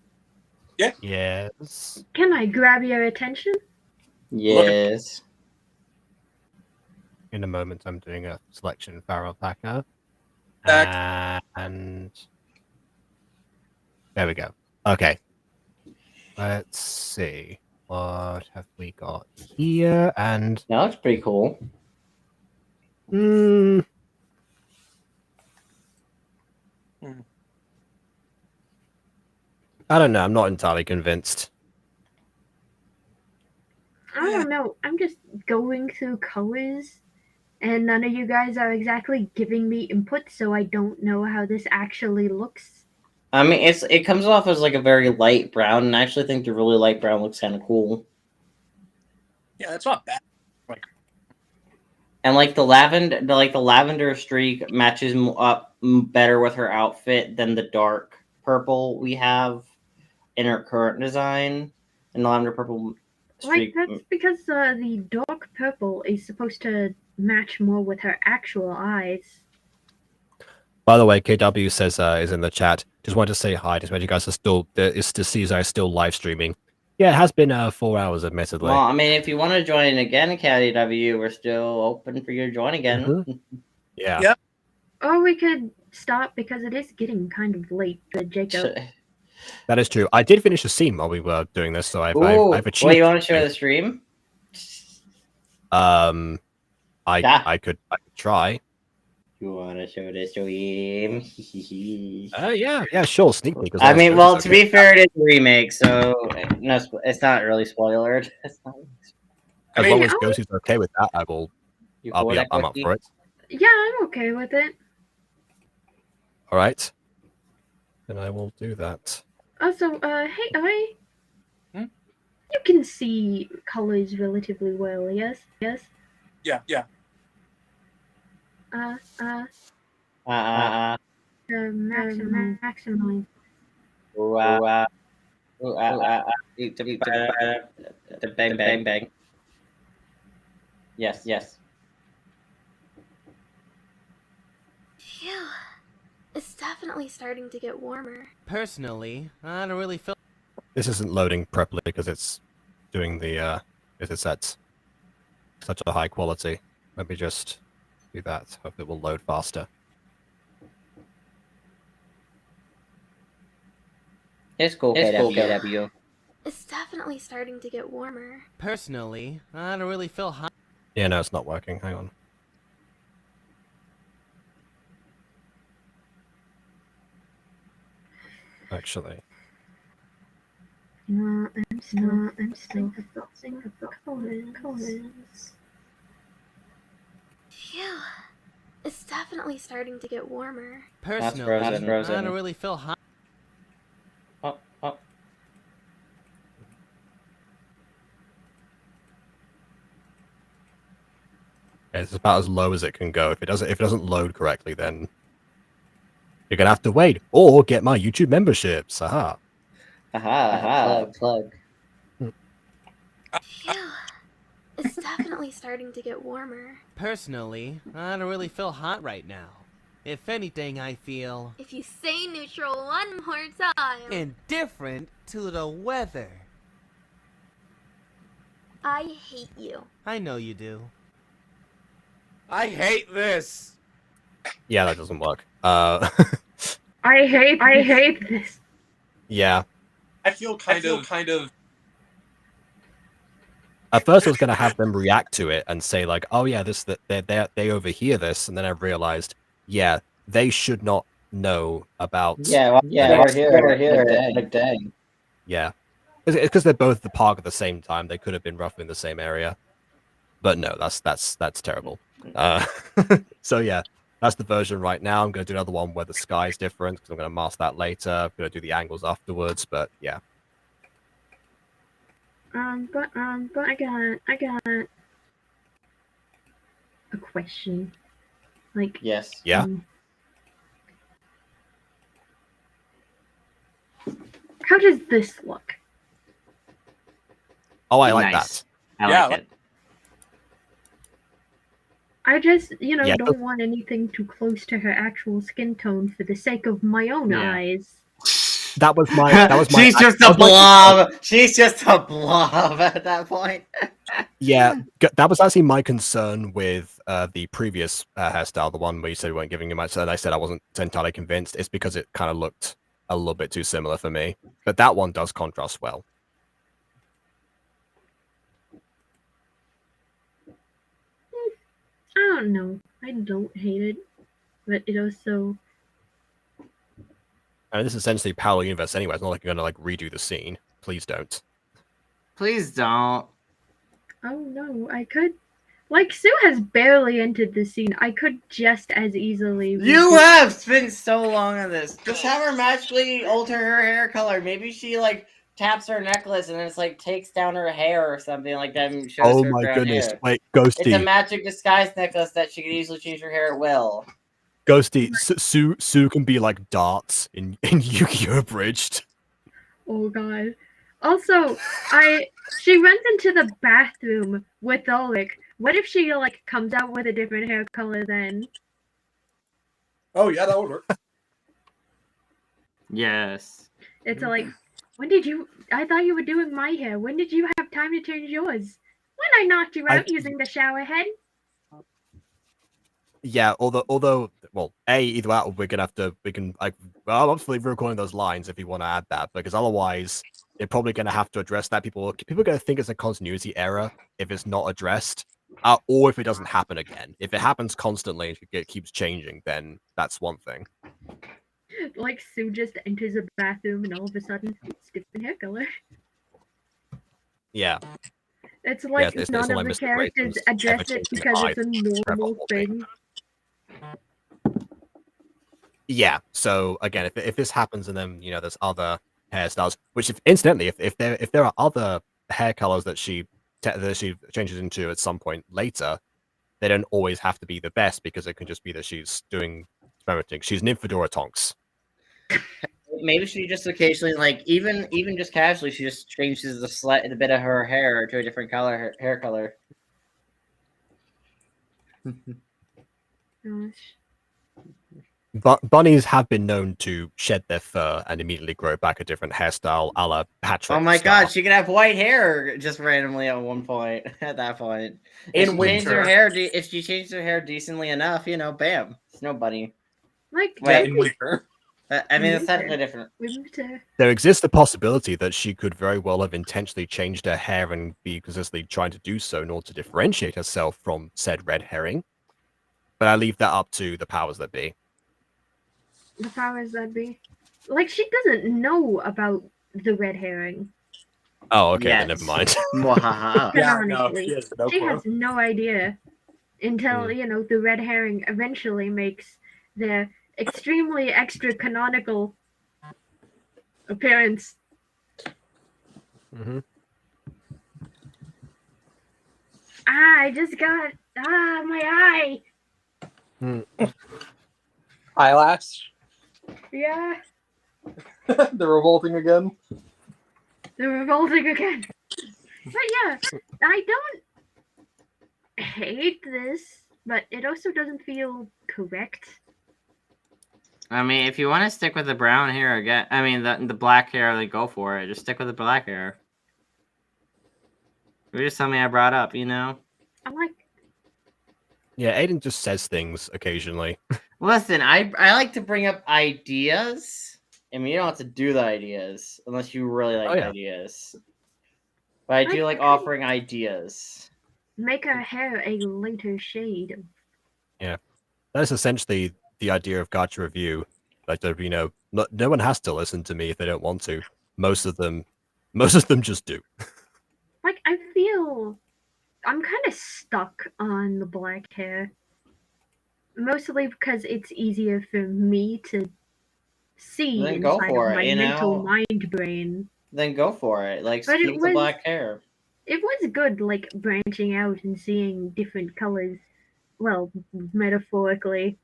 Yeah? Yes. Can I grab your attention? Yes. In a moment, I'm doing a selection Pharaoh Packer. And there we go. Okay. Let's see. What have we got here? And that looks pretty cool. I don't know. I'm not entirely convinced. I don't know. I'm just going through colors, and none of you guys are exactly giving me input, so I don't know how this actually looks. I mean, it comes off as like a very light brown, and I actually think the really light brown looks kind of cool. Yeah, that's not bad. And like the lavender streak matches up better with her outfit than the dark purple we have in her current design. And the lavender purple streak. Like, that's because the dark purple is supposed to match more with her actual eyes. By the way, KW says is in the chat. Just wanted to say hi. Just when you guys are still still live streaming. Yeah, it has been 4 hours, admittedly. Well, I mean, if you want to join again, KW, we're still open for you to join again. Mm-hmm. Yeah. Yep. Or we could stop because it is getting kind of late, Jacob. That is true. I did finish a scene while we were doing this, so I've achieved. Wait, you want to share the stream? I could try. You wanna show the stream? Yeah, sure, sneak peek. I mean, well, to be fair, it is a remake, so no, it's not really spoilered. It's not. As I long mean, as Ghosty's okay with that, I'm up for it. Yeah, I'm okay with it. All right, then I will do that. Also, hey, Ahri. Hmm? You can see colors relatively well, yes? yeah. Maximum. The bang bang. Yes. Phew. It's definitely starting to get warmer. Personally, I don't really feel. This isn't loading properly because it's doing the it's at such a high quality. Let me just do that. Hope it will load faster. It's cool, KW. It's definitely starting to get warmer. Personally, I don't really feel hot. Yeah, no, it's not working. Hang on. Actually, No, I'm still focusing colors. Phew. It's definitely starting to get warmer. Personally, That's frozen. I don't really feel hot. Oh. it's about as low as it can go. If it doesn't load correctly, then you're gonna have to wait or get my YouTube memberships. Aha. Plug. Phew. It's definitely starting to get warmer. Personally, I don't really feel hot right now. If anything, I feel If you say neutral one more time, indifferent to the weather. I hate you. I know you do. I hate this. Yeah, that doesn't work. I hate this. Yeah. I feel kind of. At first, I was gonna have them react to it and say like, "Oh yeah, they overhear this," and then I realized, yeah, they should not know about. We're here. Like, dang. Yeah, it's because they're both at the park at the same time. They could have been roughly in the same area, but no, that's terrible. So yeah, that's the version right now. I'm gonna do another one where the sky's different because I'm gonna mask that later. I'm gonna do the angles afterwards, but yeah. But I got a question. Like, Yes. Yeah. How does this look? Oh, I like Nice. that. I like it. I just, Yeah. don't want anything too close to her actual skin tone for the sake of my own Yeah. eyes. That was my. She's just a blob. She's just a blob at that point. Yeah, that was actually my concern with the previous hairstyle, the one where you said you weren't giving him much, and I said I wasn't entirely convinced. It's because it kind of looked a little bit too similar for me, but that one does contrast well. I don't know. I don't hate it, but it also. I mean, this is essentially parallel universe anyway. It's not like you're gonna redo the scene. Please don't. Please don't. Oh no, I could. Like, Sue has barely entered the scene. I could just as easily. You have spent so long on this. Just have her magically alter her hair color. Maybe she taps her necklace and it's takes down her hair or something like that and shows Oh her my brown goodness! hair. Wait, It's a Ghosty, magic disguise necklace that she can easily change her hair at will. Ghosty, Sue can be like darts in Yu-Gi-Oh! Abridged. Oh god. Also, she went into the bathroom with Ulrich. What if she comes out with a different hair color then? Oh yeah, that would work. Yes. It's when did you? I thought you were doing my hair. When did you have time to change yours? When I knocked you out using the shower head. Yeah, although, well, either that or I'm obviously recording those lines if you want to add that, because otherwise they're probably going to have to address that. People are going to think it's a continuity error if it's not addressed, Or if it doesn't happen again. If it happens constantly and it keeps changing, then that's one thing. Like Sue just enters a bathroom and all of a sudden it's different hair color. Yeah. It's like it's none not of like the Mr. characters Brayton's address it ever-changing because it's a eyes forever normal holding. thing. Yeah. So again, if this happens and then there's other hairstyles, which incidentally, if there are other hair colors that she changes into at some point later, they don't always have to be the best because it can just be that she's doing experimenting. She's Nymphadora Tonks. Maybe she just occasionally, like even just casually, she just changes a bit of her hair to a different hair color. Gosh. But bunnies have been known to shed their fur and immediately grow back a different hairstyle, a la Patrick. Oh my style. god, she could have white hair just randomly at one point. At that point, if In she changed her winter. hair, if she changed her hair decently enough, bam, snow bunny. Like Yeah, Wait. in winter. I mean, it's technically different. winter. There exists the possibility that she could very well have intentionally changed her hair and be consistently trying to do so in order to differentiate herself from said red herring. But I leave that up to the powers that be. The powers that be. Like she doesn't know about the red herring. Oh, okay, Yes. then never mind. Mwahaha. Yeah, no, Canonically. she has no She clue. has no idea until the red herring eventually makes their extremely extra canonical appearance. Mm-hmm. I just got my eye. Eyelash. Yeah, They're revolting again. they're revolting again. But yeah, I don't hate this, but it also doesn't feel correct. I mean, if you want to stick with the brown hair again, I mean the black hair, like go for it. Just stick with the black hair. It was just something I brought up, I like. Yeah, Aidan just says things occasionally. Listen, I like to bring up ideas. I mean, you don't have to do the ideas unless you really like ideas. But I do like offering ideas. Make her hair a lighter shade. Yeah, that's essentially the idea of Gacha Review. Like, no one has to listen to me if they don't want to. Most of them just do. Like, I feel I'm kind of stuck on the black hair. Mostly because it's easier for me to see Then go inside for of it, my mental mind brain. Then go for it. Like, But keep the black hair. It was good, like, branching out and seeing different colors. Well, metaphorically.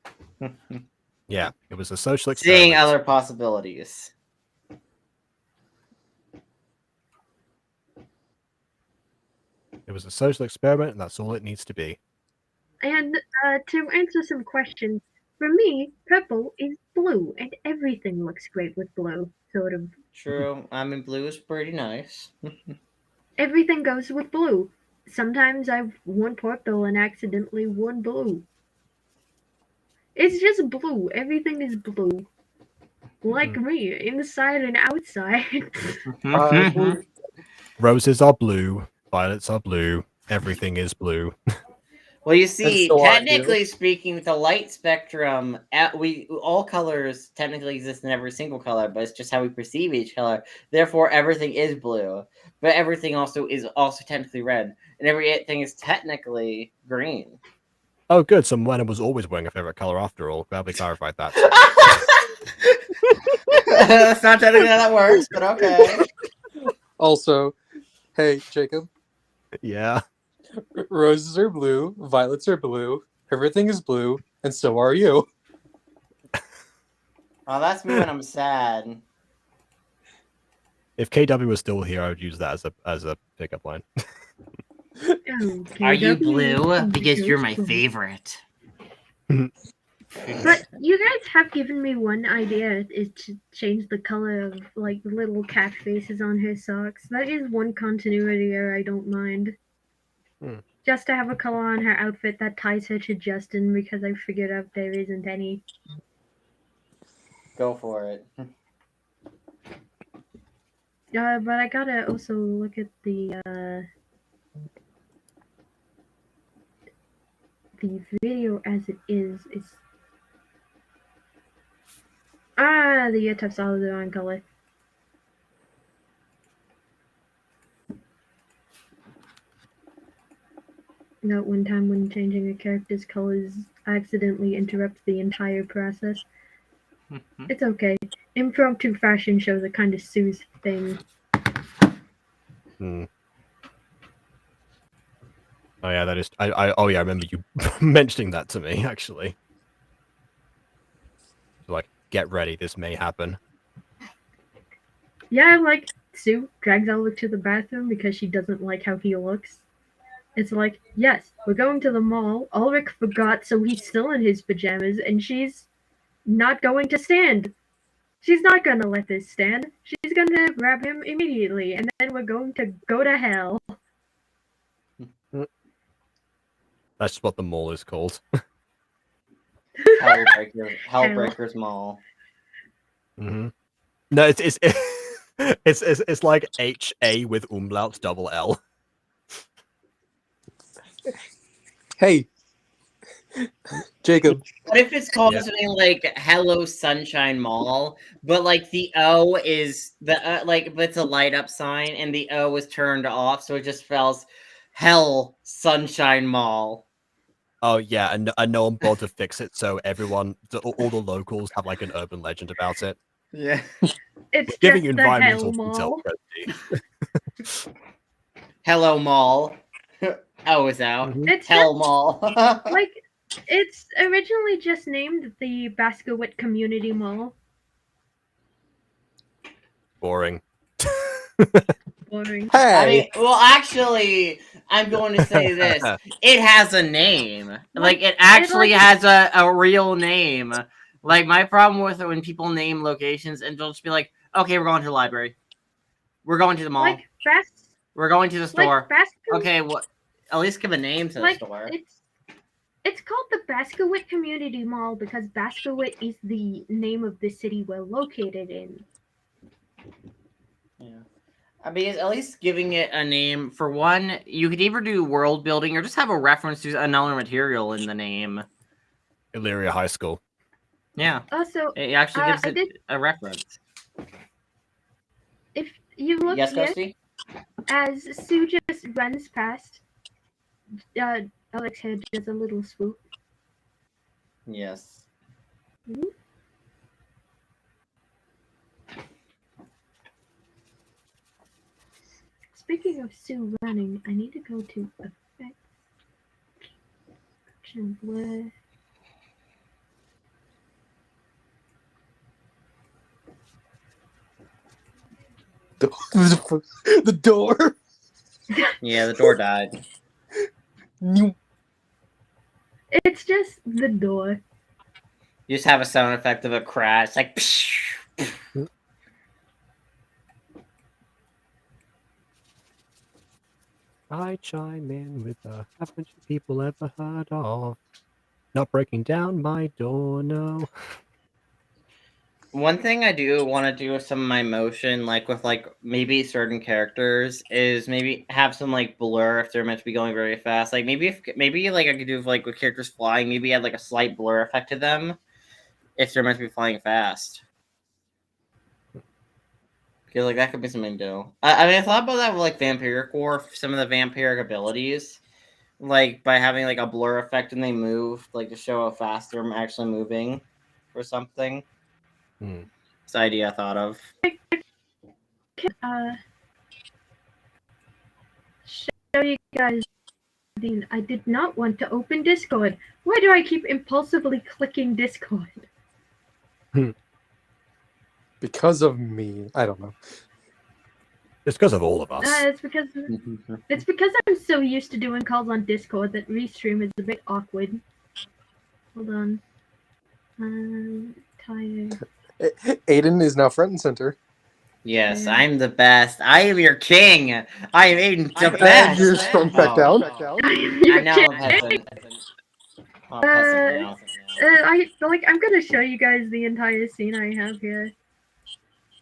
Yeah, it was a social experiment. Seeing other possibilities. It was a social experiment, and that's all it needs to be. And to answer some questions, for me, purple is blue, and everything looks great with blue, sort of. True. I mean, blue is pretty nice. Everything goes with blue. Sometimes I've worn purple and accidentally worn blue. It's just blue. Everything is blue. Like me, inside and outside. Roses are blue, violets are blue, everything is blue. Well, you see, so are technically speaking, with the light spectrum, all colors technically exist in every single color, but it's just how we perceive each color. Therefore, everything is blue, but everything is also technically red, and everything is technically green. Oh, good. Someone was always wearing a favorite color after all. Glad we clarified that. That's not technically how that works, but okay. Also, hey, Jacob. Yeah. Roses are blue, violets are blue, everything is blue, and so are you. Oh, that's me when I'm sad. If KW was still here, I would use that as a pickup line. Are you blue? Because you're my favorite. But you guys have given me one idea, is to change the color of, like, the little cat faces on her socks. That is one continuity error I don't mind. Just to have a color on her outfit that ties her to Justin, because I figured out there isn't any. Go for it. But I gotta also look at the the video as it is the types are the wrong color. That one time when changing a character's colors accidentally interrupts the entire process. It's okay. Impromptu fashion shows are kind of Sue's thing. Hmm. Oh yeah, that is. Oh yeah, I remember you mentioning that to me actually. Like, get ready, this may happen. Yeah, like Sue drags Ulrich to the bathroom because she doesn't like how he looks. It's like, yes, we're going to the mall. Ulrich forgot, so he's still in his pajamas, and she's not going to stand. She's not gonna let this stand. She's gonna grab him immediately, and then we're going to go to hell. That's what the mall is called. Hellbreaker's Mall. Mm-hmm. No, it's like HA with umlaut double L. Hey, Jacob. What if it's called something like Hello Sunshine Mall, but like the O is the but it's a light up sign and the O is turned off, so it just spells Hell Sunshine Mall. Oh yeah, and no one bothered to fix it, so everyone, all the locals have like an urban legend about it. Yeah, it's giving just you the Hell environmental Mall. Hello Mall. O is out. It's Hell just, Mall. like, it's originally just named the Baskerville Community Mall. Boring. Boring. Hey. I mean, well, actually, I'm going to say this: it has a name. Like, it actually has a real name. Like, my problem with it when people name locations and they'll just be like, "Okay, we're going to the library. We're going to the mall. Like we're going to the store." Like okay, what? At least give a name to the store. It's called the Baskerville Community Mall because Baskerville is the name of the city we're located in. Yeah. I mean, at least giving it a name. For one, you could either do world building or just have a reference to another material in the name. Illyria High School. Yeah. Also, it actually gives it a reference. If you look here, as Sue just runs past, Alex head does a little swoop. Yes. Mm-hmm. Speaking of Sue running, I need to go to effects. Blur. The door. Yeah, the door died. It's just the door. You just have a sound effect of a crash, like. I chime in with haven't you people ever heard of? Not breaking down my door, no. One thing I do want to do with some of my motion, like with like maybe certain characters, is maybe have some like blur if they're meant to be going very fast. Like maybe like I could do like with characters flying, maybe add like a slight blur effect to them if they're meant to be flying fast. Because like that could be something to do. I mean, I thought about that with like Vampiric War, some of the vampiric abilities, like by having like a blur effect when they move, like to show how fast they're actually moving, or something. It's an idea I thought of. Show you guys. I did not want to open Discord. Why do I keep impulsively clicking Discord? Because of me. I don't know. It's because of all of us. It's because I'm so used to doing calls on Discord that restream is a bit awkward. Hold on. Tired. Aidan is now front and center. Yes, I'm the best. I am your king. I am Aidan the best. You're stormed back down. I'm now a peasant. I'm gonna show you guys the entire scene I have here.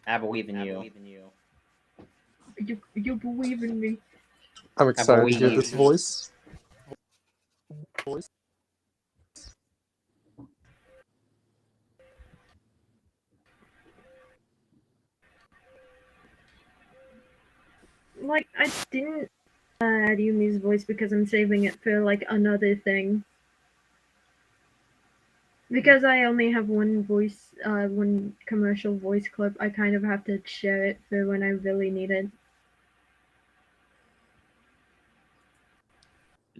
I believe in you. You believe in me. I'm excited to hear this voice. voice because I'm saving it for like another thing. Because I only have one commercial voice clip, I kind of have to share it for when I really need it.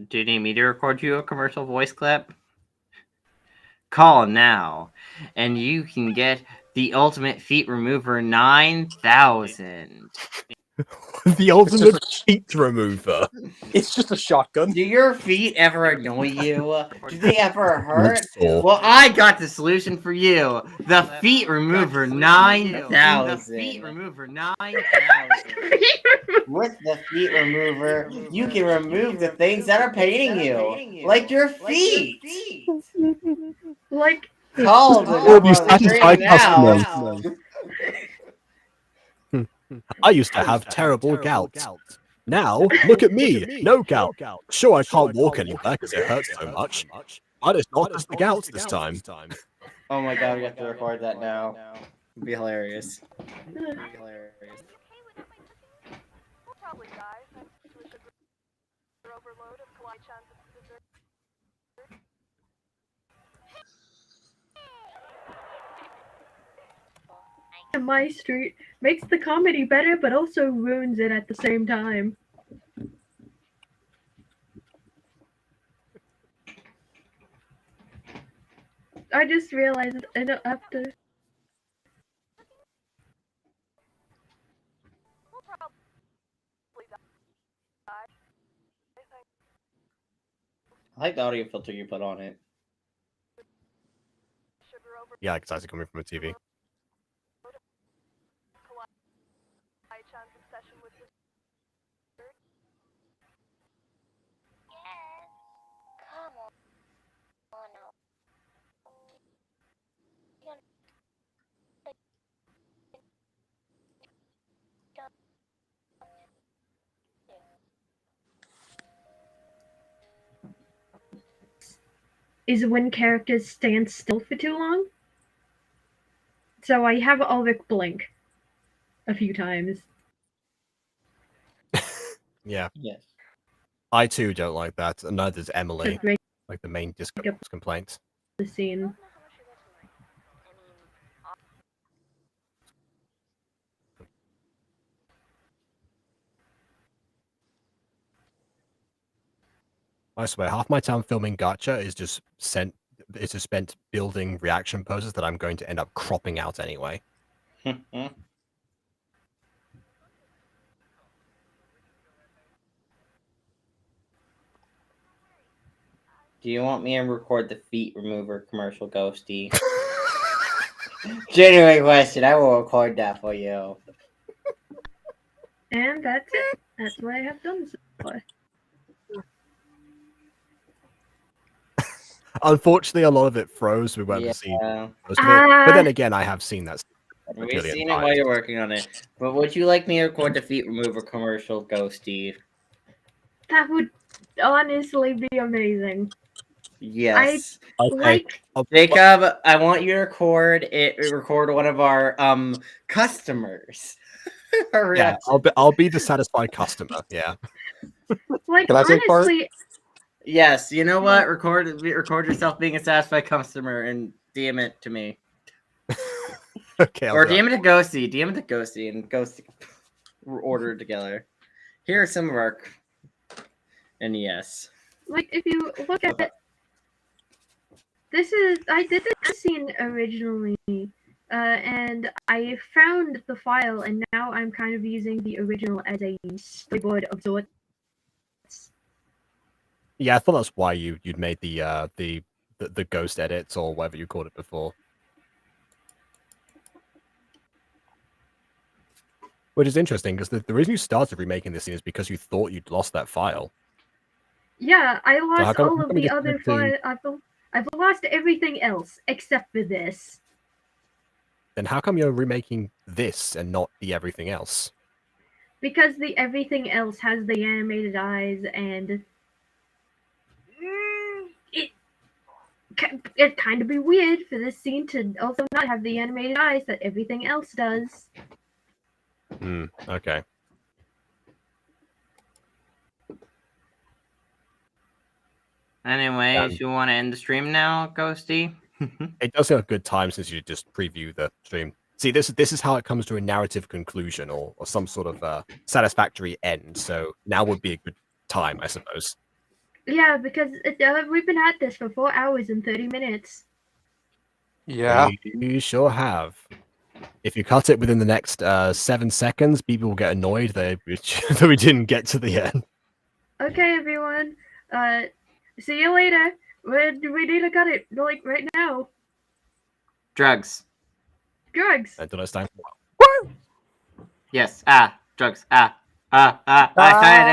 Do you need me to record you a commercial voice clip? Call now, and you can get the Ultimate Feet Remover 9000. The ultimate feet remover. It's just a shotgun. Do your feet ever annoy you? Do they ever hurt? Sore. Well, I got the solution for you. The Feet Remover 9000. The Feet Remover 9000. With the Feet Remover, you can remove the things that are paining you, like your feet. Like, Call the All number these on the screen satisfied now. customers. I used to have terrible gout. Now, look at me, no gout. Sure, I can't walk anywhere because it hurts so much. But it's not just the gout this time. Oh my god, we have to record that now. It'd be hilarious. My street makes the comedy better, but also ruins it at the same time. I just realized I don't have to. I like the audio filter you put on it. Yeah, it's actually coming from a TV. Is when characters stand still for too long. So I have Ulrich blink a few times. Yeah, Yes. I too don't like that, and neither does Emily. To break Like the main complaint. the scene. I swear, half my time filming gacha is just spent building reaction poses that I'm going to end up cropping out anyway. Do you want me to record the Feet Remover commercial, Ghosty? Genuine question. I will record that for you. And that's it. That's what I have done so far. Unfortunately, a lot of it froze. We won't Yeah. see most of it. But then again, I have seen that. We've seen it while you're working on it. But would you like me to record the Feet Remover commercial, Ghosty? That would honestly be amazing. Yes. Okay. Jacob, I want you to record one of our customers. Yeah, I'll be the satisfied customer. Yeah. Like, Can I take part? honestly, Yes, you know what? Record yourself being a satisfied customer and DM it to me. Okay. Or DM it to Ghosty. DM it to Ghosty and Ghosty order it together. Here are some of our. And yes. like, if you look at it, I did this scene originally, and I found the file, and now I'm kind of using the original as a storyboard of sorts. Yeah, I thought that's why you'd made the ghost edits or whatever you called it before. Which is interesting because the reason you started remaking this scene is because you thought you'd lost that file. Yeah, I how lost come- all how of come you the just other went to- files. I've lost everything else except for this. Then how come you're remaking this and not the everything else? Because the everything else has the animated eyes, and it kind of be weird for this scene to also not have the animated eyes that everything else does. Okay. Anyways, you want to end the stream now, Ghosty? It does have a good time since you just preview the stream. See, this is how it comes to a narrative conclusion or some sort of satisfactory end. So now would be a good time, I suppose. Yeah, because we've been at this for 4 hours and 30 minutes. Yeah. You sure have. If you cut it within the next 7 seconds, people will get annoyed that we didn't get to the end. Okay, everyone. See you later. We need to cut it like right now. Drugs. Drugs. Until it's time. Yes. Drugs. I find it.